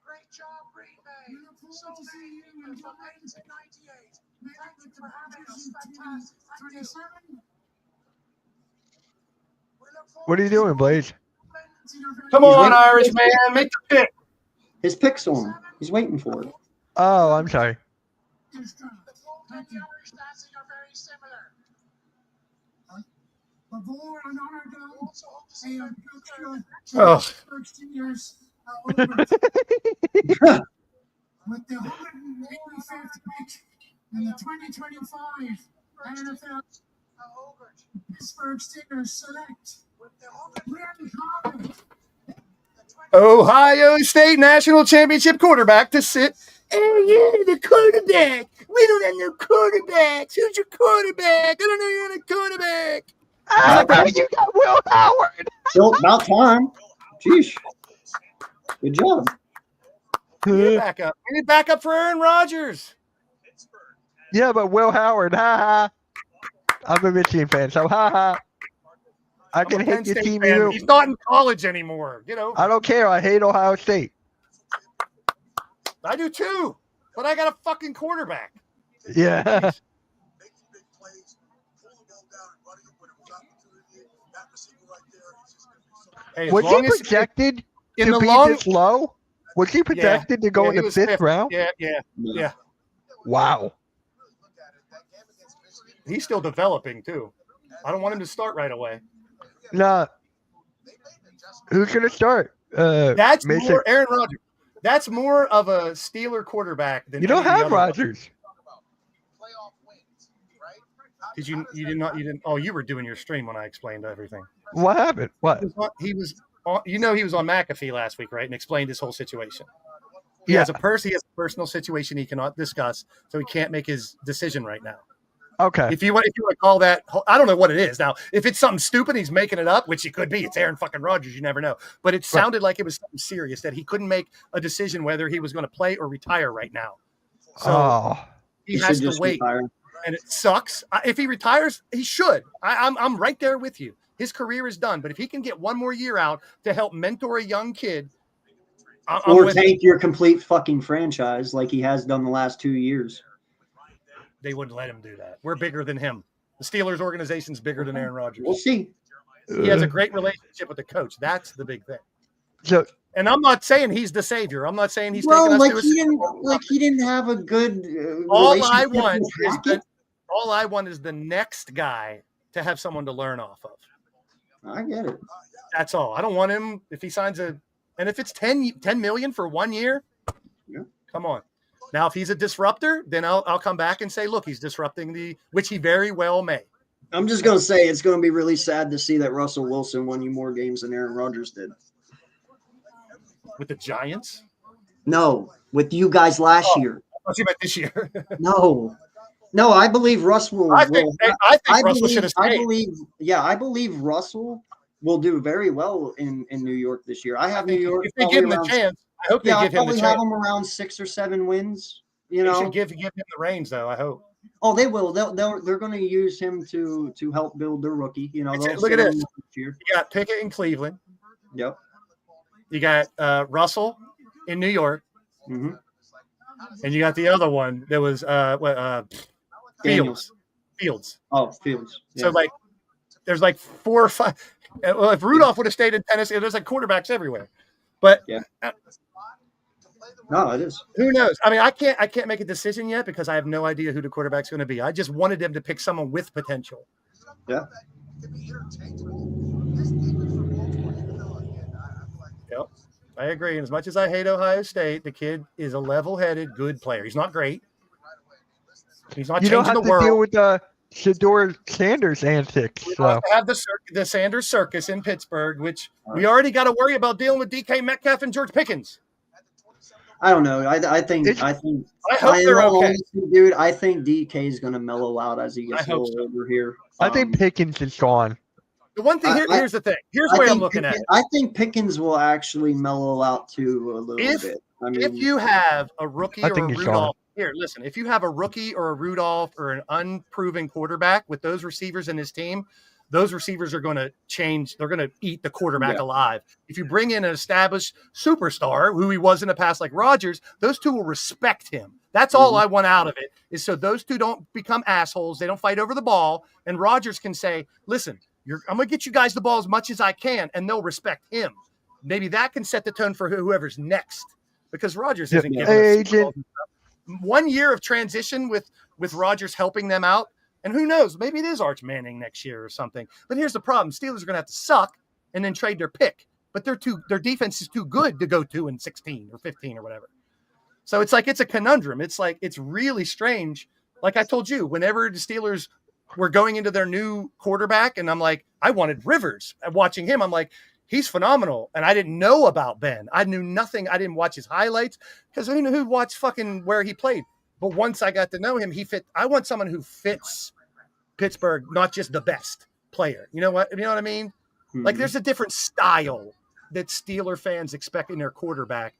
Great job, Green Bay. So from 1998. Thank you for having us. Fantastic. Thank you. What are you doing, Blaze? Come on, Irish man. Make the pick. His pick's on. He's waiting for it. Oh, I'm sorry. The Irish dancing are very similar. Before and on our first 2 years with the 185th pick in the 2025 NFL Pittsburgh Steelers select Ohio State National Championship quarterback to sit. Oh, yeah, the quarterback. We don't have no quarterbacks. Who's your quarterback? I don't know you're a quarterback. You got Will Howard. Still about time. Jeez. Good job. We need backup for Aaron Rodgers. Yeah, but Will Howard, ha. I'm a Michigan fan, so ha. I can hate your team. He's not in college anymore. You know. I don't care. I hate Ohio State. I do too, but I got a fucking quarterback. Yeah. Hey, was he projected to be this low? Was he projected to go in the fifth round? Yeah. Wow. He's still developing too. I don't want him to start right away. Nah. Who's gonna start? That's Mason. more Aaron Rodgers. That's more of a Steeler quarterback than You don't any of the have other ones. Rodgers. Did you? You did not. You didn't. Oh, you were doing your stream when I explained everything. What happened? What? He was on, he was on McAfee last week, right? And explained his whole situation. He Yeah. has a personal situation he cannot discuss, so he can't make his decision right now. Okay. If you want to call that, I don't know what it is now. If it's something stupid, he's making it up, which it could be. It's Aaron fucking Rodgers. You never know. But it sounded like it was something serious that he couldn't make a decision whether he was going to play or retire right now. So he has to wait, and it sucks. If he retires, he should. I'm right there with you. His career is done, but if he can get one more year out to help mentor a young kid, or tank your complete fucking franchise like he has done the last 2 years. They wouldn't let him do that. We're bigger than him. The Steelers organization's bigger than Aaron Rodgers. We'll see. He has a great relationship with the coach. That's the big thing. So, and I'm not saying he's the savior. I'm not saying he's well, taking us like to a he Super didn't, Bowl. like he didn't have a good. All I relationship want with is Hackett. all I want is the next guy to have someone to learn off of. I get it. That's all. I don't want him if he signs and if it's 10 million for 1 year, yeah. Come on. Now, if he's a disruptor, then I'll come back and say, look, he's disrupting which he very well may. I'm just going to say it's going to be really sad to see that Russell Wilson won you more games than Aaron Rodgers did. With the Giants? No, with you guys last year. I was about this year. No, I believe Russ will. I think Russell should have stayed. I believe Russell will do very well in New York this year. I have New York. If they give him a chance, I hope they give him the probably chance. have him around 6 or 7 wins. You know, they should give him the reins, though. I hope. Oh, they will. They're going to use him to help build their rookie. You know, look at this. You got Pickett in Cleveland. Yep. You got Russell in New York. Mm-hmm. And you got the other one that was Fields. Oh, Fields. Yeah. So there's 4 or 5. Well, if Rudolph would have stayed in Tennessee, there's quarterbacks everywhere. But yeah. No, it is. Who knows? I mean, I can't make a decision yet because I have no idea who the quarterback's going to be. I just wanted them to pick someone with potential. Yeah. Yep. I agree. And as much as I hate Ohio State, the kid is a level-headed, good player. He's not great. He's not changing the world. You don't have to deal with the Shedeur Sanders antics. We also have the Sanders Circus in Pittsburgh, which we already got to worry about dealing with DK Metcalf and George Pickens. I don't know. I think I hope they're okay. Honestly, dude, I think DK is going to mellow out as he gets older here. I think Pickens is gone. The one thing here's the thing. Here's the way I'm looking at it. I think Pickens will actually mellow out too a little bit. I mean, if you have a rookie or a Rudolph, here, listen. If you have a rookie or a Rudolph or an unproven quarterback with those receivers in his team, those receivers are going to change. They're going to eat the quarterback alive. If you bring in an established superstar who he was in the past, like Rodgers, those two will respect him. That's all I want out of it, is so those two don't become assholes. They don't fight over the ball. And Rodgers can say, listen, I'm going to get you guys the ball as much as I can, and they'll respect him. Maybe that can set the tone for whoever's next, because Rodgers isn't giving us 1 year of transition with Rodgers helping them out. And who knows, maybe it is Arch Manning next year or something. But here's the problem. Steelers are going to have to suck and then trade their pick. But their defense is too good to go 2-16 or 15 or whatever. So it's a conundrum. It's really strange. Like I told you, whenever the Steelers were going into their new quarterback, and I'm like, I wanted Rivers. Watching him, I'm like, he's phenomenal. And I didn't know about Ben. I knew nothing. I didn't watch his highlights because who watched fucking where he played. But once I got to know him, he fit. I want someone who fits Pittsburgh, not just the best player. You know what I mean? Mm-hmm. Like there's a different style that Steeler fans expect in their quarterback.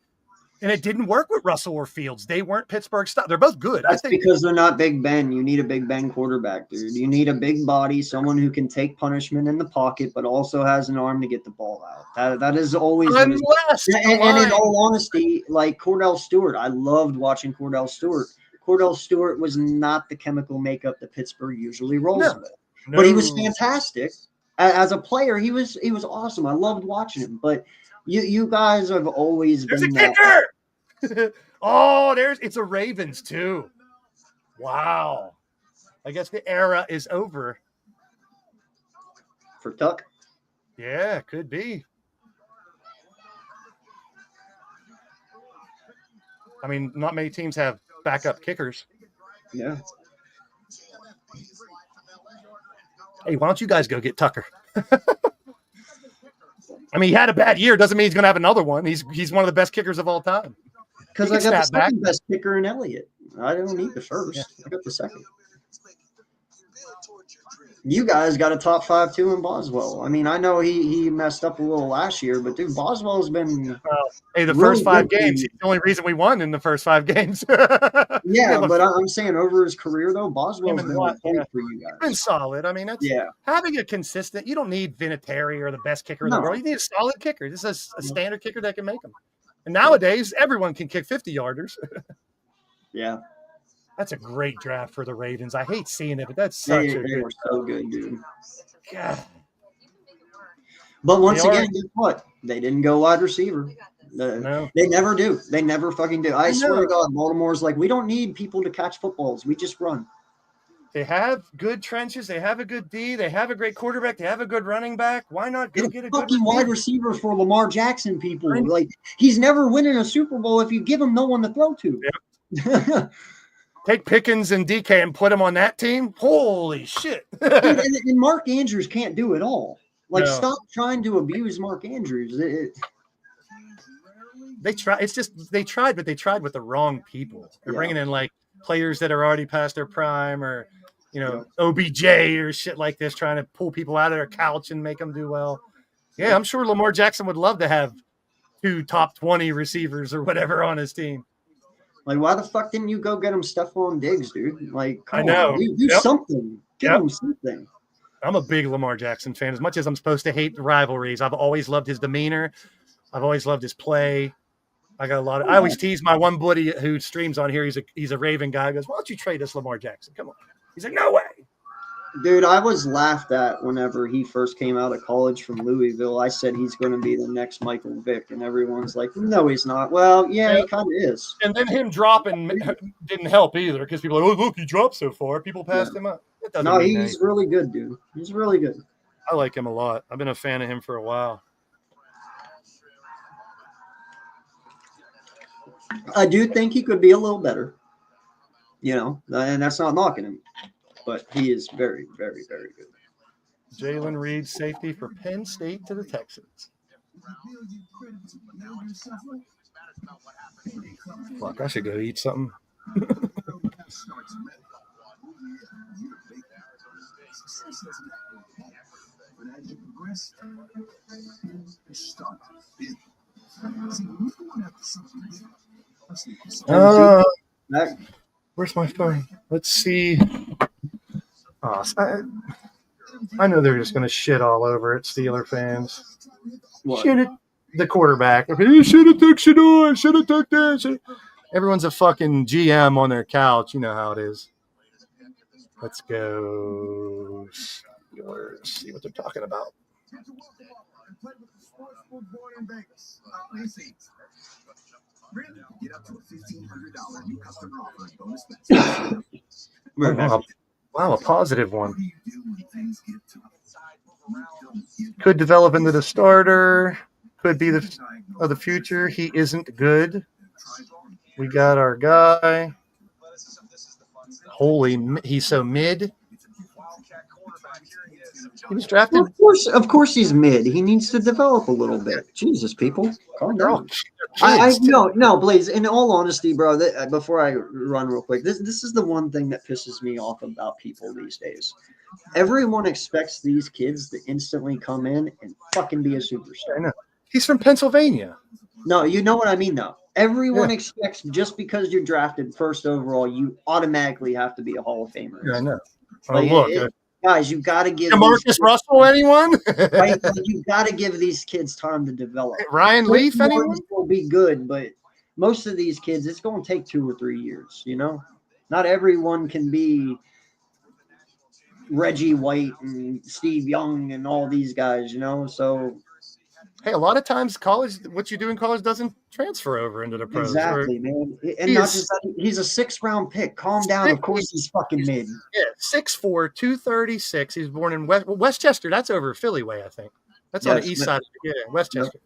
And it didn't work with Russell or Fields. They weren't Pittsburgh style. They're both good. That's because they're not Big Ben. You need a Big Ben quarterback, dude. You need a big body, someone who can take punishment in the pocket, but also has an arm to get the ball out. That is always. And in all honesty, like Cordell Stewart, I loved watching Cordell Stewart. Cordell Stewart was not the chemical makeup that Pittsburgh usually rolls with, but he was fantastic as a player. He was awesome. I loved watching him, but. You guys have always been that. Oh, it's a Ravens too. Wow. I guess the era is over. For Tuck? Yeah, could be. I mean, not many teams have backup kickers. Yeah. Hey, why don't you guys go get Tucker? I mean, he had a bad year. Doesn't mean he's going to have another one. He's one of the best kickers of all time. Because He I can got the snap back. second best kicker in Elliott. I don't need the first. I got the second. You guys got a top 5 too in Boswell. I mean, I know he messed up a little last year, but dude, Boswell's been Hey, the really first 5 good games, team. he's the only reason we won in the first 5 games. Yeah, look, but I'm saying over his career though, Boswell's Him and been Watt, okay yeah. for you been guys. solid. I mean, that's Yeah. having a consistent. You don't need Vinatieri or the best kicker in the No. world. You need a solid kicker. This is a standard kicker that can make them. And nowadays, everyone can kick 50-yarders. Yeah. That's a great draft for the Ravens. I hate seeing it, but that's such They a good. were so good, dude. God. But once They are- again, guess what? They didn't go wide receiver. No. They never do. They never fucking do. I swear know. to God, Baltimore's like, we don't need people to catch footballs. We just run. They have good trenches. They have a good D. They have a great quarterback. They have a good running back. Why not go get a good Fucking wide receiver? receiver for Lamar Jackson, people. Like, he's never winning a Super Bowl if you give him no one to throw to. Take Pickens and DK and put them on that team. Holy shit. and Mark Andrews can't do it all. Like, No. stop trying to abuse Mark Andrews. They try. It's just they tried, but they tried with the wrong people. They're Yeah. bringing in like players that are already past their prime, or OBJ or shit like this, trying to pull people out of their couch and make them do well. Yeah, I'm sure Lamar Jackson would love to have 2 top 20 receivers or whatever on his team. Like, why the fuck didn't you go get him Stephon Diggs, dude? Like, come I know. on, do Yep. something. Give Yep. him something. I'm a big Lamar Jackson fan. As much as I'm supposed to hate the rivalries, I've always loved his demeanor. I've always loved his play. I always tease my one buddy who streams on here. He's a Raven guy. He goes, why don't you trade us Lamar Jackson? Come on. He's like, no way. Dude, I was laughed at whenever he first came out of college from Louisville. I said he's going to be the next Michael Vick, and everyone's like, no, he's not. Well, yeah, he kind of is. And then him dropping didn't help either, because people are like, oh, look, he dropped so far. People passed him up. It doesn't No, mean he's anything. really good, dude. He's really good. I like him a lot. I've been a fan of him for a while. I do think he could be a little better, and that's not knocking him, but he is very, very, very good. Jalen Reed, safety for Penn State to the Texans. Fuck, I should go eat something. Where's my phone? Let's see. Oh, I know they're just going to shit all over it, Steeler fans. What? Shit it, the quarterback. You should have took Shador. Should have took that. Everyone's a fucking GM on their couch. You know how it is. Let's go Steelers. See what they're talking about. Wow, a positive one. Could develop into the starter. Could be the future. He isn't good. We got our guy. He's so mid. He was drafted. Well, of course, he's mid. He needs to develop a little bit. Jesus, people, calm down. No, Blaze. In all honesty, bro. Before I run real quick, this is the one thing that pisses me off about people these days. Everyone expects these kids to instantly come in and fucking be a superstar. I know. He's from Pennsylvania. No, you know what I mean, though. Everyone expects just because you're drafted first overall, you automatically have to be a Hall of Famer. Yeah, I know. Like, Look, guys, you got to give Marcus Russell, anyone? Right? You got to give these kids time to develop. Ryan Leaf, anyone? Will be good, but most of these kids, it's going to take 2 or 3 years. Not everyone can be Reggie White and Steve Young and all these guys. So. Hey, a lot of times what you do in college doesn't transfer over into the pros. Exactly, man. And not just that, he's a 6th-round pick. Calm down. Of course, he's fucking mid. Yeah, 6'4", 236. He was born in Westchester. That's over Philly way, I think. That's on the Yes, east but- side. Yeah, Westchester.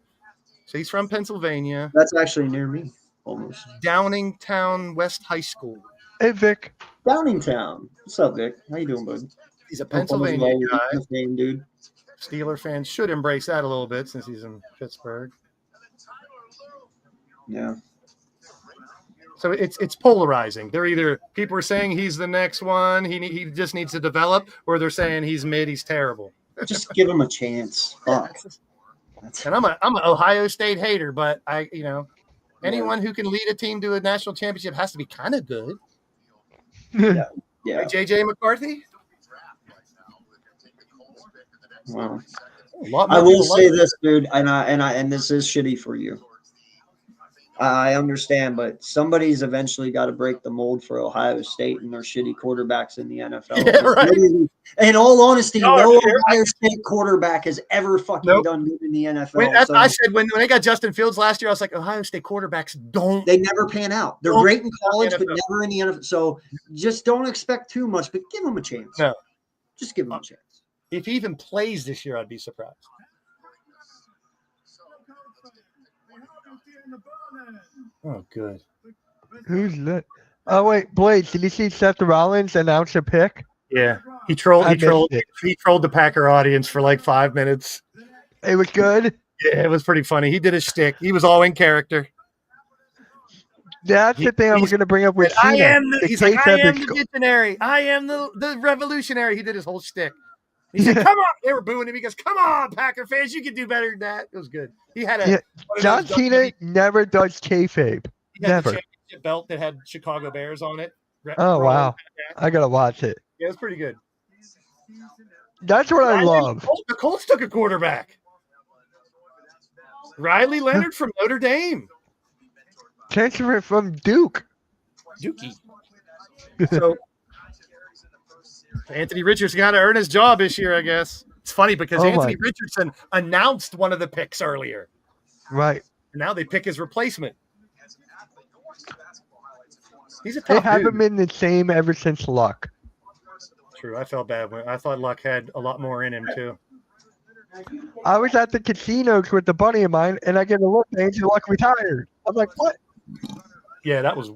So he's from Pennsylvania. That's actually near me, almost. Downingtown West High School. Hey, Vic. Downingtown. What's up, Vic? How you doing, bud? He's a Hope all is Pennsylvania well with guy. the fame, dude. Steeler fans should embrace that a little bit since he's in Pittsburgh. Yeah. So it's polarizing. They're either people are saying he's the next one, he just needs to develop, or they're saying he's mid, he's terrible. Just give him a chance. Fuck. And I'm an Ohio State hater, but anyone who can lead a team to a national championship has to be kind of good. Yeah. Like JJ McCarthy. Wow. A lot more I will people say like this, dude, and this is shitty for you. I understand, but somebody's eventually got to break the mold for Ohio State and their shitty quarterbacks in the NFL. Yeah, right. In all honesty, No, no yeah. Ohio State quarterback has ever fucking Nope. done good in the NFL. When, I said when they got Justin Fields last year, I was like, Ohio State quarterbacks don't. They never pan out. They're Don't great in college, but NFL. never in the NFL. So just don't expect too much, but give them a chance. No. Just give them a chance. If he even plays this year, I'd be surprised. Oh, good. Who's that? Oh, wait, Blades, did you see Seth Rollins announce a pick? Yeah, he trolled. I He trolled. missed He trolled the Packer audience for like 5 minutes. It was good. Yeah, it was pretty funny. He did his shtick. He was all in character. That's the thing I was going to bring up with I Cena. am the, The he's like, case I of am his- the dictionary. I am the revolutionary. He did his whole shtick. He said, "Come on!" They were booing him. He goes, "Come on, Packer fans, you can do better than that." It was good. He had a Yeah, one of John those Cena WWE never does kayfabe. He had Never. the championship belt that had Chicago Bears on it. Oh, wow. I got to watch it. Yeah, it was pretty good. That's what I love. The Colts took a quarterback. Riley Leonard from Notre Dame. Transfer from Duke. Dookie. So Anthony Richardson got to earn his job this year, I guess. It's funny because Oh, Anthony my. Richardson announced one of the picks earlier. Right. And now they pick his replacement. He's a They tough haven't dude. been the same ever since Luck. True. I felt bad when I thought Luck had a lot more in him too. I was at the casinos with a buddy of mine, and I get a look, and Andrew Luck retired. I'm like, what? Yeah, that was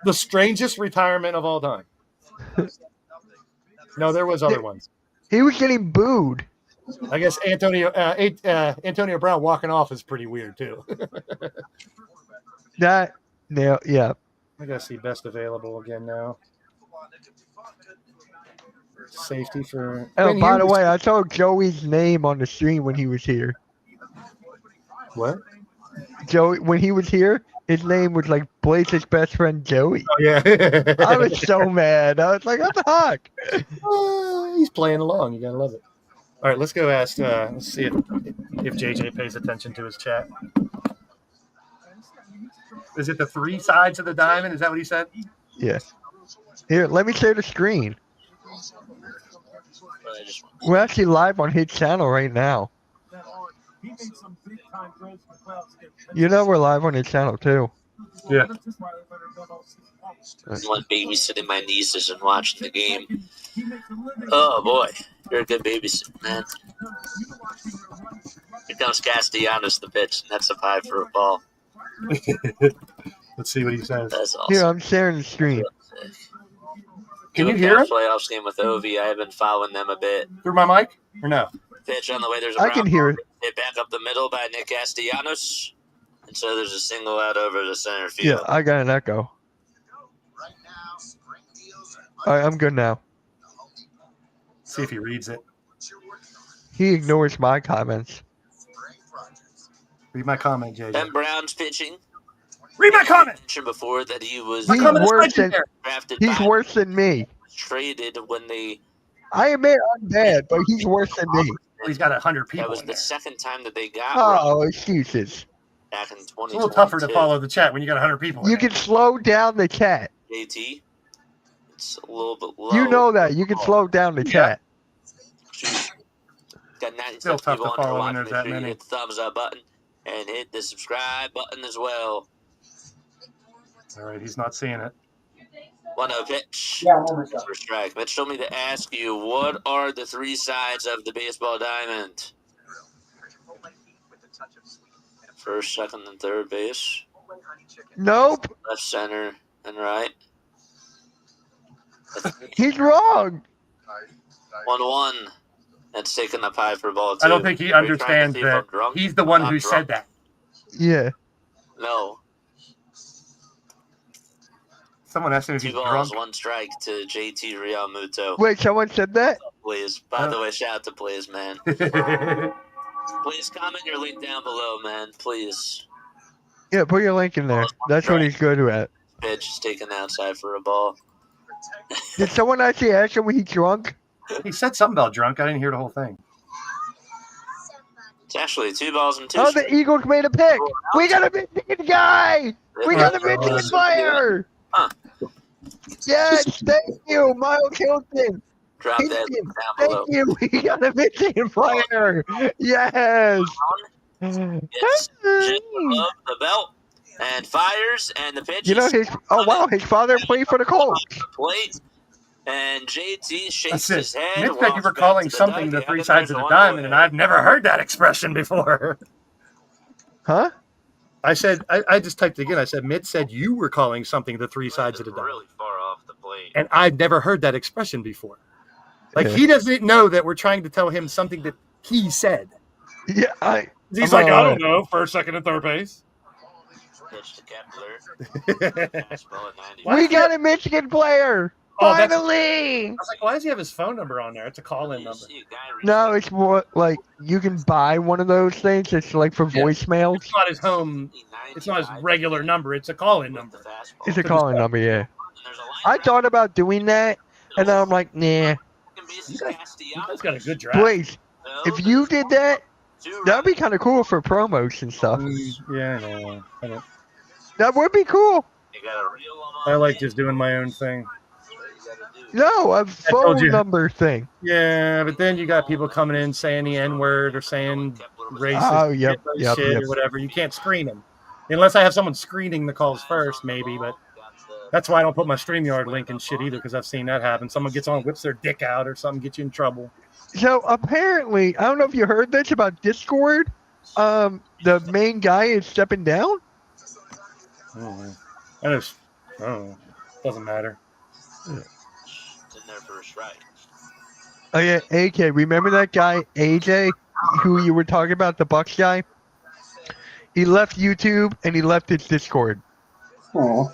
the strangest retirement of all time. No, there was other ones. He was getting booed. I guess Antonio Brown walking off is pretty weird too. That, yeah. I gotta see best available again now. Safety for. Oh, Quinn by the Ewers. way, I saw Joey's name on the stream when he was here. What? Joey, when he was here, his name was like Blaze's best friend Joey. Oh yeah. I was so mad. I was like, what the heck? He's playing along. You gotta love it. All right, let's go ask. Let's see if JJ pays attention to his chat. Is it the three sides of the diamond? Is that what he said? Yeah. Here, let me share the screen. We're actually live on his channel right now. You know we're live on his channel too. Yeah. One babysitting my nieces and watching the game. Oh boy, you're a good babysitter, man. Here comes Castellanos the pitch, and that's a 5 for a ball. Let's see what he says. That's awesome. Here, I'm sharing the screen. Can you Doing hear that him playoffs game with Ovi, I've been following them a bit. through my mic or no? Pitch on the way. There's a I can ground hear ball. it. Hit back up the middle by Nick Castellanos. And so there's a single out over the center Yeah, field. I got an echo. All right, I'm good now. See if he reads it. He ignores my comments. Read my comment, JJ. Ben Brown's pitching. Read my comment. Mentioned before that he was He's worse than drafted he's by, worse than me. traded when they. I admit I'm bad, but he's worse than me. He's got 100 That people was in the there. second time that they got Oh, excuses. back in It's 2022. a little tougher to follow the chat when you got 100 people. in You there. can slow down the chat. JT. It's a little bit low. You know that. You can slow down the chat. Got 96 Still tough people to on there follow when watching. there's Make that sure you many. hit the thumbs up button and hit the subscribe button as well. All right, he's not seeing it. 1-0 pitch. Yeah, one more shot. For strike. Mitch told me to ask you, what are the three sides of the baseball diamond? First, second, and third base. Nope. Left, center, and right. He's wrong. 1-1. That's taking up high for ball, too. I don't think he Are you trying to understands see if that I'm drunk? he's the one I'm who not said drunk. that. Yeah. No. Someone asked him if 2 he's balls, drunk. 1 strike to JT Realmuto. Wait, someone said that? Blaze. By the way, shout out to Blaze, man. Please comment your link down below, man. Please. Yeah, put your link in there. That's what he's good at. Pitch is taken outside for a ball. Did someone actually ask him when he's drunk? He said something about drunk. I didn't hear the whole thing. It's actually 2 balls and 2 Oh, strikes. the Eagles made a pick. We got a Michigan guy. We got a Michigan player. Huh. Yes, thank you, Miles Hilton. Drop that link down Thank below. you. We got a Michigan player. Yes. It's just above the belt and fires, and the pitch You know is his. Oh wow, his father played for the Colts. the plate. And JT shakes That's his it. head. Mitch said you walks were back calling to the something the dugout, three and sides of there's the a diamond, and 1-0. I've never heard that expression before. Huh? I said, I just typed it again. I said, Mitch said you were calling something the three sides of the diamond. Really far off the plate. And I've never heard that expression before. Like, Yeah. he doesn't know that we're trying to tell him something that he said. Yeah, He's I'm like, all I right. don't know, first, second, and third base. Pitch to Kepler. Fastball at 90. We got a Michigan player. Oh, that's- Finally. I was like, why does he have his phone number on there? It's a call-in number. No, it's more like you can buy one of those things. It's like for Yeah. voicemails. It's not his home. It's not his regular number. It's a call-in number. It's a calling number, yeah. I thought about doing that, and then I'm like, nah. You guys got a good draft. Please, if you did that, that'd be kind of cool for promos and stuff. Yeah, I know. That would be cool. I like just doing my own thing. No, a told phone you. number thing. Yeah, but then you got people coming in saying the N-word or saying racist Oh, yep, shit yep. or whatever. You can't screen them. Unless I have someone screening the calls first, maybe, but that's why I don't put my StreamYard link and shit either, because I've seen that happen. Someone gets on, whips their dick out or something, gets you in trouble. So apparently, I don't know if you heard this about Discord. The main guy is stepping down. I don't know. Doesn't matter. It's in there for a strike. Oh yeah, AK. Remember that guy AJ, who you were talking about, the Bucks guy? He left YouTube and he left his Discord. Oh,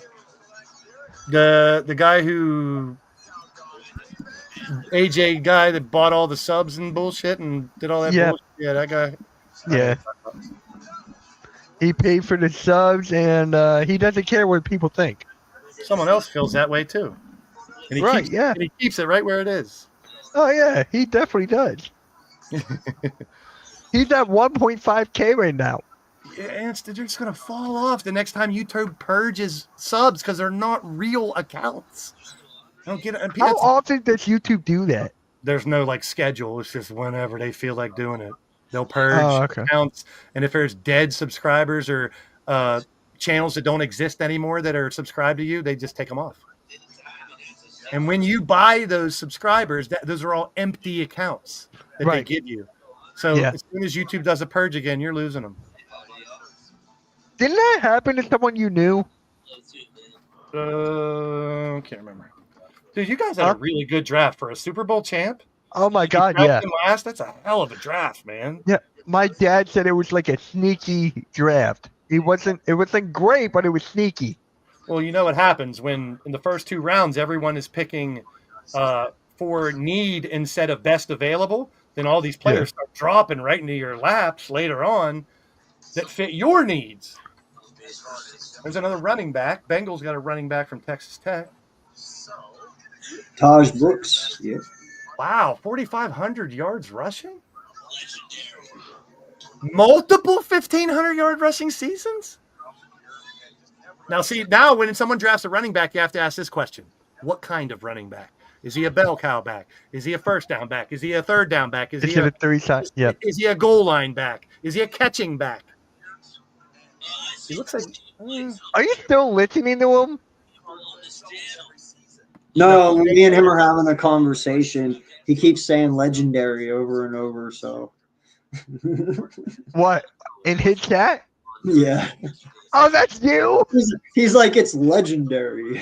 The guy who AJ guy that bought all the subs and bullshit and did all that Yeah. bullshit. Yeah, that guy. Yeah. He paid for the subs and he doesn't care what people think. Someone else feels that way too. And he Right, keeps, yeah. and he keeps it right where it is. Oh yeah, he definitely does. He's at 1.5K right now. Yeah, they're just gonna fall off the next time YouTube purges subs because they're not real accounts. I don't get it. And How that's- often does YouTube do that? there's no like schedule. It's just whenever they feel like doing it. They'll purge Oh, okay. accounts, and if there's dead subscribers or channels that don't exist anymore that are subscribed to you, they just take them off. And when you buy those subscribers, those are all empty accounts that Right. they give you. So Yeah. as soon as YouTube does a purge again, you're losing them. Didn't that happen to someone you knew? Can't remember. Dude, you guys had a really good draft for a Super Bowl champ. Oh my You God, drafted yeah. him last. That's a hell of a draft, man. Yeah, my dad said it was like a sneaky draft. It wasn't great, but it was sneaky. Well, you know what happens when in the first 2 rounds everyone is picking for need instead of best available. Then all these players start dropping right into your laps later on that fit your needs. There's another running back. Bengals got a running back from Texas Tech. Taj Brooks. Yeah. Wow, 4,500 yards rushing? Multiple 1,500-yard rushing seasons? Now, see, now when someone drafts a running back, you have to ask this question. What kind of running back? Is he a bell cow back? Is he a first down back? Is he a third down back? Is Is he it a 3 side? Yeah. Is he a goal line back? Is he a catching back? He looks like... Are you still listening to him? No, me and him are having a conversation. He keeps saying legendary over and over. So What? In his chat? Yeah. Oh, that's you? He's like, it's legendary.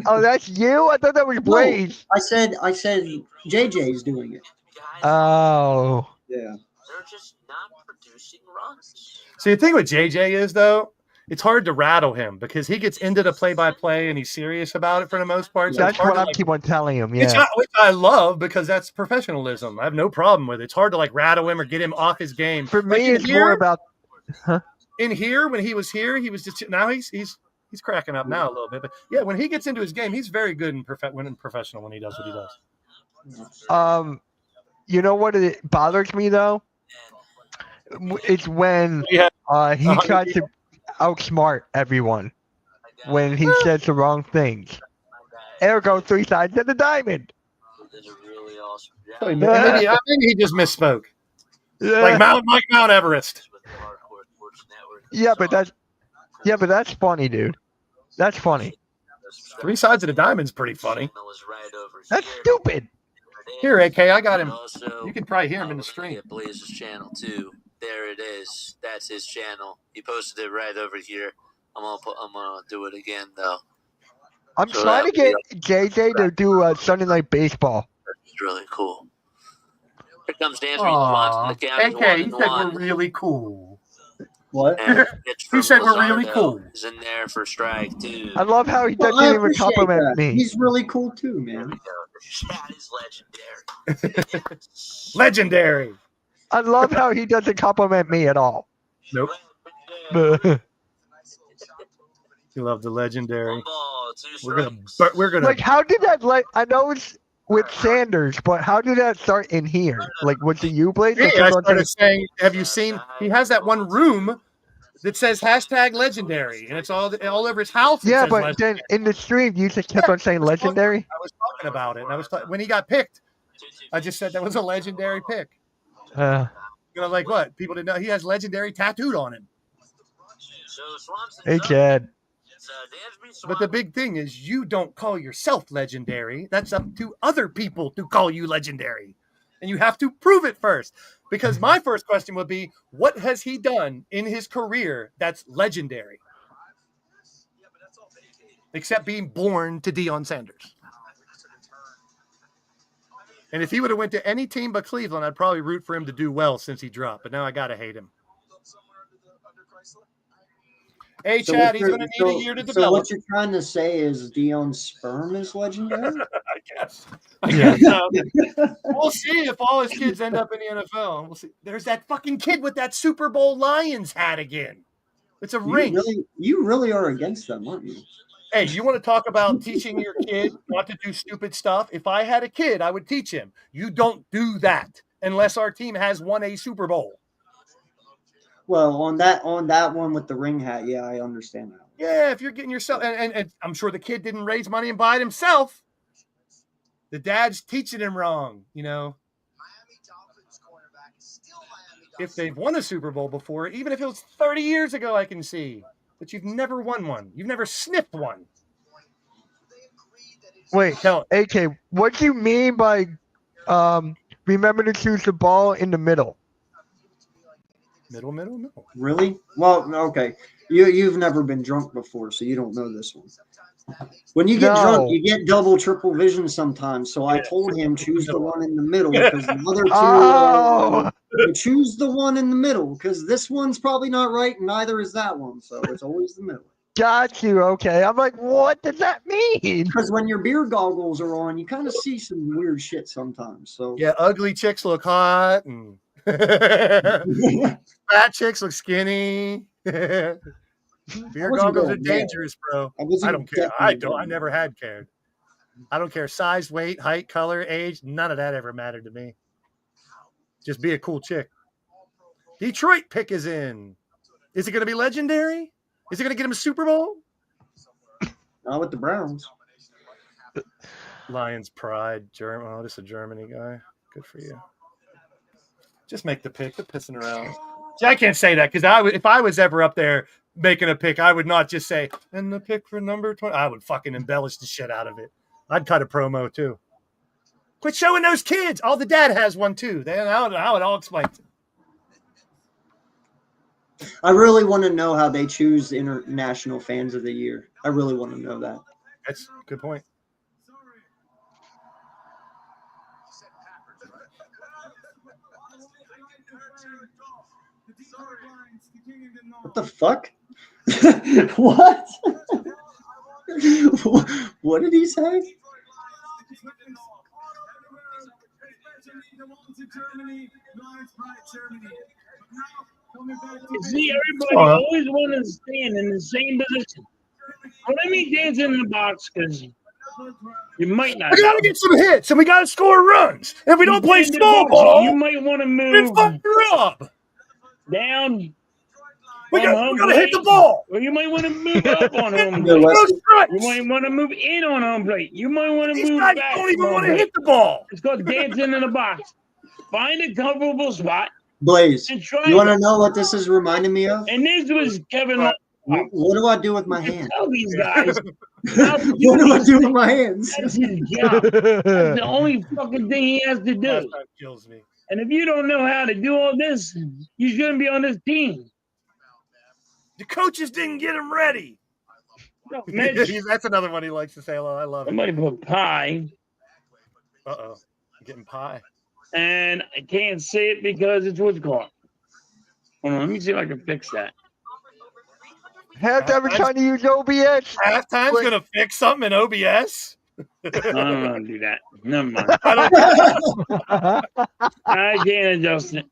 Oh, that's you? I thought that was Blaze. I said JJ's doing it. Oh. Yeah. They're just not producing runs. See, the thing with JJ is, though, it's hard to rattle him because he gets into the play-by-play and he's serious about it for the most part. So That's it's hard what to, I keep on telling him. which Yeah. I love because that's professionalism. I have no problem with it. It's hard to like rattle him or get him off his game. For Like me, in it's here- more about. in here when he was here, he was just now he's cracking up now a little bit. But yeah, when he gets into his game, he's very good and professional when he does what he does. You know what it bothers me though? It's when he tries to outsmart everyone when he says the wrong things. Ergo, 3 sides of the diamond. Maybe he just misspoke. Yeah. Like Mount Everest. Yeah, but that's funny, dude. That's funny. 3 sides of the diamond's pretty funny. That's stupid. Here, AK, I got him. You can probably hear him in the stream. At Blaze's channel too. There it is. That's his channel. He posted it right over here. I'm gonna do it again though. I'm trying to get JJ to do Sunday Night Baseball. It's really cool. Here comes Dan Swanson. The count is AK, he 1-1. said we're really cool. What? And pitch He from said we're really Luzardo cool. is in there for strike 2. I love how he Well, doesn't I even appreciate compliment that. me. He's really cool too, man. Chat is legendary. Legendary. I love how he doesn't compliment me at all. Nope. You love the legendary. We're gonna. Like, how did that? Like, I know it's with Sanders, but how did that start in here? Like, was it you, Blaze? I started saying, have you seen? He has that one room that says #legendary, and it's all over his house. Yeah, but then in the stream, you just kept on saying legendary. I was talking about it, and I was when he got picked. I just said that was a legendary pick. Like what? People didn't know he has legendary tattooed on him. Hey, Chad. But the big thing is you don't call yourself legendary. That's up to other people to call you legendary. And you have to prove it first. Because my first question would be, what has he done in his career that's legendary? Except being born to Deion Sanders. And if he would have went to any team but Cleveland, I'd probably root for him to do well since he dropped. But now I got to hate him. Hey, So Chad, what he's going to need a year to So develop. what you're trying to say is Deion's sperm is legendary? I guess. So. We'll see if all his kids end up in the NFL. We'll see. There's that fucking kid with that Super Bowl Lions hat again. It's a ring. You really are against them, aren't you? Hey, you want to talk about teaching your kid not to do stupid stuff? If I had a kid, I would teach him. You don't do that unless our team has won a Super Bowl. Well, on that one with the ring hat, yeah, I understand that. Yeah, if you're getting yourself, and I'm sure the kid didn't raise money and buy it himself. The dad's teaching him wrong, you know. If they've won a Super Bowl before, even if it was 30 years ago, I can see. But you've never won one. You've never sniffed one. Wait, AK, what do you mean by remember to choose the ball in the middle? Middle. Really? Well, okay. You've never been drunk before, so you don't know this one. When you get drunk, you get double, triple vision sometimes. So I told him choose the one in the middle because the other two choose the one in the middle because this one's probably not right, and neither is that one. So it's always the middle. Got you. Okay. I'm like, what does that mean? Because when your beer goggles are on, you kind of see some weird shit sometimes. So yeah, ugly chicks look hot, and fat chicks look skinny. Beer goggles are dangerous, bro. I don't care. I never had cared. I don't care. Size, weight, height, color, age. None of that ever mattered to me. Just be a cool chick. Detroit pick is in. Is it going to be legendary? Is it going to get him a Super Bowl? Not with the Browns. Lions pride. Oh, this is a Germany guy. Good for you. Just make the pick. They're pissing around. See, I can't say that because if I was ever up there making a pick, I would not just say, and the pick for number 20. I would fucking embellish the shit out of it. I'd cut a promo too. Quit showing those kids. Oh, the dad has one too. Then how it all explains it. I really want to know how they choose international fans of the year. I really want to know that. That's a good point. What the fuck? What? What did he say? See, everybody always want to stand in the same position. Well, let me dance in the box because you might not. We gotta get some hits and we gotta score runs. If we don't play In the small box, ball, you might want to it's move fucking up. down. We on gotta home hit the plate. ball. Or you might want to move up on home Yeah, plate. Wesley. You might want to move in on home plate. You might want to These move guys back don't from even home want to plate. hit the ball. It's called dancing in the box. Find a comfortable spot Blaze, and try you want it. to know what this is reminding me of? And this was Kevin Love. What do I do with my You hand? tell these guys how to What do I these do with things. my hands? That's his job. That's the only fucking thing he has to do. That kills me. And if you don't know how to do all this, you shouldn't be on this team. The coaches didn't get him ready. No, Mitch, That's another one he likes to say. I love it. somebody put pie, Uh-oh. Getting pie. and I can't say it because it's what's called. Hold on, let me see if I can fix that. Halftime trying to use OBS. Halftime's Wait. gonna fix something in OBS. I don't know how to do that. Never mind. I don't. I can't adjust it.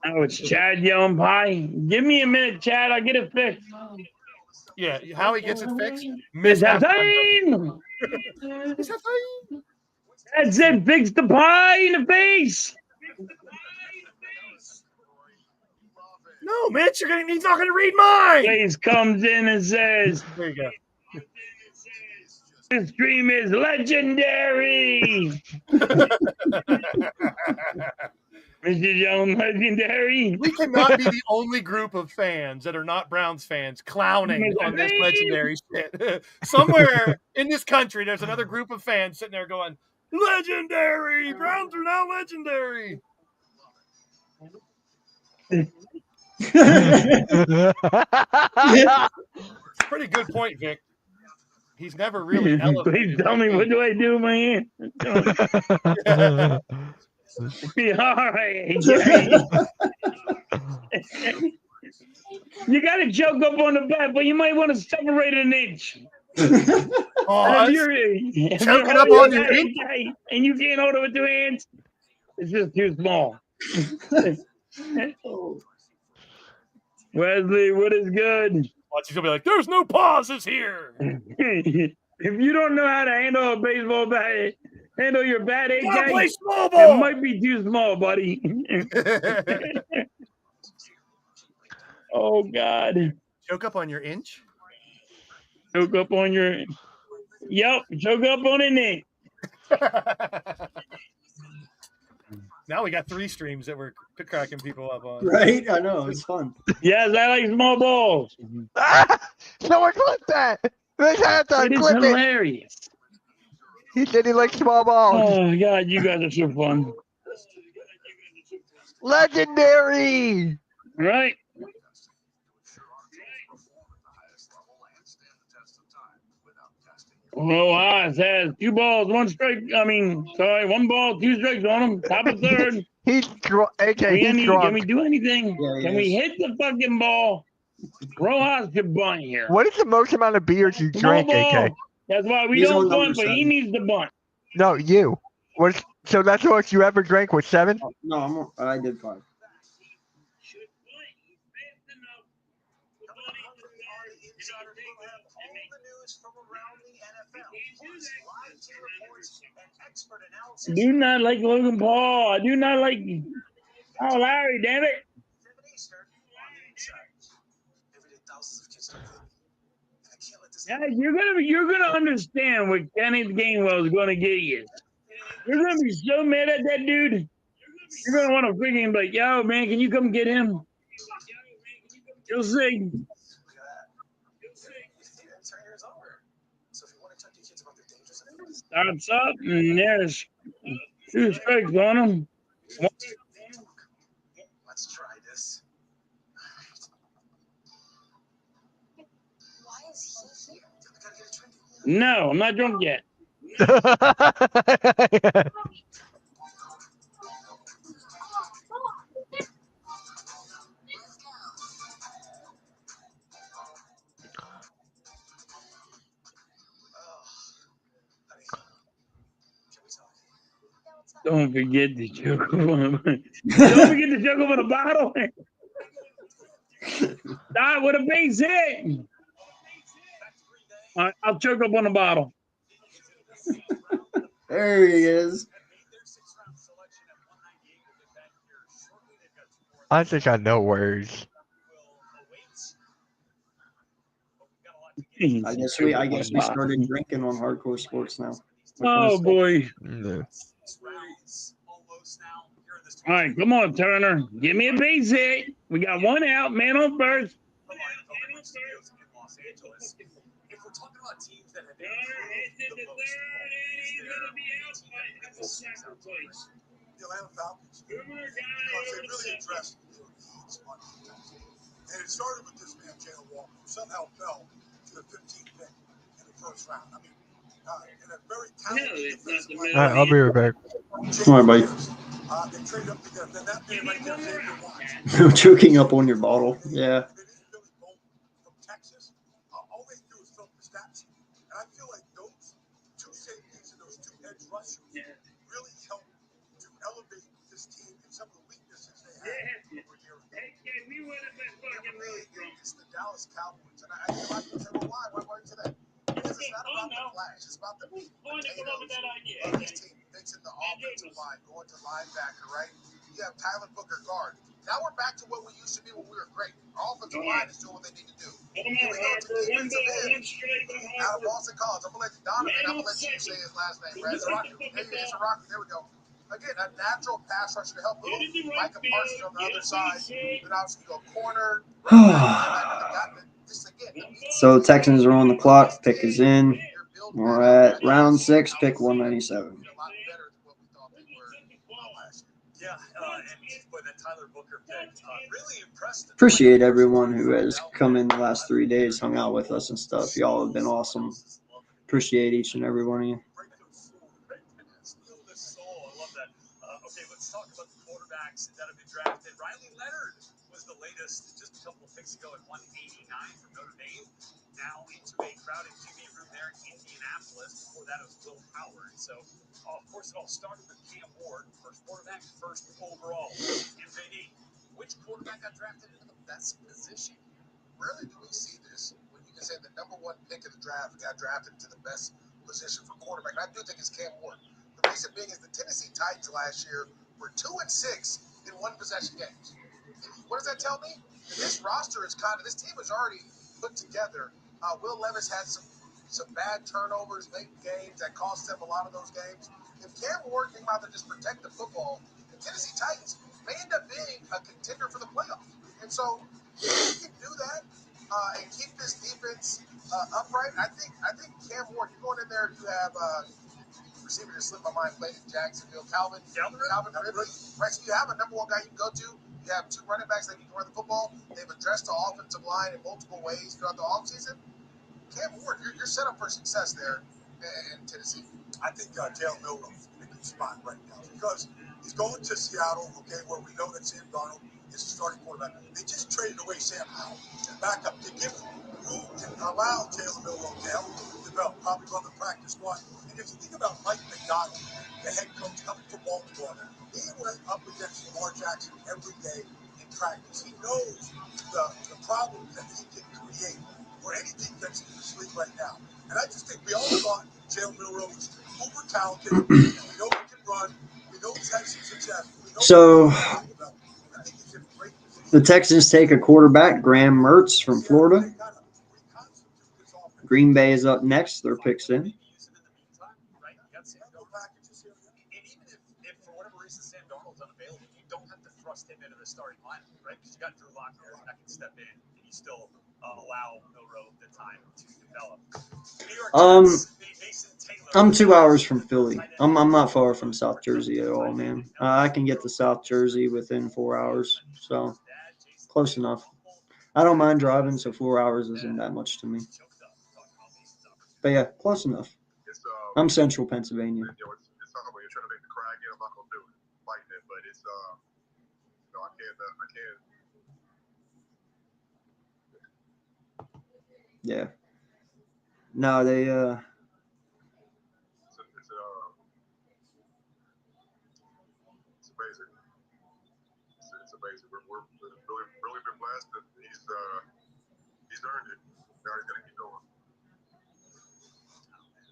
Oh, it's Chad yelling pie. Give me a minute, Chad. I'll get it fixed. Yeah, how he gets it fixed? Miss halftime. halftime. That's it. Fix the pie in the face. No, Mitch, he's not gonna read mine. Blaze comes in and says, There you go. "This stream is legendary." Mr. Jones, legendary. We cannot be the only group of fans that are not Browns fans clowning on this legendary shit. Somewhere in this country, there's another group of fans sitting there going, "Legendary! Browns are now legendary." Pretty good point, Vic. He's never really elevated. Please tell me, what do I do with my hand? All right. You got to choke up on the bat, but you might want to separate an inch. Oh, If choking you're up on your inch? and you can't hold it with two hands, it's just too small. Wesley, what is good? Watch, he's gonna be like, "There's no pauses here." If you don't know how to handle a baseball bat, handle your bat, You gotta play small ball. it might be too small, buddy. Oh God! Choke up on your inch. Choke up on your. Yep, choke up on an inch. Now we got 3 streams that we're cracking people up on. Right? I know. It's fun. Yes, I like small balls. Someone clip that. This halftime, It is clip it. hilarious. He said he likes small balls. Oh God, you guys are so fun. Legendary. Right? Rojas has 2 balls, 1 strike. One ball, 2 strikes on him. Top of third. He's drunk. AJ, Can he's drunk. we do anything? Yeah, he Can we is. hit the fucking ball? Rojas could bunt here. What is the most amount of beers you No drank, ball. AK? That's why we He's don't on number bunt, but he 7. needs to bunt. No, you. So that's what you ever drank was 7? No, I did 5. Do not like Logan Paul. I do not like. Oh, Larry, damn it! Yeah, you're gonna understand what Kenneth Gainwell is gonna get you. You're gonna be so mad at that dude. You're gonna want to freaking be like, "Yo, man, can you come get him?" You'll see. Starts up, and there's 2 strikes on him. Let's try this. No, I'm not drunk yet. Don't forget to choke up on a bottle. Not with a base hit. I'll choke up on a bottle. There he is. I think I know words. I guess we started drinking on Hardcore Sports now. Oh boy. No. All right, come on, Turner. Give me a base hit. We got one out. Man on first. If we're talking about teams that have the Atlanta Falcons, because they really addressed their needs on defense. And it started with this man, Jalen Walker, who somehow fell to the 15th pick in the first round. I mean, in a very talented defensive line. All right, I'll be right back. All right, buddy. They traded up to get them. That man right there, Xavier Watts. No choking up on your bottle. Yeah. From Texas, all they do is fill the stats. And I feel like those two safeties and those two edge rushers really help to elevate this team and some of the weaknesses they had over here. It's the Dallas Cowboys. And I say, well, why? Why is that? Because it's not about the flash. It's about the meat and potatoes of this team. Fixing the offensive line, going to linebacker, right? You have Tyler Booker guard. Now we're back to what we used to be when we were great. Our offensive line is doing what they need to do. Here we go to defensive end out of Boston College. I'm going to let Donovan, I'm going to let you say his last name, right? It's a Rocky. It's a Rocky. There we go. Again, a natural pass rusher to help move. Micah Parsons on the other side. Then obviously you go corner. So Texans are on the clock. Pick is in. We're at round 6, pick 197. Yeah, and boy, that Tyler Booker pick really impressed. Appreciate everyone who has come in the last 3 days, hung out with us and stuff. Y'all have been awesome. Appreciate each and every one of you. Okay, let's talk about the quarterbacks that have been drafted. Riley Leonard was the latest just a couple of picks ago at 189 from Notre Dame. Now into a crowded QB room there in Indianapolis. Before that, it was Will Howard. So, of course, it all started with Cam Ward, first quarterback, first overall. MJD, which quarterback got drafted into the best position? Rarely do we see this when you can say the number one pick of the draft got drafted to the best position for quarterback. And I do think it's Cam Ward. The reason being is the Tennessee Titans last year were 2-6 in one possession games. What does that tell me? This roster is this team is already put together. Will Levis had some bad turnovers late in games that cost them a lot of those games. If Cam Ward came out to just protect the football, the Tennessee Titans may end up being a contender for the playoffs. And so if he can do that and keep this defense upright, I think Cam Ward, you're going in there, you have receiver just slipped my mind, played in Jacksonville, Calvin Ridley. Right, so you have a number one guy you can go to. You have two running backs that can run the football. They've addressed the offensive line in multiple ways throughout the offseason. Cam Ward, you're set up for success there in Tennessee. I think Jalen Milroe's in a good spot right now because he's going to Seattle, okay, where we know that Sam Darnold is the starting quarterback. They just traded away Sam Howell to back up to give room to allow Jalen Milroe to help develop, probably run the practice squad. And if you think about Mike McDonald, the head coach coming from Baltimore, he went up against Lamar Jackson every day in practice. He knows the problems that he can create for any defense in this league right now. And I just think we all thought Jalen Milroe was uber talented. We know he can run. We know he's had some success. So the Texans take a quarterback, Graham Mertz from Florida. Green Bay is up next. Their pick's in. Him into the starting lineup, right? Because you got Drew Lock there that can step in, and you still allow Milroe the time to develop. I'm 2 hours from Philly. I'm not far from South Jersey at all, man. I can get to South Jersey within 4 hours, so close enough. I don't mind driving, so 4 hours isn't that much to me. But yeah, close enough. I'm Central Pennsylvania. It's talking about you're trying to make the cry again. I'm not gonna do it, fighting it, but it's I can't. Yeah. No, they It's amazing. It's amazing. We're really been blessed, and he's earned it. Now he's gonna keep going.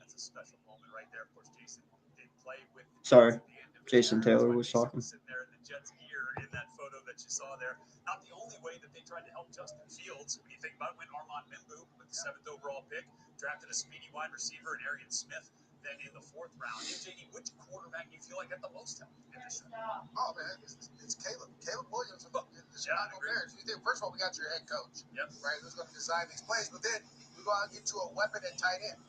That's a special moment right there. Of course, Jason did play with. Sorry, Jason Taylor was talking. Sitting there in the Jets' ear in that photo that you saw there. Not the only way that they tried to help Justin Fields. When you think about it, when Armand Mimbu with the 7th overall pick drafted a speedy wide receiver in Arian Smith. Then in the 4th round, JD, which quarterback do you feel like got the most help in this round? Oh man, it's Caleb. Caleb Williams. It's not fair. First of all, we got your head coach, right? Who's going to design these plays? But then we go out and get you a weapon at tight end,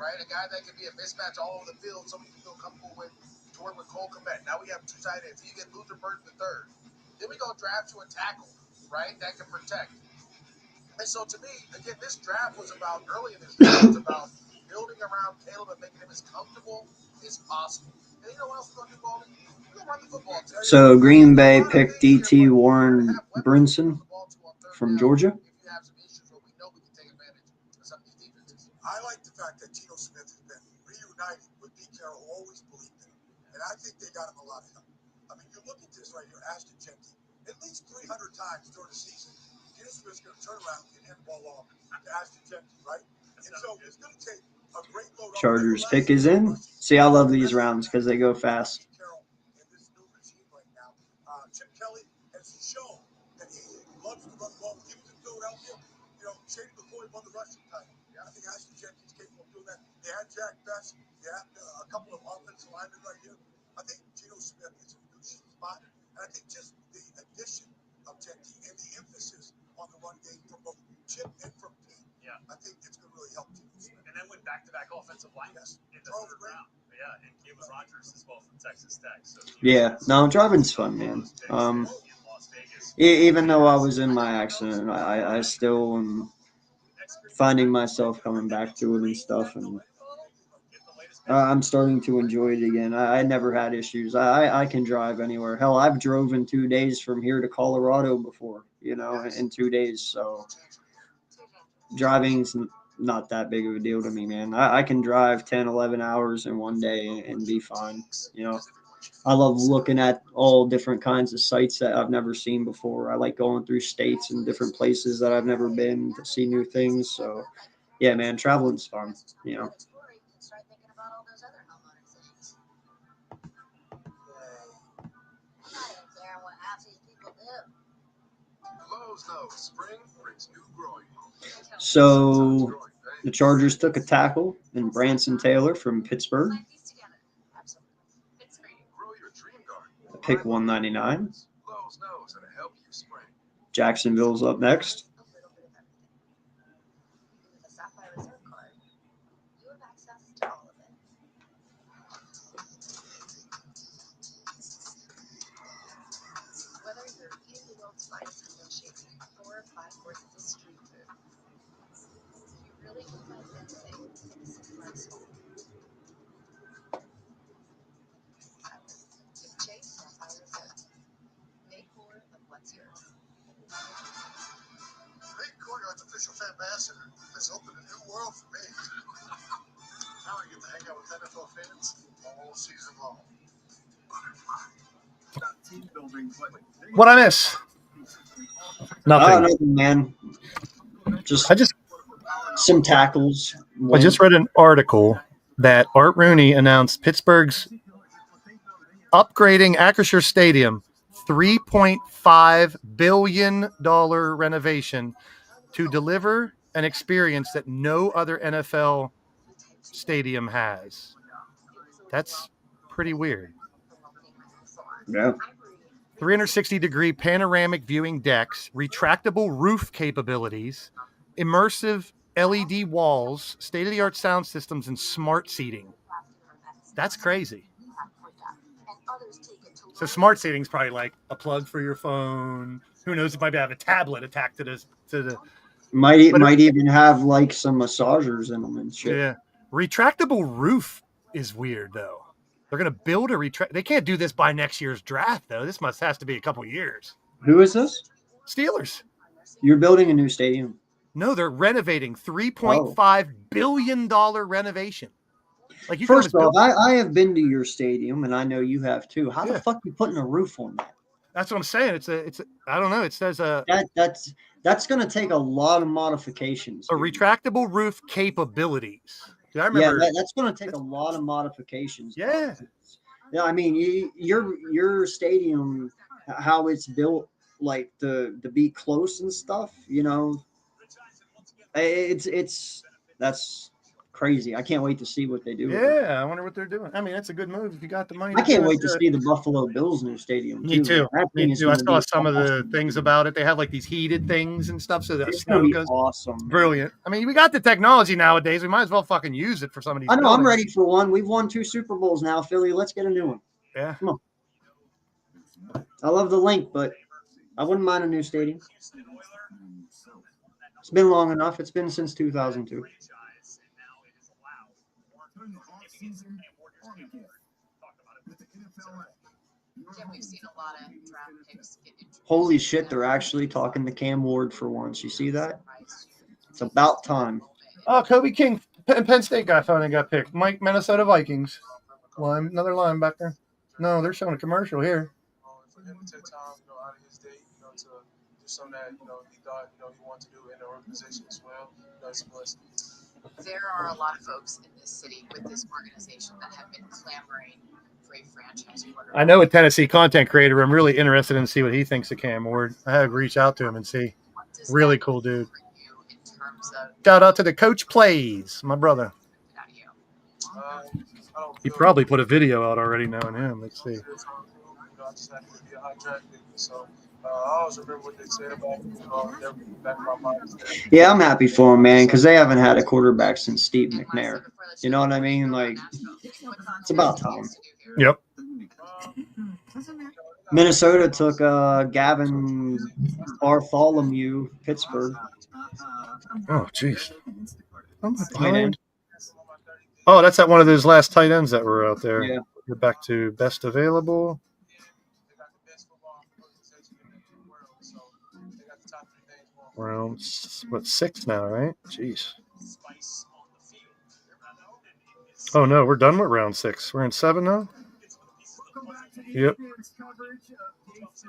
right? A guy that can be a mismatch all over the field. Somebody you feel comfortable with to work with Cole Kmet. Now we have 2 tight ends. You get Luther Burton the third. Then we go draft you a tackle, right? That can protect. And so to me, again, this draft was about early in this draft. It's about building around Caleb and making him as comfortable as possible. And you know what else we're going to do, Baldy? We're going to run the football. So Green Bay picked DT Warren Brinson from Georgia. If you have some issues where we know we can take advantage of some of these defenses. I like the fact that Geno Smith has been reunited with Pete Carroll, who always believed in him. And I think they got him a lot of help. I mean, you look at this right here, Ashton Jenkins, at least 300 times during the season, Geno Smith's going to turn around and hand the ball off to Ashton Jenkins, right? And so it's going to take a great load off. Chargers pick is in. See, I love these rounds because they go fast. Chip Kelly has shown that he loves to run the ball. He was in Philadelphia, Shady McCoy won the rushing title. I think Ashton Jenkins is capable of doing that. They had Jack Best. They had a couple of offensive linemen right here. I think Geno Smith is in a good spot. And I think just the addition of Jenkins and the emphasis on the run game from both Chip and from Pete, I think it's going to really help Geno Smith. And then went back-to-back offensive linemen in the 3rd round. Yeah, and Caleb Rogers as well from Texas Tech. So Yeah, no, driving's fun, man. Even though I was in my accident, I still am finding myself coming back to it and stuff, and I'm starting to enjoy it again. I never had issues. I can drive anywhere. Hell, I've drove in 2 days from here to Colorado before, in 2 days. So driving's not that big of a deal to me, man. I can drive 10, 11 hours in 1 day and be fine. I love looking at all different kinds of sites that I've never seen before. I like going through states and different places that I've never been to see new things. So, yeah, man, traveling's fun, So the Chargers took a tackle in Branson Taylor from Pittsburgh. Pick 199. Jacksonville's up next. Official ambassador has opened a new world for me. Now I get to hang out with NFL fans all season long. What I miss? Nothing. Nothing, man. Just some tackles. I just read an article that Art Rooney announced Pittsburgh's upgrading Acrisure Stadium, $3.5 billion renovation to deliver an experience that no other NFL stadium has. That's pretty weird. Yeah. 360-degree panoramic viewing decks, retractable roof capabilities, immersive LED walls, state-of-the-art sound systems, and smart seating. That's crazy. So smart seating is probably like a plug for your phone. Who knows? You might have a tablet attached to the Might even have like some massagers in them and shit. Yeah. Retractable roof is weird though. They're gonna build a retract. They can't do this by next year's draft though. This has to be a couple years. Who is this? Steelers. You're building a new stadium. No, they're renovating $3.5 billion renovation. Like you First off, I have been to your stadium, and I know you have too. How Yeah. the fuck you putting a roof on that? That's what I'm saying. It's I don't know. It says That's going to take a lot of modifications. a retractable roof capabilities. I remember. Yeah, that's going to take a lot of modifications. Yeah. Yeah, I mean, your stadium, how it's built, like to be close and stuff. You know, that's crazy. I can't wait to see what they do. Yeah, I wonder what they're doing. I mean, that's a good move if you got the money. I can't wait to see the Buffalo Bills new stadium. Me too. That thing Me is too. I gonna saw be some of the awesome. things about it. They have like these heated things and stuff, so that It's snow gonna be goes. awesome. Brilliant. I mean, we got the technology nowadays. We might as well fucking use it for some of these. I know. I'm buildings. ready for one. We've won 2 Super Bowls now, Philly. Let's get a new one. Yeah. Come on. I love the link, but I wouldn't mind a new stadium. It's been long enough. It's been since 2002. We've seen a lot of draft picks get injured. Holy shit, they're actually talking to Cam Ward for once. You see that? It's about time. Oh, Kobe King, Penn State guy finally got picked. Mike, Minnesota Vikings. Another linebacker. No, they're showing a commercial here. For him to take time, out of his day, to do something that, he thought, he wanted to do in the organization as well. It's a blessing. There are a lot of folks in this city with this organization that have been clamoring for a franchise quarterback. I know a Tennessee content creator. I'm really interested in see what he thinks of Cam Ward. I have to reach out to him and see. Really cool dude. Shout out to the Coach Plays, my brother. He probably put a video out already knowing him. Let's see. I just had to be a high draft pick. So I always remember what they said about everything back in my mind. Yeah, I'm happy for him, man, because they haven't had a quarterback since Steve McNair. You know what I mean? Like, it's about time. Yep. Minnesota took Gavin Bartholomew, Pittsburgh. Oh, jeez. I'm behind. Oh, that's at one of those last tight ends that were out there. Yeah. We're back to best available. Round, 6 now, right? Jeez. Oh, no, we're done with round 6. We're in 7 now? Yep.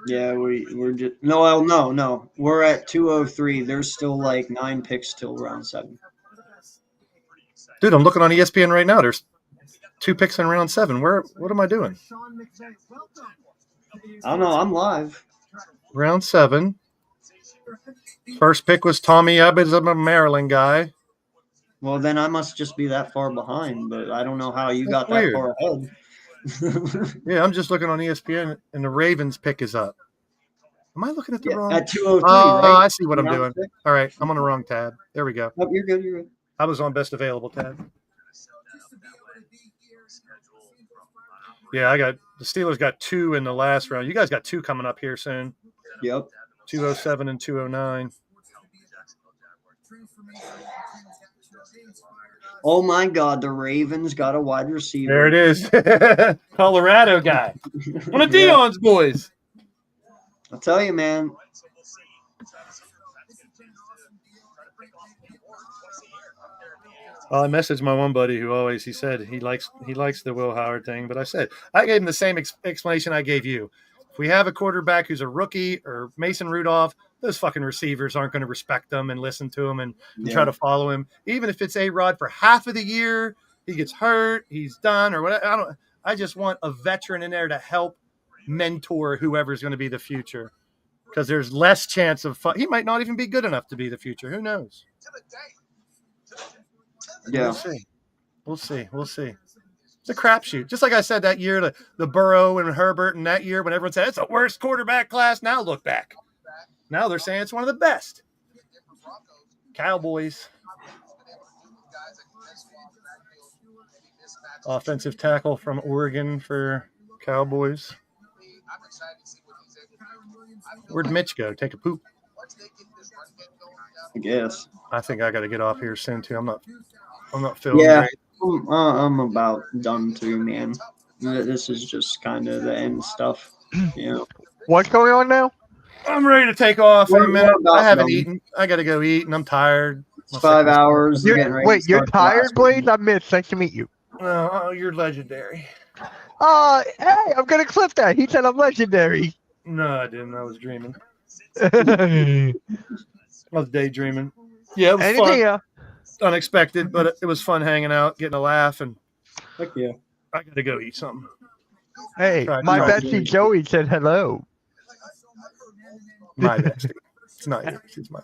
Yeah, we're just no. We're at 203. There's still like 9 picks till round 7. Dude, I'm looking on ESPN right now. There's 2 picks in round 7. What am I doing? I don't know. I'm live. Round 7. First pick was Tommy Evans, a Maryland guy. Well, then I must just be that far behind, but I don't know how you got That's that far ahead. Yeah, I'm just looking on ESPN, and the Ravens pick is up. Am I looking at the wrong? At 203, Oh, right? I see what I'm Round doing. 6? All right, I'm on the wrong tab. There we go. Oh, you're good. You're good. I was on best available tab. Yeah, the Steelers got 2 in the last round. You guys got 2 coming up here soon. Yep. 207 and 209. Oh my God, the Ravens got a wide receiver. There it is. Colorado guy. One of Dion's boys. I'll tell you, man. Well, I messaged my one buddy who he said he likes the Will Howard thing, but I gave him the same explanation I gave you. If we have a quarterback who's a rookie or Mason Rudolph, those fucking receivers aren't going to respect him and listen to him and try to follow him. Even if it's A-Rod for half of the year, he gets hurt, he's done or whatever. I just want a veteran in there to help mentor whoever's going to be the future, because there's less chance of he might not even be good enough to be the future. Who knows? Yeah. We'll see. It's a crapshoot. Just like I said that year, the Burrow and Herbert, and that year when everyone said it's the worst quarterback class. Now look back. Now they're saying it's one of the best. Cowboys. Offensive tackle from Oregon for Cowboys. Where'd Mitch go? Take a poop. I guess. I think I got to get off here soon too. I'm not feeling Yeah, great. I'm about done too, man. This is just kind of the end stuff. You know. What's going on now? I'm ready to take off in a What minute. about I haven't them? eaten. I got to go eat, and I'm tired. It's 5 hours. Wait, you're tired, Blaze? I missed. Nice to meet you. Oh, you're legendary. Hey, I'm gonna clip that. He said I'm legendary. No, I didn't. I was dreaming. I was daydreaming. Yeah, it was fun. Yeah. Unexpected, but it was fun hanging out, getting a laugh, and heck yeah. I got to go eat something. Hey, my bestie Joey said hello. My bestie. It's not yours. It's mine.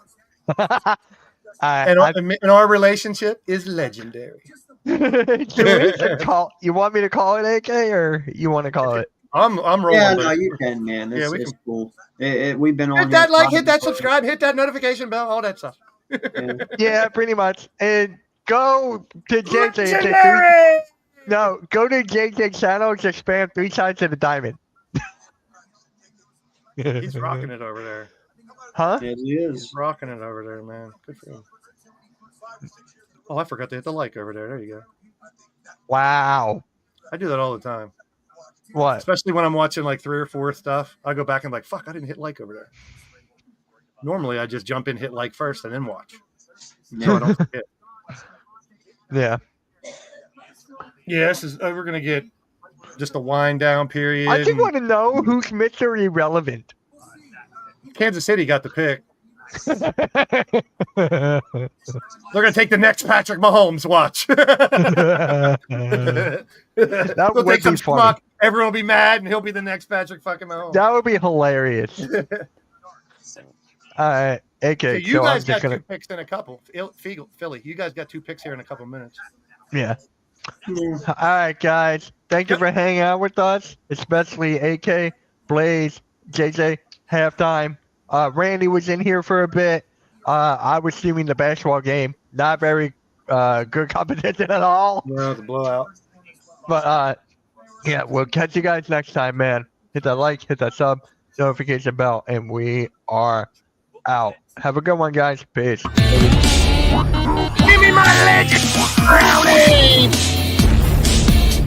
And and our relationship is legendary. you want me to call it AK, or you want to call it? I'm rolling. Yeah, no, you can, man. It's, we it's can. cool. We've been on. Hit that like, hit that subscribe, hit that notification bell, all that stuff. Yeah, pretty much. And go to JJ. Go to JJ channel. Just spam 3 sides of the diamond. He's rocking it over there. Huh? Yeah, he is. He's rocking it over there, man. Good for him. Oh, I forgot to hit the like over there. There you go. Wow. I do that all the time. What? Especially when I'm watching like 3 or 4 stuff. I go back and like, fuck, I didn't hit like over there. Normally, I just jump in, hit like first, and then watch. So I don't forget. Yeah. Yeah, this is. We're gonna get just a wind down period. I just want to know who's Mr. Irrelevant. Kansas City got the pick. They're gonna take the next Patrick Mahomes. Watch. That would take some be funny. schmuck. Everyone will be mad, and he'll be the next Patrick fucking Mahomes. That would be hilarious. All right, AK. So you so guys I'm got just gonna. 2 picks in a couple. Philly, you guys got 2 picks here in a couple minutes. Yeah. All right, guys. Thank you for hanging out with us, especially AK, Blaze, JJ, halftime. Randy was in here for a bit. I was streaming the basketball game. Not very good competition at all. No, it's a blowout. But yeah, we'll catch you guys next time, man. Hit that like, hit that sub, notification bell, and we are out. Have a good one, guys. Peace. Give me my legend, Brownie!